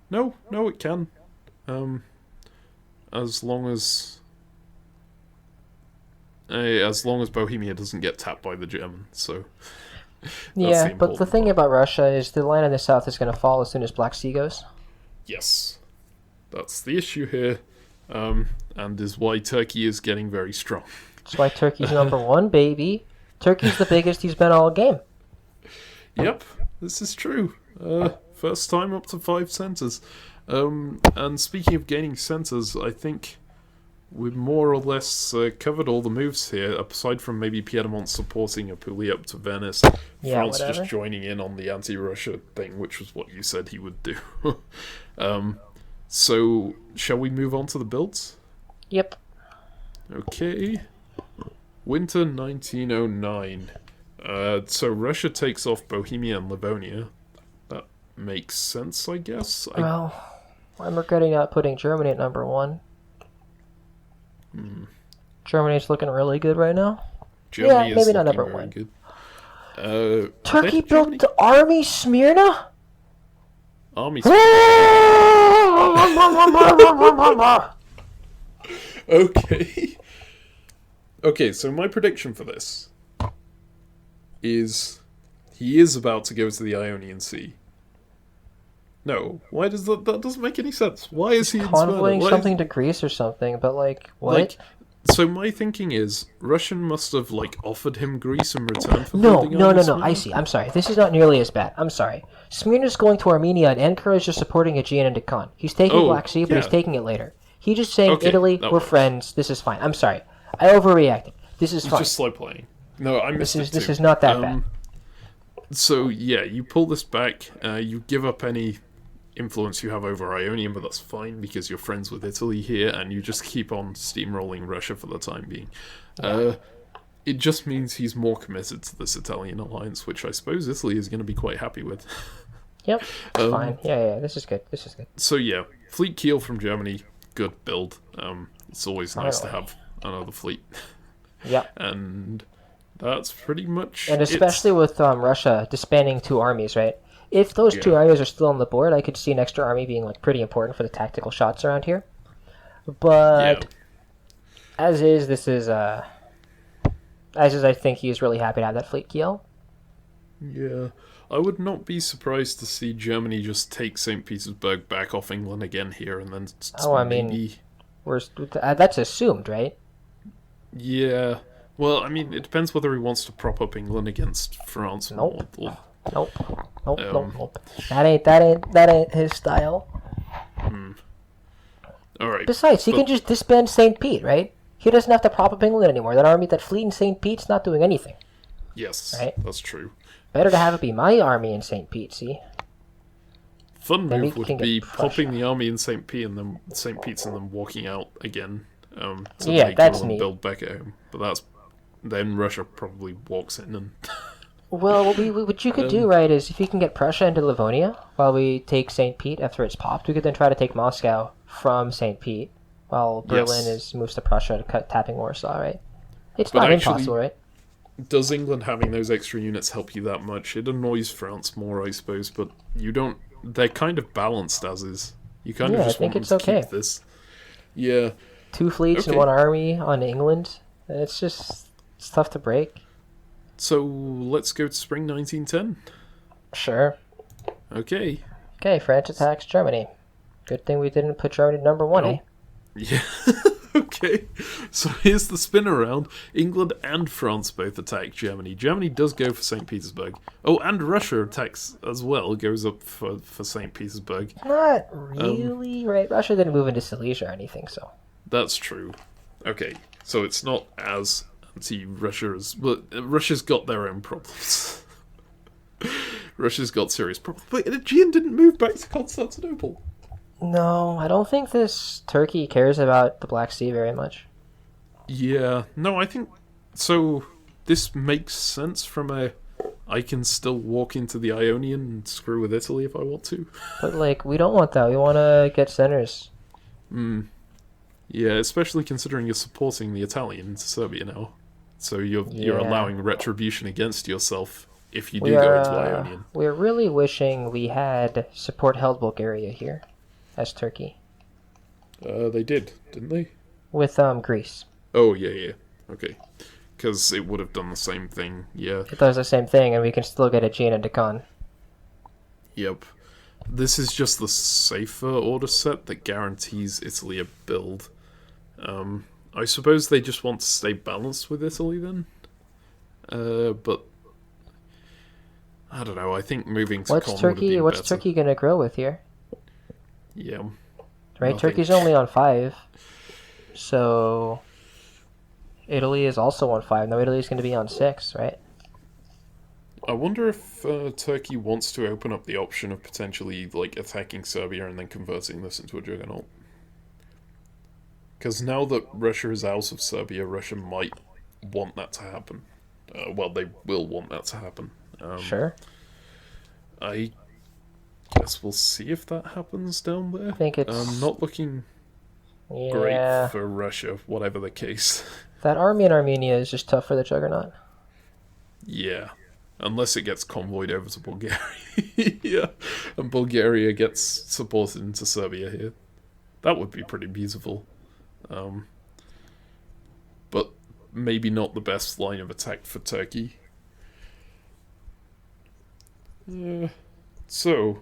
Speaker 1: No, it can. As long as Bohemia doesn't get tapped by the Germans, so
Speaker 2: Yeah, but the thing about Russia is the line in the south is going to fall as soon as Black Sea goes.
Speaker 1: Yes, that's the issue here, and is why Turkey is getting very strong.
Speaker 2: That's why Turkey's number one, baby. Turkey's the biggest he's been all game.
Speaker 1: Yep, this is true. First time up to 5 centres. And speaking of gaining centres, I think we've more or less covered all the moves here, aside from maybe Piedmont supporting Apulia up to Venice.
Speaker 2: Yeah,
Speaker 1: France
Speaker 2: whatever.
Speaker 1: just joining in on the anti-Russia thing, which was what you said he would do. So, shall we move on to the builds?
Speaker 2: Yep.
Speaker 1: Okay. Winter 1909. So Russia takes off Bohemia and Livonia. That makes sense, I guess.
Speaker 2: Well, I'm regretting not putting Germany at number one. Germany's looking really good right now.
Speaker 1: Germany
Speaker 2: yeah, maybe
Speaker 1: is
Speaker 2: not
Speaker 1: looking
Speaker 2: number
Speaker 1: very
Speaker 2: one.
Speaker 1: good.
Speaker 2: Turkey built the army Smyrna?
Speaker 1: Army. Okay. Okay, so my prediction for this is he is about to go to the Ionian Sea. No, why does that doesn't make any sense? Why is he in Smyrna?
Speaker 2: Convoying
Speaker 1: Why
Speaker 2: something to Greece or something, but like, what?
Speaker 1: Like, so my thinking is Russian must have like offered him Greece in return for
Speaker 2: No,
Speaker 1: building
Speaker 2: no,
Speaker 1: Army
Speaker 2: no, no.
Speaker 1: Smyrna?
Speaker 2: I see. I'm sorry. This is not nearly as bad. I'm sorry. Smyrna's going to Armenia, and Ankara is just supporting Aegean and Deccan. He's taking Black Sea, but he's
Speaker 1: yeah.
Speaker 2: taking it later. He's just saying,
Speaker 1: Okay,
Speaker 2: Italy,
Speaker 1: that
Speaker 2: we're
Speaker 1: works.
Speaker 2: friends. This is fine. I'm sorry. I overreacted. This is
Speaker 1: It's
Speaker 2: fine.
Speaker 1: just slow playing. No, I missed it
Speaker 2: This
Speaker 1: too.
Speaker 2: is not that bad.
Speaker 1: So yeah, you pull this back. You give up any influence you have over Ionian, but that's fine because you're friends with Italy here, and you just keep on steamrolling Russia for the time being. It just means he's more committed to this Italian alliance, which I suppose Italy is going to be quite happy with.
Speaker 2: Yep. Fine. Yeah. This is good. This is good.
Speaker 1: So yeah, Fleet Keel from Germany, good build. It's always nice to
Speaker 2: Finally.
Speaker 1: have another fleet,
Speaker 2: Yep.
Speaker 1: and that's pretty much.
Speaker 2: And especially with Russia disbanding 2 armies, right? If those 2 armies are still on the board, I could see an extra army being like pretty important for the tactical shots around here. But as is, this is I think he's really happy to have that fleet keel.
Speaker 1: Yeah, I would not be surprised to see Germany just take St. Petersburg back off England again here, and then maybe.
Speaker 2: That's assumed, right?
Speaker 1: Yeah. Well, I mean, it depends whether he wants to prop up England against France.
Speaker 2: Nope.
Speaker 1: Or
Speaker 2: Nope. That ain't his style.
Speaker 1: all right.
Speaker 2: Besides, he can just disband St. Pete, right? He doesn't have to prop up England anymore. That fleet in St. Pete's not doing anything.
Speaker 1: Yes,
Speaker 2: right?
Speaker 1: that's true.
Speaker 2: Better to have it be my army in St. Pete, see?
Speaker 1: Fun
Speaker 2: Then
Speaker 1: move
Speaker 2: we
Speaker 1: would
Speaker 2: can get
Speaker 1: be
Speaker 2: Prussia.
Speaker 1: popping the army in St. Pete and then St. Pete's and then walking out again. To
Speaker 2: Yeah,
Speaker 1: make
Speaker 2: that's
Speaker 1: England
Speaker 2: neat.
Speaker 1: build back at home. But then Russia probably walks in and.
Speaker 2: Well, what you could do, right, is if you can get Prussia into Livonia while we take St. Pete after it's popped, we could then try to take Moscow from St. Pete while Berlin moves to Prussia to tapping Warsaw, right? It's
Speaker 1: But
Speaker 2: not
Speaker 1: actually-
Speaker 2: impossible, right?
Speaker 1: Does England having those extra units help you that much? It annoys France more, I suppose, but you don't. They're kind of balanced as is. You kind of
Speaker 2: Yeah, I
Speaker 1: just
Speaker 2: think
Speaker 1: want them
Speaker 2: it's
Speaker 1: to
Speaker 2: okay.
Speaker 1: keep this. Yeah.
Speaker 2: 2 fleets and
Speaker 1: Okay.
Speaker 2: 1 army on England. It's tough to break.
Speaker 1: So let's go to spring 1910.
Speaker 2: Sure.
Speaker 1: Okay.
Speaker 2: Okay, France attacks Germany. Good thing we didn't put Germany at number 1, eh?
Speaker 1: Yeah. Okay. Okay, so here's the spin around. England and France both attack Germany. Germany does go for St. Petersburg. Oh, and Russia attacks as well, goes up for St. Petersburg.
Speaker 2: Not really, right? Russia didn't move into Silesia or anything, so.
Speaker 1: That's true. Okay, so it's not as anti-Russia as... But Russia's got their own problems. Russia's got serious problems. But the Aegean didn't move back to Constantinople.
Speaker 2: No, I don't think this Turkey cares about the Black Sea very much.
Speaker 1: Yeah, no, I think... So, this makes sense from a... I can still walk into the Ionian and screw with Italy if I want to.
Speaker 2: But, like, we don't want that. We want to get centers.
Speaker 1: Yeah, especially considering you're supporting the Italian into Serbia now. So you're allowing retribution against yourself if you do go into Ionian.
Speaker 2: We're really wishing we had support held Bulgaria here as Turkey.
Speaker 1: They did, didn't they?
Speaker 2: With Greece.
Speaker 1: Oh, yeah. Okay. Because it would have done the same thing, yeah.
Speaker 2: It does the same thing, and we can still get Aegean and Deccan.
Speaker 1: Yep. This is just the safer order set that guarantees Italy a build. I suppose they just want to stay balanced with Italy then? But... I don't know, I think moving to Con would have been
Speaker 2: What's
Speaker 1: better.
Speaker 2: Turkey gonna grow with here?
Speaker 1: Yeah.
Speaker 2: Right,
Speaker 1: Nothing.
Speaker 2: Turkey's only on 5. So... Italy is also on 5. No, Italy's gonna be on 6, right?
Speaker 1: I wonder if Turkey wants to open up the option of potentially like attacking Serbia and then converting this into a juggernaut. Because now that Russia is out of Serbia, Russia might want that to happen. Well, they will want that to happen.
Speaker 2: Sure.
Speaker 1: I guess we'll see if that happens down there.
Speaker 2: I think it's...
Speaker 1: not looking great for Russia, whatever the case.
Speaker 2: That army in Armenia is just tough for the juggernaut.
Speaker 1: Yeah. Unless it gets convoyed over to Bulgaria. Yeah. And Bulgaria gets supported into Serbia here. That would be pretty beautiful. But maybe not the best line of attack for Turkey. So,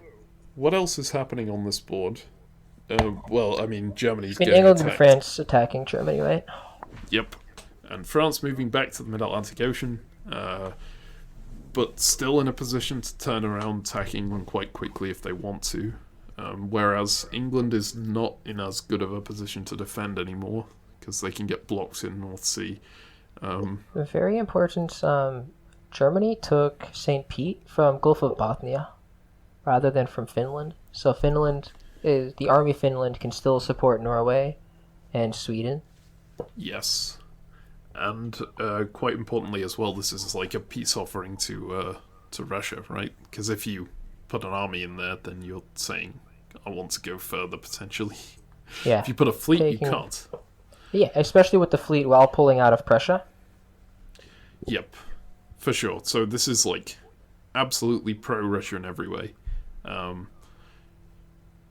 Speaker 1: what else is happening on this board? Well, I mean, Germany's getting
Speaker 2: England
Speaker 1: attacked.
Speaker 2: and France attacking Germany, right?
Speaker 1: Yep. And France moving back to the Mid-Atlantic Ocean. But still in a position to turn around, attack England quite quickly if they want to. Whereas England is not in as good of a position to defend anymore, because they can get blocked in North Sea.
Speaker 2: Very important, Germany took St. Pete from Gulf of Bothnia, rather than from Finland. So the Army Finland can still support Norway and Sweden.
Speaker 1: Yes. And quite importantly as well, this is like a peace offering to Russia, right? Because if you put an army in there, then you're saying, I want to go further, potentially.
Speaker 2: Yeah.
Speaker 1: If you put a fleet, you can't.
Speaker 2: Yeah, especially with the fleet while pulling out of Prussia.
Speaker 1: Yep, for sure. So this is like absolutely pro-Russia in every way.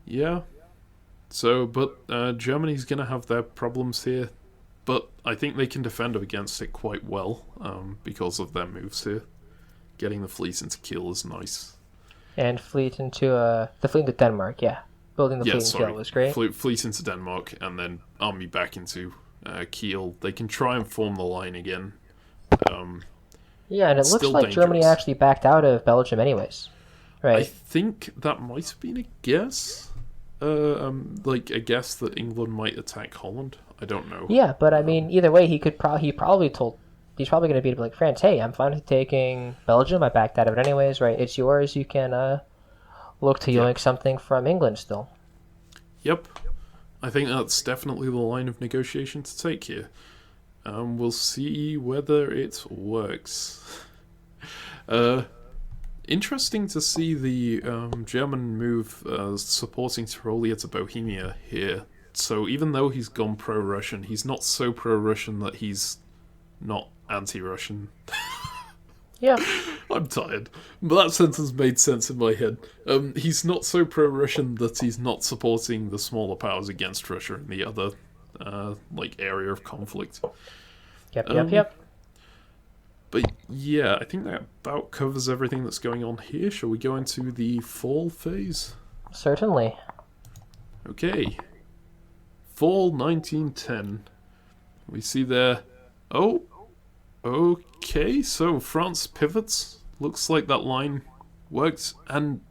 Speaker 1: Yeah. So, but Germany's going to have their problems here. But I think they can defend against it quite well because of their moves here. Getting the fleet into Kiel is nice.
Speaker 2: And the fleet into Denmark, yeah. Building the fleet in Kiel was great.
Speaker 1: Fleet into Denmark and then army back into Kiel. They can try and form the line again.
Speaker 2: Yeah, and it looks like Germany actually backed out of Belgium anyways. Right?
Speaker 1: I think that might have been a guess. Like a guess that England might attack Holland. I don't know.
Speaker 2: Yeah, but I mean, either way, he's probably going to be like, France, hey, I'm fine with taking Belgium. I backed out of it anyways, right? It's yours. You can look to yoink something from England still.
Speaker 1: Yep. I think that's definitely the line of negotiation to take here. We'll see whether it works. Interesting to see the German move supporting Tyrolia to Bohemia here. So even though he's gone pro-Russian, he's not so pro-Russian that he's not anti-Russian.
Speaker 2: Yeah.
Speaker 1: I'm tired. But that sentence made sense in my head. He's not so pro-Russian that he's not supporting the smaller powers against Russia in the other area of conflict.
Speaker 2: Yep.
Speaker 1: But yeah, I think that about covers everything that's going on here. Shall we go into the fall phase?
Speaker 2: Certainly.
Speaker 1: Okay. Fall 1910. We see there... Oh, okay, so France pivots. Looks like that line worked and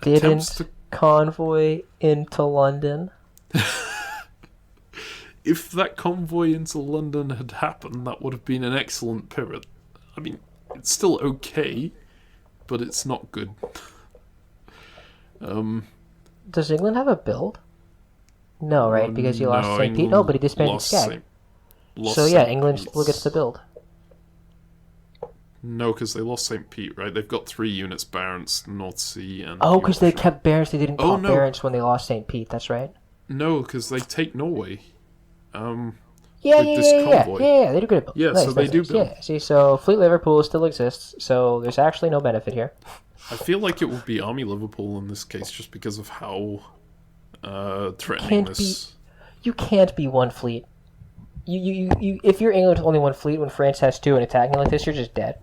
Speaker 1: attempts
Speaker 2: Didn't
Speaker 1: to...
Speaker 2: convoy into London.
Speaker 1: If that convoy into London had happened, that would have been an excellent pivot. I mean, it's still okay, but it's not good.
Speaker 2: Does England have a build? No, right? Because he lost
Speaker 1: no,
Speaker 2: St. Pete. No, but he disbanded
Speaker 1: lost
Speaker 2: Skag.
Speaker 1: lost
Speaker 2: So yeah,
Speaker 1: St.
Speaker 2: England
Speaker 1: Pete's.
Speaker 2: still gets the build.
Speaker 1: No, because they lost St. Pete, right? They've got 3 units, Barents, North Sea, and...
Speaker 2: Oh, because they kept Barents. They didn't
Speaker 1: Oh,
Speaker 2: pop
Speaker 1: no.
Speaker 2: Barents when they lost St. Pete. That's right.
Speaker 1: No, because they take Norway.
Speaker 2: Yeah,
Speaker 1: With
Speaker 2: yeah,
Speaker 1: this
Speaker 2: yeah, yeah,
Speaker 1: convoy.
Speaker 2: yeah. They do good at build.
Speaker 1: Yeah,
Speaker 2: Nice,
Speaker 1: so they
Speaker 2: nice,
Speaker 1: do
Speaker 2: nice.
Speaker 1: build.
Speaker 2: Yeah. See, so Fleet Liverpool still exists. So there's actually no benefit here.
Speaker 1: I feel like it would be Army Liverpool in this case, just because of how threatening this...
Speaker 2: You can't be one fleet. You if you're England with only one fleet when France has 2 and attacking like this, you're just dead.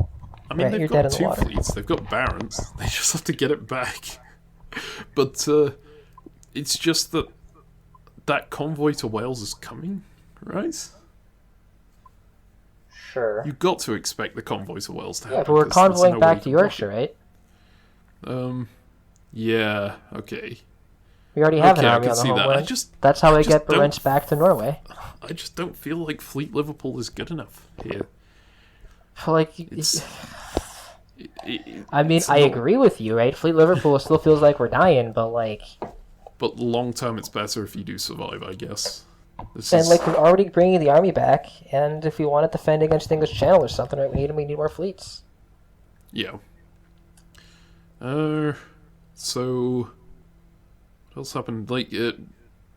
Speaker 1: I mean,
Speaker 2: Right,
Speaker 1: they've
Speaker 2: you're
Speaker 1: got
Speaker 2: dead in the
Speaker 1: 2
Speaker 2: water.
Speaker 1: fleets. They've got Barents. They just have to get it back. But it's just that that convoy to Wales is coming, right?
Speaker 2: Sure.
Speaker 1: You've got to expect the convoy to Wales to happen.
Speaker 2: Yeah, but we're
Speaker 1: 'cause there's
Speaker 2: convoying
Speaker 1: no way
Speaker 2: back
Speaker 1: you
Speaker 2: to
Speaker 1: can block
Speaker 2: Yorkshire, right?
Speaker 1: it. Yeah, okay.
Speaker 2: We already have
Speaker 1: Okay,
Speaker 2: an
Speaker 1: I
Speaker 2: army
Speaker 1: can
Speaker 2: on the
Speaker 1: see that.
Speaker 2: homeland. That's how I
Speaker 1: just
Speaker 2: get
Speaker 1: don't-
Speaker 2: Barents back to Norway.
Speaker 1: I just don't feel like Fleet Liverpool is good enough here.
Speaker 2: Like,
Speaker 1: It's...
Speaker 2: I mean,
Speaker 1: it's
Speaker 2: I
Speaker 1: not-
Speaker 2: agree with you, right? Fleet Liverpool still feels like we're dying, but like,
Speaker 1: But long term, it's better if you do survive, I guess. This
Speaker 2: and
Speaker 1: is...
Speaker 2: like we're already bringing the army back, and if we want to defend against English Channel or something, right, we need more fleets.
Speaker 1: Yeah. So... What else happened? Like,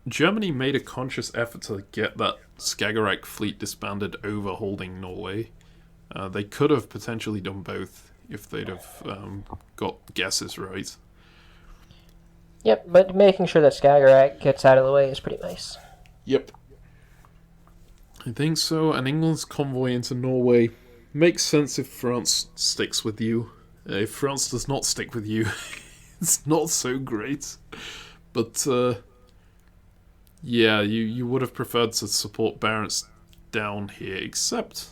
Speaker 1: Germany made a conscious effort to get that Skagerrak fleet disbanded over holding Norway. They could have potentially done both if they'd have got guesses right.
Speaker 2: Yep, but making sure that Skagerrak gets out of the way is pretty nice.
Speaker 1: Yep. I think so, and England's convoy into Norway makes sense if France sticks with you. If France does not stick with you, it's not so great. But, yeah, you would have preferred to support Barents down here, except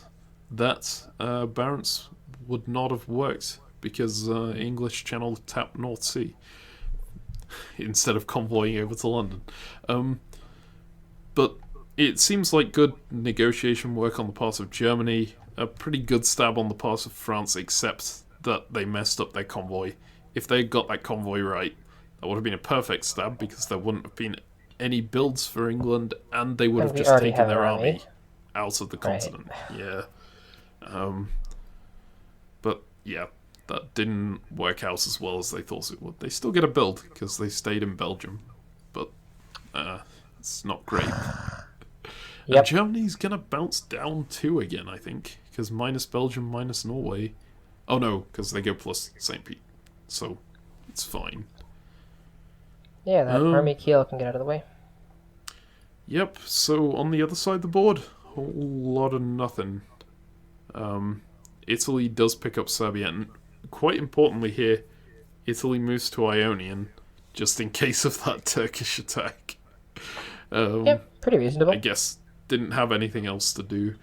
Speaker 1: that Barents would not have worked because English Channel tapped North Sea instead of convoying over to London. But it seems like good negotiation work on the part of Germany, a pretty good stab on the part of France, except that they messed up their convoy. If they got that convoy right, that would have been a perfect stab because there wouldn't have been any builds for England, and they would
Speaker 2: And
Speaker 1: have
Speaker 2: we
Speaker 1: just
Speaker 2: already
Speaker 1: taken
Speaker 2: have
Speaker 1: their
Speaker 2: an
Speaker 1: army
Speaker 2: army.
Speaker 1: out of the
Speaker 2: Right.
Speaker 1: continent. Yeah. But yeah, that didn't work out as well as they thought it would. They still get a build because they stayed in Belgium, but it's not great.
Speaker 2: Yep.
Speaker 1: And Germany's gonna bounce down 2 again, I think, because minus Belgium, minus Norway. Oh no, because they go plus St. Pete, so it's fine.
Speaker 2: Yeah, that army Kiel can get out of the way.
Speaker 1: Yep, so on the other side of the board, whole lot of nothing. Italy does pick up Serbia, and quite importantly here, Italy moves to Ionian, just in case of that Turkish attack.
Speaker 2: Yep, pretty reasonable.
Speaker 1: I guess didn't have anything else to do.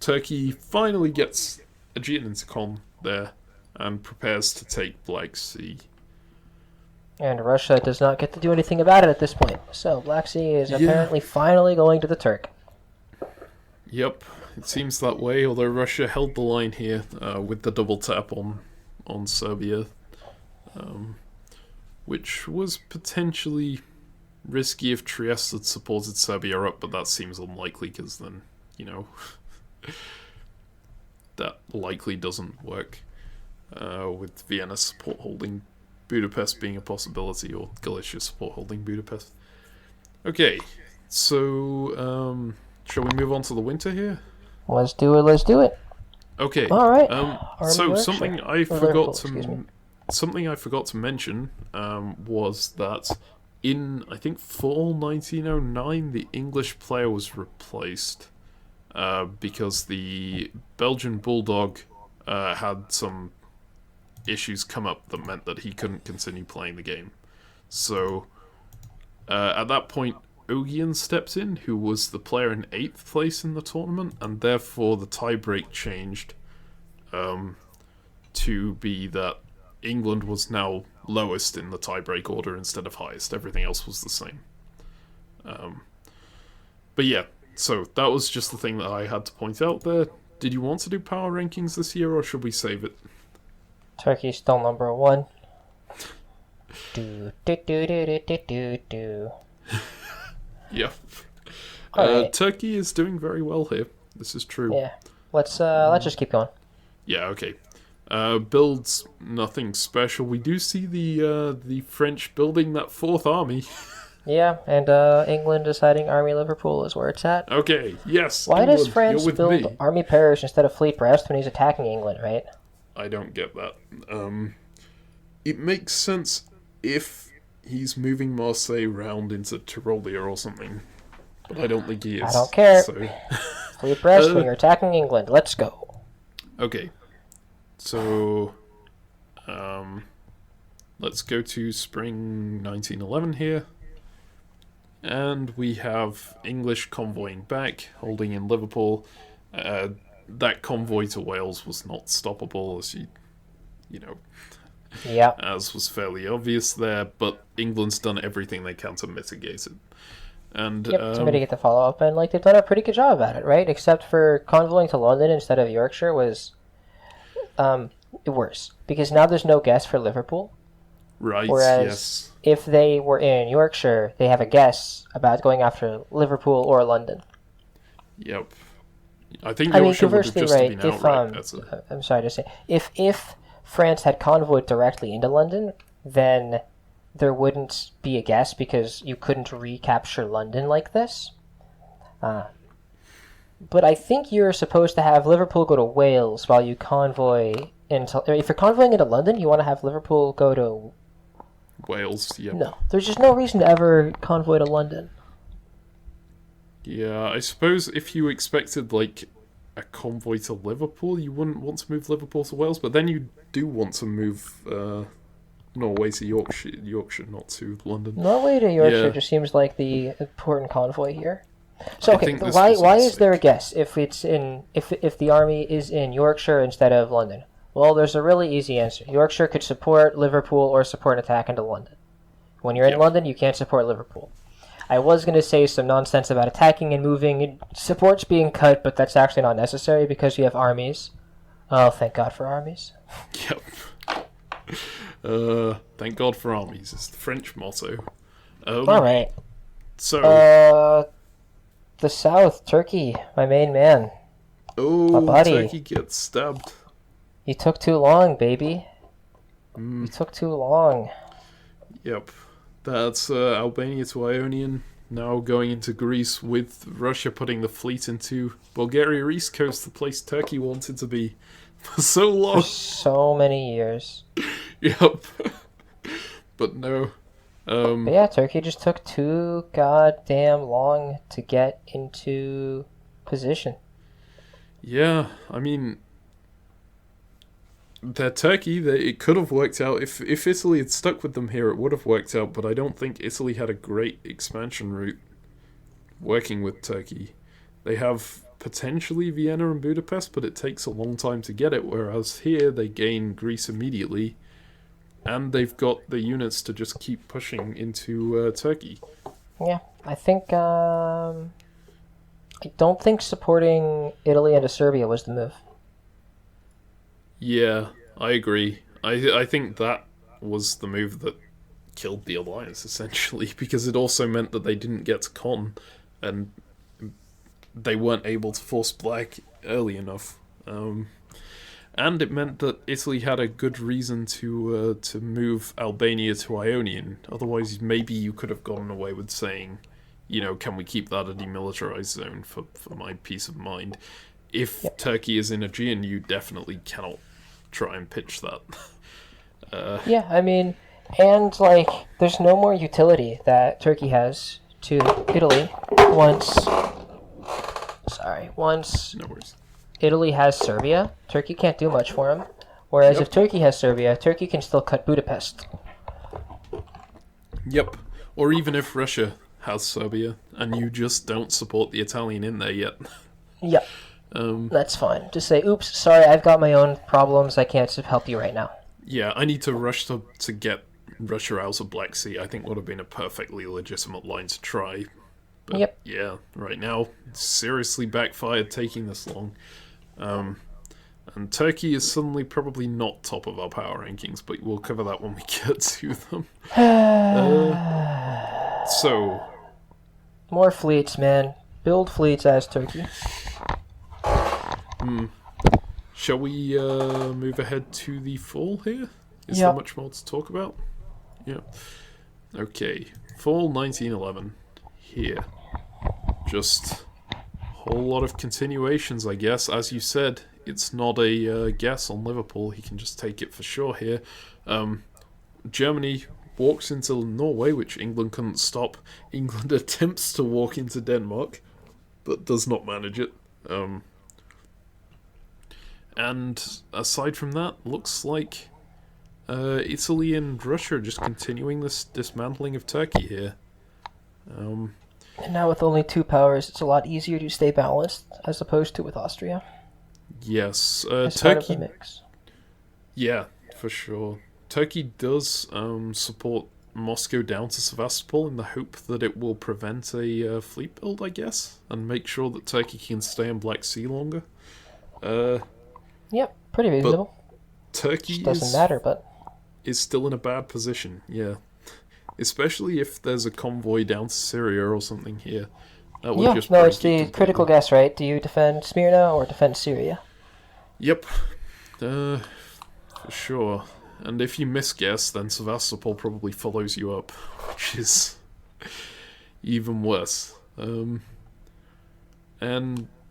Speaker 1: Turkey finally gets Aegean intercom there, and prepares to take Black Sea.
Speaker 2: And Russia does not get to do anything about it at this point. So Black Sea is apparently finally going to the Turk.
Speaker 1: Yep, it seems that way, although Russia held the line here with the double tap on Serbia, which was potentially risky if Trieste had supported Serbia up, but that seems unlikely because then, that likely doesn't work with Vienna support holding Budapest being a possibility, or Galicia support holding Budapest. Okay, so shall we move on to the winter here?
Speaker 2: Let's do it.
Speaker 1: Okay.
Speaker 2: All right.
Speaker 1: So
Speaker 2: Army
Speaker 1: something
Speaker 2: Yorkshire.
Speaker 1: I
Speaker 2: Or
Speaker 1: forgot
Speaker 2: Liverpool,
Speaker 1: to
Speaker 2: excuse me.
Speaker 1: something I forgot to mention was that in I think fall 1909 the English player was replaced because the Belgian Bulldog had some issues come up that meant that he couldn't continue playing the game. So at that point, Ogian stepped in, who was the player in 8th place in the tournament, and therefore the tiebreak changed to be that England was now lowest in the tiebreak order instead of highest. Everything else was the same. But yeah, so that was just the thing that I had to point out there. Did you want to do power rankings this year, or should we save it?
Speaker 2: Turkey's still number 1. Do do do do do do do.
Speaker 1: Yeah.
Speaker 2: Right.
Speaker 1: Turkey is doing very well here. This is true.
Speaker 2: Yeah. Let's just keep going.
Speaker 1: Yeah, okay. Builds nothing special. We do see the French building that 4th army.
Speaker 2: Yeah, and England deciding Army Liverpool is where it's at.
Speaker 1: Okay, yes.
Speaker 2: Why
Speaker 1: England,
Speaker 2: does France build
Speaker 1: me.
Speaker 2: Army Paris instead of Fleet Brest when he's attacking England, right?
Speaker 1: I don't get that. It makes sense if he's moving Marseille round into Tyrolia or something, but I don't think he is.
Speaker 2: I don't care.
Speaker 1: So.
Speaker 2: Fleet Brest when you're attacking England. Let's go.
Speaker 1: Okay. So, let's go to spring 1911 here. And we have English convoying back, holding in Liverpool. That convoy to Wales was not stoppable, as you know,
Speaker 2: Yeah.
Speaker 1: as was fairly obvious there, but England's done everything they can to mitigate it. And
Speaker 2: To mitigate the follow-up, and they've done a pretty good job at it, right? Except for convoying to London instead of Yorkshire was worse, because now there's no guess for Liverpool.
Speaker 1: Right,
Speaker 2: Whereas
Speaker 1: yes.
Speaker 2: if they were in Yorkshire, they have a guess about going after Liverpool or London.
Speaker 1: Yep. I think Yorkshire would have
Speaker 2: conversely,
Speaker 1: just
Speaker 2: right,
Speaker 1: been outright.
Speaker 2: I'm sorry to say, if France had convoyed directly into London, then there wouldn't be a guess because you couldn't recapture London like this. But I think you're supposed to have Liverpool go to Wales while you convoy into... If you're convoying into London, you want to have Liverpool go to...
Speaker 1: Wales, yep.
Speaker 2: No, there's just no reason to ever convoy to London.
Speaker 1: Yeah, I suppose if you expected, a convoy to Liverpool, you wouldn't want to move Liverpool to Wales, but then you do want to move Norway to Yorkshire, not to London.
Speaker 2: Norway to Yorkshire
Speaker 1: Yeah.
Speaker 2: just seems like the important convoy here. So, okay,
Speaker 1: think this
Speaker 2: why
Speaker 1: was a
Speaker 2: is
Speaker 1: mistake.
Speaker 2: there a guess if the army is in Yorkshire instead of London? Well, there's a really easy answer. Yorkshire could support Liverpool or support an attack into London. When you're in
Speaker 1: Yep.
Speaker 2: London, you can't support Liverpool. I was going to say some nonsense about attacking and moving. Support's being cut, but that's actually not necessary because you have armies. Oh, thank God for armies.
Speaker 1: Yep. Thank God for armies is the French motto.
Speaker 2: All right.
Speaker 1: So,
Speaker 2: The South, Turkey, my main man. my
Speaker 1: oh,
Speaker 2: buddy.
Speaker 1: Turkey gets stabbed.
Speaker 2: You took too long, baby. You took too long.
Speaker 1: Yep. That's Albania to Ionian, now going into Greece, with Russia putting the fleet into Bulgaria East Coast, the place Turkey wanted to be for so long.
Speaker 2: So many years.
Speaker 1: Yep. But no.
Speaker 2: But yeah, Turkey just took too goddamn long to get into position.
Speaker 1: Yeah, I mean, they're Turkey. It could have worked out. If Italy had stuck with them here, it would have worked out, but I don't think Italy had a great expansion route working with Turkey. They have potentially Vienna and Budapest, but it takes a long time to get it, whereas here they gain Greece immediately, and they've got the units to just keep pushing into Turkey.
Speaker 2: Yeah, I think, I don't think supporting Italy into Serbia was the move.
Speaker 1: Yeah, I agree. I think that was the move that killed the alliance, essentially, because it also meant that they didn't get to Con, and they weren't able to force Black early enough. And it meant that Italy had a good reason to move Albania to Ionian. Otherwise, maybe you could have gotten away with saying, can we keep that a demilitarized zone for my peace of mind? If Turkey is in Aegean, you definitely cannot try and pitch that.
Speaker 2: Yeah, I mean, and, there's no more utility that Turkey has to Italy once
Speaker 1: No worries.
Speaker 2: Italy has Serbia. Turkey can't do much for him. Whereas if Turkey has Serbia, Turkey can still cut Budapest.
Speaker 1: Yep. Or even if Russia has Serbia, and you just don't support the Italian in there yet.
Speaker 2: Yeah, that's fine. Just say, oops, sorry, I've got my own problems. I can't help you right now.
Speaker 1: Yeah, I need to rush to get Russia out of Black Sea. I think would have been a perfectly legitimate line to try. But
Speaker 2: Yep.
Speaker 1: yeah, right now, it's seriously backfired taking this long. And Turkey is suddenly probably not top of our power rankings, but we'll cover that when we get to them. So...
Speaker 2: More fleets, man. Build fleets as Turkey.
Speaker 1: Shall we move ahead to the fall here? Is
Speaker 2: Yep.
Speaker 1: there much more to talk about? Yeah. Okay. Fall 1911. Here. Just a whole lot of continuations, I guess. As you said, it's not a guess on Liverpool. He can just take it for sure here. Germany walks into Norway, which England couldn't stop. England attempts to walk into Denmark, but does not manage it. And aside from that, looks like Italy and Russia are just continuing this dismantling of Turkey here.
Speaker 2: And now with only 2 powers, it's a lot easier to stay balanced as opposed to with Austria.
Speaker 1: Yes,
Speaker 2: As part of
Speaker 1: Turkey.
Speaker 2: the mix.
Speaker 1: Yeah, for sure. Turkey does support Moscow down to Sevastopol in the hope that it will prevent a fleet build, I guess, and make sure that Turkey can stay in Black Sea longer.
Speaker 2: Yep, pretty reasonable.
Speaker 1: Turkey
Speaker 2: Doesn't matter, but
Speaker 1: is still in a bad position, yeah. Especially if there's a convoy down to Syria or something here. That would just break
Speaker 2: it's
Speaker 1: it
Speaker 2: the
Speaker 1: completely.
Speaker 2: critical guess, right? Do you defend Smyrna or defend Syria?
Speaker 1: Yep. For sure. And if you misguess, then Sevastopol probably follows you up, which is even worse. And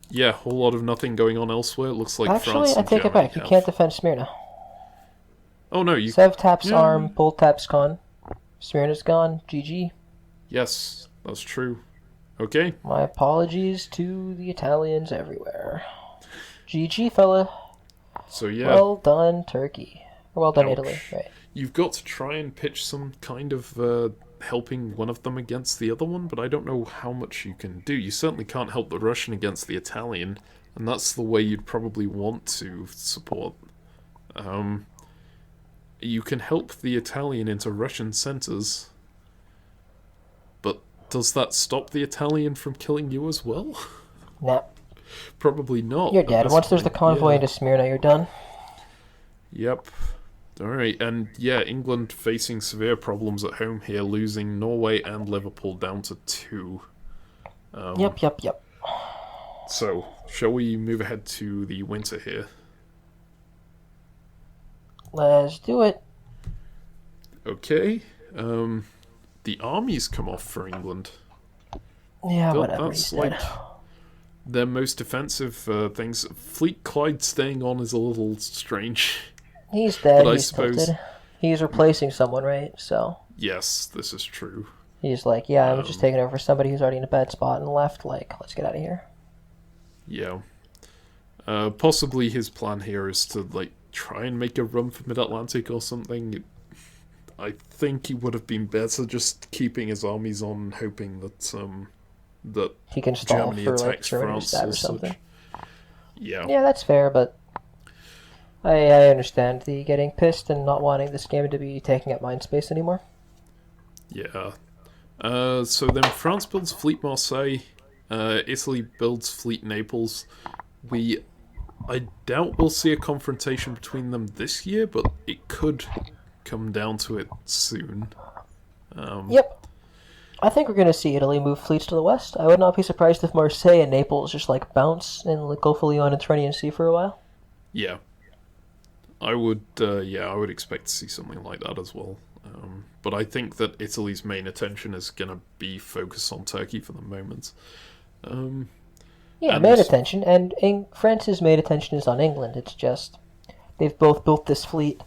Speaker 1: yeah, a whole lot of nothing going on elsewhere. It looks like
Speaker 2: Actually,
Speaker 1: France
Speaker 2: I
Speaker 1: and
Speaker 2: take it
Speaker 1: Germany
Speaker 2: back. You
Speaker 1: have-
Speaker 2: can't defend Smyrna.
Speaker 1: Oh no, you...
Speaker 2: Sev taps
Speaker 1: Yeah.
Speaker 2: arm, Bull taps con. Smyrna's gone. GG.
Speaker 1: Yes, that's true. Okay.
Speaker 2: My apologies to the Italians everywhere. GG, fella.
Speaker 1: So yeah,
Speaker 2: Well done, Turkey. Or well done,
Speaker 1: Ouch.
Speaker 2: Italy. Right.
Speaker 1: you've got to try and pitch some kind of helping one of them against the other one, but I don't know how much you can do. You certainly can't help the Russian against the Italian, and that's the way you'd probably want to support. You can help the Italian into Russian centers, but does that stop the Italian from killing you as well?
Speaker 2: Nah.
Speaker 1: Probably not.
Speaker 2: You're
Speaker 1: at
Speaker 2: dead.
Speaker 1: this
Speaker 2: Once there's the
Speaker 1: point.
Speaker 2: convoy
Speaker 1: Yeah.
Speaker 2: into Smyrna, you're done.
Speaker 1: Yep. Alright, and yeah, England facing severe problems at home here, losing Norway and Liverpool down to 2.
Speaker 2: Yep.
Speaker 1: So, shall we move ahead to the winter here?
Speaker 2: Let's do it.
Speaker 1: Okay. The armies come off for England.
Speaker 2: Yeah,
Speaker 1: God,
Speaker 2: whatever he
Speaker 1: that's
Speaker 2: said.
Speaker 1: like their most defensive things. Fleet Clyde staying on is a little strange.
Speaker 2: He's dead.
Speaker 1: But I
Speaker 2: He's
Speaker 1: suppose-
Speaker 2: tilted. He's replacing someone, right? So
Speaker 1: Yes, this is true.
Speaker 2: he's like, yeah, I'm just taking over for somebody who's already in a bad spot and left. Like, let's get out of here.
Speaker 1: Yeah. Possibly his plan here is to, like, try and make a run for Mid-Atlantic or something. I think he would have been better just keeping his armies on, hoping that
Speaker 2: He can stall
Speaker 1: Germany
Speaker 2: for like
Speaker 1: attacks
Speaker 2: Germany to
Speaker 1: France
Speaker 2: stab
Speaker 1: or
Speaker 2: or something.
Speaker 1: such. Yeah.
Speaker 2: Yeah, that's fair, but I understand the getting pissed and not wanting this game to be taking up mind space anymore.
Speaker 1: Yeah. So then France builds Fleet Marseille, Italy builds Fleet Naples. I doubt we'll see a confrontation between them this year, but it could come down to it soon.
Speaker 2: Yep. I think we're going to see Italy move fleets to the west. I would not be surprised if Marseille and Naples just like bounce in the Gulf of Lyon and Mediterranean Sea for a while.
Speaker 1: Yeah. I would expect to see something like that as well. But I think that Italy's main attention is going to be focused on Turkey for the moment.
Speaker 2: Yeah,
Speaker 1: And-
Speaker 2: main attention, and France's main attention is on England. It's just they've both built this fleet.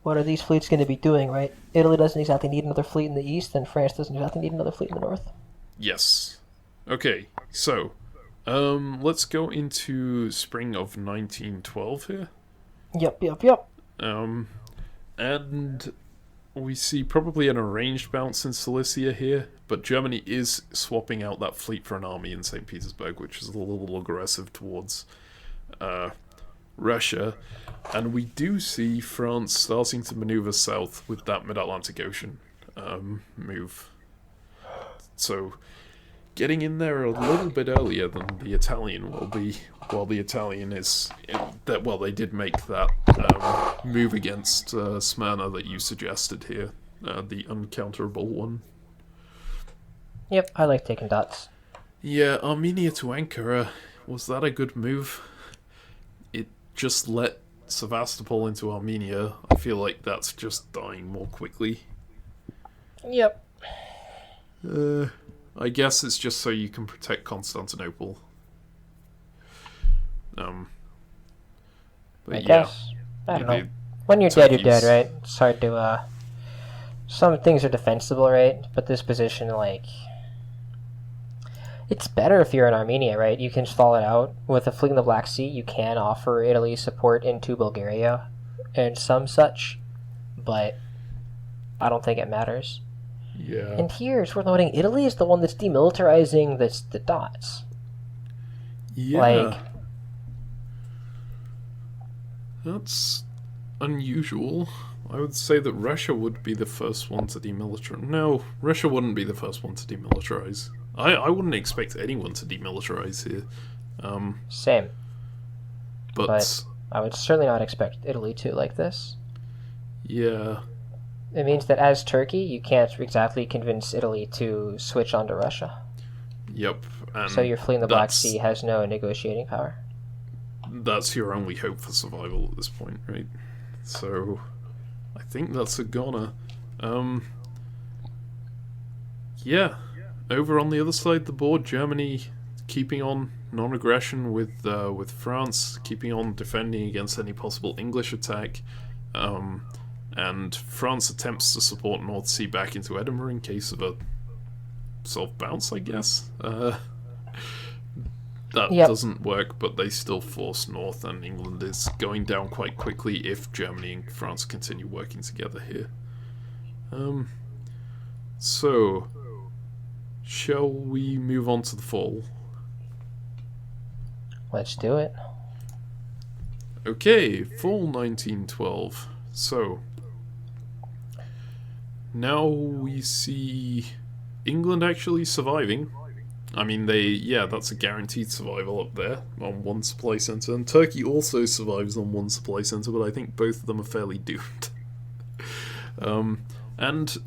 Speaker 2: What are these fleets going to be doing, right? Italy doesn't exactly need another fleet in the east, and France doesn't exactly need another fleet in the north.
Speaker 1: Yes. Okay, so let's go into spring of 1912 here.
Speaker 2: Yep.
Speaker 1: And we see probably an arranged bounce in Cilicia here, but Germany is swapping out that fleet for an army in St. Petersburg, which is a little aggressive towards Russia. And we do see France starting to maneuver south with that Mid-Atlantic Ocean move. So getting in there a little bit earlier than the Italian will be, while the Italian is well, they did make that move against Smyrna that you suggested here, the uncounterable one.
Speaker 2: Yep, I like taking dots.
Speaker 1: Yeah, Armenia to Ankara, was that a good move? It just let Sevastopol into Armenia. I feel like that's just dying more quickly.
Speaker 2: Yep.
Speaker 1: I guess it's just so you can protect Constantinople. But
Speaker 2: I guess. I don't know.
Speaker 1: the
Speaker 2: When you're dead, you're dead,
Speaker 1: Turkeys-
Speaker 2: right? It's hard to, some things are defensible, right? But this position, like... It's better if you're in Armenia, right? You can stall it out. With a fleet in the Black Sea, you can offer Italy support into Bulgaria and some such. But I don't think it matters.
Speaker 1: Yeah.
Speaker 2: And here, it's worth noting, Italy is the one that's demilitarizing the dots.
Speaker 1: Yeah.
Speaker 2: Like...
Speaker 1: That's unusual. I would say that Russia would be the first one to demilitarize. No, Russia wouldn't be the first one to demilitarize. I wouldn't expect anyone to demilitarize here.
Speaker 2: Same.
Speaker 1: But
Speaker 2: I would certainly not expect Italy to like this.
Speaker 1: yeah.
Speaker 2: It means that as Turkey, you can't exactly convince Italy to switch onto Russia.
Speaker 1: Yep. And
Speaker 2: So your fleet in the Black
Speaker 1: that's-
Speaker 2: Sea has no negotiating power.
Speaker 1: That's your only hope for survival at this point, right? So I think that's a goner. Yeah. Over on the other side of the board, Germany keeping on non-aggression with France, keeping on defending against any possible English attack, and France attempts to support North Sea back into Edinburgh in case of a sort of bounce, I guess. That
Speaker 2: Yep.
Speaker 1: doesn't work, but they still force north, and England is going down quite quickly if Germany and France continue working together here. So, shall we move on to the fall?
Speaker 2: Let's do it.
Speaker 1: Okay, fall 1912. So, now we see England actually surviving. I mean, that's a guaranteed survival up there on one supply centre. And Turkey also survives on one supply centre, but I think both of them are fairly doomed. And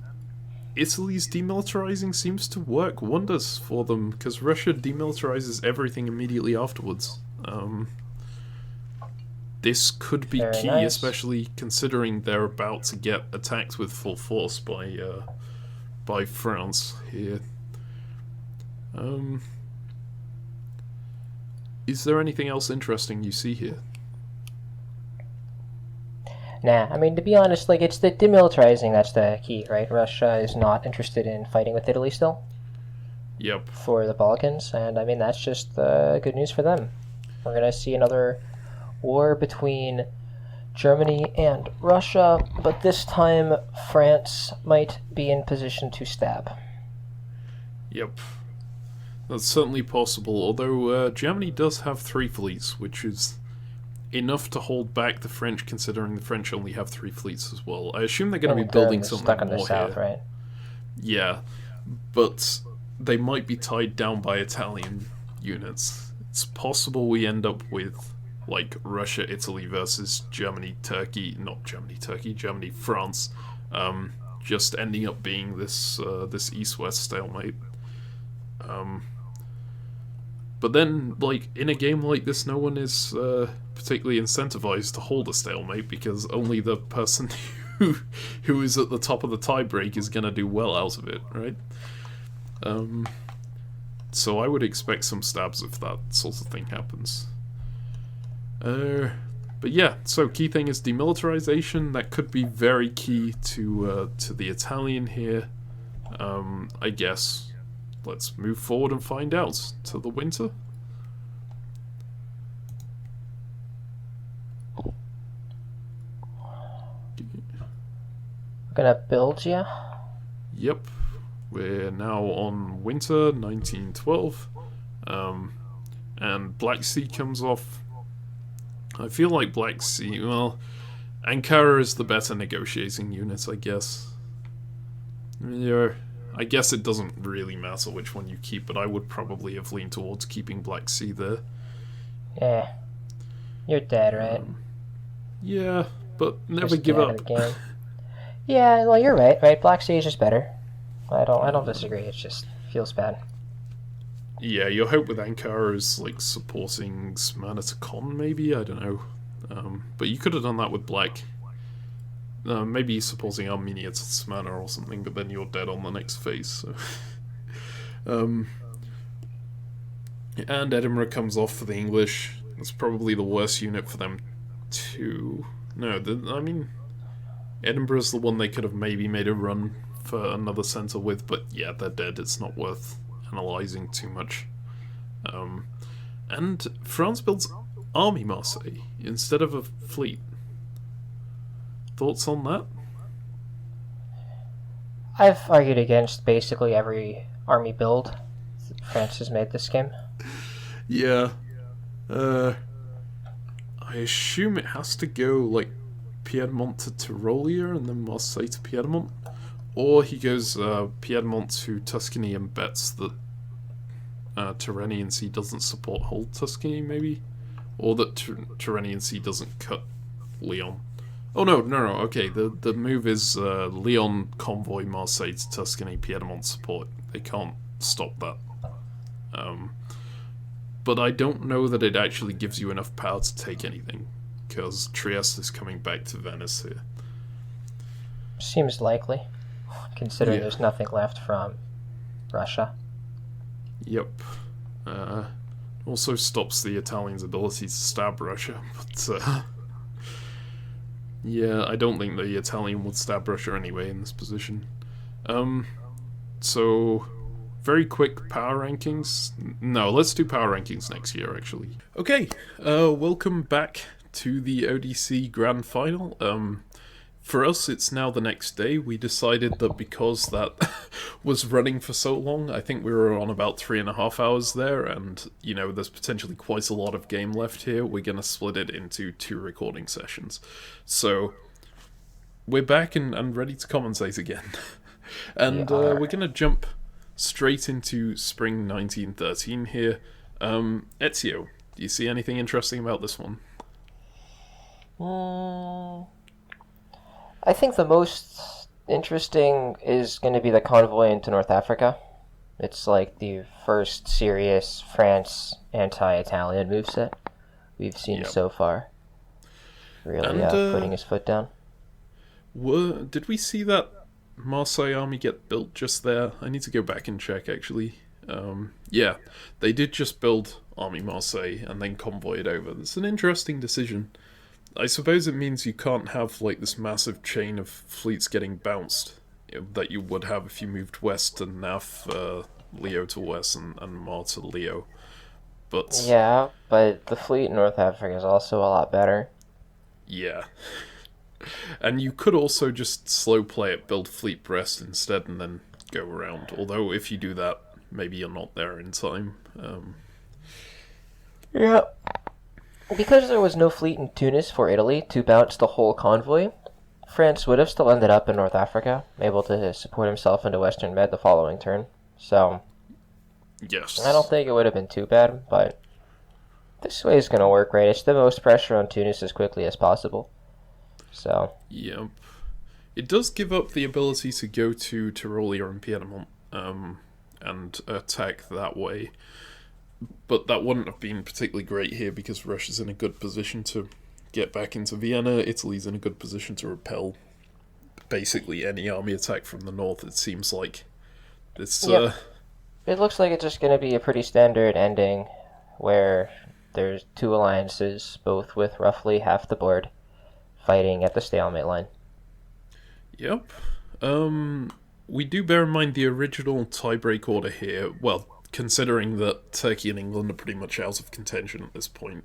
Speaker 1: Italy's demilitarizing seems to work wonders for them, because Russia demilitarizes everything immediately afterwards. This could be
Speaker 2: Very
Speaker 1: key,
Speaker 2: nice.
Speaker 1: especially considering they're about to get attacked with full force by France here. Is there anything else interesting you see here?
Speaker 2: Nah, I mean, to be honest, like, it's the demilitarizing that's the key, right? Russia is not interested in fighting with Italy still
Speaker 1: Yep.
Speaker 2: for the Balkans, and I mean, that's just good news for them. We're going to see another war between Germany and Russia, but this time France might be in position to stab.
Speaker 1: Yep. That's certainly possible, although Germany does have 3 fleets, which is enough to hold back the French, considering the French only have 3 fleets as well. I assume they're going to be
Speaker 2: And
Speaker 1: building
Speaker 2: they're
Speaker 1: something
Speaker 2: stuck in
Speaker 1: more
Speaker 2: the south,
Speaker 1: here.
Speaker 2: right?
Speaker 1: Yeah, but they might be tied down by Italian units. It's possible we end up with, like, Russia, Italy versus Germany, Turkey, not Germany, Turkey, Germany, France, just ending up being this east-west stalemate. But then, like, in a game like this, no one is particularly incentivized to hold a stalemate, because only the person who is at the top of the tiebreak is going to do well out of it, right? So I would expect some stabs if that sort of thing happens. But yeah, so key thing is demilitarization. That could be very key to the Italian here. I guess. Let's move forward and find out. To the winter?
Speaker 2: Gonna build you.
Speaker 1: Yep. We're now on winter 1912. And Black Sea comes off. I feel like Black Sea, well, Ankara is the better negotiating unit, I guess. Yeah, I guess it doesn't really matter which one you keep, but I would probably have leaned towards keeping Black Sea there.
Speaker 2: Yeah. You're dead, right?
Speaker 1: Yeah, but never
Speaker 2: Just
Speaker 1: give
Speaker 2: get out
Speaker 1: up.
Speaker 2: of the game. Yeah, well, you're right. Right, Black Sea is just better. I don't disagree. It just feels bad.
Speaker 1: Yeah, your hope with Ankara is like supporting Smyrna to Con, maybe? I don't know. But you could have done that with Black. Maybe supporting Armenia to Smyrna or something, but then you're dead on the next phase. So. And Edinburgh comes off for the English. That's probably the worst unit for them to... No, I mean... Edinburgh's the one they could have maybe made a run for another centre with, but yeah, they're dead. It's not worth analysing too much. And France builds Army Marseille instead of a fleet. Thoughts on that?
Speaker 2: I've argued against basically every army build France has made this game.
Speaker 1: Yeah. I assume it has to go like Piedmont to Tyrolia and then Marseille to Piedmont. Or he goes Piedmont to Tuscany and bets that Tyrrhenian Sea doesn't support whole Tuscany, maybe? Or that Tyrrhenian Sea doesn't cut Lyon. Oh, no, okay, the move is Lyon, Convoy, Marseille to Tuscany, Piedmont support. They can't stop that. But I don't know that it actually gives you enough power to take anything, because Trieste is coming back to Venice here.
Speaker 2: Seems likely, considering there's nothing left from Russia.
Speaker 1: Yep. Also stops the Italians' ability to stab Russia, but yeah, I don't think the Italian would stab Russia anyway in this position. So, very quick power rankings. No, let's do power rankings next year, actually. Okay, welcome back to the ODC Grand Final. For us, it's now the next day. We decided that because that was running for so long, I think we were on about 3.5 hours there, and, you know, there's potentially quite a lot of game left here. We're going to split it into 2 recording sessions. So, we're back and ready to commentate again. And we're going to jump straight into spring 1913 here. Ezio, do you see anything interesting about this one?
Speaker 2: I think the most interesting is going to be the convoy into North Africa. It's like the first serious France anti-Italian moveset we've seen so far. Really putting his foot down.
Speaker 1: Did we see that Marseille army get built just there? I need to go back and check, actually. Yeah, they did just build Army Marseille and then convoy it over. It's an interesting decision. I suppose it means you can't have like this massive chain of fleets getting bounced that you would have if you moved west and nav Leo to west and Mar to Leo. But
Speaker 2: yeah, but the fleet in North Africa is also a lot better.
Speaker 1: Yeah. And you could also just slow play it, build Fleet Brest instead, and then go around. Although if you do that, maybe you're not there in time.
Speaker 2: Yeah. Because there was no fleet in Tunis for Italy to bounce the whole convoy, France would have still ended up in North Africa, able to support himself into Western Med the following turn. So,
Speaker 1: yes.
Speaker 2: I don't think it would have been too bad, but this way is going to work, right? It's the most pressure on Tunis as quickly as possible. So.
Speaker 1: Yep. It does give up the ability to go to Tyrolia and Piedmont and attack that way. But that wouldn't have been particularly great here because Russia's in a good position to get back into Vienna. Italy's in a good position to repel basically any army attack from the north, it seems like. It's,
Speaker 2: It looks like it's just going to be a pretty standard ending where there's 2 alliances, both with roughly half the board, fighting at the stalemate line.
Speaker 1: Yep. We do bear in mind the original tiebreak order here. Well, considering that Turkey and England are pretty much out of contention at this point,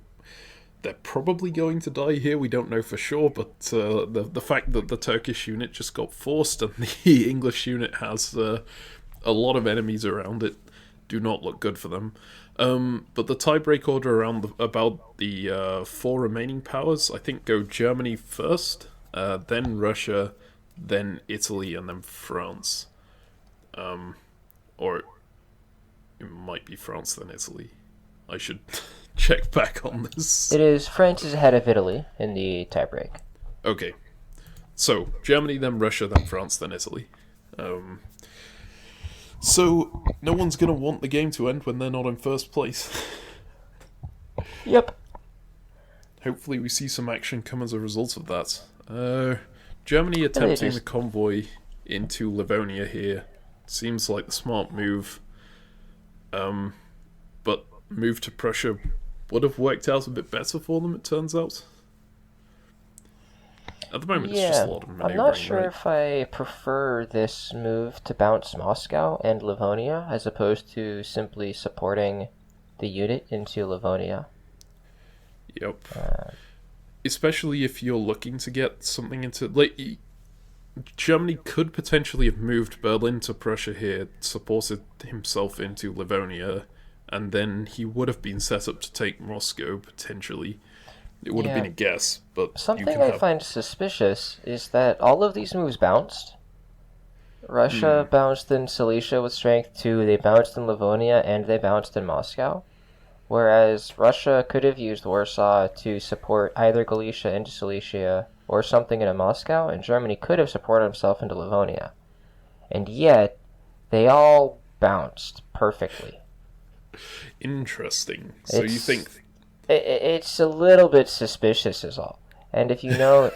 Speaker 1: they're probably going to die here. We don't know for sure, but the fact that the Turkish unit just got forced and the English unit has a lot of enemies around it do not look good for them. But the tiebreak order about the 4 remaining powers, I think, go Germany first, then Russia, then Italy, and then France. Or it might be France, then Italy. I should check back on this.
Speaker 2: It is France is ahead of Italy in the tiebreak.
Speaker 1: Okay. So, Germany, then Russia, then France, then Italy. So, no one's going to want the game to end when they're not in first place.
Speaker 2: Yep.
Speaker 1: Hopefully we see some action come as a result of that. Germany attempting the convoy into Livonia here. Seems like the smart move. But move to Prussia would have worked out a bit better for them, it turns out. At the moment, it's just a lot of maneuvering.
Speaker 2: I'm not sure if I prefer this move to bounce Moscow and Livonia as opposed to simply supporting the unit into Livonia.
Speaker 1: Yep. Especially if you're looking to get something into... Like, Germany could potentially have moved Berlin to Prussia here, supported himself into Livonia, and then he would have been set up to take Moscow, potentially. It would have been a guess, but
Speaker 2: something I find suspicious is that all of these moves bounced. Russia bounced in Silesia with strength 2, they bounced in Livonia, and they bounced in Moscow. Whereas Russia could have used Warsaw to support either Galicia into Silesia or something into Moscow, and Germany could have supported himself into Livonia. And yet, they all bounced perfectly.
Speaker 1: Interesting. So you think...
Speaker 2: It's a little bit suspicious is all. And if you know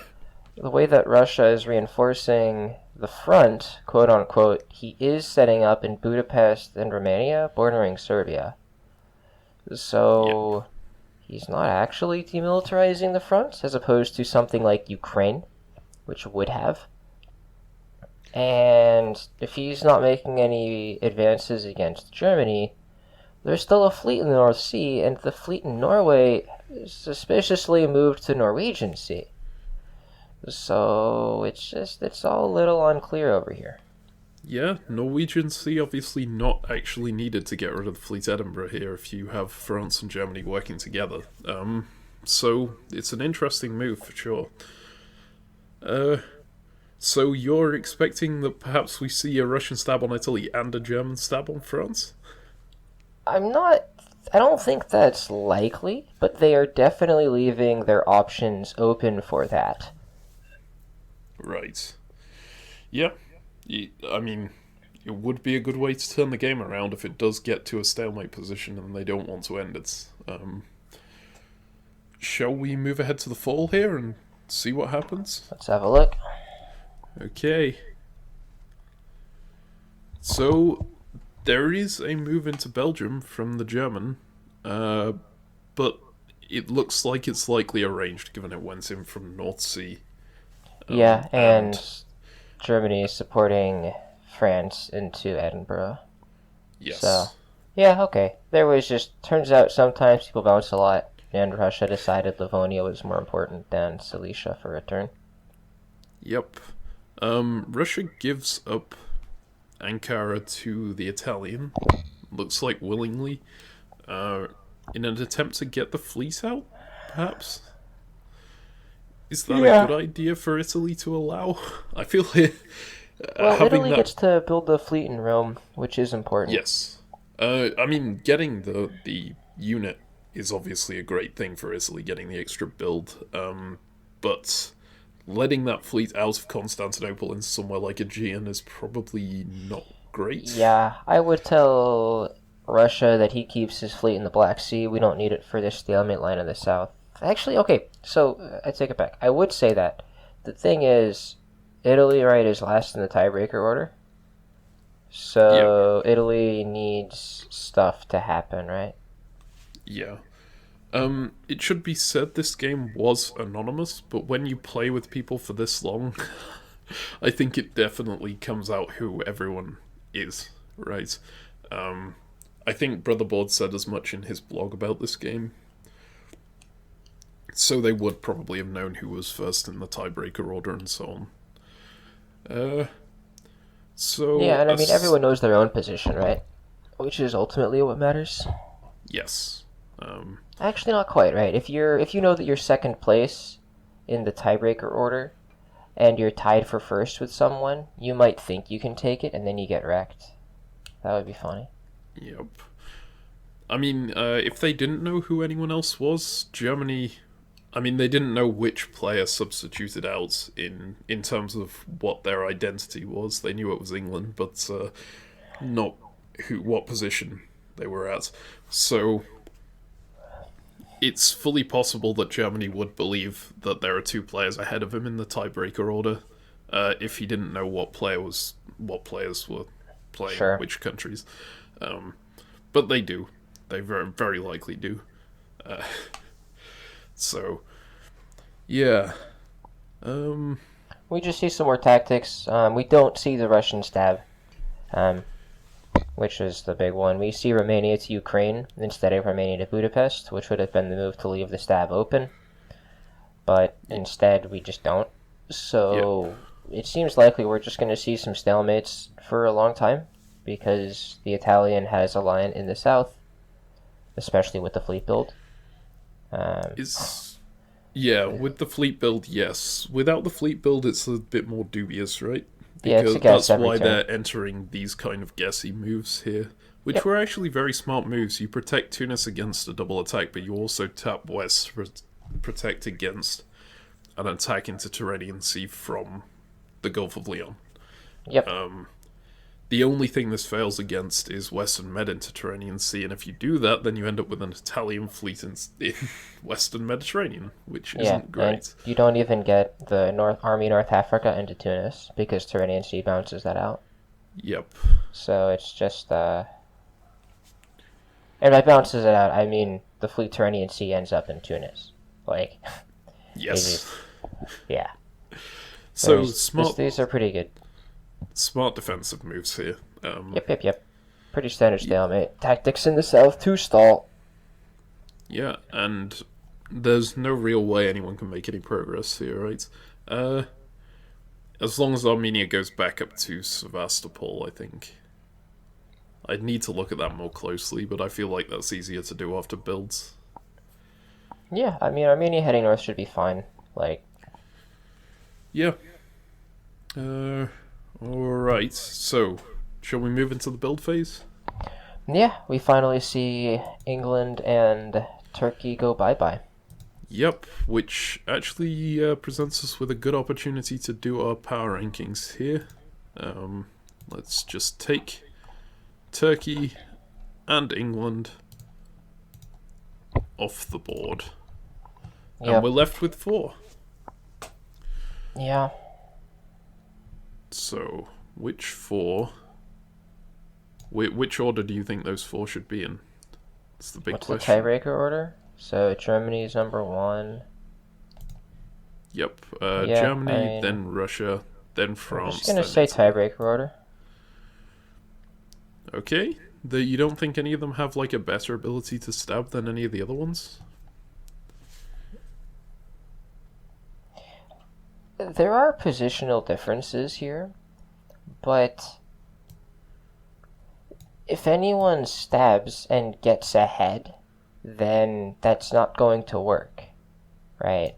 Speaker 2: the way that Russia is reinforcing the front, quote unquote, he is setting up in Budapest and Romania, bordering Serbia. So he's not actually demilitarizing the front, as opposed to something like Ukraine, which would have. And if he's not making any advances against Germany, there's still a fleet in the North Sea, and the fleet in Norway suspiciously moved to Norwegian Sea. So it's all a little unclear over here.
Speaker 1: Yeah, Norwegian Sea obviously not actually needed to get rid of the Fleet Edinburgh here if you have France and Germany working together. So it's an interesting move for sure. So you're expecting that perhaps we see a Russian stab on Italy and a German stab on France?
Speaker 2: I don't think that's likely, but they are definitely leaving their options open for that.
Speaker 1: Right. Yeah. I mean, it would be a good way to turn the game around if it does get to a stalemate position and they don't want to end it. Shall we move ahead to the fall here and see what happens?
Speaker 2: Let's have a look.
Speaker 1: Okay. So... there is a move into Belgium from the German, but it looks like it's likely arranged, given it went in from North Sea.
Speaker 2: And Germany is supporting France into Edinburgh.
Speaker 1: Yes.
Speaker 2: So, okay. Turns out sometimes people bounce a lot, and Russia decided Livonia was more important than Silesia for a turn.
Speaker 1: Yep. Russia gives up Ankara to the Italian, looks like willingly, in an attempt to get the fleet out, perhaps? Is that a good idea for Italy to allow? I feel like
Speaker 2: Italy gets to build the fleet in Rome, which is important.
Speaker 1: Yes. I mean, getting the unit is obviously a great thing for Italy, getting the extra build, but... letting that fleet out of Constantinople into somewhere like Aegean is probably not great.
Speaker 2: Yeah, I would tell Russia that he keeps his fleet in the Black Sea. We don't need it for this stalemate line in the south. Actually, okay, so I take it back. I would say that. The thing is, Italy, right, is last in the tiebreaker order. So Italy needs stuff to happen, right?
Speaker 1: Yeah. It should be said this game was anonymous, but when you play with people for this long, I think it definitely comes out who everyone is, right? I think Brotherboard said as much in his blog about this game. So they would probably have known who was first in the tiebreaker order and so on. Uh,
Speaker 2: Yeah,
Speaker 1: so,
Speaker 2: and I mean, everyone knows their own position, right? Which is ultimately what matters.
Speaker 1: yes.
Speaker 2: Actually, not quite, right? If you know that you're second place in the tiebreaker order, and you're tied for first with someone, you might think you can take it, and then you get wrecked. That would be funny.
Speaker 1: Yep. I mean, if they didn't know who anyone else was, Germany. I mean, they didn't know which player substituted out in terms of what their identity was. They knew it was England, but not what position they were at. So it's fully possible that Germany would believe that there are two players ahead of him in the tiebreaker order, if he didn't know what players were playing
Speaker 2: Sure.
Speaker 1: which countries. But they do. They very, very likely do. So, yeah.
Speaker 2: We just see some more tactics. We don't see the Russian stab, which is the big one. We see Romania to Ukraine instead of Romania to Budapest, which would have been the move to leave the stab open. But instead, we just don't. So it seems likely we're just going to see some stalemates for a long time, because the Italian has a line in the south, especially with the fleet build.
Speaker 1: With the fleet build, yes. Without the fleet build, it's a bit more dubious, right?
Speaker 2: Yeah, it's
Speaker 1: Because
Speaker 2: a guess
Speaker 1: that's
Speaker 2: every
Speaker 1: why
Speaker 2: turn.
Speaker 1: they're entering these kind of guessy moves here, which
Speaker 2: Yep.
Speaker 1: were actually very smart moves. You protect Tunis against a double attack, but you also tap west to protect against an attack into Tyrrhenian Sea from the Gulf of Leon.
Speaker 2: Yep.
Speaker 1: The only thing this fails against is Western Mediterranean Sea, and if you do that, then you end up with an Italian fleet in Western Mediterranean, which isn't great.
Speaker 2: And you don't even get the Army North Africa into Tunis, because Tyrrhenian Sea bounces that out.
Speaker 1: Yep.
Speaker 2: So it's just, and by bounces it out, I mean the fleet Tyrrhenian Sea ends up in Tunis. Like,
Speaker 1: Yes.
Speaker 2: yeah.
Speaker 1: So
Speaker 2: These are pretty good.
Speaker 1: smart defensive moves here.
Speaker 2: Yep. Pretty standard stalemate. Tactics in the south to stall.
Speaker 1: Yeah, and there's no real way anyone can make any progress here, right? As long as Armenia goes back up to Sevastopol, I think. I'd need to look at that more closely, but I feel like that's easier to do after builds.
Speaker 2: Yeah, I mean, Armenia heading north should be fine. Like,
Speaker 1: Yeah. Alright, so, shall we move into the build phase?
Speaker 2: yeah, we finally see England and Turkey go bye-bye.
Speaker 1: Yep, which actually presents us with a good opportunity to do our power rankings here. Let's just take Turkey and England off the board. And
Speaker 2: Yep.
Speaker 1: we're left with 4.
Speaker 2: Yeah.
Speaker 1: So, which 4? Which order do you think those 4 should be in? That's the big
Speaker 2: What's
Speaker 1: question.
Speaker 2: the tiebreaker order? So Germany's number 1.
Speaker 1: Yep,
Speaker 2: Yeah,
Speaker 1: Germany, then Russia, then
Speaker 2: I'm
Speaker 1: France.
Speaker 2: just gonna
Speaker 1: then
Speaker 2: say
Speaker 1: Italy.
Speaker 2: tiebreaker order.
Speaker 1: Okay. You don't think any of them have like a better ability to stab than any of the other ones?
Speaker 2: There are positional differences here, but if anyone stabs and gets ahead, then that's not going to work, right?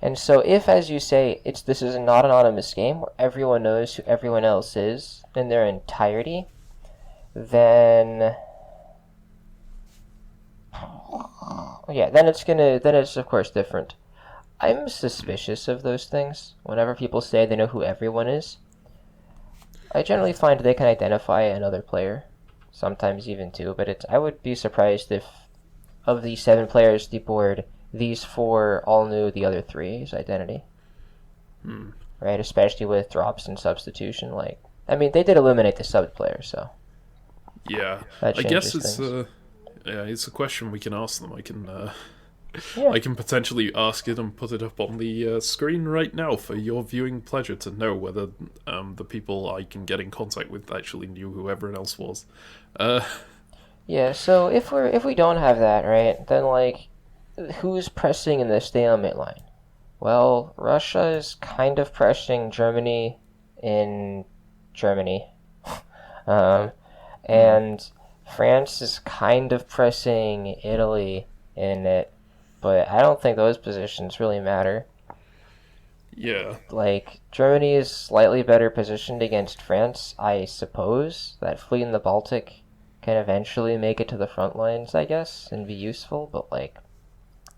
Speaker 2: And so if, as you say, this is not an autonomous game where everyone knows who everyone else is in their entirety, then then it's of course different. I'm suspicious of those things. Whenever people say they know who everyone is, I generally find they can identify another player, sometimes even 2, but I would be surprised if, of the 7 players on the board, these 4 all knew the other 3's identity. Right, especially with drops and substitution. Like, I mean, they did eliminate the sub player, so
Speaker 1: Yeah,
Speaker 2: that
Speaker 1: I guess
Speaker 2: changes things.
Speaker 1: it's a question we can ask them.
Speaker 2: Yeah.
Speaker 1: I can potentially ask it and put it up on the screen right now for your viewing pleasure to know whether the people I can get in contact with actually knew who everyone else was.
Speaker 2: Yeah, so if we don't have that, right, then like who's pressing in the stalemate line? Well, Russia is kind of pressing Germany in Germany. um, and France is kind of pressing Italy in it, but I don't think those positions really matter.
Speaker 1: Yeah.
Speaker 2: Like, Germany is slightly better positioned against France, I suppose. That fleet in the Baltic can eventually make it to the front lines, I guess, and be useful, but, like,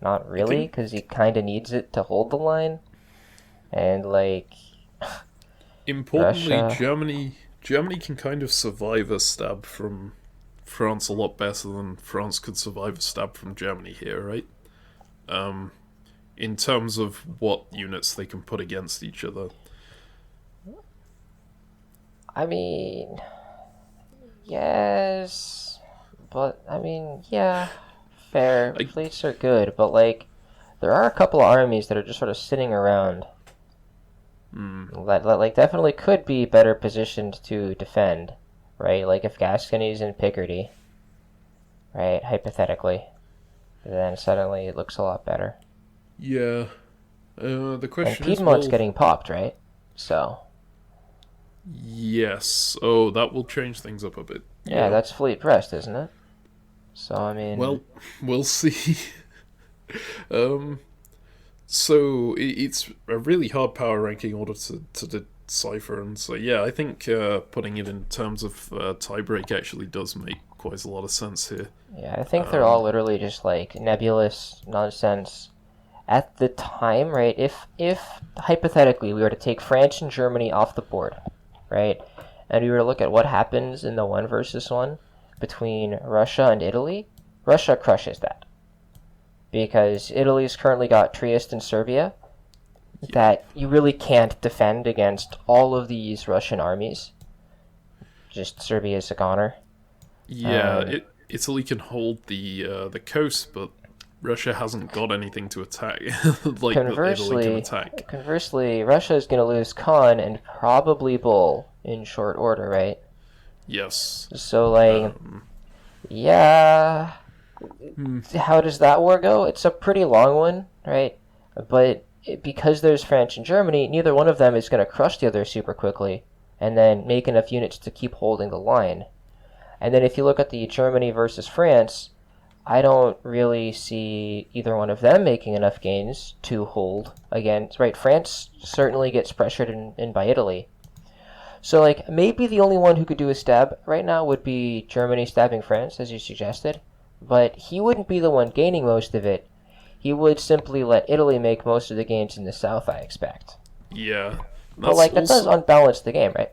Speaker 2: not really, because he kind of needs it to hold the line. And, like,
Speaker 1: Importantly,
Speaker 2: Russia...
Speaker 1: Germany can kind of survive a stab from France a lot better than France could survive a stab from Germany here, right? In terms of what units they can put against each other.
Speaker 2: I mean, yes, but, I mean, yeah, fair.
Speaker 1: I,
Speaker 2: Fleets are good, but, like, there are a couple of armies that are just sort of sitting around that like definitely could be better positioned to defend, right? Like if Gascony's in Picardy, right? Hypothetically, then suddenly it looks a lot better.
Speaker 1: yeah. The
Speaker 2: And
Speaker 1: question is,
Speaker 2: Piedmont's
Speaker 1: well,
Speaker 2: getting popped, right? So
Speaker 1: yes. Oh, that will change things up a bit.
Speaker 2: yeah,
Speaker 1: Yeah.
Speaker 2: that's fleet pressed, isn't it? So I mean,
Speaker 1: Well, we'll see. um, so it's a really hard power ranking order to decipher, and so yeah, I think putting it in terms of tiebreak actually does make quite a lot of sense here.
Speaker 2: yeah, I think they're all literally just like nebulous nonsense. At the time, right? If hypothetically we were to take France and Germany off the board, right, and we were to look at what happens in the 1 versus 1 between Russia and Italy, Russia crushes that because Italy's currently got Trieste and Serbia that you really can't defend against all of these Russian armies. Just Serbia's a goner.
Speaker 1: Yeah, Italy can hold the coast, but Russia hasn't got anything to attack like that Italy can attack.
Speaker 2: Conversely, Russia is going to lose Khan and probably Bull in short order, right?
Speaker 1: Yes.
Speaker 2: So, like, yeah, how does that war go? It's a pretty long one, right? But because there's France and Germany, neither one of them is going to crush the other super quickly and then make enough units to keep holding the line. And then if you look at the Germany versus France, I don't really see either one of them making enough gains to hold against, right? France certainly gets pressured in by Italy. So, like, maybe the only one who could do a stab right now would be Germany stabbing France, as you suggested. But he wouldn't be the one gaining most of it. He would simply let Italy make most of the gains in the south, I expect.
Speaker 1: Yeah.
Speaker 2: But, like, that does unbalance the game, right?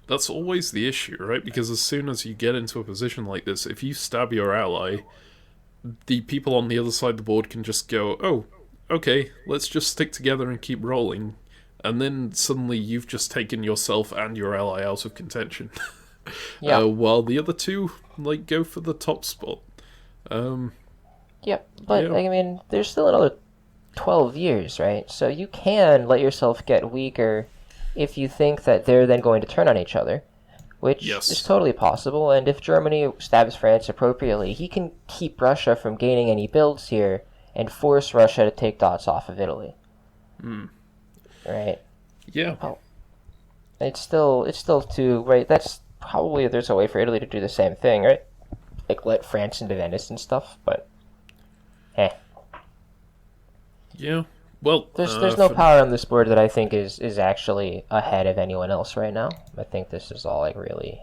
Speaker 1: That's always the issue, right? Because as soon as you get into a position like this, if you stab your ally, the people on the other side of the board can just go, oh, okay, let's just stick together and keep rolling. And then suddenly you've just taken yourself and your ally out of contention.
Speaker 2: Yeah.
Speaker 1: While the other two, like, go for the top spot.
Speaker 2: Yep, but, I mean, there's still another 12 years, right? So you can let yourself get weaker if you think that they're then going to turn on each other, which is totally possible. And if Germany stabs France appropriately, he can keep Russia from gaining any builds here and force Russia to take dots off of Italy. Right?
Speaker 1: Yeah.
Speaker 2: Oh. It's still too, right? That's probably, there's a way for Italy to do the same thing, right? Like let France into Venice and stuff, but
Speaker 1: yeah. Well,
Speaker 2: there's no power on this board that I think is actually ahead of anyone else right now. I think this is all like really.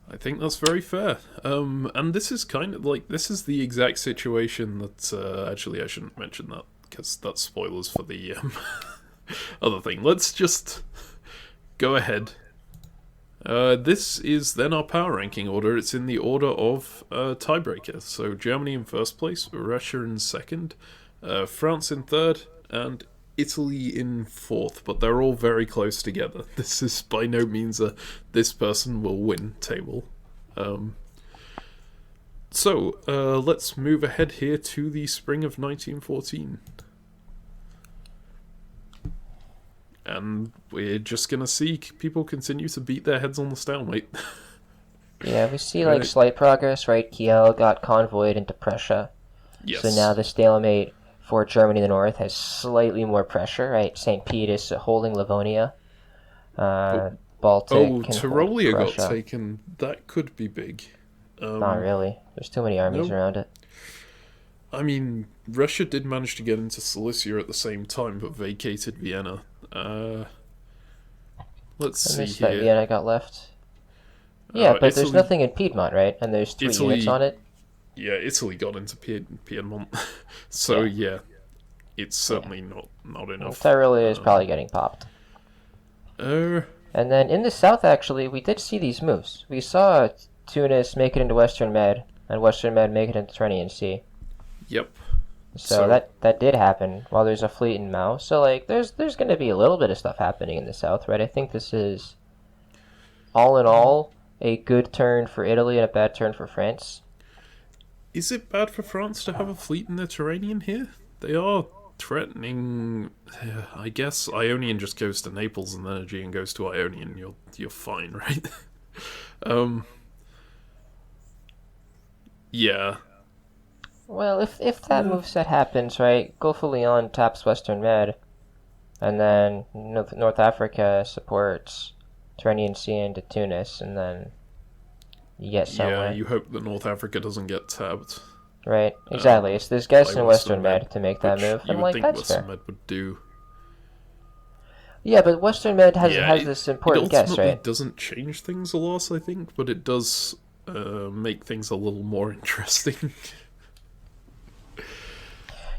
Speaker 1: I think that's very fair. And this is kind of like this is the exact situation that actually I shouldn't mention that because that's spoilers for the other thing. Let's just go ahead. This is then our power ranking order. It's in the order of tiebreaker. So Germany in first place, Russia in second, France in third, and Italy in fourth. But they're all very close together. This is by no means a this person will win table. So let's move ahead here to the spring of 1914. And we're just going to see people continue to beat their heads on the stalemate.
Speaker 2: Yeah, we see like slight progress, right? Kiel got convoyed into Prussia. So now the stalemate for Germany in the north has slightly more pressure, right? St. Pete is holding Livonia. Baltic can hold
Speaker 1: Tyrolia got
Speaker 2: Prussia.
Speaker 1: taken. That could be big.
Speaker 2: Not really. There's too many armies around it.
Speaker 1: I mean, Russia did manage to get into Cilicia at the same time, but vacated Vienna. Let's see here.
Speaker 2: That Vienna got left. Yeah, but there's nothing in Piedmont, right? And there's 3 units on it.
Speaker 1: Yeah, Italy got into Piedmont. So, yeah, it's certainly not enough.
Speaker 2: Tyrolia is probably getting popped. And then in the south, actually, we did see these moves. We saw Tunis make it into Western Med, and Western Med make it into Tyrrhenian Sea.
Speaker 1: Yep.
Speaker 2: So that did happen while there's a fleet in Mao. So, like, there's going to be a little bit of stuff happening in the south, right? I think this is, all in all, a good turn for Italy and a bad turn for France.
Speaker 1: Is it bad for France to have a fleet in the Tyrrhenian here? They are threatening. I guess Ionian just goes to Naples and then Aegean goes to Ionian. You're fine, right? Yeah.
Speaker 2: Well, if that moveset happens, right, Gulf of Leon taps Western Med, and then North Africa supports Tyrrhenian Sea into Tunis, and then you get somewhere.
Speaker 1: Yeah, you hope that North Africa doesn't get tapped.
Speaker 2: Right, exactly. It's this guys in Western Med to make that move, and like that's fair.
Speaker 1: Western Med would do.
Speaker 2: Yeah, but Western Med has this important guess, right?
Speaker 1: It doesn't change things a lot, I think, but it does make things a little more interesting.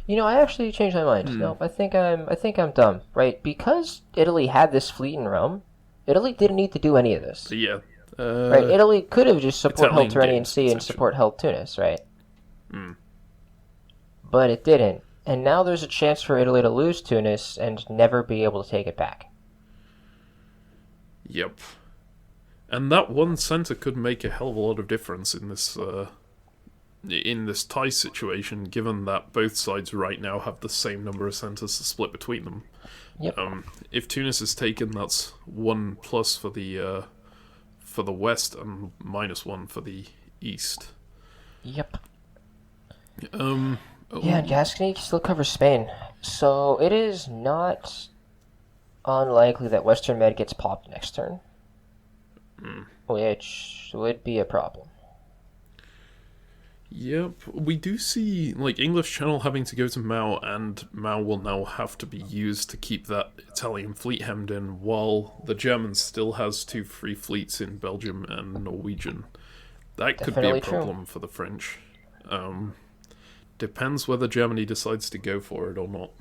Speaker 2: You know, I actually changed my mind. No, I think I'm dumb, right? Because Italy had this fleet in Rome, Italy didn't need to do any of this.
Speaker 1: Yeah.
Speaker 2: Right, Italy could have just held Tyrrhenian Sea and held Tunis, right? But it didn't. And now there's a chance for Italy to lose Tunis and never be able to take it back.
Speaker 1: Yep. And that one centre could make a hell of a lot of difference in this tie situation, given that both sides right now have the same number of centres to split between them.
Speaker 2: Yep.
Speaker 1: If Tunis is taken, that's 1+ for the west and -1 for the east.
Speaker 2: Yep. Yeah, and Gascony still covers Spain, so it is not unlikely that Western Med gets popped next turn, which would be a problem.
Speaker 1: Yep, we do see English Channel having to go to Mao, and Mao will now have to be used to keep that Italian fleet hemmed in, while the German still has 2 free fleets in Belgium and Norwegian. That could be a problem for the French. Depends whether Germany decides to go for it or not.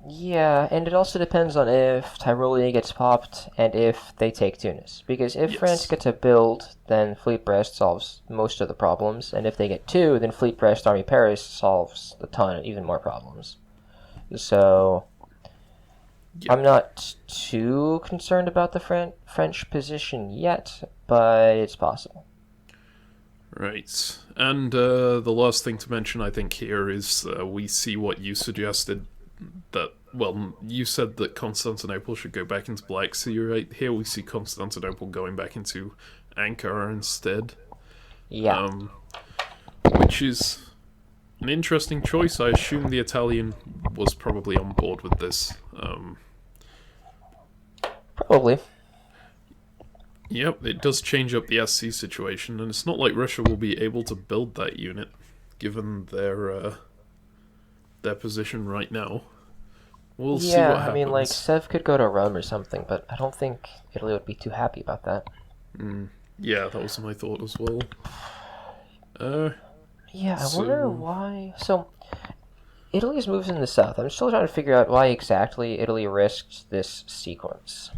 Speaker 2: Yeah, and it also depends on if Tyrolia gets popped and if they take Tunis. Because if France gets a build, then Fleet Brest solves most of the problems, and if they get 2, then Fleet Brest Army Paris solves a ton of even more problems. So I'm not too concerned about the French position yet, but it's possible.
Speaker 1: Right. And the last thing to mention, I think, here is we see what you suggested, that, well, you said that Constantinople should go back into Black Sea, right? Here we see Constantinople going back into Ankara instead.
Speaker 2: Yeah.
Speaker 1: Which is an interesting choice. I assume the Italian was probably on board with this.
Speaker 2: Probably.
Speaker 1: Yep, it does change up the SC situation, and it's not like Russia will be able to build that unit, given their position right now. We'll see what happens.
Speaker 2: I mean, Sev could go to Rome or something, but I don't think Italy would be too happy about that.
Speaker 1: Yeah, that was my thought as well.
Speaker 2: I wonder why. So, Italy's moves in the south. I'm still trying to figure out why exactly Italy risked this sequence.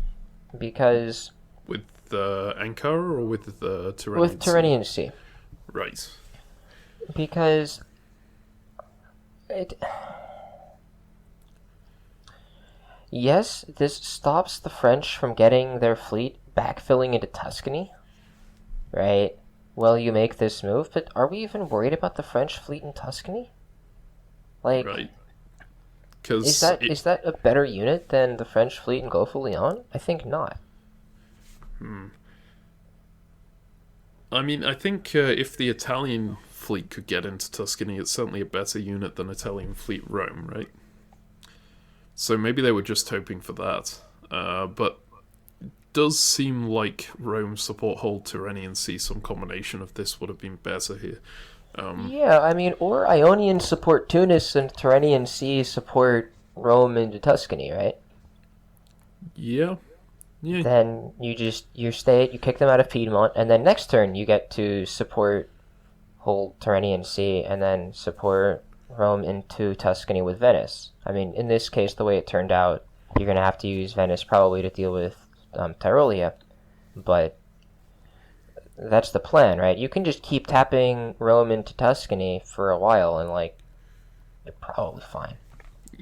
Speaker 2: Because...
Speaker 1: With Ankara or with the Tyrrhenian
Speaker 2: With Tyrrhenian Sea.
Speaker 1: Right.
Speaker 2: Because... Yes, this stops the French from getting their fleet backfilling into Tuscany, right? Well, you make this move, but are we even worried about the French fleet in Tuscany?
Speaker 1: Right.
Speaker 2: Is that a better unit than the French fleet in Gulf of Leon? I think not.
Speaker 1: I mean, I think if the Italian fleet could get into Tuscany. It's certainly a better unit than Italian fleet Rome, right? So maybe they were just hoping for that. But it does seem like Rome support hold Tyrrhenian Sea. Some combination of this would have been better here.
Speaker 2: Yeah, I mean, or Ionian support Tunis and Tyrrhenian Sea support Rome into Tuscany, right?
Speaker 1: Yeah. Yeah.
Speaker 2: Then you kick them out of Piedmont, and then next turn you get to hold Tyrrhenian Sea, and then support Rome into Tuscany with Venice. I mean, in this case, the way it turned out, you're going to have to use Venice probably to deal with Tyrolia, but that's the plan, right? You can just keep tapping Rome into Tuscany for a while, and, like, you're probably fine.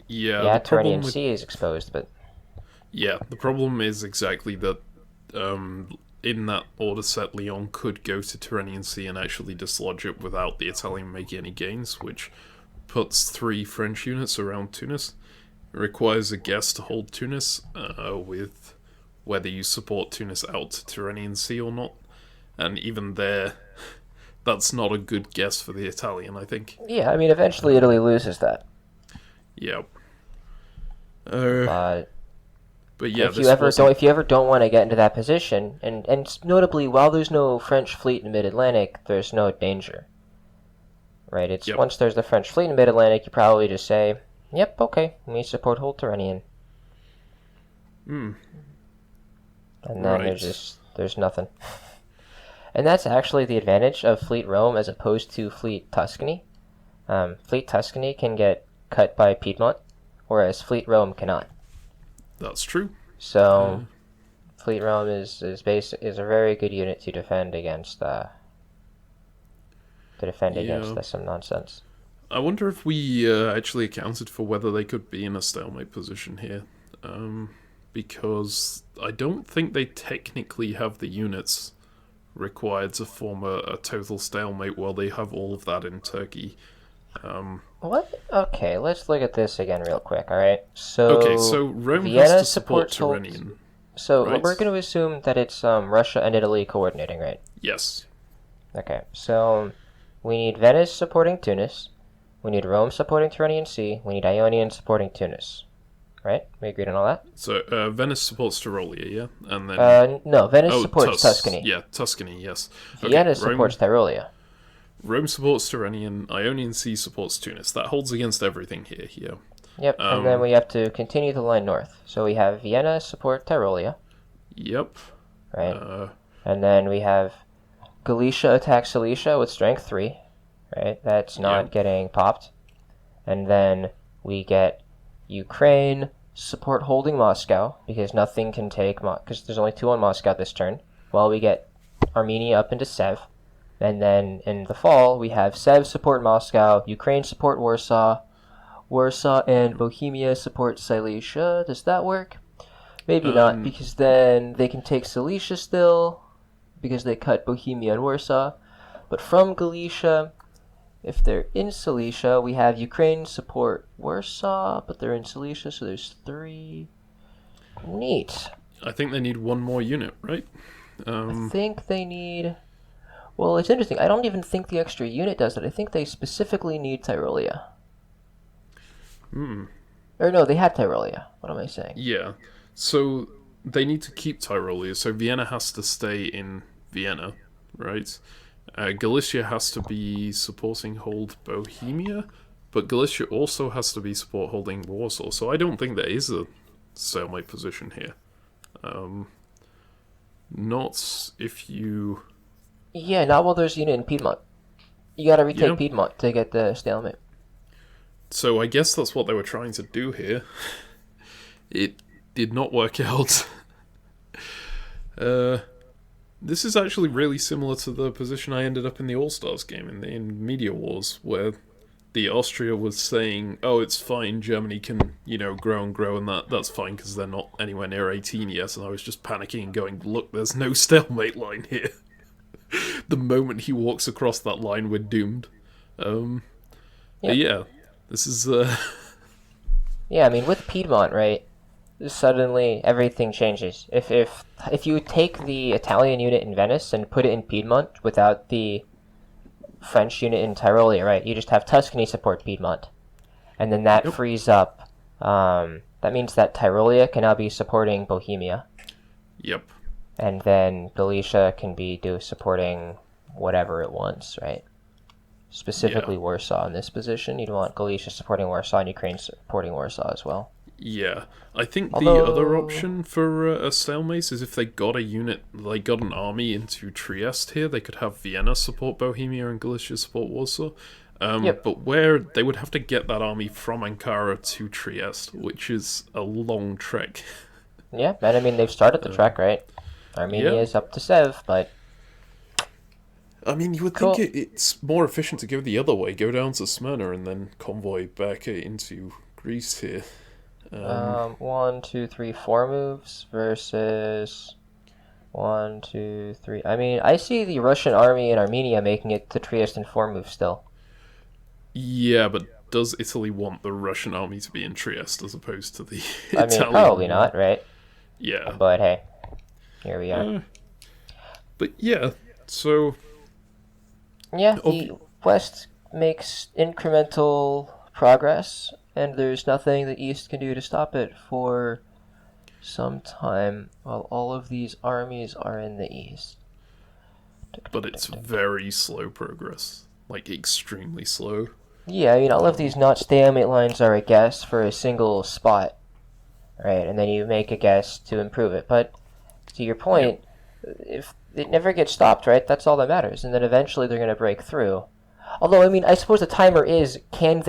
Speaker 1: Yeah,
Speaker 2: Tyrrhenian Sea is exposed, but...
Speaker 1: Yeah, the problem is exactly that in that order set, Lyon could go to Tyrrhenian Sea and actually dislodge it without the Italian making any gains, which puts 3 French units around Tunis. It requires a guess to hold Tunis, with whether you support Tunis out to Tyrrhenian Sea or not. And even there, that's not a good guess for the Italian, I think.
Speaker 2: Yeah, I mean, eventually Italy loses that.
Speaker 1: Yeah. But yeah,
Speaker 2: if you ever don't want to get into that position, and notably, while there's no French fleet in mid-Atlantic, there's no danger. Right? It's once there's the French fleet in mid-Atlantic, you probably just say, "Yep, okay, we support hold Tyrrhenian." And then there's nothing. And that's actually the advantage of Fleet Rome as opposed to Fleet Tuscany. Fleet Tuscany can get cut by Piedmont, whereas Fleet Rome cannot.
Speaker 1: That's true.
Speaker 2: So, Fleet Rome is a very good unit to defend against some nonsense.
Speaker 1: I wonder if we actually accounted for whether they could be in a stalemate position here, because I don't think they technically have the units required to form a total stalemate while they have all of that in Turkey.
Speaker 2: What? Okay, let's look at this again real quick, alright? So
Speaker 1: Rome
Speaker 2: Vienna
Speaker 1: has to support Tyrrhenian.
Speaker 2: So
Speaker 1: right?
Speaker 2: We're going to assume that it's Russia and Italy coordinating, right?
Speaker 1: Yes.
Speaker 2: Okay, so we need Venice supporting Tunis, we need Rome supporting Tyrrhenian Sea, we need Ionian supporting Tunis. Right? We agreed on all that?
Speaker 1: So, Venice supports Tyrolia, yeah? And then...
Speaker 2: no, Venice supports Tuscany.
Speaker 1: Yeah, Tuscany, yes.
Speaker 2: Vienna supports Tyrolia.
Speaker 1: Rome supports Tyrrhenian, Ionian Sea supports Tunis. That holds against everything here, yeah.
Speaker 2: Yep, and then we have to continue the line north. So we have Vienna support Tyrolia.
Speaker 1: Yep.
Speaker 2: Right? And then we have Galicia attack Cilicia with strength 3. Right? That's not getting popped. And then we get Ukraine support holding Moscow, because nothing can take... because there's only 2 on Moscow this turn. While we get Armenia up into Sev. And then in the fall, we have Sev support Moscow, Ukraine support Warsaw, Warsaw and Bohemia support Silesia. Does that work? Maybe not, because then they can take Silesia still, because they cut Bohemia and Warsaw. But from Galicia, if they're in Silesia, we have Ukraine support Warsaw, but they're in Silesia, so there's 3. Neat.
Speaker 1: I think they need 1 more unit, right?
Speaker 2: I think they need... Well, it's interesting. I don't even think the extra unit does it. I think they specifically need Tyrolia. Or no, they had Tyrolia. What am I saying?
Speaker 1: Yeah. So they need to keep Tyrolia. So Vienna has to stay in Vienna, right? Galicia has to be supporting hold Bohemia, but Galicia also has to be support holding Warsaw. So I don't think there is a stalemate position here. Not if you...
Speaker 2: Yeah, not while there's a unit in Piedmont. You gotta retake Piedmont to get the stalemate.
Speaker 1: So I guess that's what they were trying to do here. It did not work out. This is actually really similar to the position I ended up in the All-Stars game in Media Wars, where the Austria was saying, oh, it's fine, Germany can, grow and grow, and that's fine because they're not anywhere near 18 yet, and I was just panicking and going, look, there's no stalemate line here. The moment he walks across that line, we're doomed. Yeah, this is...
Speaker 2: Yeah, I mean, with Piedmont, right, suddenly everything changes. If you take the Italian unit in Venice and put it in Piedmont without the French unit in Tyrolia, right? You just have Tuscany support Piedmont. And then that frees up... that means that Tyrolia can now be supporting Bohemia.
Speaker 1: Yep.
Speaker 2: And then Galicia can be supporting whatever it wants, right? Specifically Warsaw in this position. You'd want Galicia supporting Warsaw and Ukraine supporting Warsaw as well.
Speaker 1: Yeah, I think the other option for a stalemate is if they got an army into Trieste here, they could have Vienna support Bohemia and Galicia support Warsaw. But where they would have to get that army from Ankara to Trieste, which is a long trek.
Speaker 2: Yeah, and I mean, they've started the trek, right? Armenia is up to Sev, but...
Speaker 1: I mean, you would think it's more efficient to go the other way, go down to Smyrna and then convoy back into Greece here.
Speaker 2: 1, 2, 3, 4 moves versus 1, 2, 3. I mean, I see the Russian army in Armenia making it to Trieste in 4 moves still.
Speaker 1: Yeah, but does Italy want the Russian army to be in Trieste as opposed to the
Speaker 2: Italian? I mean, probably not, right?
Speaker 1: Yeah.
Speaker 2: But hey, here we are.
Speaker 1: But yeah, so...
Speaker 2: Yeah, the West makes incremental progress, and there's nothing the East can do to stop it for some time while all of these armies are in the East.
Speaker 1: But it's very slow progress. Like, extremely slow.
Speaker 2: Yeah, I mean, all of these not stalemate lines are a guess for a single spot, right? And then you make a guess to improve it. But to your point, if it never gets stopped, right, that's all that matters. And then eventually they're going to break through. Although, I mean, I suppose the timer is, can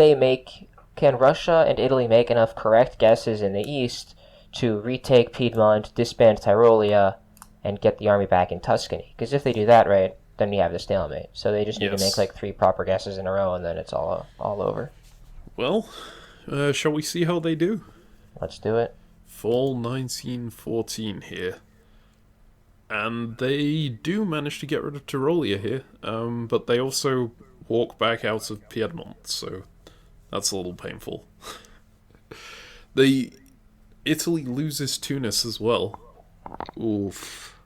Speaker 2: Russia and Italy make enough correct guesses in the East to retake Piedmont, disband Tyrolia, and get the army back in Tuscany? Because if they do that, right, then you have the stalemate. So they just need to make like 3 proper guesses in a row, and then it's all over.
Speaker 1: Well, shall we see how they do?
Speaker 2: Let's do it.
Speaker 1: Fall 1914 here. And they do manage to get rid of Tyrolia here, but they also walk back out of Piedmont, so that's a little painful. Italy loses Tunis as well. Oof.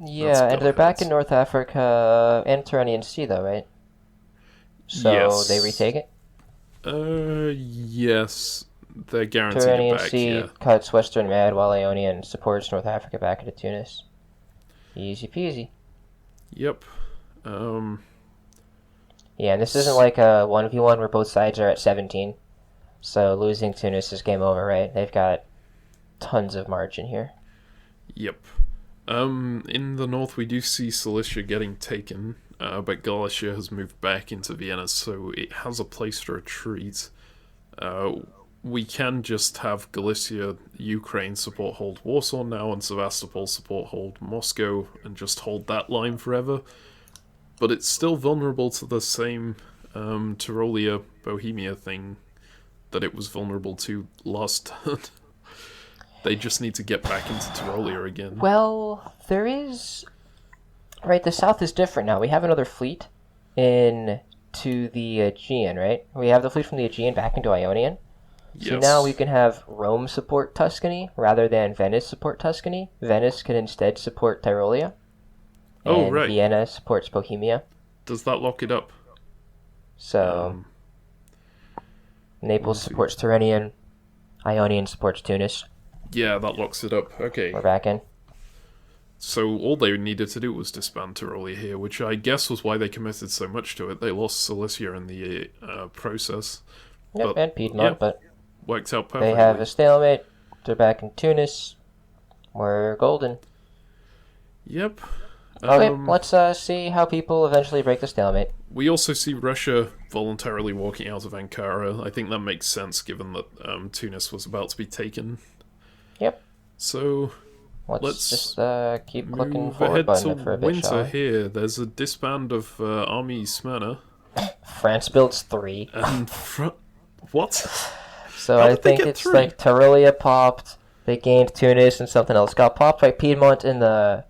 Speaker 2: Yeah, and they're back in North Africa and Tyrrhenian Sea, though, right? So they retake it?
Speaker 1: Yes. They're guaranteed
Speaker 2: Tyrrhenian
Speaker 1: back,
Speaker 2: Sea cuts Western Mad while Ionian supports North Africa back into Tunis. Easy peasy.
Speaker 1: Yep.
Speaker 2: Yeah, and this isn't like a 1v1 where both sides are at 17. So losing Tunis is game over, right? They've got tons of margin here.
Speaker 1: Yep. In the north, we do see Cilicia getting taken, but Galicia has moved back into Vienna, so it has a place to retreat. We can just have Galicia, Ukraine support hold Warsaw now, and Sevastopol support hold Moscow, and just hold that line forever. But it's still vulnerable to the same Tyrolia Bohemia thing that it was vulnerable to last turn. They just need to get back into Tyrolia again.
Speaker 2: Well, there is... Right, the south is different now. We have another fleet to the Aegean, right? We have the fleet from the Aegean back into Ionian. So now we can have Rome support Tuscany rather than Venice support Tuscany. Venice can instead support Tyrolia. And Vienna supports Bohemia.
Speaker 1: Does that lock it up?
Speaker 2: So, Naples supports Tyrrhenian. Ionian supports Tunis.
Speaker 1: Yeah, that locks it up. Okay.
Speaker 2: We're back in.
Speaker 1: So all they needed to do was disband Tyrolia here, which I guess was why they committed so much to it. They lost Cilicia in the process.
Speaker 2: Yep, and Piedmont, but
Speaker 1: worked out perfectly.
Speaker 2: They have a stalemate. They're back in Tunis. We're golden.
Speaker 1: Yep.
Speaker 2: Okay, let's see how people eventually break the stalemate.
Speaker 1: We also see Russia voluntarily walking out of Ankara. I think that makes sense given that Tunis was about to be taken.
Speaker 2: Yep.
Speaker 1: So
Speaker 2: let's just keep clicking forward button for a bit,
Speaker 1: winter here. There's a disband of Army Smyrna.
Speaker 2: France builds 3.
Speaker 1: And what?
Speaker 2: So I think it's 3? Like Tyrolia popped. They gained Tunis and something else got popped. Right, Piedmont in the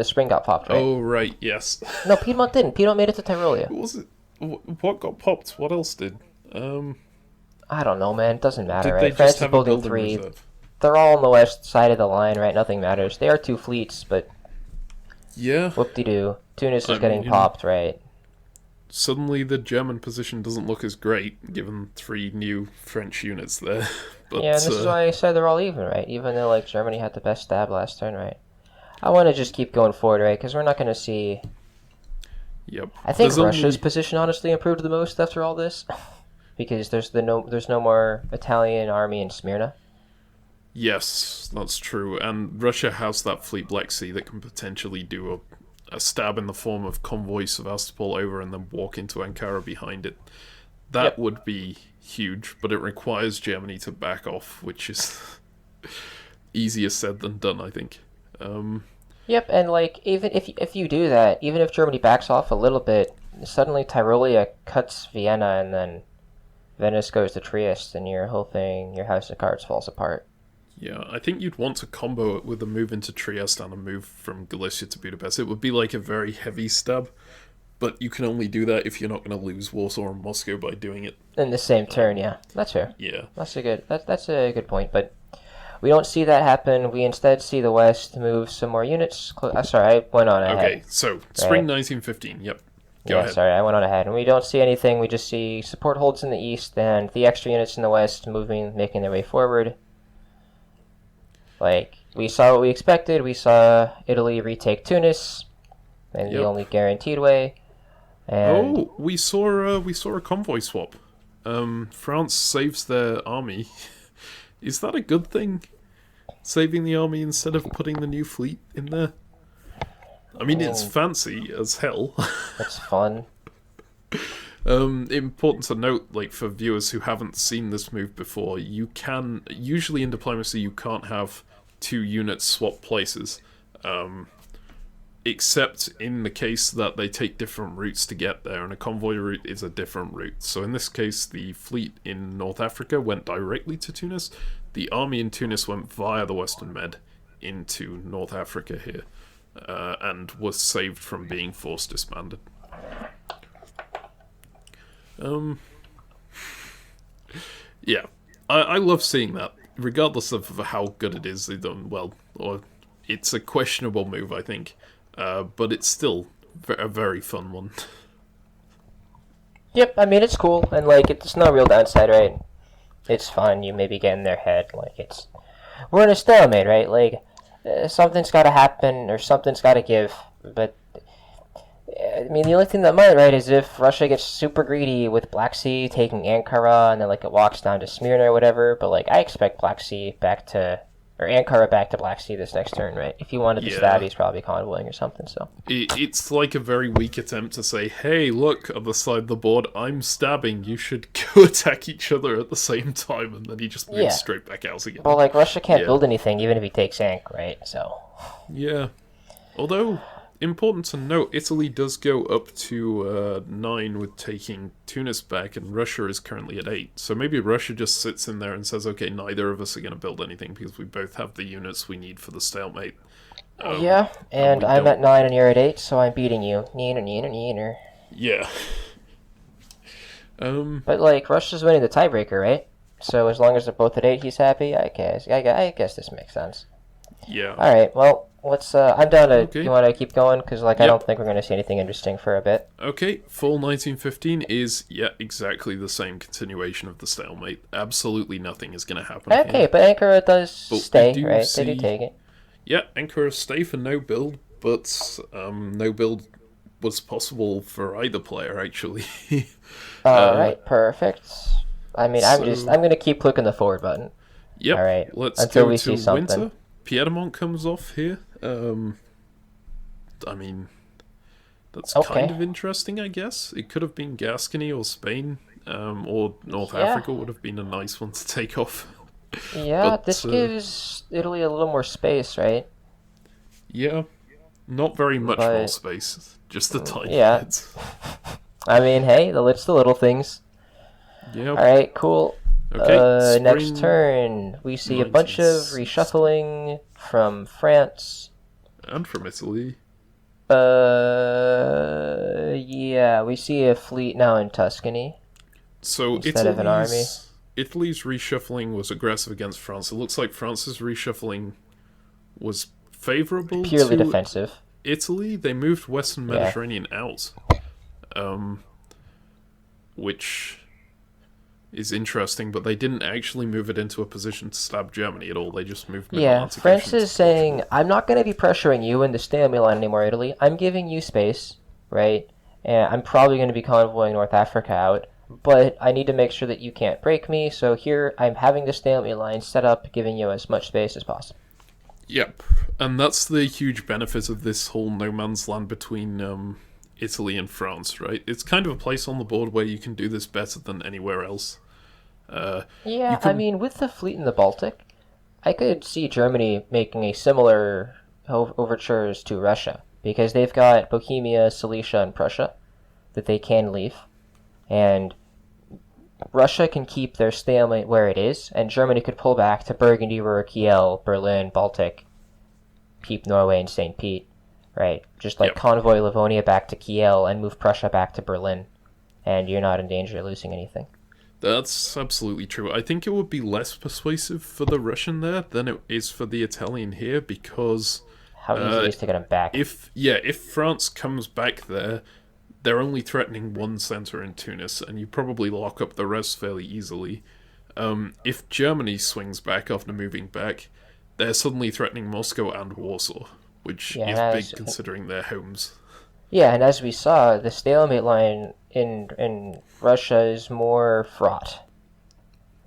Speaker 2: spring got popped. Right?
Speaker 1: Oh right, yes.
Speaker 2: No, Piedmont didn't. Piedmont made it to Tyrolia.
Speaker 1: What was it? What got popped? What else did?
Speaker 2: I don't know, man. It doesn't matter, right?
Speaker 1: They
Speaker 2: France
Speaker 1: just
Speaker 2: is building 3. Reserve? They're all on the west side of the line, right? Nothing matters. They are 2 fleets, but
Speaker 1: yeah.
Speaker 2: Whoop-de-doo. Tunis is getting popped, right?
Speaker 1: suddenly the German position doesn't look as great, given 3 new French units there. But
Speaker 2: Yeah, and this is why I said they're all even, right? Even though like Germany had the best stab last turn, right? I want to just keep going forward, right? Because we're not going to see.
Speaker 1: yep.
Speaker 2: I think
Speaker 1: There's
Speaker 2: Russia's
Speaker 1: only...
Speaker 2: position honestly improved the most after all this, because there's no more Italian army in Smyrna.
Speaker 1: Yes, that's true. And Russia has that fleet Black Sea that can potentially do a stab in the form of convoy Sevastopol over and then walk into Ankara behind it. That would be huge, but it requires Germany to back off, which is easier said than done, I think.
Speaker 2: Yep, and like even if you do that, even if Germany backs off a little bit, suddenly Tyrolia cuts Vienna, and then Venice goes to Trieste, and your whole thing, your house of cards falls apart.
Speaker 1: Yeah, I think you'd want to combo it with a move into Trieste and a move from Galicia to Budapest. It would be like a very heavy stab, but you can only do that if you're not going to lose Warsaw and Moscow by doing it
Speaker 2: In the same turn, yeah, that's fair.
Speaker 1: Yeah.
Speaker 2: That's a good point, but we don't see that happen. We instead see the West move some more units. Sorry, I went on ahead.
Speaker 1: Okay, so spring 1915. Yep. Go ahead.
Speaker 2: Sorry, I went on ahead. And we don't see anything. We just see support holds in the East and the extra units in the West making their way forward. Like, we saw what we expected. We saw Italy retake Tunis in the only guaranteed way. And
Speaker 1: we saw a convoy swap. France saves their army. Is that a good thing? Saving the army instead of putting the new fleet in there? I mean, it's fancy as hell.
Speaker 2: It's fun.
Speaker 1: Important to note, like, for viewers who haven't seen this move before, usually in diplomacy you can't have 2 units swap places, except in the case that they take different routes to get there, and a convoy route is a different route. So in this case, the fleet in North Africa went directly to Tunis. The army in Tunis went via the Western Med into North Africa here, and was saved from being forced disbanded. Yeah, I love seeing that, regardless of how good it is. They've done well, or it's a questionable move, I think, but it's still a very fun one.
Speaker 2: Yep, I mean, it's cool, and like, it's no real downside, right? It's fun, you maybe get in their head, like, we're in a stalemate, right? Like, something's gotta happen, or something's gotta give, but, I mean, the only thing that might, right, is if Russia gets super greedy with Black Sea taking Ankara, and then, like, it walks down to Smyrna or whatever, but, like, I expect Ankara back to Black Sea this next turn, right? If he wanted to stab, he's probably convoying or something, so.
Speaker 1: It's like a very weak attempt to say, hey, look, other side of the board, I'm stabbing, you should go attack each other at the same time, and then he just moves straight back out again.
Speaker 2: Well, like, Russia can't build anything even if he takes Ank, right? So.
Speaker 1: Yeah. Although, important to note, Italy does go up to 9 with taking Tunis back, and Russia is currently at 8. So maybe Russia just sits in there and says, okay, neither of us are going to build anything because we both have the units we need for the stalemate.
Speaker 2: Yeah, and I'm at 9 and you're at 8, so I'm beating you. Neener.
Speaker 1: Yeah.
Speaker 2: But, like, Russia's winning the tiebreaker, right? So as long as they're both at 8, he's happy, I guess. I guess this makes sense.
Speaker 1: Yeah.
Speaker 2: Alright, well, let's, I'm down to, okay. You want to keep going? Because, like, I don't think we're going to see anything interesting for a bit.
Speaker 1: Okay, fall 1915 is, exactly the same continuation of the stalemate. Absolutely nothing is going to happen
Speaker 2: Okay,
Speaker 1: here.
Speaker 2: But Ankara does stay, right? They do take it.
Speaker 1: Yeah, Ankara stay for no build, but no build was possible for either player, actually.
Speaker 2: Alright, perfect. I mean, I'm going to keep clicking the forward button.
Speaker 1: Yep,
Speaker 2: all right,
Speaker 1: let's until go we to see something. Winter. Piedmont comes off here. I mean, that's kind of interesting, I guess. It could have been Gascony or Spain, or North Africa would have been a nice one to take off.
Speaker 2: Yeah, but, this gives Italy a little more space, right?
Speaker 1: Yeah, not very much more space, just a tiny bit.
Speaker 2: I mean, hey, it's the little things.
Speaker 1: Yeah.
Speaker 2: All right, cool.
Speaker 1: Okay,
Speaker 2: next turn, we see a bunch of reshuffling from France.
Speaker 1: And from Italy.
Speaker 2: Yeah, we see a fleet now in Tuscany.
Speaker 1: So
Speaker 2: instead of an army.
Speaker 1: Italy's reshuffling was aggressive against France. It looks like France's reshuffling was favourable
Speaker 2: purely defensive.
Speaker 1: Italy. They moved Western Mediterranean out. which is interesting, but they didn't actually move it into a position to stab Germany at all. They just moved
Speaker 2: Yeah,
Speaker 1: Midland
Speaker 2: France is saying, I'm not going to be pressuring you in the stalemate line anymore, Italy. I'm giving you space, right? And I'm probably going to be convoying North Africa out, but I need to make sure that you can't break me, so here I'm having the stalemate line set up, giving you as much space as possible.
Speaker 1: Yep, and that's the huge benefit of this whole no man's land between Italy and France, right? It's kind of a place on the board where you can do this better than anywhere else.
Speaker 2: I mean, with the fleet in the Baltic, I could see Germany making a similar overtures to Russia, because they've got Bohemia, Silesia, and Prussia that they can leave, and Russia can keep their stalemate where it is, and Germany could pull back to Burgundy, Ruhr, Kiel, Berlin, Baltic, keep Norway and St. Pete, right? Just like convoy Livonia back to Kiel and move Prussia back to Berlin, and you're not in danger of losing anything.
Speaker 1: That's absolutely true. I think it would be less persuasive for the Russian there than it is for the Italian here, because
Speaker 2: how easy it is to get them back.
Speaker 1: If France comes back there, they're only threatening one centre in Tunis, and you probably lock up the rest fairly easily. If Germany swings back after moving back, they're suddenly threatening Moscow and Warsaw, which is big considering their homes.
Speaker 2: Yeah, and as we saw, the stalemate line in Russia is more fraught.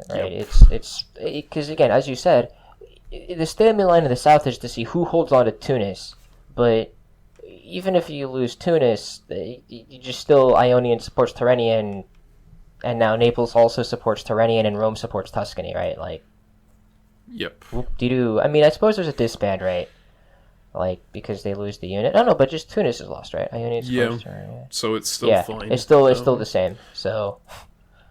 Speaker 2: Right? Yep. It's because, again, as you said, the stalemate line in the south is to see who holds on to Tunis, but even if you lose Tunis, you just still Ionian supports Tyrrhenian, and now Naples also supports Tyrrhenian, and Rome supports Tuscany, right? Like,
Speaker 1: yep.
Speaker 2: Whoop-de-doo. I mean, I suppose there's a disband, right? Like, because they lose the unit. No, but just Tunis is lost, right? Ionian supports Tyrrhenian.
Speaker 1: So it's still fine.
Speaker 2: It's still the same. So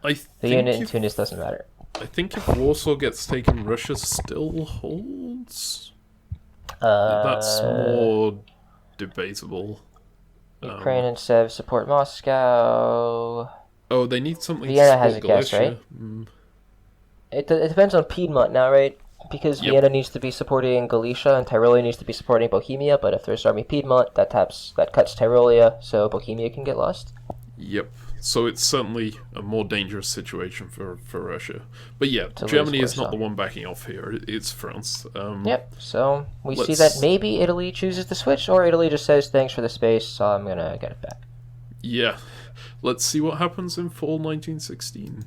Speaker 1: the
Speaker 2: unit in Tunis doesn't matter.
Speaker 1: I think if Warsaw gets taken, Russia still holds. That's more debatable.
Speaker 2: Ukraine and Sev support Moscow.
Speaker 1: Oh, they need something
Speaker 2: Vienna
Speaker 1: to
Speaker 2: has a guess, right? It depends on Piedmont now, right? Because Vienna needs to be supporting Galicia and Tyrolia needs to be supporting Bohemia, but if there's Army Piedmont, that cuts Tyrolia, so Bohemia can get lost.
Speaker 1: Yep. So it's certainly a more dangerous situation for Russia. But yeah, Germany is not the one backing off here. It's France.
Speaker 2: Yep. So we see that maybe Italy chooses to switch, or Italy just says, thanks for the space, so I'm going to get it back.
Speaker 1: Yeah. Let's see what happens in fall 1916.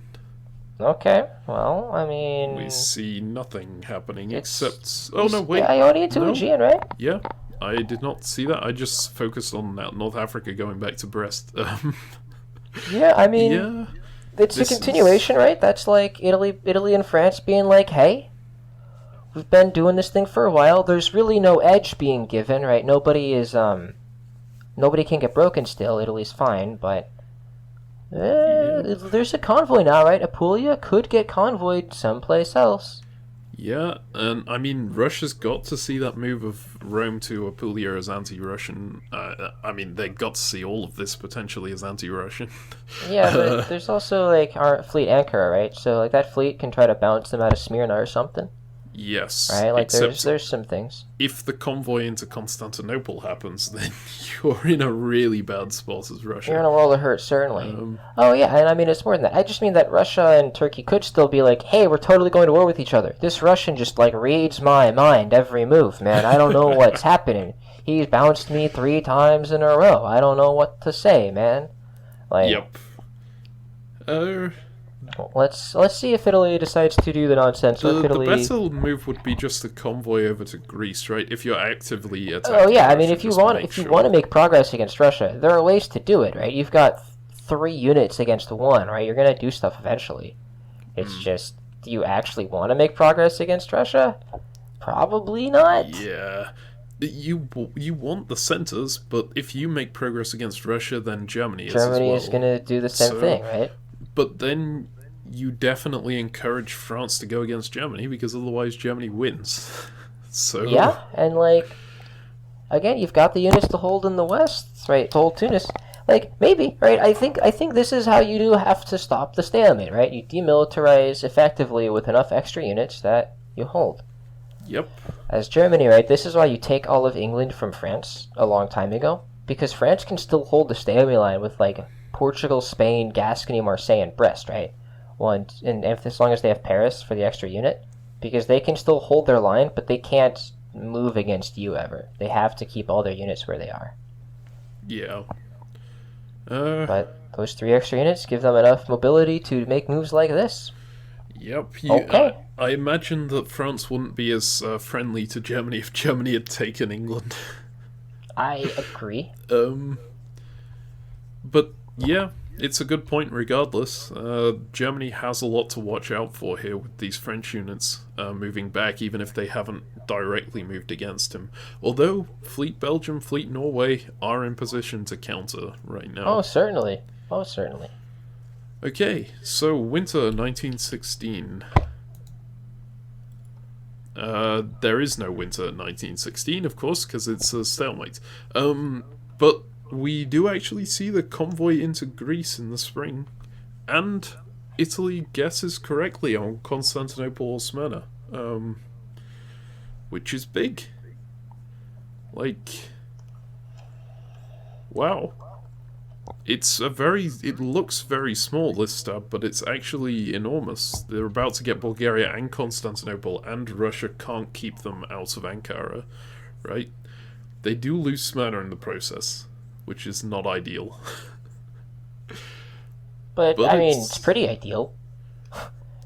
Speaker 2: Okay. Well, I mean...
Speaker 1: we see nothing happening except... Oh, no, wait.
Speaker 2: Ionian to Aegean, right?
Speaker 1: Yeah. I did not see that. I just focused on North Africa going back to Brest.
Speaker 2: Yeah, I mean, it's a continuation, right? That's like Italy and France being like, hey, we've been doing this thing for a while. There's really no edge being given, right? Nobody can get broken still. Italy's fine, but there's a convoy now, right? Apulia could get convoyed someplace else.
Speaker 1: Yeah, and I mean, Russia's got to see that move of Rome to Apulia as anti-Russian. I mean, they got to see all of this potentially as anti-Russian.
Speaker 2: Yeah, but there's also, like, our fleet Ankara, right? So, like, that fleet can try to bounce them out of Smyrna or something.
Speaker 1: Yes.
Speaker 2: Right? Like, there's some things.
Speaker 1: If the convoy into Constantinople happens, then you're in a really bad spot as Russia.
Speaker 2: You're in a world of hurt, certainly. Oh, yeah, and I mean, it's more than that. I just mean that Russia and Turkey could still be like, hey, we're totally going to war with each other. This Russian just, like, reads my mind every move, man. I don't know what's happening. He's bounced me 3 times in a row. I don't know what to say, man. Like,
Speaker 1: yep.
Speaker 2: Let's see if Italy decides to do the nonsense.
Speaker 1: The better move would be just a convoy over to Greece, right? If you're actively attacking.
Speaker 2: Oh yeah, I mean, if you want to make progress against Russia, there are ways to do it, right? You've got 3 units against 1, right? You're gonna do stuff eventually. It's just, do you actually want to make progress against Russia? Probably not.
Speaker 1: Yeah. You want the centers, but if you make progress against Russia, then Germany is as well.
Speaker 2: Germany is gonna do the same thing, right?
Speaker 1: But then you definitely encourage France to go against Germany, because otherwise Germany wins. So
Speaker 2: yeah, and like, again, you've got the units to hold in the west, right? To hold Tunis. Like, maybe, right? I think this is how you do have to stop the stalemate, right? You demilitarize effectively with enough extra units that you hold.
Speaker 1: Yep.
Speaker 2: As Germany, right? This is why you take all of England from France a long time ago, because France can still hold the stalemate line with, like, Portugal, Spain, Gascony, Marseille, and Brest, right? And as long as they have Paris for the extra unit, because they can still hold their line, but they can't move against you ever. They have to keep all their units where they are.
Speaker 1: Yeah.
Speaker 2: But those 3 extra units give them enough mobility to make moves like this.
Speaker 1: Yep.
Speaker 2: Okay.
Speaker 1: I imagine that France wouldn't be as friendly to Germany if Germany had taken England.
Speaker 2: I agree.
Speaker 1: But yeah, it's a good point regardless. Germany has a lot to watch out for here with these French units moving back, even if they haven't directly moved against him. Although Fleet Belgium, Fleet Norway are in position to counter right now.
Speaker 2: Oh, certainly. Oh, certainly.
Speaker 1: Okay, so winter 1916. There is no winter 1916, of course, because it's a stalemate. But we do actually see the convoy into Greece in the spring, and Italy guesses correctly on Constantinople or Smyrna, which is big. Like, wow. It looks very small, this stab, but it's actually enormous. They're about to get Bulgaria and Constantinople, and Russia can't keep them out of Ankara, right? They do lose Smyrna in the process, which is not ideal.
Speaker 2: But I mean, it's pretty ideal,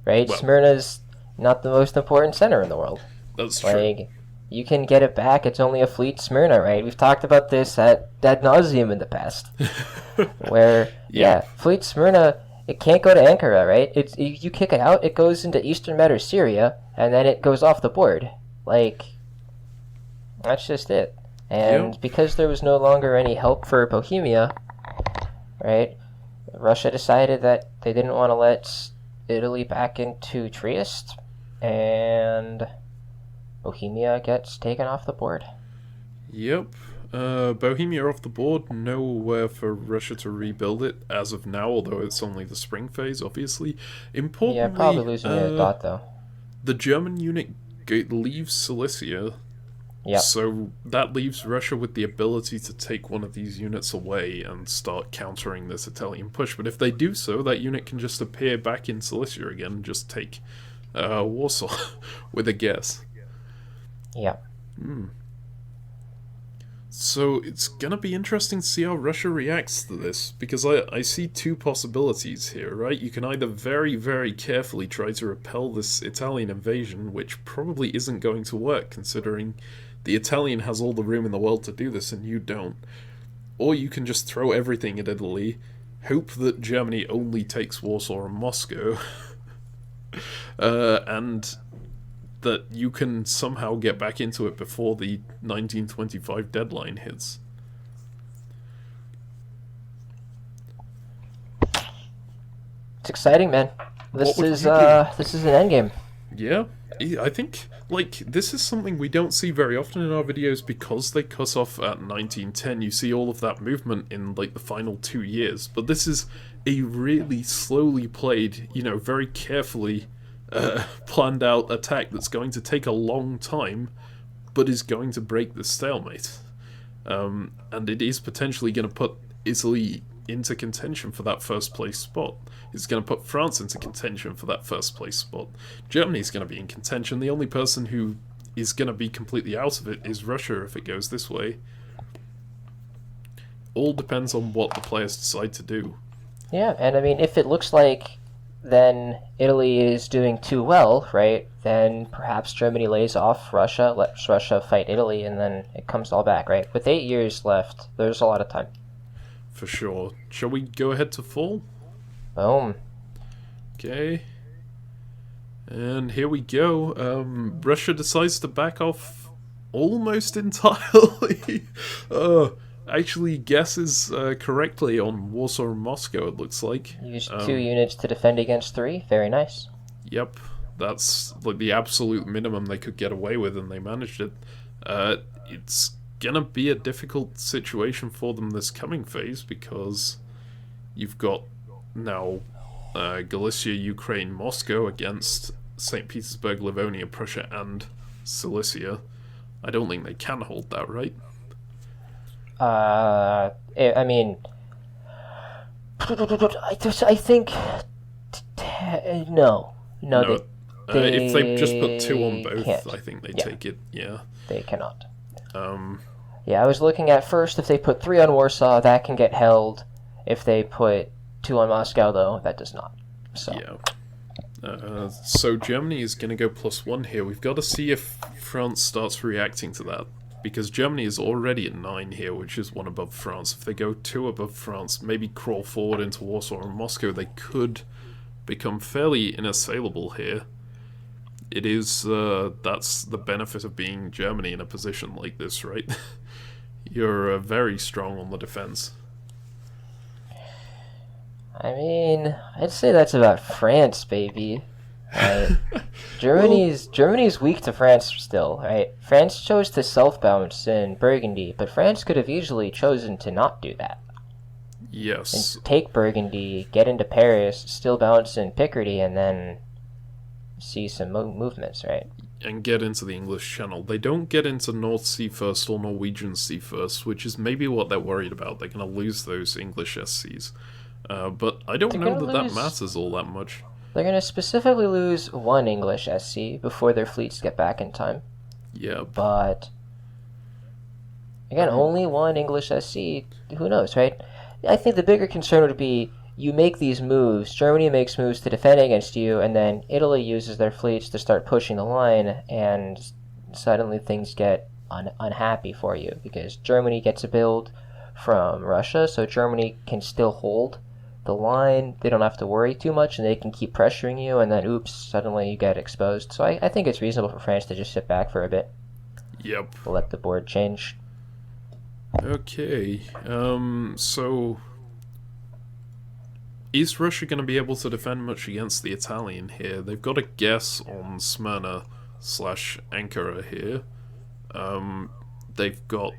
Speaker 2: right?
Speaker 1: Well,
Speaker 2: Smyrna's not the most important center in the world.
Speaker 1: That's true.
Speaker 2: Like, you can get it back. It's only a fleet Smyrna, right? We've talked about this ad nauseum in the past. Where, fleet Smyrna, it can't go to Ankara, right? You kick it out, it goes into Eastern Med or Syria, and then it goes off the board. Like, that's just it. And because there was no longer any help for Bohemia, right, Russia decided that they didn't want to let Italy back into Trieste, and Bohemia gets taken off the board.
Speaker 1: Yep. Bohemia off the board, nowhere for Russia to rebuild it as of now, although it's only the spring phase, obviously. Importantly,
Speaker 2: yeah, probably losing a dot, though.
Speaker 1: The German unit leaves Cilicia, so that leaves Russia with the ability to take one of these units away and start countering this Italian push. But if they do so, that unit can just appear back in Cilicia again and just take Warsaw with a guess.
Speaker 2: Yeah.
Speaker 1: So it's gonna be interesting to see how Russia reacts to this, because I see 2 possibilities here, right? You can either very, very carefully try to repel this Italian invasion, which probably isn't going to work, considering the Italian has all the room in the world to do this and you don't. Or you can just throw everything at Italy, hope that Germany only takes Warsaw and Moscow, and that you can somehow get back into it before the 1925 deadline hits.
Speaker 2: It's exciting, man. This is an endgame.
Speaker 1: Yeah, I think, like, this is something we don't see very often in our videos because they cut off at 1910. You see all of that movement in, like, the final 2 years, but this is a really slowly played, very carefully planned out attack that's going to take a long time, but is going to break the stalemate. And it is potentially going to put Italy into contention for that first place spot. It's going to put France into contention for that first place spot. Germany's going to be in contention. The only person who is going to be completely out of it is Russia if it goes this way. All depends on what the players decide to do.
Speaker 2: Yeah, and I mean, if it looks like then Italy is doing too well, right, then perhaps Germany lays off Russia, lets Russia fight Italy, and then it comes all back, right? With 8 years left, there's a lot of time.
Speaker 1: For sure. Shall we go ahead to fall?
Speaker 2: Boom.
Speaker 1: Okay. And here we go. Russia decides to back off almost entirely. Actually guesses correctly on Warsaw and Moscow, it looks like.
Speaker 2: Used 2 units to defend against 3. Very nice.
Speaker 1: Yep. That's like the absolute minimum they could get away with, and they managed it. It's gonna be a difficult situation for them this coming phase, because you've got now Galicia, Ukraine, Moscow against St. Petersburg, Livonia, Prussia, and Cilicia. I don't think they can hold that, right?
Speaker 2: I mean, I think no,
Speaker 1: No. If they just put 2 on
Speaker 2: they
Speaker 1: both,
Speaker 2: can't.
Speaker 1: I think they
Speaker 2: Yeah.
Speaker 1: take it. Yeah.
Speaker 2: They cannot.
Speaker 1: Um.
Speaker 2: Yeah, I was looking at first if they put 3 on Warsaw, that can get held. If they put 2 on Moscow, though, that does not. So.
Speaker 1: Yeah. So Germany is going to go +1 here. We've got to see if France starts reacting to that. Because Germany is already at 9 here, which is 1 above France. If they go 2 above France, maybe crawl forward into Warsaw and Moscow, they could become fairly inassailable here. It is, that's the benefit of being Germany in a position like this, right? You're very strong on the defense.
Speaker 2: I mean, I'd say that's about France, baby. Right? Germany's weak to France still, right? France chose to self-bounce in Burgundy, but France could have easily chosen to not do that.
Speaker 1: Yes.
Speaker 2: And take Burgundy, get into Paris, still bounce in Picardy, and then see some movements, right?
Speaker 1: And get into the English Channel. They don't get into North Sea first or Norwegian Sea first, which is maybe what they're worried about. They're going to lose those English SCs. But I don't know that matters all that much.
Speaker 2: They're going to specifically lose 1 English SC before their fleets get back in time.
Speaker 1: Yeah.
Speaker 2: But, again, only 1 English SC, who knows, right? I think the bigger concern would be you make these moves, Germany makes moves to defend against you, and then Italy uses their fleets to start pushing the line, and suddenly things get unhappy for you, because Germany gets a build from Russia, so Germany can still hold the line. They don't have to worry too much, and they can keep pressuring you, and then oops, suddenly you get exposed. So I think it's reasonable for France to just sit back for a bit.
Speaker 1: Yep.
Speaker 2: Let the board change.
Speaker 1: Okay. So is Russia going to be able to defend much against the Italian here? They've got a guess on Smyrna/Ankara here. They've got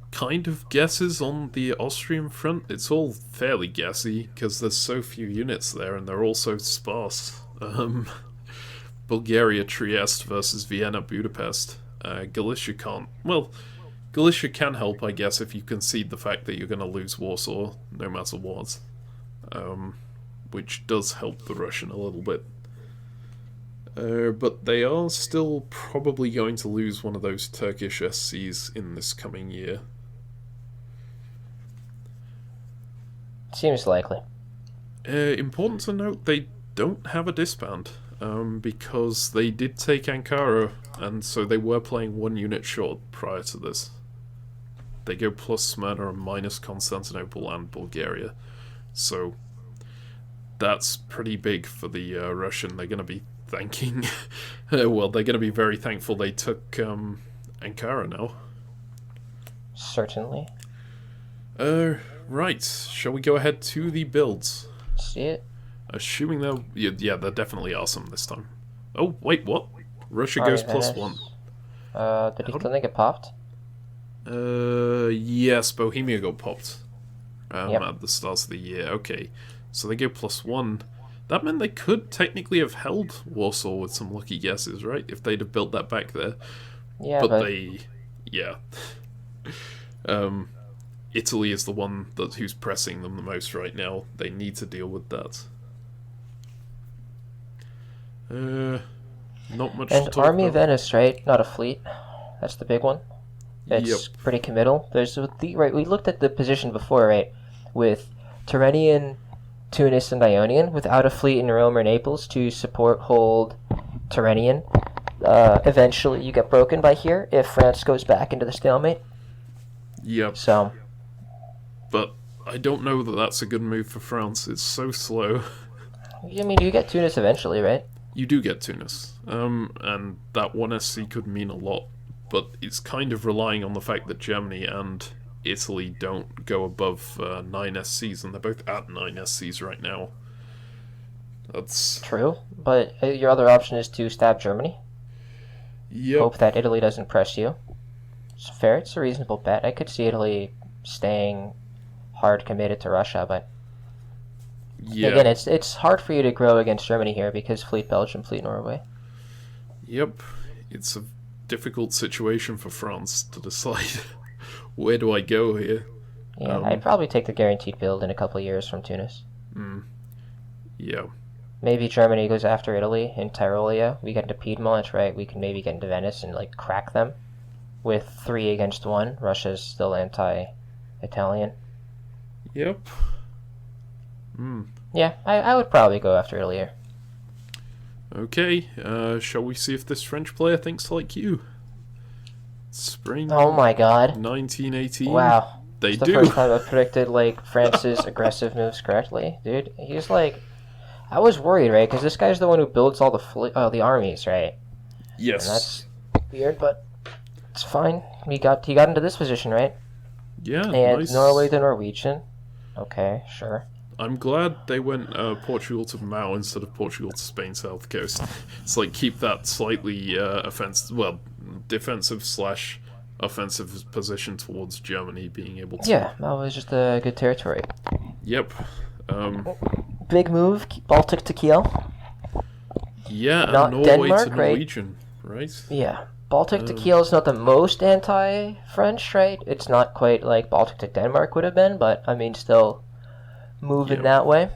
Speaker 1: kind of guesses on the Austrian front. It's all fairly guessy because there's so few units there and they're all so sparse. Bulgaria Trieste versus Vienna Budapest. Galicia can't. Well, Galicia can help, I guess, if you concede the fact that you're going to lose Warsaw no matter what. Which does help the Russian a little bit. But they are still probably going to lose one of those Turkish SCs in this coming year.
Speaker 2: Seems likely.
Speaker 1: Important to note, they don't have a disband, because they did take Ankara, and so they were playing 1 unit short prior to this. They go plus Smyrna and minus Constantinople and Bulgaria. So that's pretty big for the Russian. They're going to be thanking... well, they're going to be very thankful they took Ankara now.
Speaker 2: Certainly.
Speaker 1: Right. Shall we go ahead to the builds?
Speaker 2: See it?
Speaker 1: Assuming they'll... Yeah, they're definitely awesome this time. Oh, wait, what? Russia goes plus 1.
Speaker 2: Did he think it popped?
Speaker 1: Yes, Bohemia got popped.
Speaker 2: Yep.
Speaker 1: At the start of the year. Okay. So they go plus 1. That meant they could technically have held Warsaw with some lucky guesses, right? If they'd have built that back there.
Speaker 2: Yeah,
Speaker 1: but they... Yeah. Italy is the one who's pressing them the most right now. They need to deal with that. Not much
Speaker 2: and
Speaker 1: to talk
Speaker 2: Army
Speaker 1: about.
Speaker 2: Venice, right? Not a fleet. That's the big one. It's pretty committal. Right. We looked at the position before, right? With Tyrrhenian, Tunis, and Ionian, without a fleet in Rome or Naples to hold Tyrrhenian. Eventually, you get broken by here if France goes back into the stalemate.
Speaker 1: Yep.
Speaker 2: So.
Speaker 1: But I don't know that that's a good move for France. It's so slow.
Speaker 2: I mean, you get Tunis eventually, right?
Speaker 1: You do get Tunis. And that 1 SC could mean a lot. But it's kind of relying on the fact that Germany and Italy don't go above 9 SCs, and they're both at 9 SCs right now. That's
Speaker 2: true, but your other option is to stab Germany.
Speaker 1: Yep.
Speaker 2: Hope that Italy doesn't press you. It's fair. It's a reasonable bet. I could see Italy staying hard committed to Russia, but again, it's hard for you to grow against Germany here because Fleet Belgium, Fleet Norway.
Speaker 1: Yep, it's a difficult situation for France to decide where do I go here.
Speaker 2: Yeah, I'd probably take the guaranteed build in a couple of years from Tunis.
Speaker 1: Yeah.
Speaker 2: Maybe Germany goes after Italy in Tyrolia. We get into Piedmont, right? We can maybe get into Venice and like crack them with 3 against 1. Russia's still anti-Italian.
Speaker 1: Yep.
Speaker 2: Yeah, I would probably go after Italy here.
Speaker 1: Okay, shall we see if this French player thinks like you? Spring.
Speaker 2: Oh my god.
Speaker 1: 1918.
Speaker 2: Wow.
Speaker 1: They
Speaker 2: It's the
Speaker 1: do.
Speaker 2: first time I've predicted like France's aggressive moves correctly, dude. He's like, I was worried, right? Because this guy's the one who builds all the armies, right?
Speaker 1: Yes.
Speaker 2: And that's weird, but it's fine. He got into this position, right?
Speaker 1: Yeah,
Speaker 2: And
Speaker 1: nice.
Speaker 2: Norway to Norwegian. Okay, sure.
Speaker 1: I'm glad they went Portugal to Mao instead of Portugal to Spain South Coast. It's like keep that slightly defensive / offensive position towards Germany being able to.
Speaker 2: Yeah, that was just a good territory.
Speaker 1: Yep.
Speaker 2: Big move, Baltic to Kiel.
Speaker 1: Yeah,
Speaker 2: Not
Speaker 1: and Norway
Speaker 2: Denmark,
Speaker 1: to
Speaker 2: right?
Speaker 1: Norwegian, right?
Speaker 2: Yeah, Baltic to Kiel is not the most anti-French, right? It's not quite like Baltic to Denmark would have been, but I mean, still moving that way.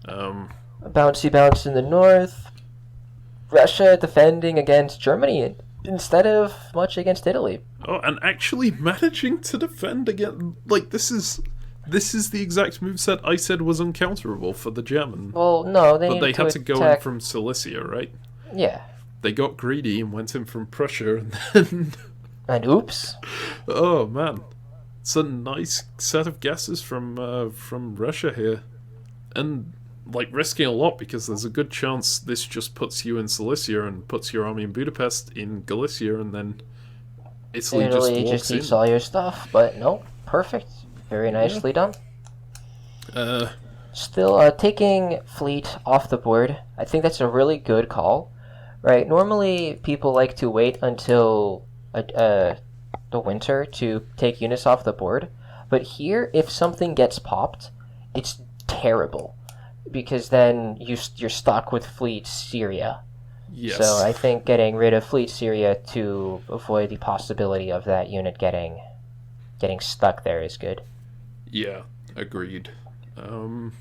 Speaker 2: A bouncy bounce in the north. Russia defending against Germany instead of much against Italy.
Speaker 1: Oh, and actually managing to defend again. Like, this is the exact moveset I said was uncounterable for the German.
Speaker 2: Well, no,
Speaker 1: but they had to go in from Silesia, right?
Speaker 2: Yeah.
Speaker 1: They got greedy and went in from Prussia, and then...
Speaker 2: And oops.
Speaker 1: Oh, man. It's a nice set of guesses from Russia here. And, like, risking a lot, because there's a good chance this just puts you in Silesia and puts your army in Budapest, in Galicia, and then Italy
Speaker 2: just eats all your stuff, but no, perfect. Very nicely done. Still, taking fleet off the board, I think that's a really good call. Right, normally people like to wait until the winter to take units off the board, but here, if something gets popped, it's terrible, because then you're stuck with Fleet Syria.
Speaker 1: Yes.
Speaker 2: So I think getting rid of Fleet Syria to avoid the possibility of that unit getting stuck there is good.
Speaker 1: Yeah, agreed. I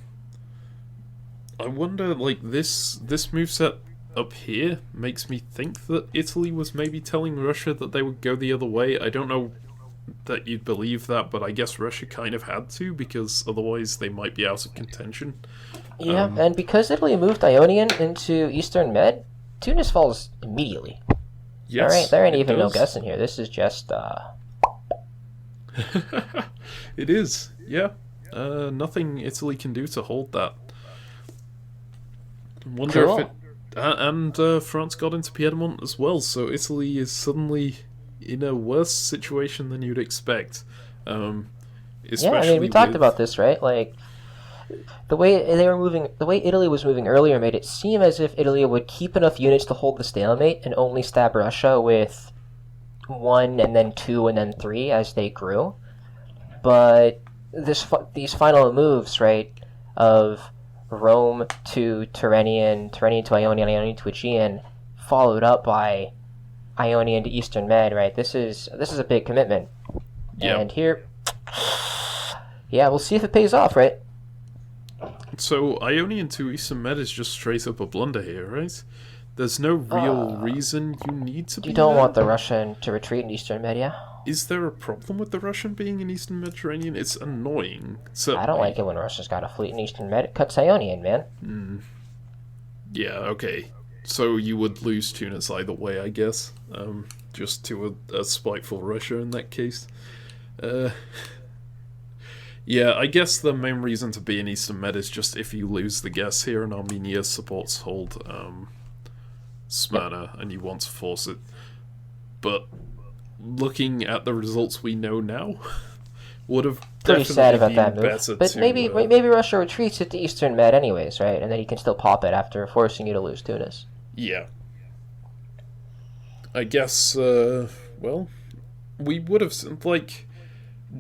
Speaker 1: wonder, like, this moveset up here makes me think that Italy was maybe telling Russia that they would go the other way. I don't know that you'd believe that, but I guess Russia kind of had to, because otherwise they might be out of contention.
Speaker 2: Yeah, and because Italy moved Ionian into Eastern Med, Tunis falls immediately.
Speaker 1: Yes,
Speaker 2: there ain't even no guessing here. This is just,
Speaker 1: It is, yeah. Nothing Italy can do to hold that. I wonder if it... And France got into Piedmont as well, so Italy is suddenly in a worse situation than you'd expect. Especially
Speaker 2: we talked about this, right? Like, the way Italy was moving earlier made it seem as if Italy would keep enough units to hold the stalemate and only stab Russia with 1 and then 2 and then 3 as they grew. But these final moves, right, of Rome to Tyrrhenian to Ionian, Ionian to Aegean, followed up by Ionian to Eastern Med, right? This is a big commitment.
Speaker 1: Yeah.
Speaker 2: And here, we'll see if it pays off, right?
Speaker 1: So Ionian to Eastern Med is just straight up a blunder here, right? There's no real reason you need to be
Speaker 2: You don't
Speaker 1: there.
Speaker 2: want the Russian to retreat in Eastern Med, yeah?
Speaker 1: Is there a problem with the Russian being in Eastern Mediterranean? It's annoying. Certainly.
Speaker 2: I don't like it when Russia's got a fleet in Eastern Med. It cuts Ionian, man.
Speaker 1: Yeah, okay. So you would lose Tunis either way, I guess. Just to a spiteful Russia in that case. Yeah, I guess the main reason to be in Eastern Med is just if you lose the guess here and Armenia supports hold Smyrna and you want to force it. But looking at the results we know now, would have
Speaker 2: Pretty
Speaker 1: definitely
Speaker 2: sad about
Speaker 1: been
Speaker 2: that move.
Speaker 1: better
Speaker 2: But
Speaker 1: to,
Speaker 2: maybe Russia retreats it to Eastern Med anyways, right? And then you can still pop it after forcing you to lose Tunis.
Speaker 1: Yeah. I guess, well, we would have, like,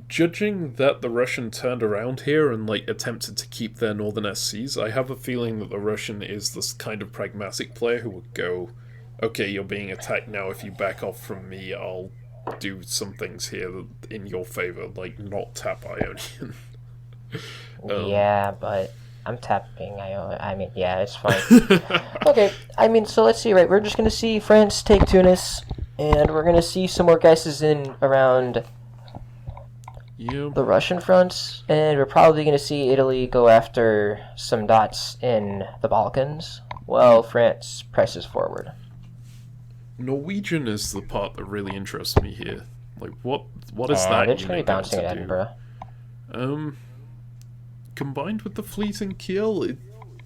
Speaker 1: judging that the Russian turned around here and, like, attempted to keep their northern SCs, I have a feeling that the Russian is this kind of pragmatic player who would go, okay, you're being attacked now, if you back off from me, I'll do some things here in your favor, like not tap Ionian.
Speaker 2: Yeah, but I'm tapping. I mean, yeah, it's fine. Okay, I mean, so let's see, right? We're just gonna see France take Tunis, and we're gonna see some more guesses in around the Russian fronts, and we're probably gonna see Italy go after some dots in the Balkans, while France presses forward.
Speaker 1: Norwegian is the part that really interests me here. Like, what is that?
Speaker 2: They're just gonna be bouncing at Edinburgh.
Speaker 1: Combined with the fleet in Kiel,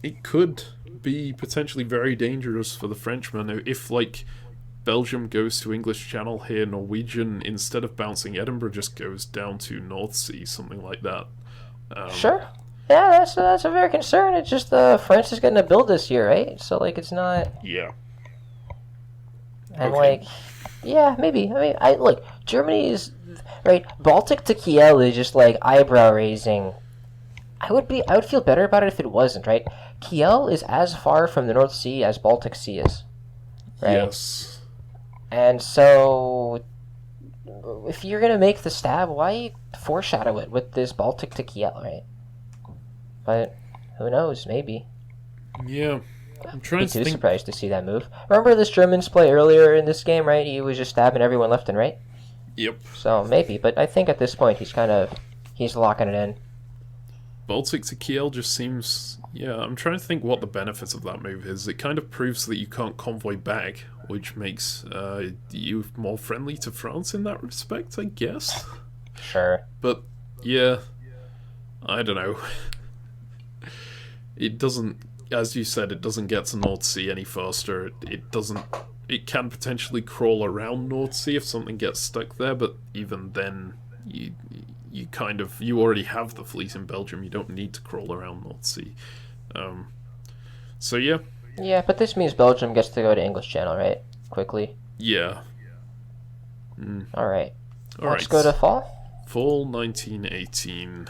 Speaker 1: it could be potentially very dangerous for the Frenchmen if, like, Belgium goes to English Channel here, Norwegian, instead of bouncing Edinburgh, just goes down to North Sea, something like that.
Speaker 2: Sure. Yeah, that's a fair concern. It's just France is getting a build this year, right? So, like, it's not...
Speaker 1: Yeah.
Speaker 2: And,
Speaker 1: okay.
Speaker 2: like, yeah, maybe. I mean, look, Germany is... Right, Baltic to Kiel is just, like, eyebrow-raising. I would feel better about it if it wasn't, right? Kiel is as far from the North Sea as Baltic Sea is. Right?
Speaker 1: Yes.
Speaker 2: And so, if you're going to make the stab, why foreshadow it with this Baltic to Kiel, right? But, who knows, maybe.
Speaker 1: Yeah. I'm trying to think...
Speaker 2: surprised to see that move. Remember this German's play earlier in this game, right? He was just stabbing everyone left and right?
Speaker 1: Yep.
Speaker 2: So, maybe, but I think at this point he's locking it in.
Speaker 1: Baltic to Kiel just seems... Yeah, I'm trying to think what the benefits of that move is. It kind of proves that you can't convoy back, which makes you more friendly to France in that respect, I guess.
Speaker 2: Sure.
Speaker 1: But, yeah, I don't know. It doesn't, as you said, it doesn't get to North Sea any faster. It can potentially crawl around North Sea if something gets stuck there, but even then, you already have the fleet in Belgium. You don't need to crawl around North Sea. So yeah.
Speaker 2: Yeah, but this means Belgium gets to go to English Channel, right? Quickly.
Speaker 1: Yeah.
Speaker 2: All right.
Speaker 1: Let's
Speaker 2: go to fall.
Speaker 1: Fall 1918.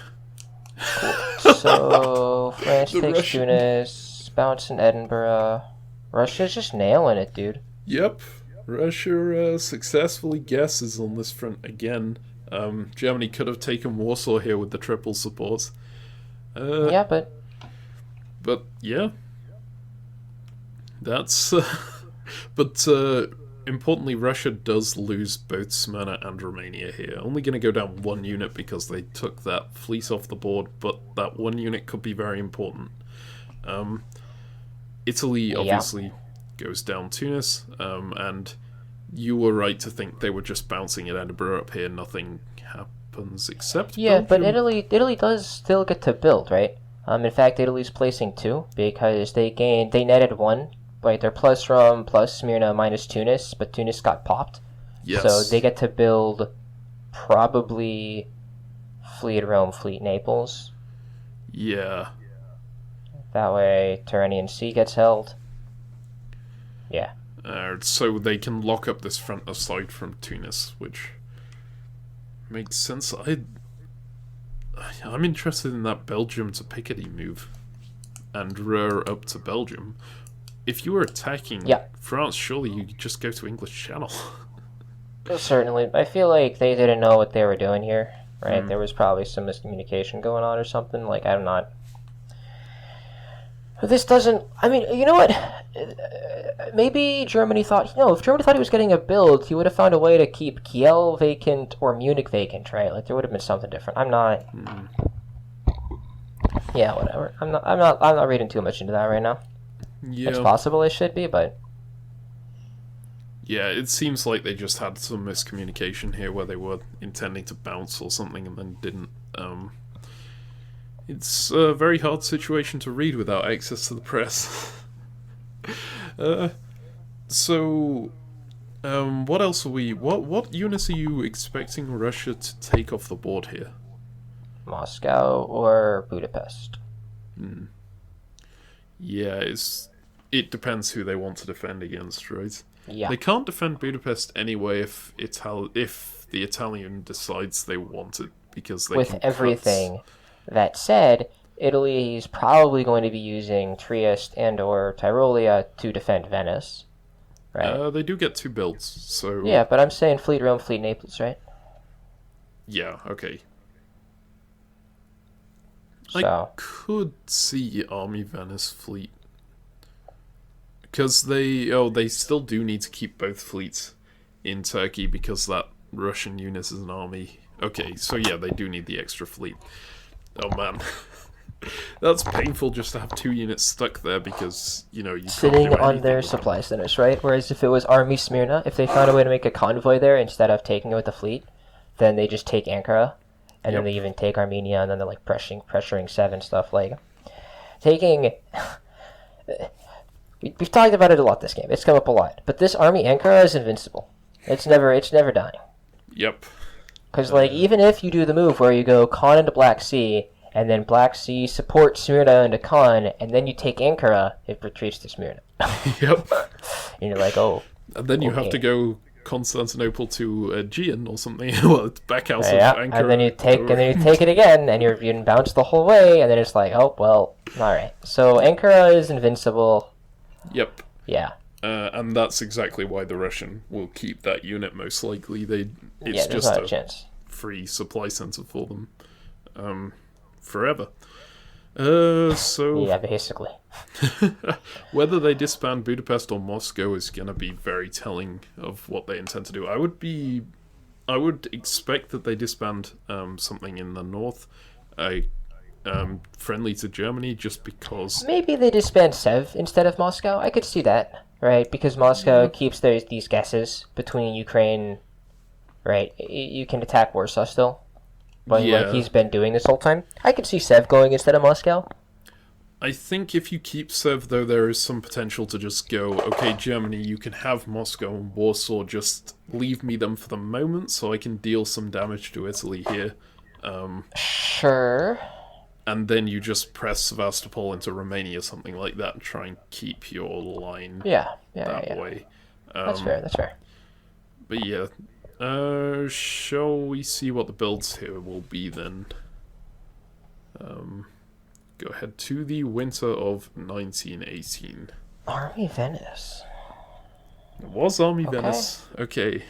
Speaker 2: Cool. So France takes Tunis, bounce in Edinburgh. Russia's just nailing it, dude.
Speaker 1: Yep. Russia successfully guesses on this front again. Germany could have taken Warsaw here with the triple support.
Speaker 2: Yeah, but
Speaker 1: yeah, that's. But importantly, Russia does lose both Smyrna and Romania here. Only going to go down one unit because they took that fleet off the board, but that one unit could be very important. Italy obviously goes down Tunis, and you were right to think they were just bouncing at Edinburgh up here. Nothing happens except Belgium.
Speaker 2: But Italy does still get to build, right? In fact, Italy's placing 2 because they netted 1. Right, they're plus Rome, plus Smyrna, minus Tunis, but Tunis got popped.
Speaker 1: Yes.
Speaker 2: So they get to build probably Fleet Rome, Fleet Naples.
Speaker 1: Yeah.
Speaker 2: That way, Tyrrhenian Sea gets held. Yeah.
Speaker 1: So they can lock up this front aside from Tunis, which makes sense. I'm interested in that Belgium to Picardy move and Ruhr up to Belgium. If you were attacking France, surely you could just go to English Channel.
Speaker 2: Certainly. I feel like they didn't know what they were doing here, right? There was probably some miscommunication going on or something. Like, I'm not... This doesn't... I mean, you know what? Maybe Germany thought... if Germany thought he was getting a build, he would have found a way to keep Kiel vacant or Munich vacant, right? Like, there would have been something different. I'm not... Yeah, whatever. I'm not reading too much into that right now.
Speaker 1: Yeah.
Speaker 2: It's possible it should be, but...
Speaker 1: Yeah, it seems like they just had some miscommunication here where they were intending to bounce or something and then didn't. It's a very hard situation to read without access to the press. So, what else are we... What units are you expecting Russia to take off the board here?
Speaker 2: Moscow or Budapest?
Speaker 1: Yeah, it depends who they want to defend against, right?
Speaker 2: Yeah.
Speaker 1: They can't defend Budapest anyway if the Italian decides they want it, because they
Speaker 2: with everything that said, Italy is probably going to be using Trieste and or Tyrolia to defend Venice. right?
Speaker 1: They do get 2 builds, so...
Speaker 2: Yeah, but I'm saying Fleet Rome, Fleet Naples, right?
Speaker 1: Yeah, okay.
Speaker 2: So
Speaker 1: I could see Army Venice Fleet. Because they still do need to keep both fleets in Turkey because that Russian unit is an army. Okay, so yeah, they do need the extra fleet. Oh man. That's painful just to have 2 units stuck there because, you know, you
Speaker 2: sitting
Speaker 1: can't do
Speaker 2: on their
Speaker 1: anything with them.
Speaker 2: supply centers, right? Whereas if it was Army Smyrna, if they found a way to make a convoy there instead of taking it with the fleet, then they just take Ankara, and then
Speaker 1: Yep.
Speaker 2: they even take Armenia, and then they're like pressuring Sev and stuff. Like taking. We've talked about it a lot this game. It's come up a lot, but this Army Ankara is invincible. It's never dying.
Speaker 1: Yep.
Speaker 2: Because like even if you do the move where you go Khan into Black Sea, and then Black Sea supports Smyrna into Khan, and then you take Ankara, it retreats to Smyrna.
Speaker 1: Yep.
Speaker 2: And you're like, oh.
Speaker 1: And then you
Speaker 2: Okay.
Speaker 1: have to go Constantinople to Aegean or something. Well, it's back out of
Speaker 2: Yeah,
Speaker 1: Ankara.
Speaker 2: and then you take it again, and you bounce the whole way, and then it's like, oh well, all right. So Ankara is invincible.
Speaker 1: Yep.
Speaker 2: Yeah.
Speaker 1: And that's exactly why the Russian will keep that unit most likely. It's
Speaker 2: Yeah, there's
Speaker 1: just
Speaker 2: not a chance.
Speaker 1: free supply center for them. Forever. So
Speaker 2: Yeah, basically.
Speaker 1: whether they disband Budapest or Moscow is going to be very telling of what they intend to do. I would expect that they disband something in the north, friendly to Germany, just because.
Speaker 2: Maybe they disband Sev instead of Moscow. I could see that, right? Because Moscow keeps these guesses between Ukraine, right? You can attack Warsaw still, but
Speaker 1: Yeah.
Speaker 2: like he's been doing this whole time. I could see Sev going instead of Moscow.
Speaker 1: I think if you keep Sev, though, there is some potential to just go, okay, Germany, you can have Moscow and Warsaw, just leave me them for the moment so I can deal some damage to Italy here.
Speaker 2: Sure.
Speaker 1: And then you just press Sevastopol into Romania, something like that, and try and keep your line
Speaker 2: Yeah.
Speaker 1: that way.
Speaker 2: That's fair. That's fair.
Speaker 1: But yeah, shall we see what the builds here will be then? Go ahead to the winter of 1918.
Speaker 2: Army Venice.
Speaker 1: It was Army Venice. Okay.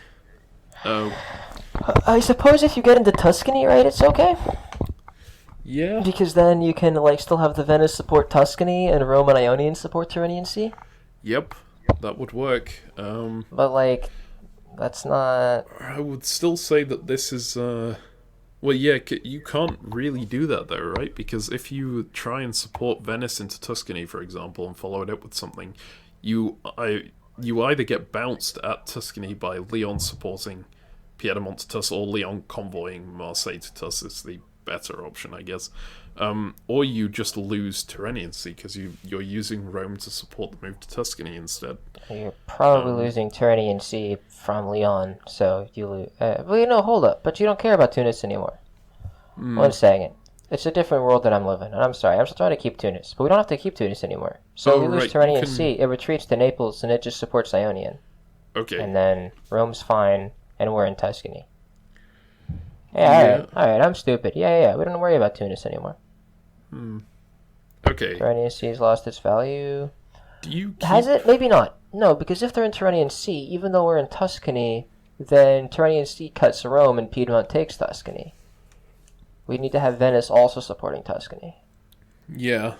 Speaker 2: I suppose if you get into Tuscany, right, it's okay.
Speaker 1: Yeah.
Speaker 2: Because then you can like still have the Venice support Tuscany and Rome and Ionian support Tyrrhenian Sea.
Speaker 1: Yep. That would work.
Speaker 2: But like, that's not.
Speaker 1: I would still say that this is. Well, yeah, you can't really do that though, right? Because if you try and support Venice into Tuscany, for example, and follow it up with something, you either get bounced at Tuscany by Leon supporting Piedmont to Tus, or Leon convoying Marseille to Tus is the better option, I guess. Or you just lose Tyrrhenian Sea because you're using Rome to support the move to Tuscany instead.
Speaker 2: You're probably losing Tyrrhenian Sea from Leon, so you lose. Well, you know, hold up. But you don't care about Tunis anymore. 1 second. It's a different world that I'm living in. I'm sorry. I'm still trying to keep Tunis, but we don't have to keep Tunis anymore. So we lose
Speaker 1: right,
Speaker 2: Tyrrhenian Sea. It retreats to Naples, and it just supports Ionian.
Speaker 1: Okay.
Speaker 2: And then Rome's fine, and we're in Tuscany. Yeah, all right. I'm stupid. Yeah. We don't worry about Tunis anymore.
Speaker 1: Okay.
Speaker 2: Tyrrhenian Sea's lost its value.
Speaker 1: Do you keep...
Speaker 2: Has it? Maybe not. No, because if they're in Tyrrhenian Sea, even though we're in Tuscany, then Tyrrhenian Sea cuts Rome and Piedmont takes Tuscany. We need to have Venice also supporting Tuscany.
Speaker 1: Yeah.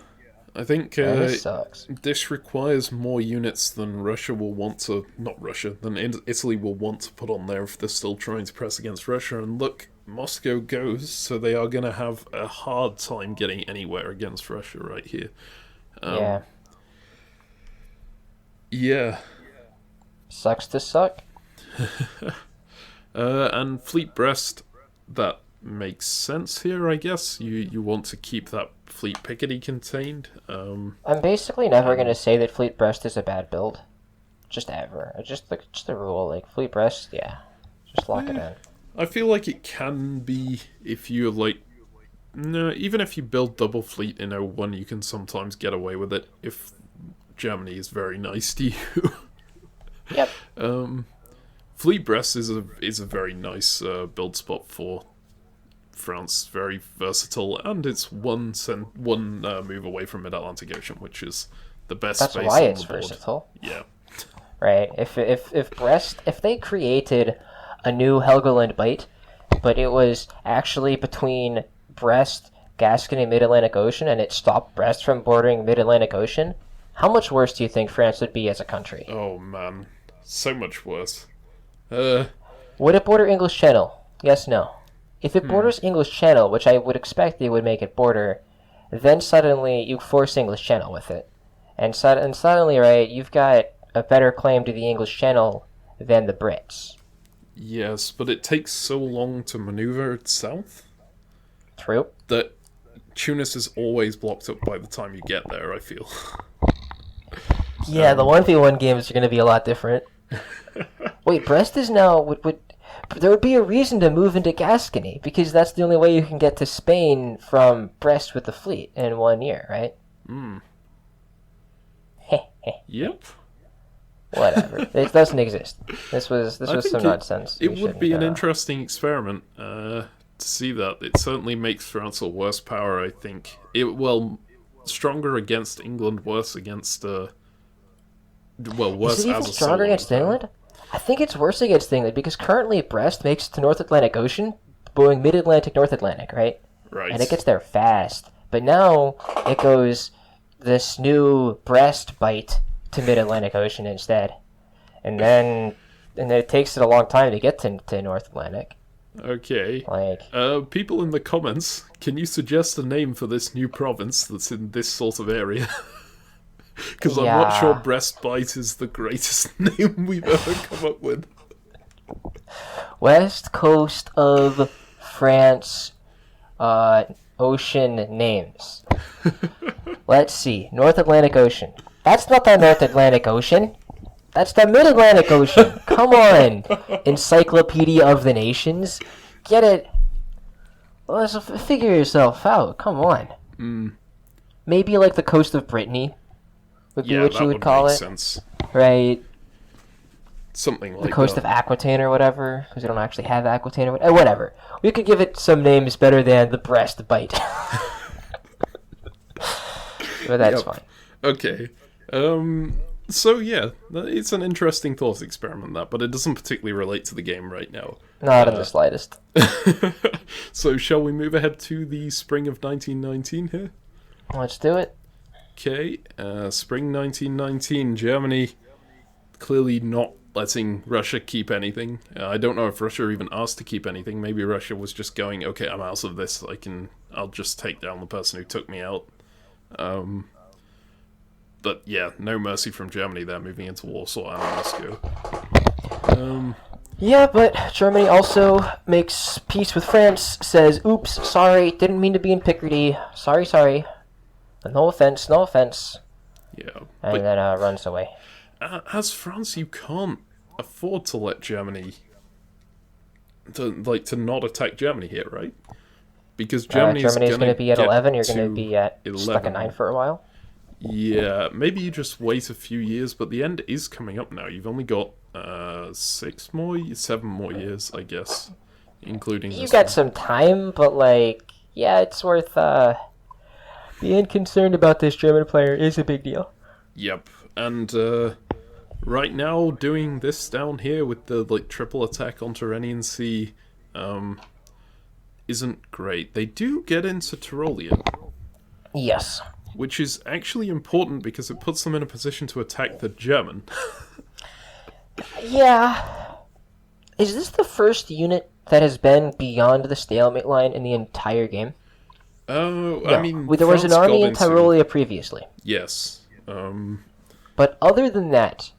Speaker 1: I think
Speaker 2: Venice sucks.
Speaker 1: this requires more units than Russia will want to... Not Russia, than Italy will want to put on there if they're still trying to press against Russia. And look, Moscow goes, so they are going to have a hard time getting anywhere against Russia right here.
Speaker 2: Yeah.
Speaker 1: Yeah.
Speaker 2: Sucks to suck.
Speaker 1: And Fleet Brest, that makes sense here, I guess. You want to keep that Fleet Picardy contained.
Speaker 2: I'm basically never going to say that Fleet Brest is a bad build. Just ever. Just a rule. Like, Fleet Brest, yeah. Just lock it in.
Speaker 1: I feel like it can be if you're like... No, even if you build double fleet in 01, you can sometimes get away with it if Germany is very nice to you.
Speaker 2: Yep.
Speaker 1: Fleet Brest is a very nice build spot for France. Very versatile, and it's one move away from Mid-Atlantic Ocean, which is the best
Speaker 2: That's
Speaker 1: space
Speaker 2: why
Speaker 1: on
Speaker 2: it's
Speaker 1: the board.
Speaker 2: versatile.
Speaker 1: Yeah.
Speaker 2: right? If Brest, if they created a new Helgoland Bight, but it was actually between Brest, Gascony, Mid-Atlantic Ocean, and it stopped Brest from bordering Mid-Atlantic Ocean, how much worse do you think France would be as a country?
Speaker 1: Oh man, so much worse.
Speaker 2: Would it border English Channel? Yes, no. If it borders English Channel, which I would expect they would make it border, then suddenly you force English Channel with it. And suddenly, right, you've got a better claim to the English Channel than the Brits.
Speaker 1: Yes, but it takes so long to maneuver south
Speaker 2: True.
Speaker 1: that Tunis is always blocked up by the time you get there, I feel.
Speaker 2: Yeah, the 1v1 games are going to be a lot different. Wait, Brest is now... there would be a reason to move into Gascony, because that's the only way you can get to Spain from Brest with the fleet in 1 year, right?
Speaker 1: Yep.
Speaker 2: Whatever. It doesn't exist. This was some nonsense.
Speaker 1: It would be an interesting experiment to see that. It certainly makes France a worse power, I think. Stronger against England, worse against... worse
Speaker 2: Is it even
Speaker 1: as a
Speaker 2: stronger
Speaker 1: solo
Speaker 2: against
Speaker 1: power.
Speaker 2: England? I think it's worse against England, because currently Brest makes it to North Atlantic Ocean, going Mid-Atlantic, North Atlantic, right?
Speaker 1: Right.
Speaker 2: And it gets there fast. But now it goes this new Brest Bight to Mid-Atlantic Ocean instead. And then it takes it a long time to get to North Atlantic.
Speaker 1: Okay.
Speaker 2: Like,
Speaker 1: people in the comments, can you suggest a name for this new province that's in this sort of area? Because I'm not sure Brest Bight is the greatest name we've ever come up with.
Speaker 2: West coast of France, ocean names. Let's see. North Atlantic Ocean. That's not the North Atlantic Ocean. That's the Mid-Atlantic Ocean. Come on, Encyclopedia of the Nations. Get it? Well, figure yourself out. Come on. Maybe like the coast of Brittany would be what you would call
Speaker 1: make
Speaker 2: it.
Speaker 1: sense.
Speaker 2: Right?
Speaker 1: Something like
Speaker 2: The coast
Speaker 1: that.
Speaker 2: of Aquitaine or whatever, because we don't actually have Aquitaine or whatever. We could give it some names better than the Brest Bight. But that's fine.
Speaker 1: Okay. So yeah, it's an interesting thought experiment, that, but it doesn't particularly relate to the game right now.
Speaker 2: Not in the slightest.
Speaker 1: So shall we move ahead to the spring of 1919 here?
Speaker 2: Let's do it.
Speaker 1: Okay, spring 1919, Germany clearly not letting Russia keep anything. I don't know if Russia even asked to keep anything. Maybe Russia was just going, okay, I'm out of this. I'll just take down the person who took me out. But yeah, no mercy from Germany there, moving into Warsaw and Moscow.
Speaker 2: Yeah, but Germany also makes peace with France, says, oops, sorry, didn't mean to be in Picardy. Sorry. No offense.
Speaker 1: Yeah,
Speaker 2: And then runs away.
Speaker 1: as France, you can't afford to let Germany to not attack Germany here, right? Because Germany's
Speaker 2: going to be at 11. You're going to be at
Speaker 1: 11.
Speaker 2: stuck at 9 for a while.
Speaker 1: Yeah, maybe you just wait a few years, but the end is coming up now. You've only got 7 more years, I guess, including
Speaker 2: You
Speaker 1: this
Speaker 2: got
Speaker 1: one.
Speaker 2: some time, but yeah, it's worth being concerned about this German player is a big deal.
Speaker 1: Yep, and right now doing this down here with the triple attack on Tyrrhenian Sea isn't great. They do get into Tyrolean,
Speaker 2: Yes.
Speaker 1: which is actually important because it puts them in a position to attack the German.
Speaker 2: Yeah. Is this the first unit that has been beyond the stalemate line in the entire game?
Speaker 1: Oh,
Speaker 2: No.
Speaker 1: I mean,
Speaker 2: There was an
Speaker 1: France
Speaker 2: army
Speaker 1: got
Speaker 2: in
Speaker 1: into-
Speaker 2: Tyrolia previously.
Speaker 1: Yes.
Speaker 2: But other than that,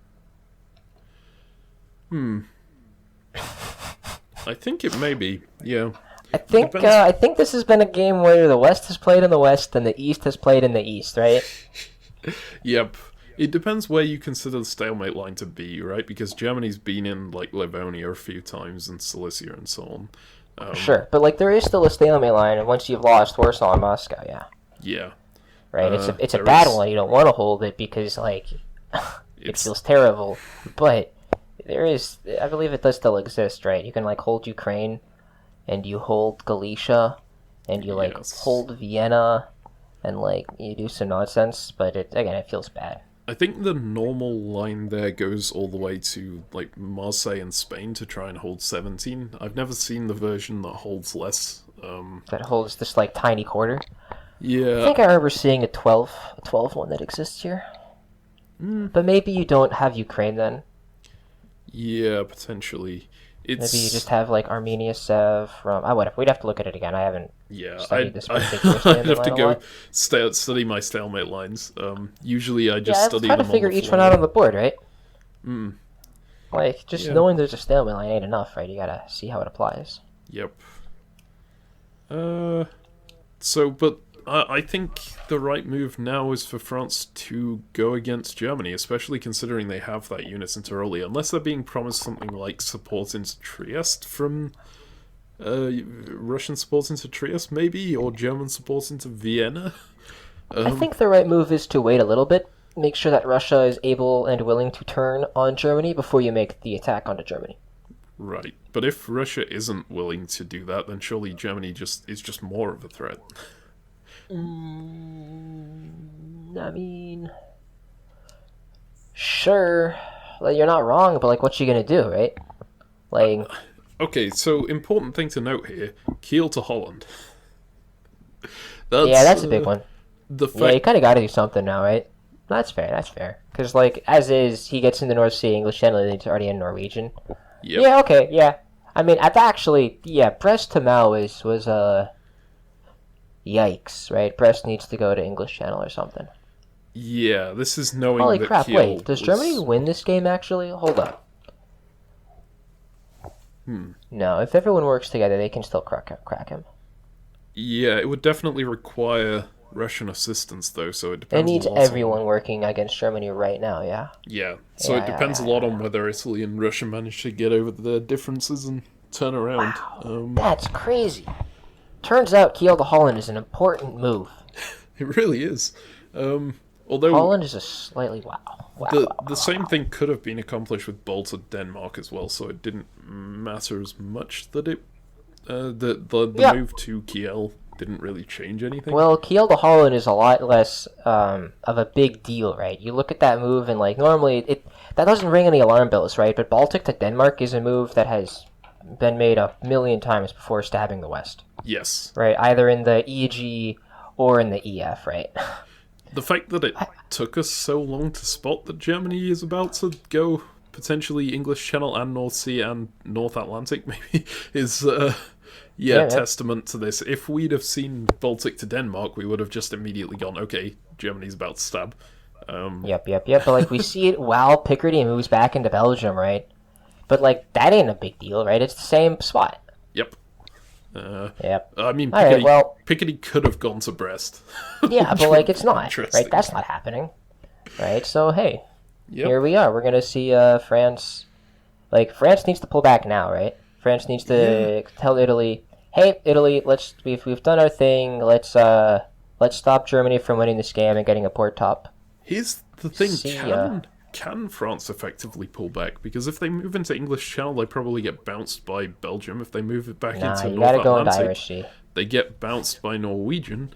Speaker 1: I think it may be. Yeah.
Speaker 2: I think
Speaker 1: Depends.
Speaker 2: I think this has been a game where the West has played in the West and the East has played in the East, right?
Speaker 1: Yep. It depends where you consider the stalemate line to be, right? Because Germany's been in Livonia a few times and Cilicia and so on.
Speaker 2: Sure, but there is still a stalemate line, and once you've lost Warsaw and Moscow, yeah,
Speaker 1: Yeah.
Speaker 2: right. It's a
Speaker 1: there
Speaker 2: battle,
Speaker 1: is-
Speaker 2: and you don't want to hold it because it
Speaker 1: It's
Speaker 2: feels terrible. But there is, I believe, it does still exist, right? You can hold Ukraine, and you hold Galicia, and you
Speaker 1: Yes.
Speaker 2: hold Vienna, and you do some nonsense. But it feels bad.
Speaker 1: I think the normal line there goes all the way to like Marseille and Spain to try and hold 17. I've never seen the version that holds less.
Speaker 2: That holds this like tiny quarter. I
Speaker 1: Yeah,
Speaker 2: think I remember seeing a 12 one that exists here. But maybe you don't have Ukraine then.
Speaker 1: yeah, potentially. It's
Speaker 2: Maybe you just have like Armenia, Sev from. Oh, whatever. We'd have to look at it again. I haven't
Speaker 1: yeah.
Speaker 2: studied this particular
Speaker 1: I'd
Speaker 2: stalemate
Speaker 1: have to
Speaker 2: line a
Speaker 1: go
Speaker 2: lot.
Speaker 1: study my stalemate lines. Usually I just
Speaker 2: Yeah, let's
Speaker 1: study
Speaker 2: try to
Speaker 1: them
Speaker 2: figure
Speaker 1: on the
Speaker 2: each one
Speaker 1: fly.
Speaker 2: out on the board, right?
Speaker 1: Mm,
Speaker 2: Like, just
Speaker 1: yeah.
Speaker 2: knowing there's a stalemate line ain't enough, right? You gotta see how it applies.
Speaker 1: Yep. But I think the right move now is for France to go against Germany, especially considering they have that unison early. Unless they're being promised something like support into Trieste from Russian support into Trieste, maybe, or German support into Vienna.
Speaker 2: I think the right move is to wait a little bit, make sure that Russia is able and willing to turn on Germany before you make the attack onto Germany.
Speaker 1: Right, but if Russia isn't willing to do that, then surely Germany is just more of a threat.
Speaker 2: I mean, sure, like you're not wrong, but like, what you gonna do, right? Like,
Speaker 1: Okay, so important thing to note here: Kiel to Holland.
Speaker 2: yeah, that's a big one.
Speaker 1: The
Speaker 2: Yeah, you
Speaker 1: fact,
Speaker 2: kind of got to do something now, right? That's fair. That's fair. Because like, as is, he gets in the North Sea, English Channel, and he's already in Norwegian.
Speaker 1: yep,
Speaker 2: Yeah. Okay. Yeah. I mean, actually, yeah, Brest to Mao was yikes, right? Brest needs to go to English Channel or something.
Speaker 1: yeah. This is knowing
Speaker 2: Holy
Speaker 1: that
Speaker 2: crap!
Speaker 1: Kiel
Speaker 2: Wait, does
Speaker 1: was-
Speaker 2: Germany win this game? Actually, hold up. No, if everyone works together, they can still crack him.
Speaker 1: Yeah, it would definitely require Russian assistance, though. So it
Speaker 2: It
Speaker 1: depends.
Speaker 2: needs
Speaker 1: a lot
Speaker 2: everyone working against Germany right now. Yeah.
Speaker 1: Yeah, so
Speaker 2: Yeah,
Speaker 1: it depends
Speaker 2: yeah,
Speaker 1: a lot on whether Italy and Russia manage to get over their differences and turn around.
Speaker 2: That's crazy. Turns out Kiel to Holland is an important move.
Speaker 1: It really is. Although
Speaker 2: Holland is a slightly
Speaker 1: the same thing could have been accomplished with Balta Denmark as well, so it didn't matter as much that it the
Speaker 2: Yeah.
Speaker 1: move to Kiel didn't really change anything.
Speaker 2: Well, Kiel to Holland is a lot less of a big deal, right? You look at that move and like normally that doesn't ring any alarm bells, right? But Baltic to Denmark is a move that has been made a million times before stabbing the West,
Speaker 1: Yes,
Speaker 2: right? Either in the EG or in the EF, right?
Speaker 1: the fact that it took us so long to spot that Germany is about to go potentially English Channel and North Sea and North Atlantic maybe is
Speaker 2: Yeah,
Speaker 1: testament to this. If we'd have seen Baltic to Denmark, we would have just immediately gone, okay, Germany's about to stab.
Speaker 2: Yep. But like we see it while Picardy moves back into Belgium, right? But like that ain't a big deal, right? It's the same spot.
Speaker 1: Yep.
Speaker 2: Yep.
Speaker 1: I mean,
Speaker 2: All right,
Speaker 1: Picardy,
Speaker 2: well-
Speaker 1: Picardy could have gone to Brest.
Speaker 2: Yeah,
Speaker 1: Which
Speaker 2: but like
Speaker 1: would
Speaker 2: it's
Speaker 1: be
Speaker 2: not,
Speaker 1: interesting.
Speaker 2: right? That's not happening, right? So hey,
Speaker 1: Yep.
Speaker 2: here we are. We're gonna see France. Like France needs to pull back now, right? France needs to tell Italy, "Hey, Italy, we've done our thing. Let's stop Germany from winning this game and getting a port top."
Speaker 1: Here's the thing:
Speaker 2: See ya.
Speaker 1: can France effectively pull back? Because if they move into English Channel, they probably get bounced by Belgium. If they move it back
Speaker 2: Nah,
Speaker 1: into
Speaker 2: you
Speaker 1: North
Speaker 2: gotta go into
Speaker 1: Atlantic,
Speaker 2: Irish Sea.
Speaker 1: they get bounced by Norwegian.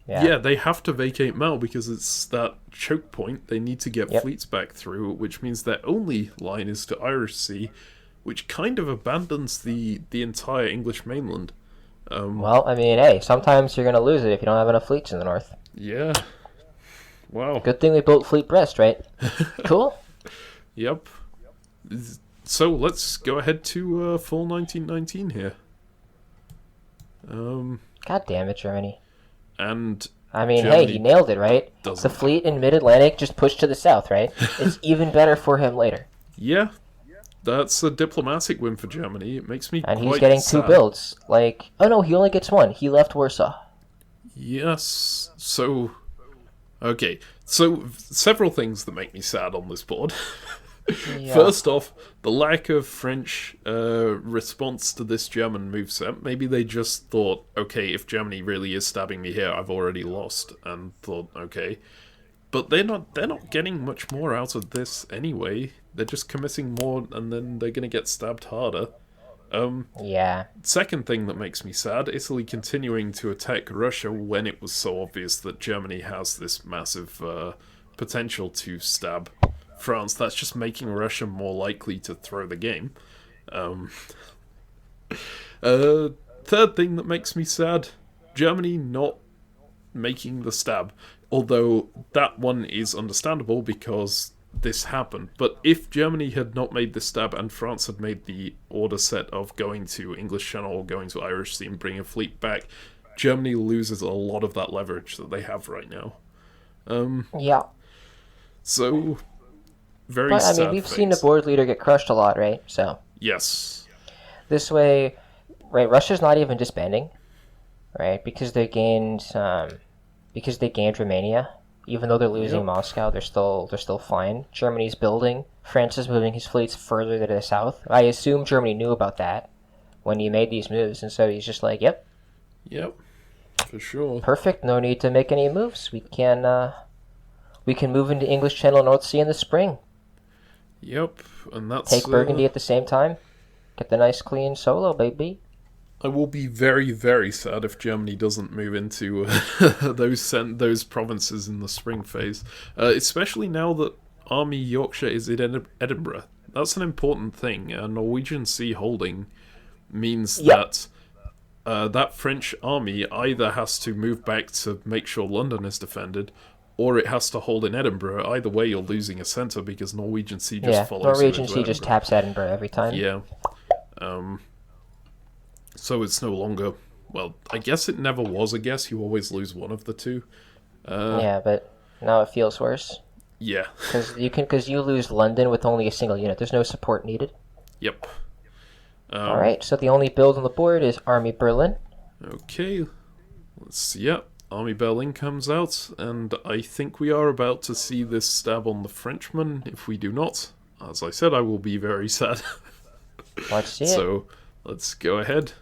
Speaker 2: Yeah.
Speaker 1: Yeah, they have to vacate Mal because it's that choke point. They need to get
Speaker 2: Yep.
Speaker 1: fleets back through, which means their only line is to Irish Sea, which kind of abandons the entire English mainland.
Speaker 2: Well, I mean, hey, sometimes you're gonna lose it if you don't have enough fleets in the north.
Speaker 1: Yeah. Wow.
Speaker 2: Good thing we built Fleet Brest, right? Cool.
Speaker 1: Yep. So let's go ahead to full 1919 here.
Speaker 2: God damn it, Germany.
Speaker 1: And
Speaker 2: I mean,
Speaker 1: Germany
Speaker 2: hey, he nailed it, right?
Speaker 1: doesn't.
Speaker 2: The fleet in mid-Atlantic just pushed to the south, right? It's even better for him later.
Speaker 1: yeah, that's a diplomatic win for Germany. It makes me
Speaker 2: And
Speaker 1: quite
Speaker 2: he's getting
Speaker 1: sad.
Speaker 2: two builds. Like, oh no, he only gets one. He left Warsaw.
Speaker 1: Yes. So, okay. So, several things that make me sad on this board.
Speaker 2: Yeah.
Speaker 1: First off, the lack of French response to this German moveset. Maybe they just thought, okay, if Germany really is stabbing me here, I've already lost, and thought, okay. But they're not getting much more out of this anyway. They're just committing more, and then they're gonna get stabbed harder.
Speaker 2: Yeah.
Speaker 1: Second thing that makes me sad, Italy continuing to attack Russia when it was so obvious that Germany has this massive potential to stab France. That's just making Russia more likely to throw the game. Third thing that makes me sad, Germany not making the stab. Although that one is understandable because this happened. But if Germany had not made the stab and France had made the order set of going to English Channel or going to Irish Sea and bringing a fleet back, Germany loses a lot of that leverage that they have right now.
Speaker 2: Yeah.
Speaker 1: So, very
Speaker 2: But,
Speaker 1: sad
Speaker 2: we've
Speaker 1: phase.
Speaker 2: seen the board leader get crushed a lot, right? So,
Speaker 1: Yes.
Speaker 2: this way, right, Russia's not even disbanding, right? Because they gained Romania. Even though they're losing Moscow, they're still fine. Germany's building. France is moving his fleets further to the south. I assume Germany knew about that when he made these moves, and so he's just like, yep,
Speaker 1: for sure.
Speaker 2: perfect. No need to make any moves. We can move into English Channel, North Sea in the spring.
Speaker 1: Yep, and that's...
Speaker 2: Take Burgundy at the same time. Get the nice clean solo, baby.
Speaker 1: I will be very, very sad if Germany doesn't move into those provinces in the spring phase. Especially now that Army Yorkshire is in Edinburgh. That's an important thing. Norwegian Sea holding means that that French army either has to move back to make sure London is defended, or it has to hold in Edinburgh. Either way, you're losing a centre because Norwegian Sea just follows
Speaker 2: Norwegian
Speaker 1: you
Speaker 2: Sea
Speaker 1: into
Speaker 2: just
Speaker 1: Edinburgh.
Speaker 2: taps Edinburgh every time.
Speaker 1: Yeah. So it's no longer... Well, I guess it never was a guess. You always lose one of the two.
Speaker 2: Yeah, but now it feels worse.
Speaker 1: Yeah.
Speaker 2: Because you lose London with only a single unit. There's no support needed.
Speaker 1: Yep.
Speaker 2: All right, so the only build on the board is Army Berlin.
Speaker 1: Okay. Let's see. Yep. Army Berlin comes out, and I think we are about to see this stab on the Frenchman. If we do not, as I said, I will be very sad.
Speaker 2: Let's see it.
Speaker 1: So, let's go ahead.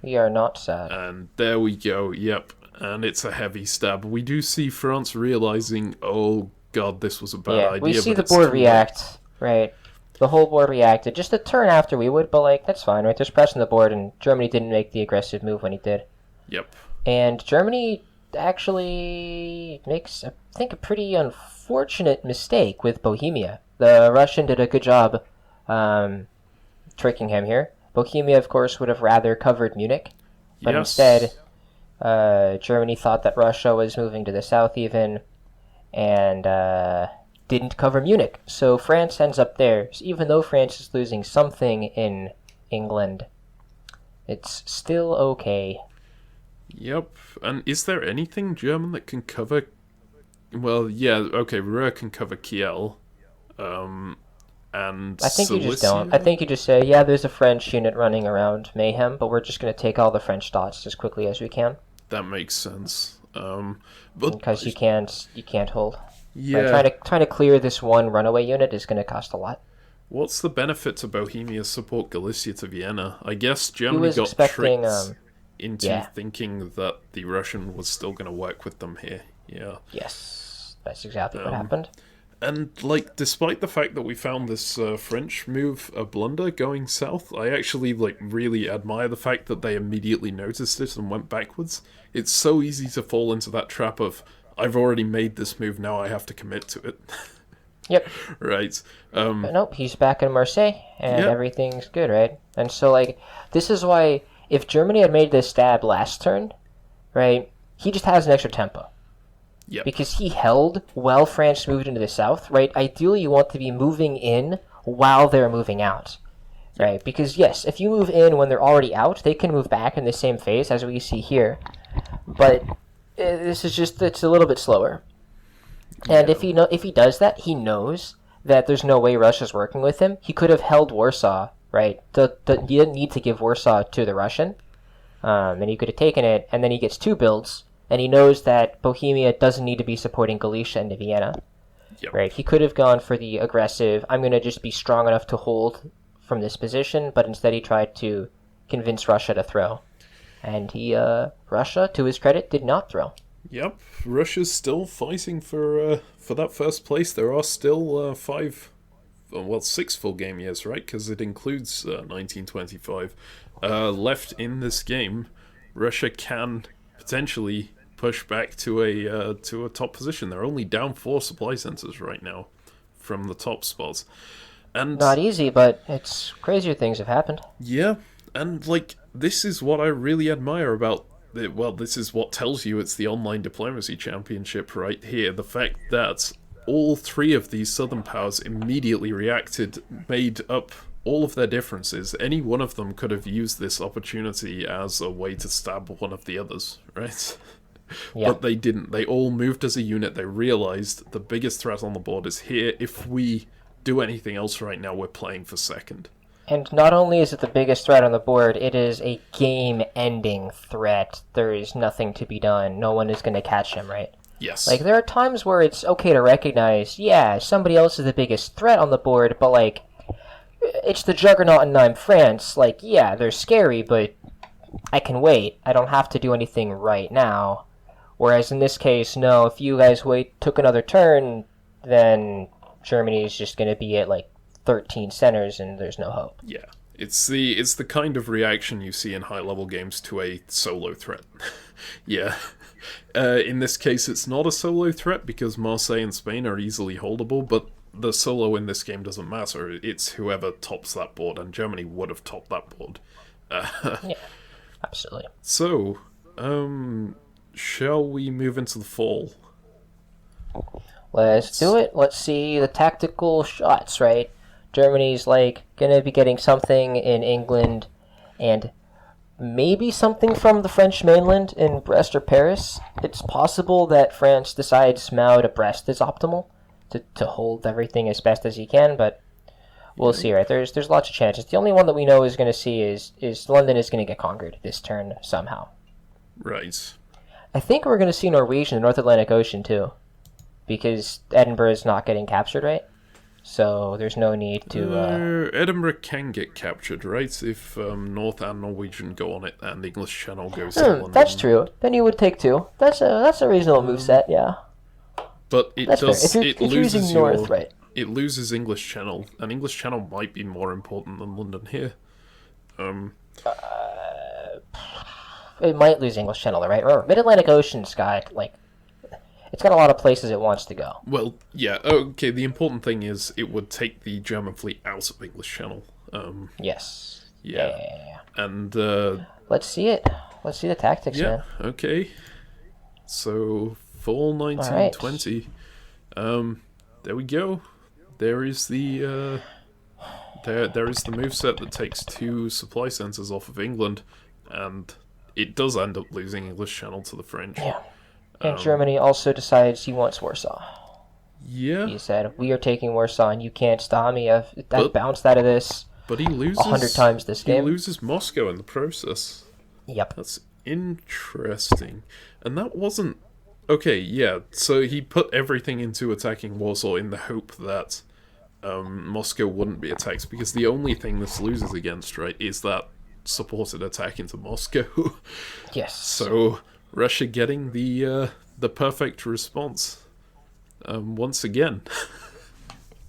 Speaker 2: We are not sad.
Speaker 1: And there we go, yep. And it's a heavy stab. We do see France realizing, oh god, this was a bad idea.
Speaker 2: We see
Speaker 1: but
Speaker 2: the
Speaker 1: it's
Speaker 2: board
Speaker 1: too
Speaker 2: react, right? The whole board reacted. Just a turn after we would, but like, that's fine, right? There's press on the board, and Germany didn't make the aggressive move when he did.
Speaker 1: Yep.
Speaker 2: And Germany actually makes, I think, a pretty unfortunate mistake with Bohemia. The Russian did a good job tricking him here. Bohemia, of course, would have rather covered Munich, but instead, Germany thought that Russia was moving to the south even, and didn't cover Munich. So France ends up there. So even though France is losing something in England, it's still okay.
Speaker 1: Yep. And is there anything German that can cover... Well, yeah, okay, Ruhr can cover Kiel. And
Speaker 2: I think you just
Speaker 1: Silesia?
Speaker 2: don't. I think you just say, yeah, there's a French unit running around Mayhem, but we're just going to take all the French dots as quickly as we can.
Speaker 1: That makes sense. But
Speaker 2: Because you can't hold.
Speaker 1: yeah,
Speaker 2: Like, trying to clear this one runaway unit is going to cost a lot.
Speaker 1: what's the benefit to Bohemia's support Galicia to Vienna? I guess
Speaker 2: He
Speaker 1: Germany
Speaker 2: was
Speaker 1: got
Speaker 2: expecting,
Speaker 1: tricked into
Speaker 2: yeah.
Speaker 1: thinking that the Russian was still going to work with them here. Yeah.
Speaker 2: yes, that's exactly what happened.
Speaker 1: And, like, despite the fact that we found this French move a blunder going south, I actually, like, really admire the fact that they immediately noticed it and went backwards. It's so easy to fall into that trap of, I've already made this move, now I have to commit to it.
Speaker 2: Yep.
Speaker 1: Right.
Speaker 2: But nope, he's back in Marseille, and
Speaker 1: Yep.
Speaker 2: everything's good, right? And so, like, this is why, if Germany had made this stab last turn, right, he just has an extra tempo.
Speaker 1: Yep.
Speaker 2: Because he held while France moved into the south, right? Ideally, you want to be moving in while they're moving out, right? Because, yes, if you move in when they're already out, they can move back in the same phase, as we see here. But this is just, it's a little bit slower. And if he does that, he knows that there's no way Russia's working with him. He could have held Warsaw, right? He didn't need to give Warsaw to the Russian. And he could have taken it, and then he gets two builds, and he knows that Bohemia doesn't need to be supporting Galicia into Vienna.
Speaker 1: Yep.
Speaker 2: Right? He could have gone for the aggressive, I'm going to just be strong enough to hold from this position, but instead he tried to convince Russia to throw. And Russia, to his credit, did not throw.
Speaker 1: Yep, Russia's still fighting for that first place. There are still 6 full game years, right? Because it includes 1925 left in this game. Russia can potentially push back to a top position. They're only down 4 supply centers right now from the top spots. And
Speaker 2: Not easy, but it's crazier things have happened.
Speaker 1: yeah, and like this is what I really admire about it. Well, this is what tells you it's the Online Diplomacy Championship right here. The fact that all 3 of these southern powers immediately reacted, made up all of their differences. Any one of them could have used this opportunity as a way to stab one of the others, right?
Speaker 2: Yeah.
Speaker 1: But they didn't. They all moved as a unit. They realized the biggest threat on the board is here. If we do anything else right now, we're playing for second.
Speaker 2: And not only is it the biggest threat on the board, it is a game-ending threat. There is nothing to be done. No one is going to catch him, right?
Speaker 1: Yes.
Speaker 2: Like, there are times where it's okay to recognize, yeah, somebody else is the biggest threat on the board, but, like, it's the Juggernaut and I'm France. Like, yeah, they're scary, but I can wait. I don't have to do anything right now. Whereas in this case, no, if you guys took another turn, then Germany is just going to be at, like, 13 centers and there's no hope.
Speaker 1: Yeah. It's the kind of reaction you see in high-level games to a solo threat. Yeah. In this case, it's not a solo threat because Marseille and Spain are easily holdable, but the solo in this game doesn't matter. It's whoever tops that board, and Germany would have topped that board.
Speaker 2: Yeah, absolutely.
Speaker 1: So, shall we move into the fall?
Speaker 2: Let's do it. Let's see the tactical shots, right? Germany's, like, gonna be getting something in England, and maybe something from the French mainland in Brest or Paris. It's possible that France decides Mao to Brest is optimal, to hold everything as best as he can, but we'll see, right? There's lots of chances. The only one that we know is going to see is London is going to get conquered this turn somehow.
Speaker 1: Right.
Speaker 2: I think we're going to see Norwegian in the North Atlantic Ocean, too, because Edinburgh is not getting captured, right? So there's no need to...
Speaker 1: Edinburgh can get captured, right? If North and Norwegian go on it and the English Channel goes to London.
Speaker 2: That's true. Then you would take 2. That's a reasonable move set, yeah.
Speaker 1: But it
Speaker 2: That's
Speaker 1: does.
Speaker 2: fair. If you're using North, right?
Speaker 1: It loses English Channel, and English Channel might be more important than London here.
Speaker 2: It might lose English Channel, right? Remember, Mid-Atlantic Ocean's got, like, it's got a lot of places it wants to go.
Speaker 1: Well, yeah. Okay. The important thing is it would take the German fleet out of English Channel.
Speaker 2: Yes.
Speaker 1: Yeah. And
Speaker 2: let's see it. Let's see the tactics,
Speaker 1: yeah.
Speaker 2: man.
Speaker 1: Okay. So fall 1920. There we go. There is the there is the moveset that takes 2 supply centers off of England, and it does end up losing English Channel to the French.
Speaker 2: Yeah. And Germany also decides he wants Warsaw.
Speaker 1: Yeah.
Speaker 2: He said, "We are taking Warsaw, and you can't stop me. I've bounced out of this.
Speaker 1: But he loses
Speaker 2: 100 times this game.
Speaker 1: He loses Moscow in the process.
Speaker 2: Yep.
Speaker 1: That's interesting. And that wasn't... Okay, yeah, so he put everything into attacking Warsaw in the hope that Moscow wouldn't be attacked, because the only thing this loses against, right, is that supported attack into Moscow.
Speaker 2: Yes.
Speaker 1: So Russia getting the perfect response once again.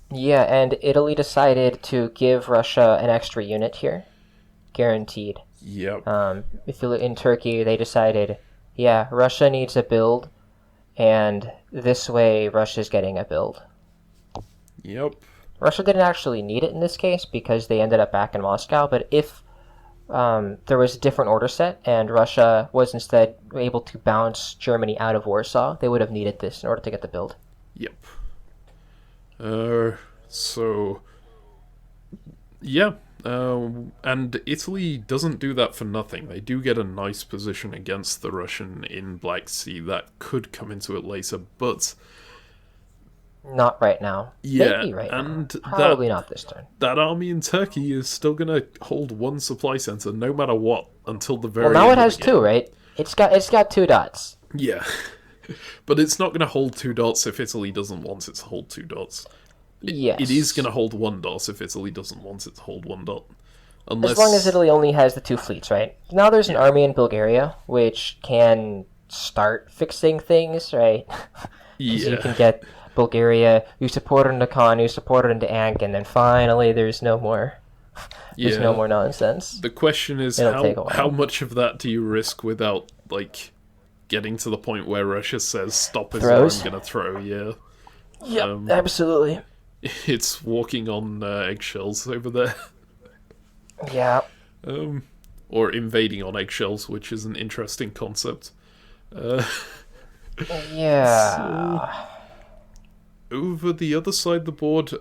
Speaker 2: Yeah, and Italy decided to give Russia an extra unit here, guaranteed.
Speaker 1: Yep.
Speaker 2: If you look in Turkey, they decided, yeah, Russia needs a build, and this way Russia's getting a build.
Speaker 1: Yep.
Speaker 2: Russia didn't actually need it in this case because they ended up back in Moscow, but if there was a different order set and Russia was instead able to bounce Germany out of Warsaw, they would have needed this in order to get the build.
Speaker 1: Yep. So, yeah, and Italy doesn't do that for nothing. They do get a nice position against the Russian in Black Sea that could come into it later, but...
Speaker 2: Not right now.
Speaker 1: Yeah,
Speaker 2: maybe right
Speaker 1: and
Speaker 2: now. Probably not this turn.
Speaker 1: That army in Turkey is still going to hold 1 supply center no matter what until the very
Speaker 2: Well, now
Speaker 1: end
Speaker 2: it
Speaker 1: of
Speaker 2: has
Speaker 1: the game.
Speaker 2: 2, right? It's got 2 dots.
Speaker 1: Yeah. But it's not going to hold 2 dots if Italy doesn't want it to hold 2 dots.
Speaker 2: Yes.
Speaker 1: It is going to hold 1 dot if Italy doesn't want it to hold 1 dot. Unless...
Speaker 2: As long as Italy only has the 2 fleets, right? Now there's an army in Bulgaria, which can start fixing things, right?
Speaker 1: Yeah.
Speaker 2: You can get Bulgaria, you support it into Khan, you support it into Ankh, and then finally there's no more... There's no more nonsense.
Speaker 1: The question is, how much of that do you risk without, like, getting to the point where Russia says, stop us or
Speaker 2: Throws?
Speaker 1: I'm going to throw, yeah.
Speaker 2: Yep, absolutely.
Speaker 1: It's walking on eggshells over there.
Speaker 2: Yeah.
Speaker 1: Or invading on eggshells, which is an interesting concept.
Speaker 2: Yeah.
Speaker 1: Over the other side of the board,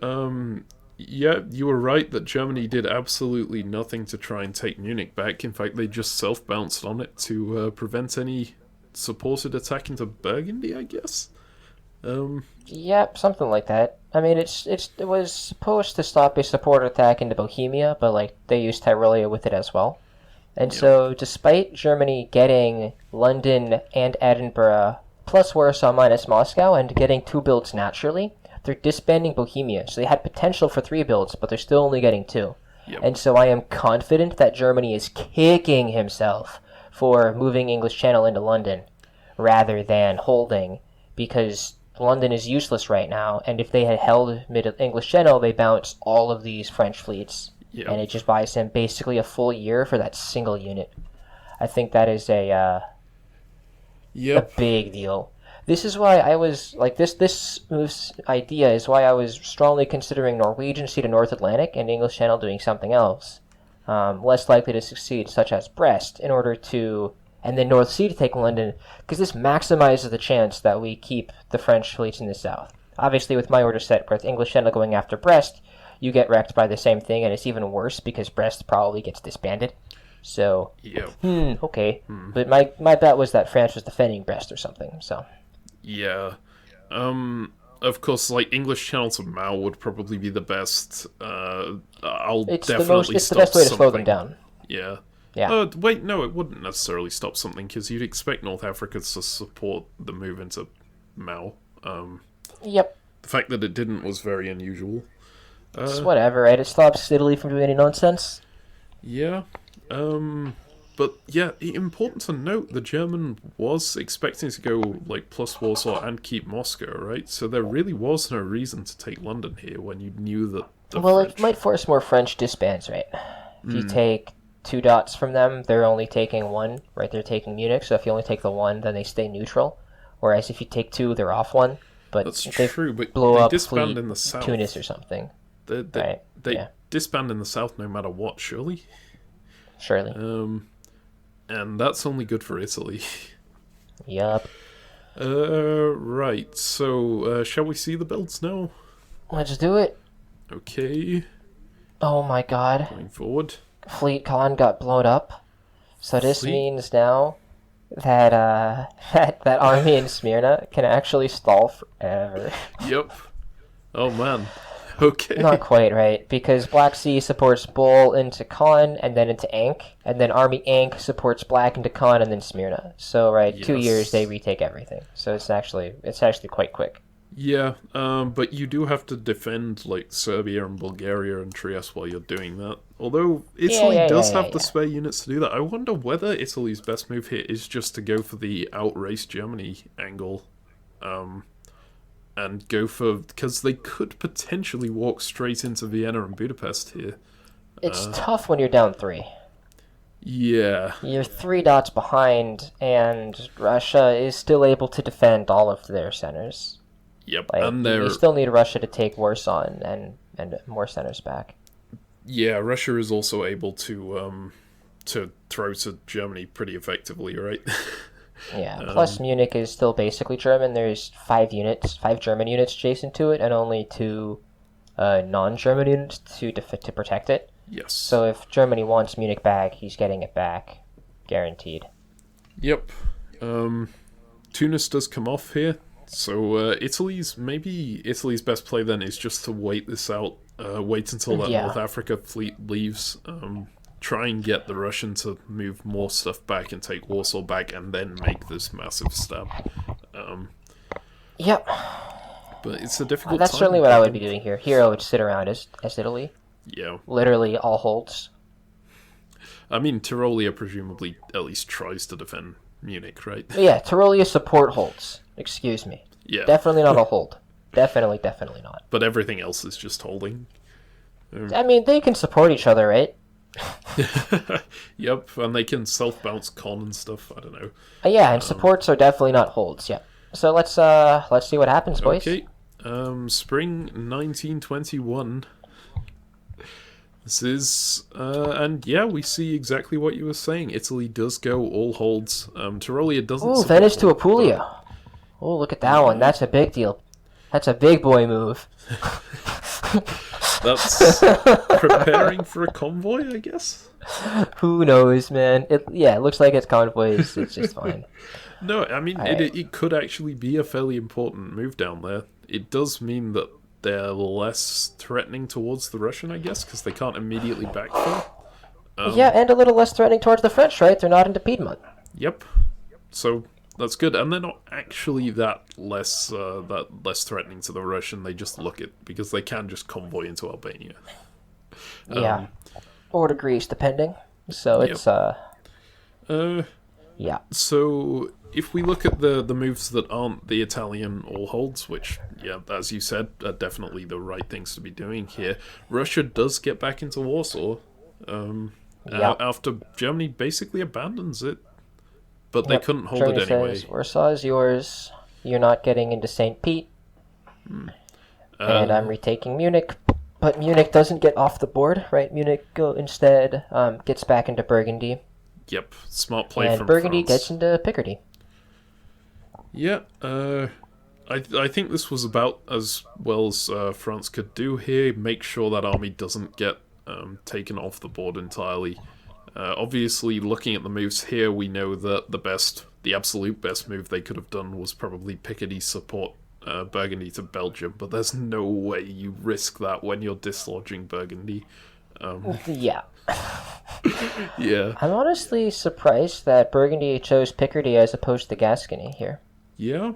Speaker 1: yeah, you were right that Germany did absolutely nothing to try and take Munich back. In fact, they just self-bounced on it to prevent any supported attack into Burgundy, I guess.
Speaker 2: Yep, something like that. I mean, it was supposed to stop a support attack into Bohemia, but like they used Tyrolia with it as well. And so, despite Germany getting London and Edinburgh plus Warsaw minus Moscow and getting 2 builds naturally, they're disbanding Bohemia. So they had potential for 3 builds, but they're still only getting 2.
Speaker 1: Yep.
Speaker 2: And so I am confident that Germany is kicking himself for moving English Channel into London rather than holding, because London is useless right now, and if they had held mid-English Channel, they bounce all of these French fleets, and it just buys them basically a full year for that single unit. I think that is a big deal. This is why I was, like, this move's idea is why I was strongly considering Norwegian Sea to North Atlantic and English Channel doing something else, less likely to succeed, such as Brest, in order to... and then North Sea to take London, because this maximizes the chance that we keep the French fleets in the south. Obviously, with my order set with English Channel going after Brest, you get wrecked by the same thing, and it's even worse because Brest probably gets disbanded. So, okay. But my bet was that France was defending Brest or something, so...
Speaker 1: Yeah. Of course, like, English Channel to Mao would probably be the best.
Speaker 2: It's the best way to slow them down.
Speaker 1: Yeah.
Speaker 2: Yeah.
Speaker 1: Wait, no, it wouldn't necessarily stop something, because you'd expect North Africa to support the move into Mao.
Speaker 2: Yep.
Speaker 1: The fact that it didn't was very unusual.
Speaker 2: It's whatever, right? It stops Italy from doing any nonsense.
Speaker 1: Yeah. But yeah, important to note, the German was expecting to go, like, plus Warsaw and keep Moscow, right? So there really was no reason to take London here when you knew that the French...
Speaker 2: it might force more French disbands, right? If you take 2 dots from them, they're only taking 1, right? They're taking Munich, so if you only take the 1, then they stay neutral. Whereas if you take 2, they're off 1. But
Speaker 1: that's
Speaker 2: they
Speaker 1: true, but
Speaker 2: blow
Speaker 1: they
Speaker 2: up
Speaker 1: disband
Speaker 2: fleet,
Speaker 1: in the south.
Speaker 2: Tunis or something.
Speaker 1: They disband in the south no matter what, surely?
Speaker 2: Surely.
Speaker 1: And that's only good for Italy.
Speaker 2: Yup.
Speaker 1: Right, so shall we see the builds now?
Speaker 2: Let's do it.
Speaker 1: Okay.
Speaker 2: Oh my god.
Speaker 1: Going forward.
Speaker 2: Fleet Con got blown up. So this means now that that army in Smyrna can actually stall forever.
Speaker 1: Yep. Oh man. Okay.
Speaker 2: Not quite, right? Because Black Sea supports Bull into Con, and then into Ankh, and then Army Ankh supports Black into Con, and then Smyrna. So, right, 2 years they retake everything. So it's actually quite quick.
Speaker 1: Yeah, but you do have to defend, like, Serbia and Bulgaria and Trieste while you're doing that. Although Italy does have the spare units to do that. I wonder whether Italy's best move here is just to go for the outrace Germany angle. And go for... because they could potentially walk straight into Vienna and Budapest here.
Speaker 2: It's tough when you're down 3.
Speaker 1: Yeah.
Speaker 2: You're 3 dots behind, and Russia is still able to defend all of their centers.
Speaker 1: Yep,
Speaker 2: like,
Speaker 1: and
Speaker 2: you still need Russia to take Warsaw and more centers back.
Speaker 1: Yeah, Russia is also able to throw to Germany pretty effectively, right?
Speaker 2: Yeah, plus Munich is still basically German. There's 5 German units adjacent to it, and only 2 non-German units to protect it.
Speaker 1: Yes.
Speaker 2: So if Germany wants Munich back, he's getting it back. Guaranteed.
Speaker 1: Yep. Tunis does come off here. So Italy's best play then is just to wait this out. Wait until that North Africa fleet leaves. Try and get the Russian to move more stuff back and take Warsaw back, and then make this massive stab.
Speaker 2: Yep.
Speaker 1: But it's a difficult
Speaker 2: That's
Speaker 1: time,
Speaker 2: certainly what I would be doing here. Here I would sit around as Italy.
Speaker 1: Yeah.
Speaker 2: Literally all holds.
Speaker 1: I mean, Tyrolia presumably at least tries to defend Munich, right?
Speaker 2: Yeah, Tyrolia support holds. Excuse me.
Speaker 1: Yeah.
Speaker 2: Definitely not a hold. Definitely not.
Speaker 1: But everything else is just holding.
Speaker 2: I mean, they can support each other, right?
Speaker 1: Yep, and they can self-bounce con and stuff. I don't know.
Speaker 2: Yeah, and supports are definitely not holds. Yeah. So let's see what happens, boys.
Speaker 1: Okay. Spring 1921. This is, and yeah, we see exactly what you were saying. Italy does go all holds. Tyrolia doesn't.
Speaker 2: Oh,
Speaker 1: support
Speaker 2: Venice to
Speaker 1: hold,
Speaker 2: Apulia. Oh, look at that one. That's a big deal. That's a big boy move.
Speaker 1: That's preparing for a convoy, I guess.
Speaker 2: Who knows, man? It looks like it's convoys. It's just fine.
Speaker 1: No, I mean, it could actually be a fairly important move down there. It does mean that they're less threatening towards the Russian, I guess, because they can't immediately backfill.
Speaker 2: Yeah, and a little less threatening towards the French, right? They're not into Piedmont.
Speaker 1: Yep. So that's good, and they're not actually that less threatening to the Russian. They just look it because they can just convoy into Albania.
Speaker 2: Yeah, or to Greece, depending. So it's yeah.
Speaker 1: So if we look at the moves that aren't the Italian all holds, which, yeah, as you said, are definitely the right things to be doing here, Russia does get back into Warsaw after Germany basically abandons it. But they couldn't hold
Speaker 2: Germany
Speaker 1: it anyway.
Speaker 2: Says, Warsaw is yours. You're not getting into St. Pete. And I'm retaking Munich. But Munich doesn't get off the board, right? Munich instead gets back into Burgundy.
Speaker 1: Yep, smart play
Speaker 2: and
Speaker 1: from
Speaker 2: Burgundy
Speaker 1: France.
Speaker 2: gets into Picardy.
Speaker 1: Yeah, I think this was about as well as France could do here. Make sure that army doesn't get taken off the board entirely. Obviously, looking at the moves here, we know that the absolute best move they could have done was probably Picardy support Burgundy to Belgium, but there's no way you risk that when you're dislodging Burgundy.
Speaker 2: Yeah.
Speaker 1: Yeah.
Speaker 2: I'm honestly surprised that Burgundy chose Picardy as opposed to Gascony here.
Speaker 1: Yeah.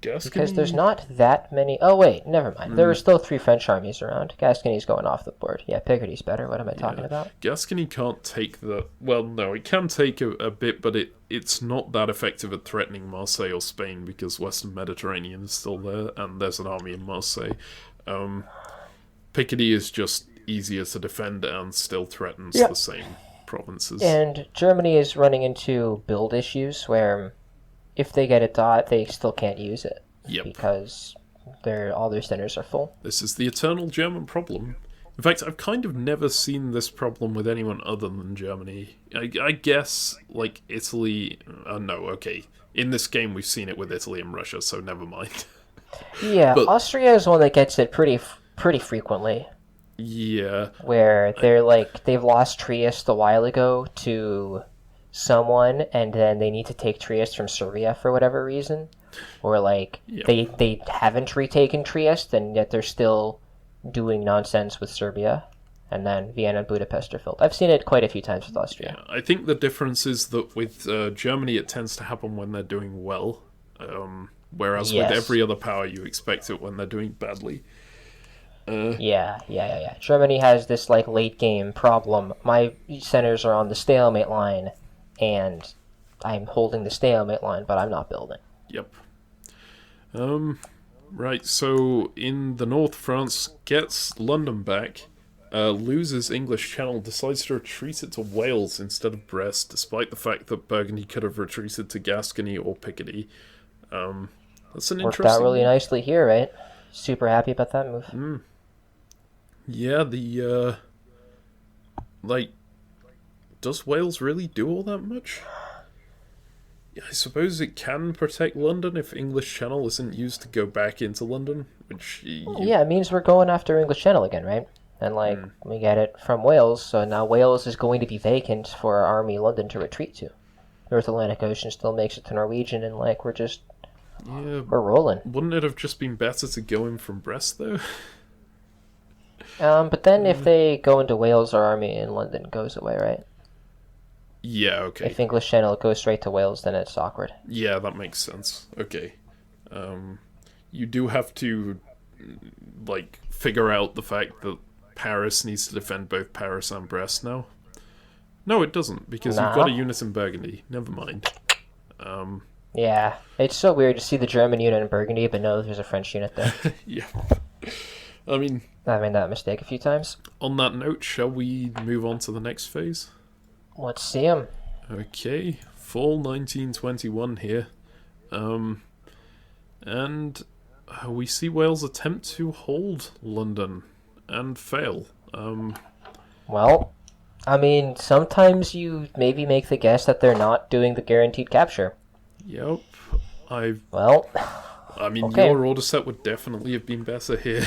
Speaker 1: Gascony?
Speaker 2: Because there's not that many... Oh, wait, never mind. There are still 3 French armies around. Gascony's going off the board. Yeah, Picardy's better. What am I talking about?
Speaker 1: Gascony can't take the... Well, no, it can take a bit, but it's not that effective at threatening Marseille or Spain because Western Mediterranean is still there, and there's an army in Marseille. Picardy is just easier to defend and still threatens the same provinces.
Speaker 2: And Germany is running into build issues where... If they get a dot, they still can't use it.
Speaker 1: Yep.
Speaker 2: Because all their centers are full.
Speaker 1: This is the eternal German problem. In fact, I've kind of never seen this problem with anyone other than Germany. I guess, like, Italy... no, okay. In this game, we've seen it with Italy and Russia, so never mind.
Speaker 2: Yeah, but Austria is one that gets it pretty frequently.
Speaker 1: Yeah.
Speaker 2: Where they've lost Trieste a while ago to... someone, and then they need to take Trieste from Serbia for whatever reason, or they haven't retaken Trieste, and yet they're still doing nonsense with Serbia, and then Vienna and Budapest are filled. I've seen it quite a few times with Austria.
Speaker 1: Yeah, I think the difference is that with Germany, it tends to happen when they're doing well, whereas with every other power, you expect it when they're doing badly.
Speaker 2: Yeah. Germany has this late game problem. My centers are on the stalemate line. And I'm holding the stalemate line, but I'm not building.
Speaker 1: Yep. Right, so in the north, France gets London back, loses English Channel, decides to retreat it to Wales instead of Brest, despite the fact that Burgundy could have retreated to Gascony or Picardy. That's an
Speaker 2: Worked
Speaker 1: interesting...
Speaker 2: out really nicely here, right? Super happy about that move.
Speaker 1: Yeah, does Wales really do all that much? Yeah, I suppose it can protect London if English Channel isn't used to go back into London, which...
Speaker 2: Yeah, it means we're going after English Channel again, right? And, we get it from Wales, so now Wales is going to be vacant for our army London to retreat to. North Atlantic Ocean still makes it to Norwegian, and, we're just...
Speaker 1: Yeah,
Speaker 2: we're rolling.
Speaker 1: Wouldn't it have just been better to go in from Brest, though?
Speaker 2: But then if they go into Wales, our army in London goes away, right?
Speaker 1: Yeah, okay.
Speaker 2: If English Channel goes straight to Wales, then it's awkward.
Speaker 1: Yeah, that makes sense. Okay. You do have to, figure out the fact that Paris needs to defend both Paris and Brest now. No, it doesn't, because you've got a unit in Burgundy. Never mind.
Speaker 2: Yeah, it's so weird to see the German unit in Burgundy, but no, there's a French unit there.
Speaker 1: Yeah. I mean,
Speaker 2: I made that mistake a few times.
Speaker 1: on that note, shall we move on to the next phase?
Speaker 2: Let's see him.
Speaker 1: Okay, fall 1921 here. And we see Wales attempt to hold London and fail.
Speaker 2: Well, I mean, sometimes you maybe make the guess that they're not doing the guaranteed capture.
Speaker 1: Yep.
Speaker 2: Well,
Speaker 1: I mean,
Speaker 2: okay.
Speaker 1: your order set would definitely have been better here.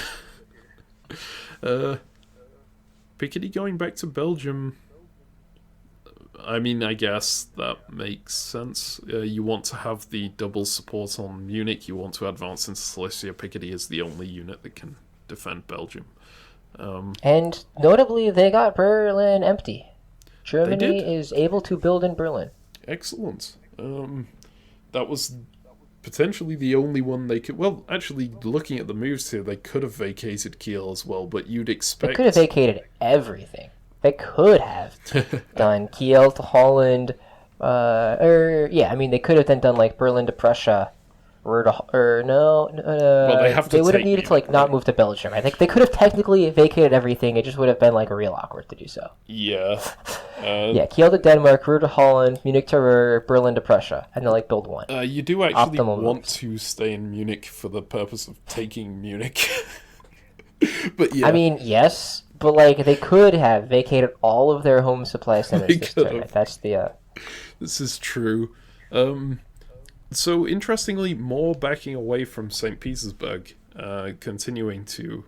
Speaker 1: Picardy going back to Belgium. I mean, I guess that makes sense. You want to have the double support on Munich. You want to advance into Silesia. Picardy is the only unit that can defend Belgium.
Speaker 2: And notably, they got Berlin empty. Germany
Speaker 1: did?
Speaker 2: is able to build in Berlin.
Speaker 1: Excellent. That was potentially the only one they could... Well, actually, looking at the moves here, they could have vacated Kiel as well, but you'd expect...
Speaker 2: They could have vacated everything. They could have done Kiel to Holland, they could have then done like Berlin to Prussia,
Speaker 1: they have to
Speaker 2: they would have
Speaker 1: take
Speaker 2: needed to
Speaker 1: Munich,
Speaker 2: not
Speaker 1: right?
Speaker 2: move to Belgium. I think they could have technically vacated everything. It just would have been like real awkward to do so.
Speaker 1: Yeah.
Speaker 2: Yeah, Kiel to Denmark, Ruhr to Holland, Munich to Ruhr, Berlin to Prussia, and then like build one.
Speaker 1: You do actually
Speaker 2: Optimal
Speaker 1: want
Speaker 2: moves.
Speaker 1: to stay in Munich for the purpose of taking Munich. But yeah.
Speaker 2: I mean, yes, but like they could have vacated all of their home supply centers
Speaker 1: They
Speaker 2: this
Speaker 1: could
Speaker 2: turn.
Speaker 1: have.
Speaker 2: That's the.
Speaker 1: This is true. So, interestingly, more backing away from St. Petersburg, continuing to,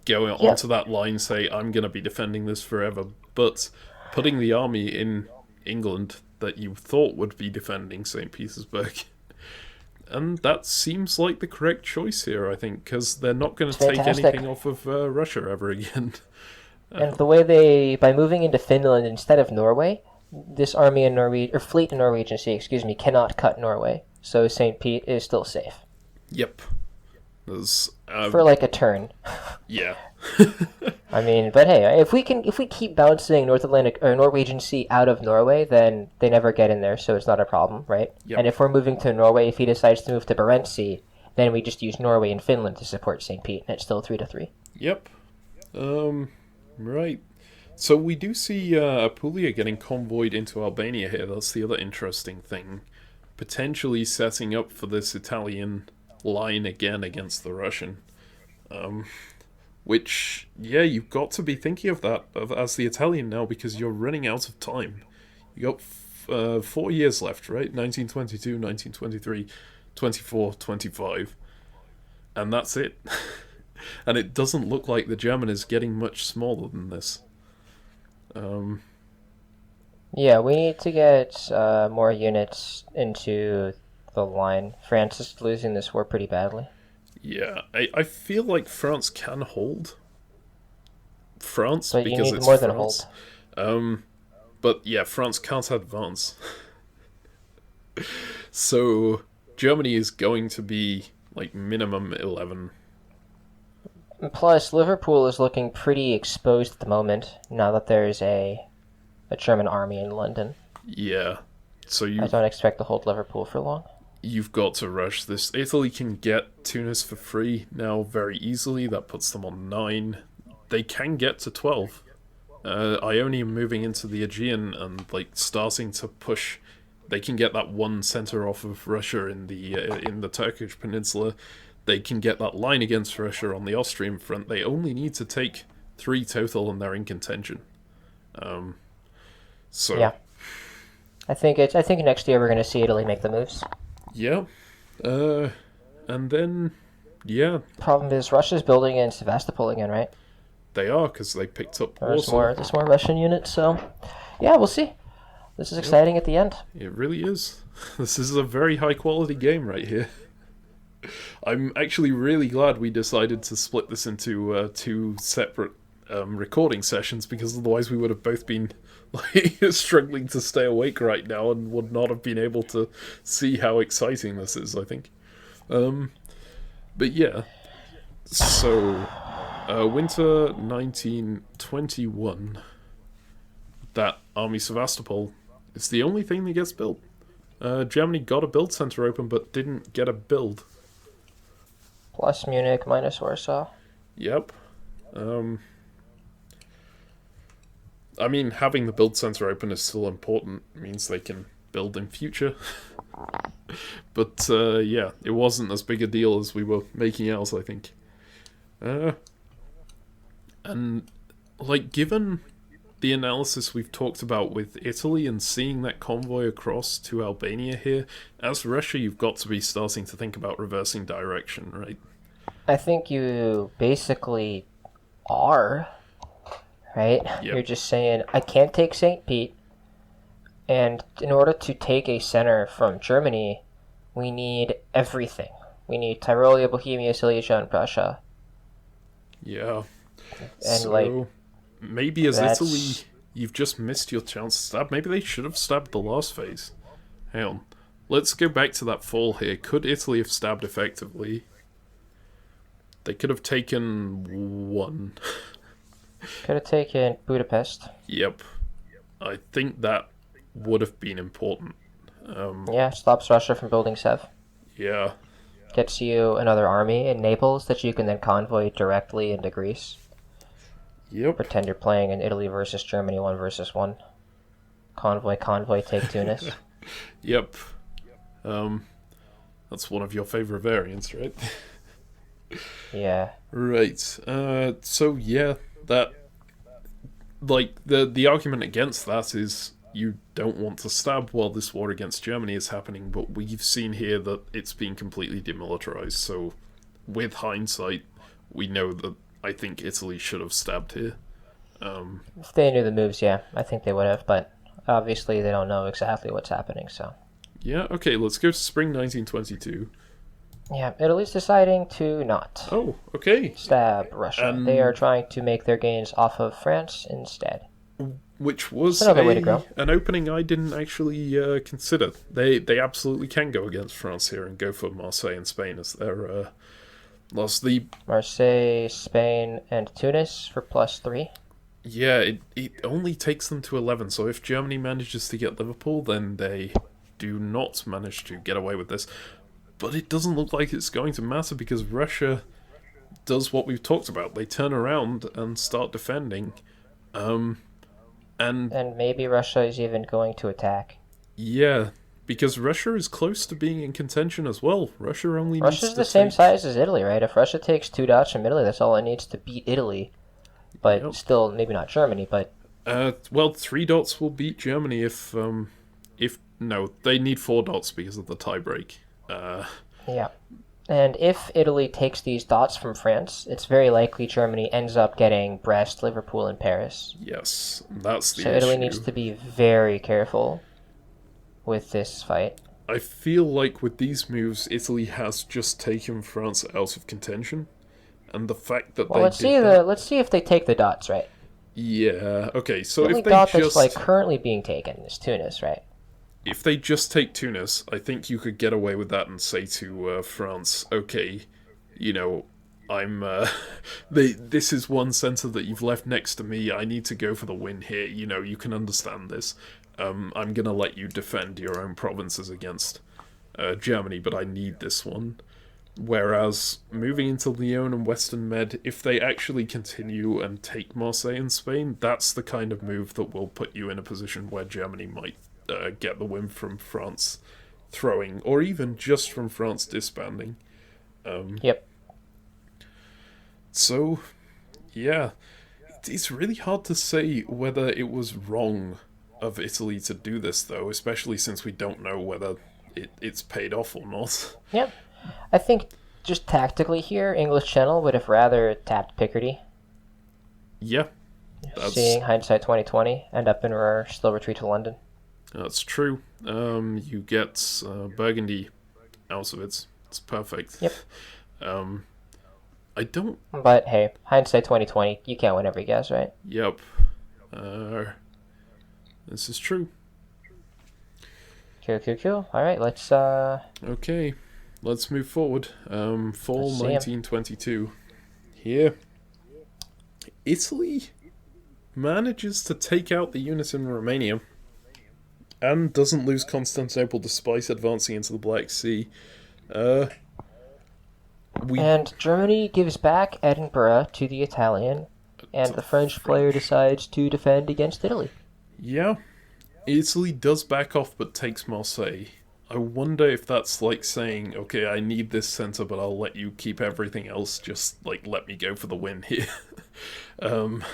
Speaker 1: going onto that line, say, I'm going to be defending this forever, but putting the army in England that you thought would be defending St. Petersburg. And that seems like the correct choice here, I think, because they're not going to take
Speaker 2: fantastic.
Speaker 1: anything off of Russia ever again.
Speaker 2: And the way by moving into Finland instead of Norway, this army in fleet in Norwegian Sea, cannot cut Norway. So St. Pete is still safe.
Speaker 1: Yep. There's,
Speaker 2: For like a turn.
Speaker 1: yeah.
Speaker 2: I mean, but hey, if we keep bouncing North Atlantic or Norwegian Sea out of Norway, then they never get in there, so it's not a problem, right?
Speaker 1: Yep.
Speaker 2: And if we're moving to Norway, if he decides to move to Barents Sea, then we just use Norway and Finland to support St. Pete, and it's still 3-3.
Speaker 1: Yep. Right. So we do see Apulia getting convoyed into Albania here. That's the other interesting thing. Potentially setting up for this Italian line again against the Russian. Which, yeah, you've got to be thinking of that as the Italian now because you're running out of time. You got 4 years left, right? 1922, 1923, 24, 25. And that's it. And it doesn't look like the German is getting much smaller than this.
Speaker 2: Yeah, we need to get more units into the line. France is losing this war pretty badly.
Speaker 1: Yeah, I feel like France can hold France
Speaker 2: But you
Speaker 1: because
Speaker 2: need
Speaker 1: it's
Speaker 2: more than
Speaker 1: France. But yeah, France can't advance. So Germany is going to be like minimum 11.
Speaker 2: Plus, Liverpool is looking pretty exposed at the moment, now that there's a German army in London.
Speaker 1: Yeah. So
Speaker 2: I don't expect to hold Liverpool for long.
Speaker 1: you've got to rush this. Italy can get Tunis for free now very easily. That puts them on 9. They can get to 12. Ionian moving into the Aegean and like starting to push. They can get that one center off of Russia in the Turkish peninsula. They can get that line against Russia on the Austrian front. They only need to take 3 total and they're in contention. So
Speaker 2: yeah, I think next year we're going to see Italy make the moves.
Speaker 1: Yeah, and then
Speaker 2: Problem is Russia's building in Sevastopol again, right?
Speaker 1: they are because they picked up
Speaker 2: There's
Speaker 1: Warsaw.
Speaker 2: more Russian units, so yeah, we'll see. This is exciting at the end.
Speaker 1: It really is. This is a very high quality game right here. I'm actually really glad we decided to split this into 2 separate recording sessions, because otherwise we would have both been like struggling to stay awake right now and would not have been able to see how exciting this is, I think. But yeah, so winter 1921, that Army Sevastopol is the only thing that gets built. Germany got a build center open but didn't get a build.
Speaker 2: Plus Munich, minus Warsaw.
Speaker 1: Yep. Um, I mean, having the build center open is still important. It means they can build in future. But yeah, it wasn't as big a deal as we were making out, I think. And like, given the analysis we've talked about with Italy and seeing that convoy across to Albania here, as Russia, you've got to be starting to think about reversing direction, right?
Speaker 2: I think you basically are, right?
Speaker 1: Yep.
Speaker 2: You're just saying, I can't take St. Pete, and in order to take a center from Germany, we need everything. We need Tyrolia, Bohemia, Silesia, and Prussia.
Speaker 1: Yeah.
Speaker 2: And
Speaker 1: so maybe as
Speaker 2: that's...
Speaker 1: Italy, you've just missed your chance to stab. Maybe they should have stabbed the last phase. Hang on. Let's go back to that fall here. Could Italy have stabbed effectively? They could have taken one.
Speaker 2: Could have taken Budapest.
Speaker 1: Yep. I think that would have been important.
Speaker 2: Yeah, stops Russia from building Sev.
Speaker 1: Yeah.
Speaker 2: Gets you another army in Naples that you can then convoy directly into Greece.
Speaker 1: Yep.
Speaker 2: Pretend you're playing in Italy versus Germany 1-1. Convoy, take Tunis.
Speaker 1: Yep. That's one of your favorite variants, right?
Speaker 2: Yeah.
Speaker 1: Right. So yeah, that, like, the argument against that is you don't want to stab while this war against Germany is happening, but we've seen here that it's been completely demilitarized, so with hindsight, we know that I think Italy should have stabbed here.
Speaker 2: If they knew the moves, yeah, I think they would have, but obviously they don't know exactly what's happening, so.
Speaker 1: Yeah, okay, let's go to spring 1922.
Speaker 2: Yeah, Italy's deciding to not
Speaker 1: Oh, okay.
Speaker 2: stab Russia. They are trying to make their gains off of France instead.
Speaker 1: Which was
Speaker 2: another way to go.
Speaker 1: An opening I didn't actually consider. They absolutely can go against France here and go for Marseille and Spain as their last.
Speaker 2: Marseille, Spain, and Tunis for +3.
Speaker 1: Yeah, it only takes them to 11, so if Germany manages to get Liverpool, then they do not manage to get away with this. But it doesn't look like it's going to matter because Russia does what we've talked about. They turn around and start defending. And
Speaker 2: maybe Russia is even going to attack.
Speaker 1: Yeah, because Russia is close to being in contention as well. Russia's
Speaker 2: needs the same size as Italy, right? If Russia takes 2 dots from Italy, that's all it needs to beat Italy. But still, maybe not Germany, but...
Speaker 1: well, 3 dots will beat Germany if no, they need 4 dots because of the tiebreak.
Speaker 2: Yeah. And if Italy takes these dots from France, it's very likely Germany ends up getting Brest, Liverpool, and Paris.
Speaker 1: Yes, that's the issue.
Speaker 2: So Italy needs to be very careful with this fight.
Speaker 1: I feel like with these moves, Italy has just taken France out of contention, and the fact that
Speaker 2: let's see if they take the dots, right?
Speaker 1: Yeah. Okay. So
Speaker 2: the only
Speaker 1: if they
Speaker 2: dot
Speaker 1: just
Speaker 2: that's currently being taken is Tunis, right?
Speaker 1: If they just take Tunis, I think you could get away with that and say to France, okay, you know, this is one centre that you've left next to me. I need to go for the win here. You know, you can understand this. I'm going to let you defend your own provinces against Germany, but I need this one. Whereas moving into Lyon and Western Med, if they actually continue and take Marseille and Spain, that's the kind of move that will put you in a position where Germany might get the win from France throwing, or even just from France disbanding.
Speaker 2: Yep.
Speaker 1: So, yeah, it's really hard to say whether it was wrong of Italy to do this, though, especially since we don't know whether it's paid off or not.
Speaker 2: Yep. I think just tactically here, English Channel would have rather tapped Picardy.
Speaker 1: Yeah.
Speaker 2: Seeing hindsight 2020, end up in our slow retreat to London.
Speaker 1: That's true. You get Burgundy out of it. It's perfect.
Speaker 2: Yep.
Speaker 1: I don't...
Speaker 2: But hey, hindsight 2020, you can't win every guess, right?
Speaker 1: Yep. This is true.
Speaker 2: Cool. Alright, let's...
Speaker 1: Okay, let's move forward. Fall 1922. Here, Italy manages to take out the unit in Romania and doesn't lose Constantinople despite advancing into the Black Sea.
Speaker 2: And Germany gives back Edinburgh to the Italian, and the French player decides to defend against Italy.
Speaker 1: Yeah, Italy does back off but takes Marseille. I wonder if that's like saying, okay, I need this centre, but I'll let you keep everything else. Just like let me go for the win here.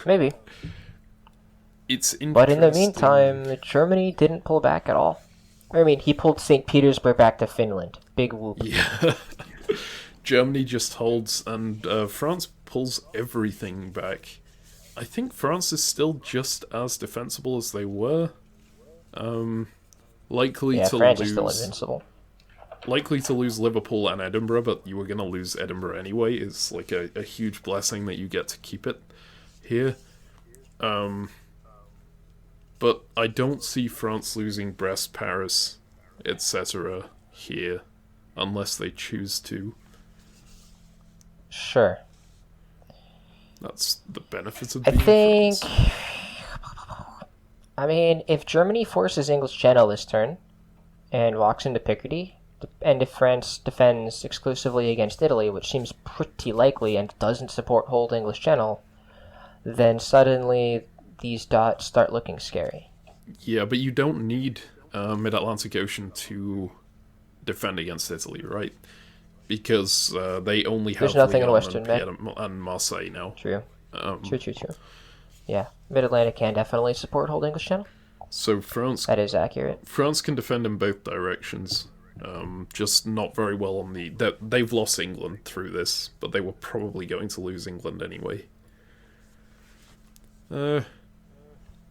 Speaker 2: Maybe.
Speaker 1: It's interesting.
Speaker 2: But in the meantime, Germany didn't pull back at all. I mean, he pulled St. Petersburg back to Finland. Big whoop.
Speaker 1: Yeah. Germany just holds, and France pulls everything back. I think France is still just as defensible as they were. Likely to
Speaker 2: France
Speaker 1: lose.
Speaker 2: is still invincible.
Speaker 1: Likely to lose Liverpool and Edinburgh, but you were going to lose Edinburgh anyway. It's like a huge blessing that you get to keep it here. But I don't see France losing Brest, Paris, etc. here, unless they choose to.
Speaker 2: Sure.
Speaker 1: That's the benefit of
Speaker 2: I
Speaker 1: being
Speaker 2: think...
Speaker 1: France.
Speaker 2: I mean, if Germany forces English Channel this turn and walks into Picardy, and if France defends exclusively against Italy, which seems pretty likely and doesn't support hold English Channel, then suddenly these dots start looking scary.
Speaker 1: Yeah, but you don't need Mid-Atlantic Ocean to defend against Italy, right? Because they only have
Speaker 2: There's nothing in
Speaker 1: Lyon
Speaker 2: Western
Speaker 1: and Marseille now.
Speaker 2: True. True. Yeah, Mid-Atlantic can definitely support hold English Channel.
Speaker 1: So France...
Speaker 2: That is accurate.
Speaker 1: France can defend in both directions. Just not very well on the... They've lost England through this, but they were probably going to lose England anyway.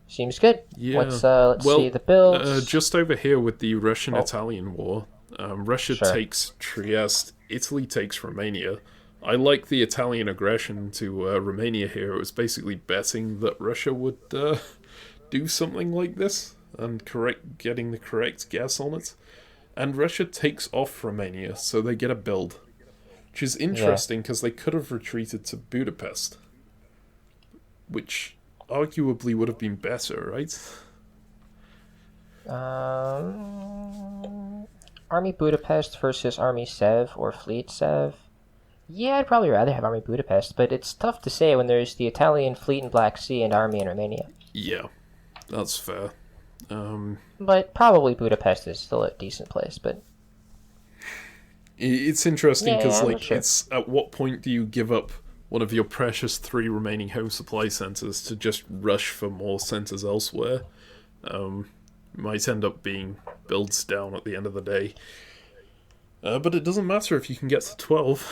Speaker 2: Seems good.
Speaker 1: Yeah.
Speaker 2: Let's see the builds.
Speaker 1: Just over here with the Russian-Italian war, Russia takes Trieste, Italy takes Romania. I like the Italian aggression to Romania here. It was basically betting that Russia would do something like this and getting the correct guess on it. And Russia takes off Romania, so they get a build. Which is interesting because they could have retreated to Budapest. Which arguably would have been better, right?
Speaker 2: Army Budapest versus Army Sev or Fleet Sev. Yeah, I'd probably rather have Army Budapest, but it's tough to say when there's the Italian fleet in Black Sea and Army in Romania.
Speaker 1: Yeah, that's fair.
Speaker 2: But probably Budapest is still a decent place, but...
Speaker 1: It's interesting because,
Speaker 2: sure.
Speaker 1: it's at what point do you give up one of your precious 3 remaining home supply centres to just rush for more centres elsewhere? Might end up being builds down at the end of the day. But it doesn't matter if you can get to 12.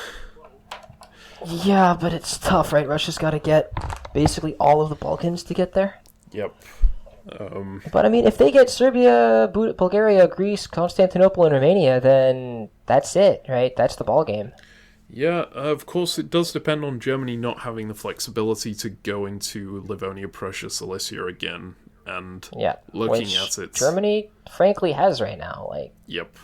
Speaker 2: Yeah, but it's tough, right? Russia's got to get basically all of the Balkans to get there.
Speaker 1: Yep.
Speaker 2: But I mean, if they get Serbia, Bulgaria, Greece, Constantinople, and Romania, then that's it, right? That's the ball game.
Speaker 1: Yeah, of course it does depend on Germany not having the flexibility to go into Livonia, Prussia, Silesia again, and looking at it.
Speaker 2: Germany, frankly, has right now.
Speaker 1: Yep.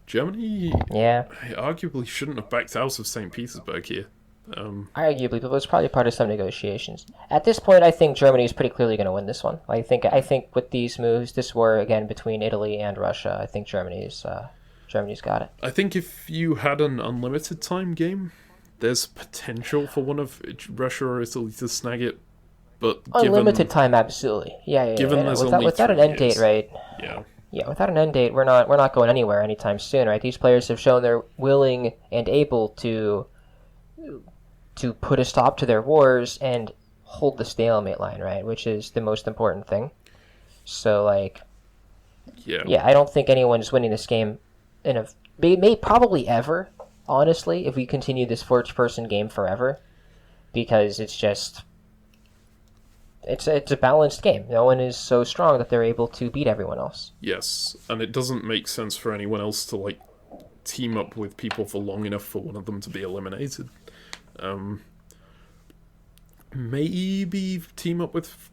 Speaker 1: Germany arguably shouldn't have backed out of St. Petersburg here.
Speaker 2: Arguably, but it was probably part of some negotiations. At this point, I think Germany is pretty clearly going to win this one. I think with these moves, this war again between Italy and Russia, I think Germany's got it.
Speaker 1: I think if you had an unlimited time game, there's potential for one of Russia or Italy to snag it. But
Speaker 2: unlimited time, absolutely. Yeah.
Speaker 1: Given there's only
Speaker 2: without an end date, right?
Speaker 1: Yeah.
Speaker 2: Yeah, without an end date, we're not going anywhere anytime soon, right? These players have shown they're willing and able to put a stop to their wars and hold the stalemate line, right? Which is the most important thing. So, I don't think anyone's winning this game probably ever, honestly, if we continue this first-person game forever, because it's just... It's a balanced game. No one is so strong that they're able to beat everyone else.
Speaker 1: Yes, and it doesn't make sense for anyone else to team up with people for long enough for one of them to be eliminated. Maybe team up with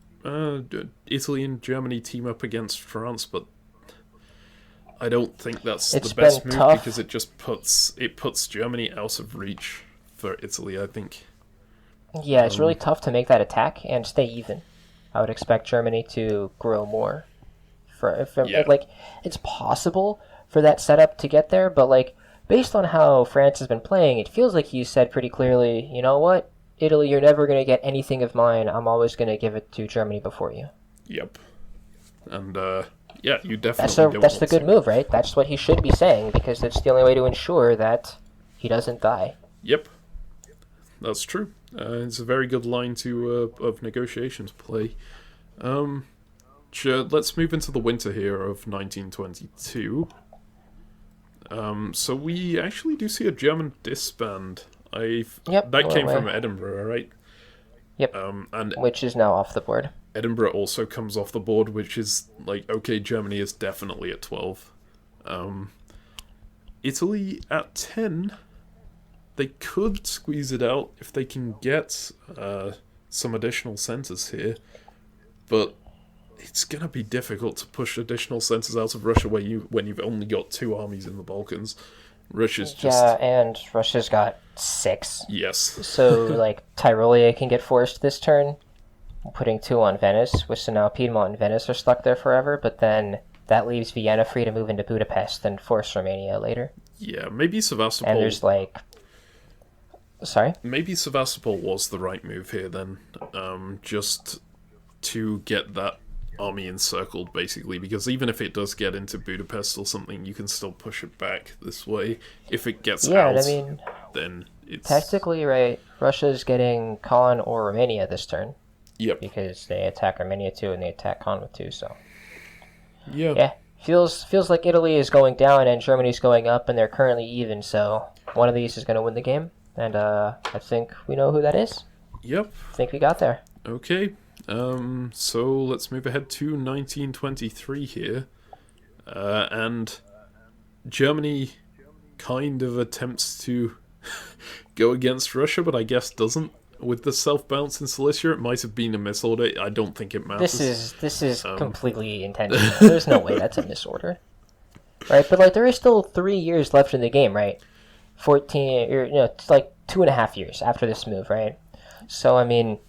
Speaker 1: Italy and Germany team up against France, but I don't think that's the best move
Speaker 2: tough.
Speaker 1: Because it just puts Germany out of reach for Italy, I think.
Speaker 2: Yeah, it's really tough to make that attack and stay even. I would expect Germany to grow more. It's possible for that setup to get there, but based on how France has been playing, it feels like he said pretty clearly, you know what, Italy, you're never going to get anything of mine. I'm always going to give it to Germany before you.
Speaker 1: Yep. And, yeah, you definitely
Speaker 2: That's the good move, right? That's what he should be saying, because it's the only way to ensure that he doesn't die.
Speaker 1: Yep. That's true. It's a very good line to of negotiations play. Let's move into the winter here of 1922. So we actually do see a German disband. That came from Edinburgh, right?
Speaker 2: Yep.
Speaker 1: And
Speaker 2: which is now off the board.
Speaker 1: Edinburgh also comes off the board, which is like, okay, Germany is definitely at 12. Italy at 10. They could squeeze it out if they can get some additional centres here, but it's gonna be difficult to push additional centres out of Russia when you've only got 2 armies in the Balkans. Russia's just...
Speaker 2: Yeah, and Russia's got 6.
Speaker 1: Yes.
Speaker 2: So, like, Tyrolia can get forced this turn, putting 2 on Venice, which so now Piedmont and Venice are stuck there forever, but then that leaves Vienna free to move into Budapest and force Romania later.
Speaker 1: Yeah, maybe Sevastopol...
Speaker 2: And there's, like... Sorry?
Speaker 1: Maybe Sevastopol was the right move here, then. Just to get that army encircled, basically, because even if it does get into Budapest or something, you can still push it back this way. If it gets out,
Speaker 2: I mean,
Speaker 1: then it's...
Speaker 2: Technically, right, Russia's getting Khan or Romania this turn.
Speaker 1: Yep.
Speaker 2: Because they attack Armenia too, and they attack Khan with 2, so...
Speaker 1: Yeah.
Speaker 2: Feels like Italy is going down and Germany's going up, and they're currently even, so one of these is going to win the game. And I think we know who that is.
Speaker 1: Yep.
Speaker 2: I think we got there.
Speaker 1: Okay. So let's move ahead to 1923 here. And Germany kind of attempts to go against Russia, but I guess doesn't. With the self-bounce in Cilicia, it might have been a misorder. I don't think it matters.
Speaker 2: This is completely intentional. There's no way that's a misorder. Right? But, like, there is still 3 years left in the game, right? 14, or, it's like 2.5 years after this move, right? So, I mean,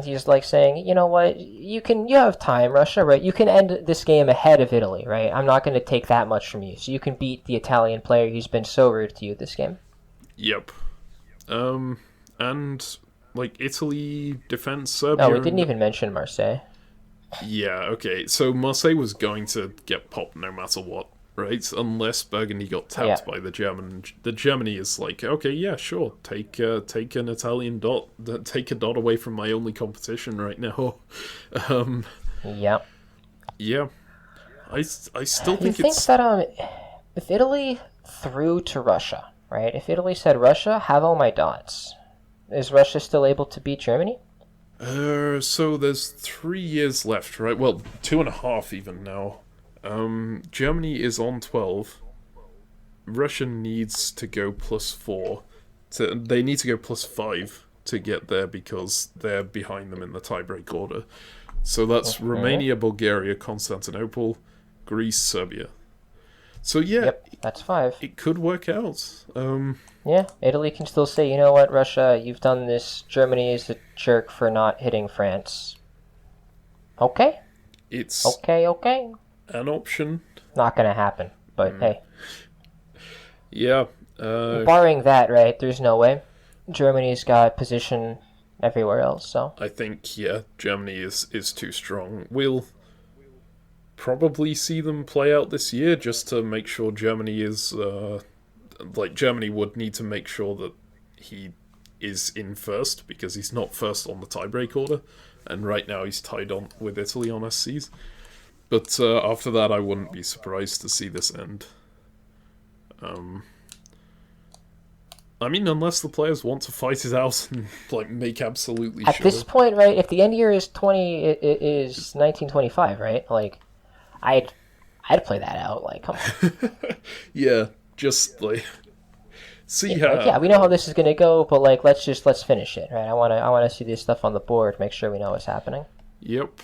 Speaker 2: he's like saying, you know what, you have time, Russia, right? You can end this game ahead of Italy, right? I'm not going to take that much from you, so you can beat the Italian player who's been so rude to you this game.
Speaker 1: Yep. And, like, Italy defends Serbia...
Speaker 2: Oh, we didn't even mention Marseille.
Speaker 1: Yeah, okay, so Marseille was going to get popped no matter what. Right, unless Burgundy got tapped by the German. The Germany is like, okay, yeah, sure, take an Italian dot, take a dot away from my only competition right now.
Speaker 2: Yeah.
Speaker 1: Yeah, I still
Speaker 2: You
Speaker 1: think
Speaker 2: it's... that if Italy threw to Russia, right? If Italy said, Russia, have all my dots, is Russia still able to beat Germany?
Speaker 1: So there's 3 years left, right? Well, 2.5 even now. Germany is on 12. Russia needs to go +4. They need to go +5 to get there because they're behind them in the tiebreak order. So that's Romania, Bulgaria, Constantinople, Greece, Serbia. So yeah,
Speaker 2: yep, that's 5.
Speaker 1: It could work out.
Speaker 2: Yeah, Italy can still say, you know what, Russia, you've done this. Germany is a jerk for not hitting France. Okay.
Speaker 1: It's
Speaker 2: okay.
Speaker 1: An option.
Speaker 2: Not gonna happen, but hey.
Speaker 1: Yeah.
Speaker 2: Barring that, right, there's no way. Germany's got position everywhere else, so...
Speaker 1: I think, yeah, Germany is too strong. We'll probably see them play out this year just to make sure Germany is... Germany would need to make sure that he is in first, because he's not first on the tiebreak order, and right now he's tied on with Italy on SCs. But after that, I wouldn't be surprised to see this end. I mean, unless the players want to fight it out and make absolutely sure.
Speaker 2: At this point, right? If the end year is 1925, right? Like, I'd play that out. Like, come on.
Speaker 1: Yeah, just see how.
Speaker 2: Yeah, we know how this is gonna go, but let's finish it, right? I wanna see this stuff on the board, make sure we know what's happening.
Speaker 1: Yep.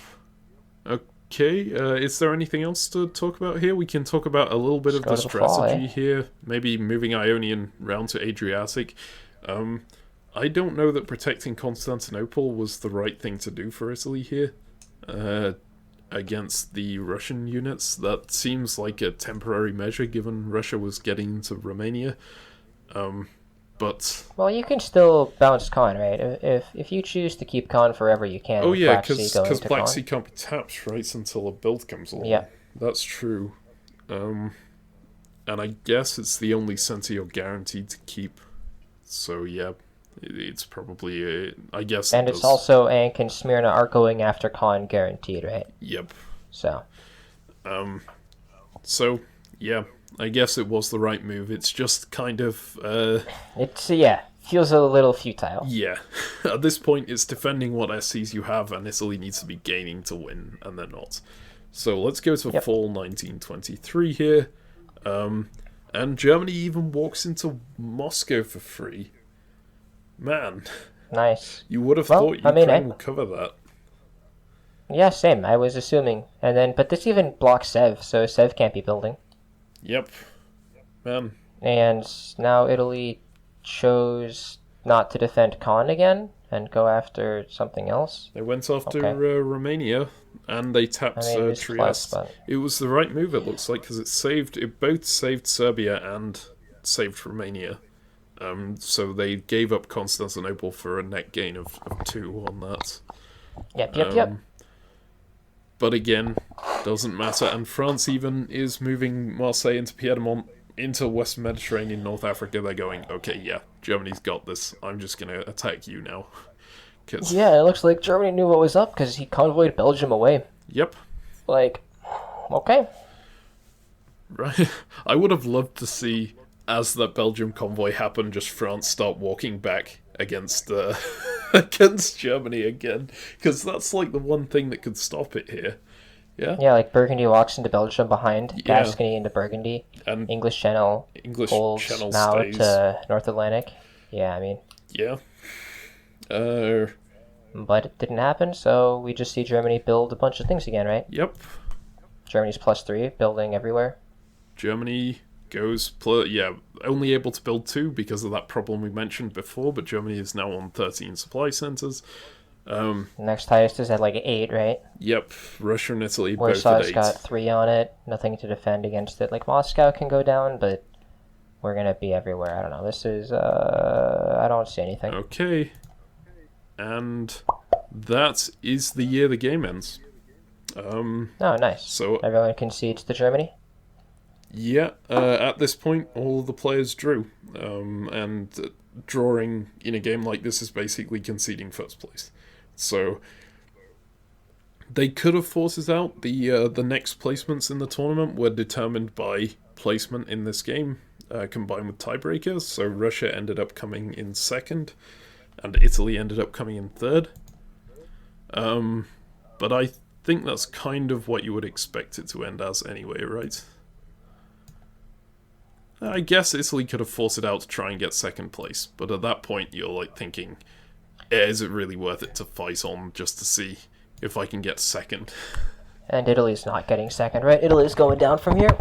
Speaker 1: Okay, is there anything else to talk about here? We can talk about a little bit of the strategy here. Maybe moving Ionian round to Adriatic. I don't know that protecting Constantinople was the right thing to do for Italy here. against the Russian units. That seems like a temporary measure given Russia was getting into Romania. But
Speaker 2: Well, you can still bounce Khan, right? If you choose to keep Khan forever, you can.
Speaker 1: oh
Speaker 2: with
Speaker 1: yeah,
Speaker 2: Black Sea going
Speaker 1: because
Speaker 2: to
Speaker 1: Black
Speaker 2: Khan.
Speaker 1: Sea can't be tapped right until a build comes along.
Speaker 2: Yeah.
Speaker 1: That's true. And I guess it's the only center you're guaranteed to keep. So yeah, it's probably I guess.
Speaker 2: And it's also Ankh and Smyrna are going after Khan guaranteed, right?
Speaker 1: Yep.
Speaker 2: So.
Speaker 1: So yeah, I guess it was the right move. It's just kind of
Speaker 2: It's feels a little futile.
Speaker 1: yeah. At this point, it's defending what SCs you have, and Italy needs to be gaining to win, and they're not. So let's go to fall 1923 here. And Germany even walks into Moscow for free. Man.
Speaker 2: Nice.
Speaker 1: You would have thought Ukraine would cover that.
Speaker 2: Yeah, same. I was assuming. But this even blocks Sev, so Sev can't be building.
Speaker 1: Yep. Man.
Speaker 2: And now Italy chose not to defend Khan again and go after something else.
Speaker 1: They went after Romania, and they tapped Trieste. It was the right move, it looks like, because it both saved Serbia and saved Romania. So they gave up Constantinople for a net gain of 2 on that.
Speaker 2: Yep.
Speaker 1: But again, doesn't matter. And France even is moving Marseille into Piedmont, into Western Mediterranean, North Africa. They're going, okay, yeah, Germany's got this. I'm just going to attack you now.
Speaker 2: Yeah, it looks like Germany knew what was up because he convoyed Belgium away.
Speaker 1: Yep.
Speaker 2: Okay.
Speaker 1: Right. I would have loved to see, as that Belgium convoy happened, just France start walking back against against Germany again, because that's like the one thing that could stop it here. Yeah.
Speaker 2: Yeah, like Burgundy walks into Belgium behind, Gascony into Burgundy,
Speaker 1: and
Speaker 2: English Channel holds now
Speaker 1: stays
Speaker 2: to North Atlantic. Yeah, I mean.
Speaker 1: Yeah.
Speaker 2: But it didn't happen, so we just see Germany build a bunch of things again, right?
Speaker 1: Yep.
Speaker 2: Germany's +3, building everywhere.
Speaker 1: Germany goes only able to build 2 because of that problem we mentioned before, but Germany is now on 13 supply centers.
Speaker 2: Next highest is at 8, right?
Speaker 1: Yep. Russia and Italy
Speaker 2: Warsaw's
Speaker 1: both at 8.
Speaker 2: got 3 on it, nothing to defend against it. Moscow can go down, but we're gonna be everywhere. I don't know. This is I don't see anything.
Speaker 1: Okay. And that is the year the game ends.
Speaker 2: Oh, nice.
Speaker 1: So
Speaker 2: everyone concedes to Germany?
Speaker 1: Yeah, at this point, all of the players drew. And drawing in a game like this is basically conceding first place. So they could have forced it out. The next placements in the tournament were determined by placement in this game, combined with tiebreakers. So Russia ended up coming in second, and Italy ended up coming in third. But I think that's kind of what you would expect it to end as anyway, right? I guess Italy could have forced it out to try and get second place, but at that point you're thinking, is it really worth it to fight on just to see if I can get second?
Speaker 2: And Italy's not getting second, right? Italy's going down from here.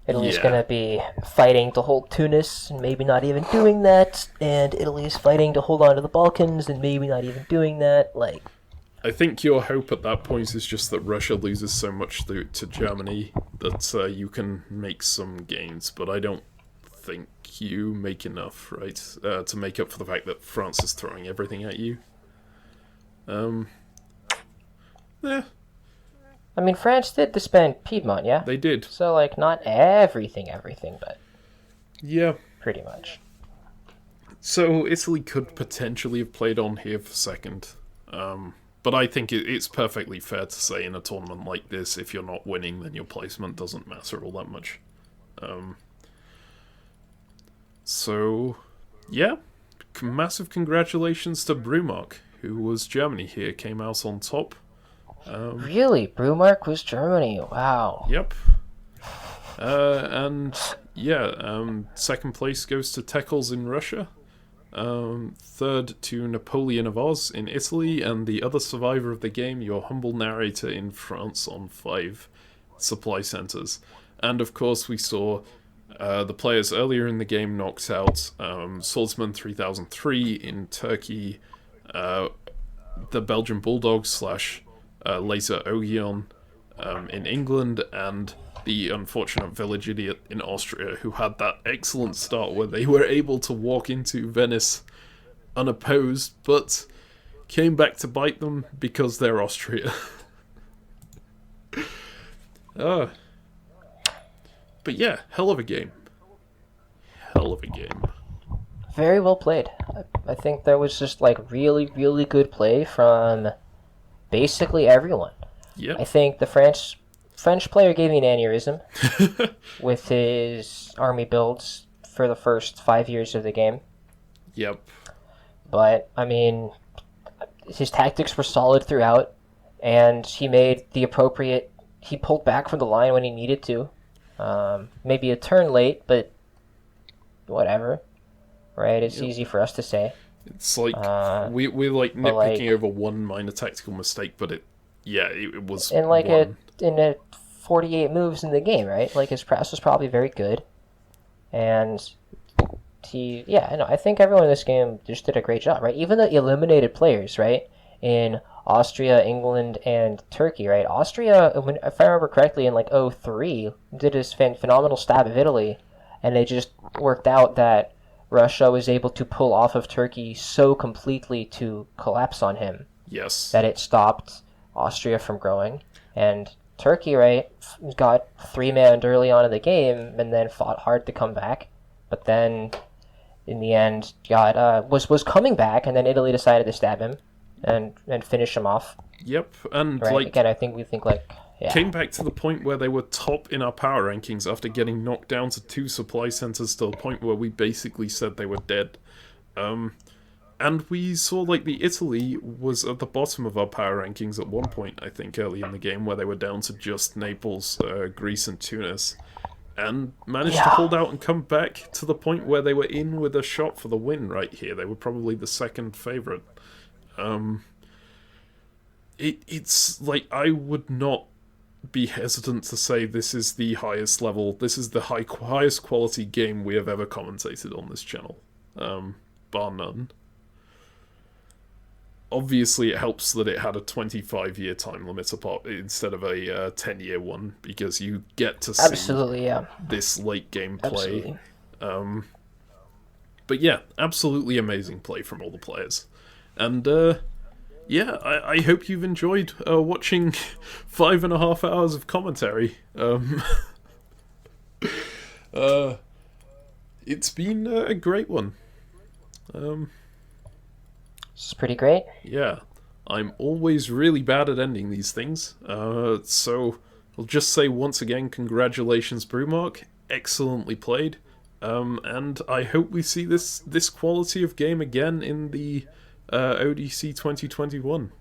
Speaker 2: Italy's going to be fighting to hold Tunis and maybe not even doing that, and Italy's fighting to hold on to the Balkans and maybe not even doing that.
Speaker 1: I think your hope at that point is just that Russia loses so much to Germany that you can make some gains, but I don't think you make enough, right, to make up for the fact that France is throwing everything at you. Yeah.
Speaker 2: I mean, France did disband Piedmont, yeah?
Speaker 1: They did.
Speaker 2: So, not everything, but...
Speaker 1: Yeah.
Speaker 2: Pretty much.
Speaker 1: So, Italy could potentially have played on here for second. But I think it's perfectly fair to say in a tournament like this, if you're not winning, then your placement doesn't matter all that much. So, yeah. Massive congratulations to Brumark, who was Germany here, came out on top.
Speaker 2: Really? Brumark was Germany? Wow.
Speaker 1: Yep. Second place goes to Tekels in Russia. Third to Napoleon of Oz in Italy, and the other survivor of the game, your humble narrator in France on 5 supply centers. And of course we saw the players earlier in the game knocked out Swordsman 3003 in Turkey, the Belgian Bulldogs / later Ogion in England, and the unfortunate village idiot in Austria, who had that excellent start where they were able to walk into Venice unopposed, but came back to bite them because they're Austria. But yeah, hell of a game. Hell of a game.
Speaker 2: Very well played. I think there was just like really, really good play from basically everyone.
Speaker 1: Yep.
Speaker 2: I think the French player gave me an aneurysm with his army builds for the first 5 years of the game.
Speaker 1: Yep.
Speaker 2: But I mean, his tactics were solid throughout, and he made the appropriate. He pulled back from the line when he needed to. Maybe a turn late, but whatever. Right? It's easy for us to say.
Speaker 1: It's like we're like nitpicking over one minor tactical mistake, but it was.
Speaker 2: And like
Speaker 1: one.
Speaker 2: in 48 moves in the game, right? Like his press was probably very good, and I think everyone in this game just did a great job, right? Even the eliminated players, right? In Austria, England, and Turkey, right? Austria, if I remember correctly, in like 03, did this phenomenal stab of Italy, and they just worked out that Russia was able to pull off of Turkey so completely to collapse on him.
Speaker 1: Yes.
Speaker 2: That it stopped Austria from growing. And Turkey, right, got 3-manned early on in the game and then fought hard to come back. But then, in the end, was coming back, and then Italy decided to stab him and finish him off.
Speaker 1: Yep, and
Speaker 2: right? Again, I think we think
Speaker 1: came back to the point where they were top in our power rankings after getting knocked down to 2 supply centers to the point where we basically said they were dead. And we saw like the Italy was at the bottom of our power rankings at one point, I think, early in the game, where they were down to just Naples, Greece, and Tunis, and managed to hold out and come back to the point where they were in with a shot for the win right here. They were probably the second favourite. It's like, I would not be hesitant to say this is the highest level, this is the highest quality game we have ever commentated on this channel, bar none. Obviously, it helps that it had a 25-year time limit apart instead of a 10-year one, because you get to see this late game play. But yeah, absolutely amazing play from all the players. And I hope you've enjoyed watching 5.5 hours of commentary. It's been a great one.
Speaker 2: This is pretty great.
Speaker 1: Yeah, I'm always really bad at ending these things. So I'll just say once again, congratulations, Brewmark. Excellently played. And I hope we see this quality of game again in the ODC 2021.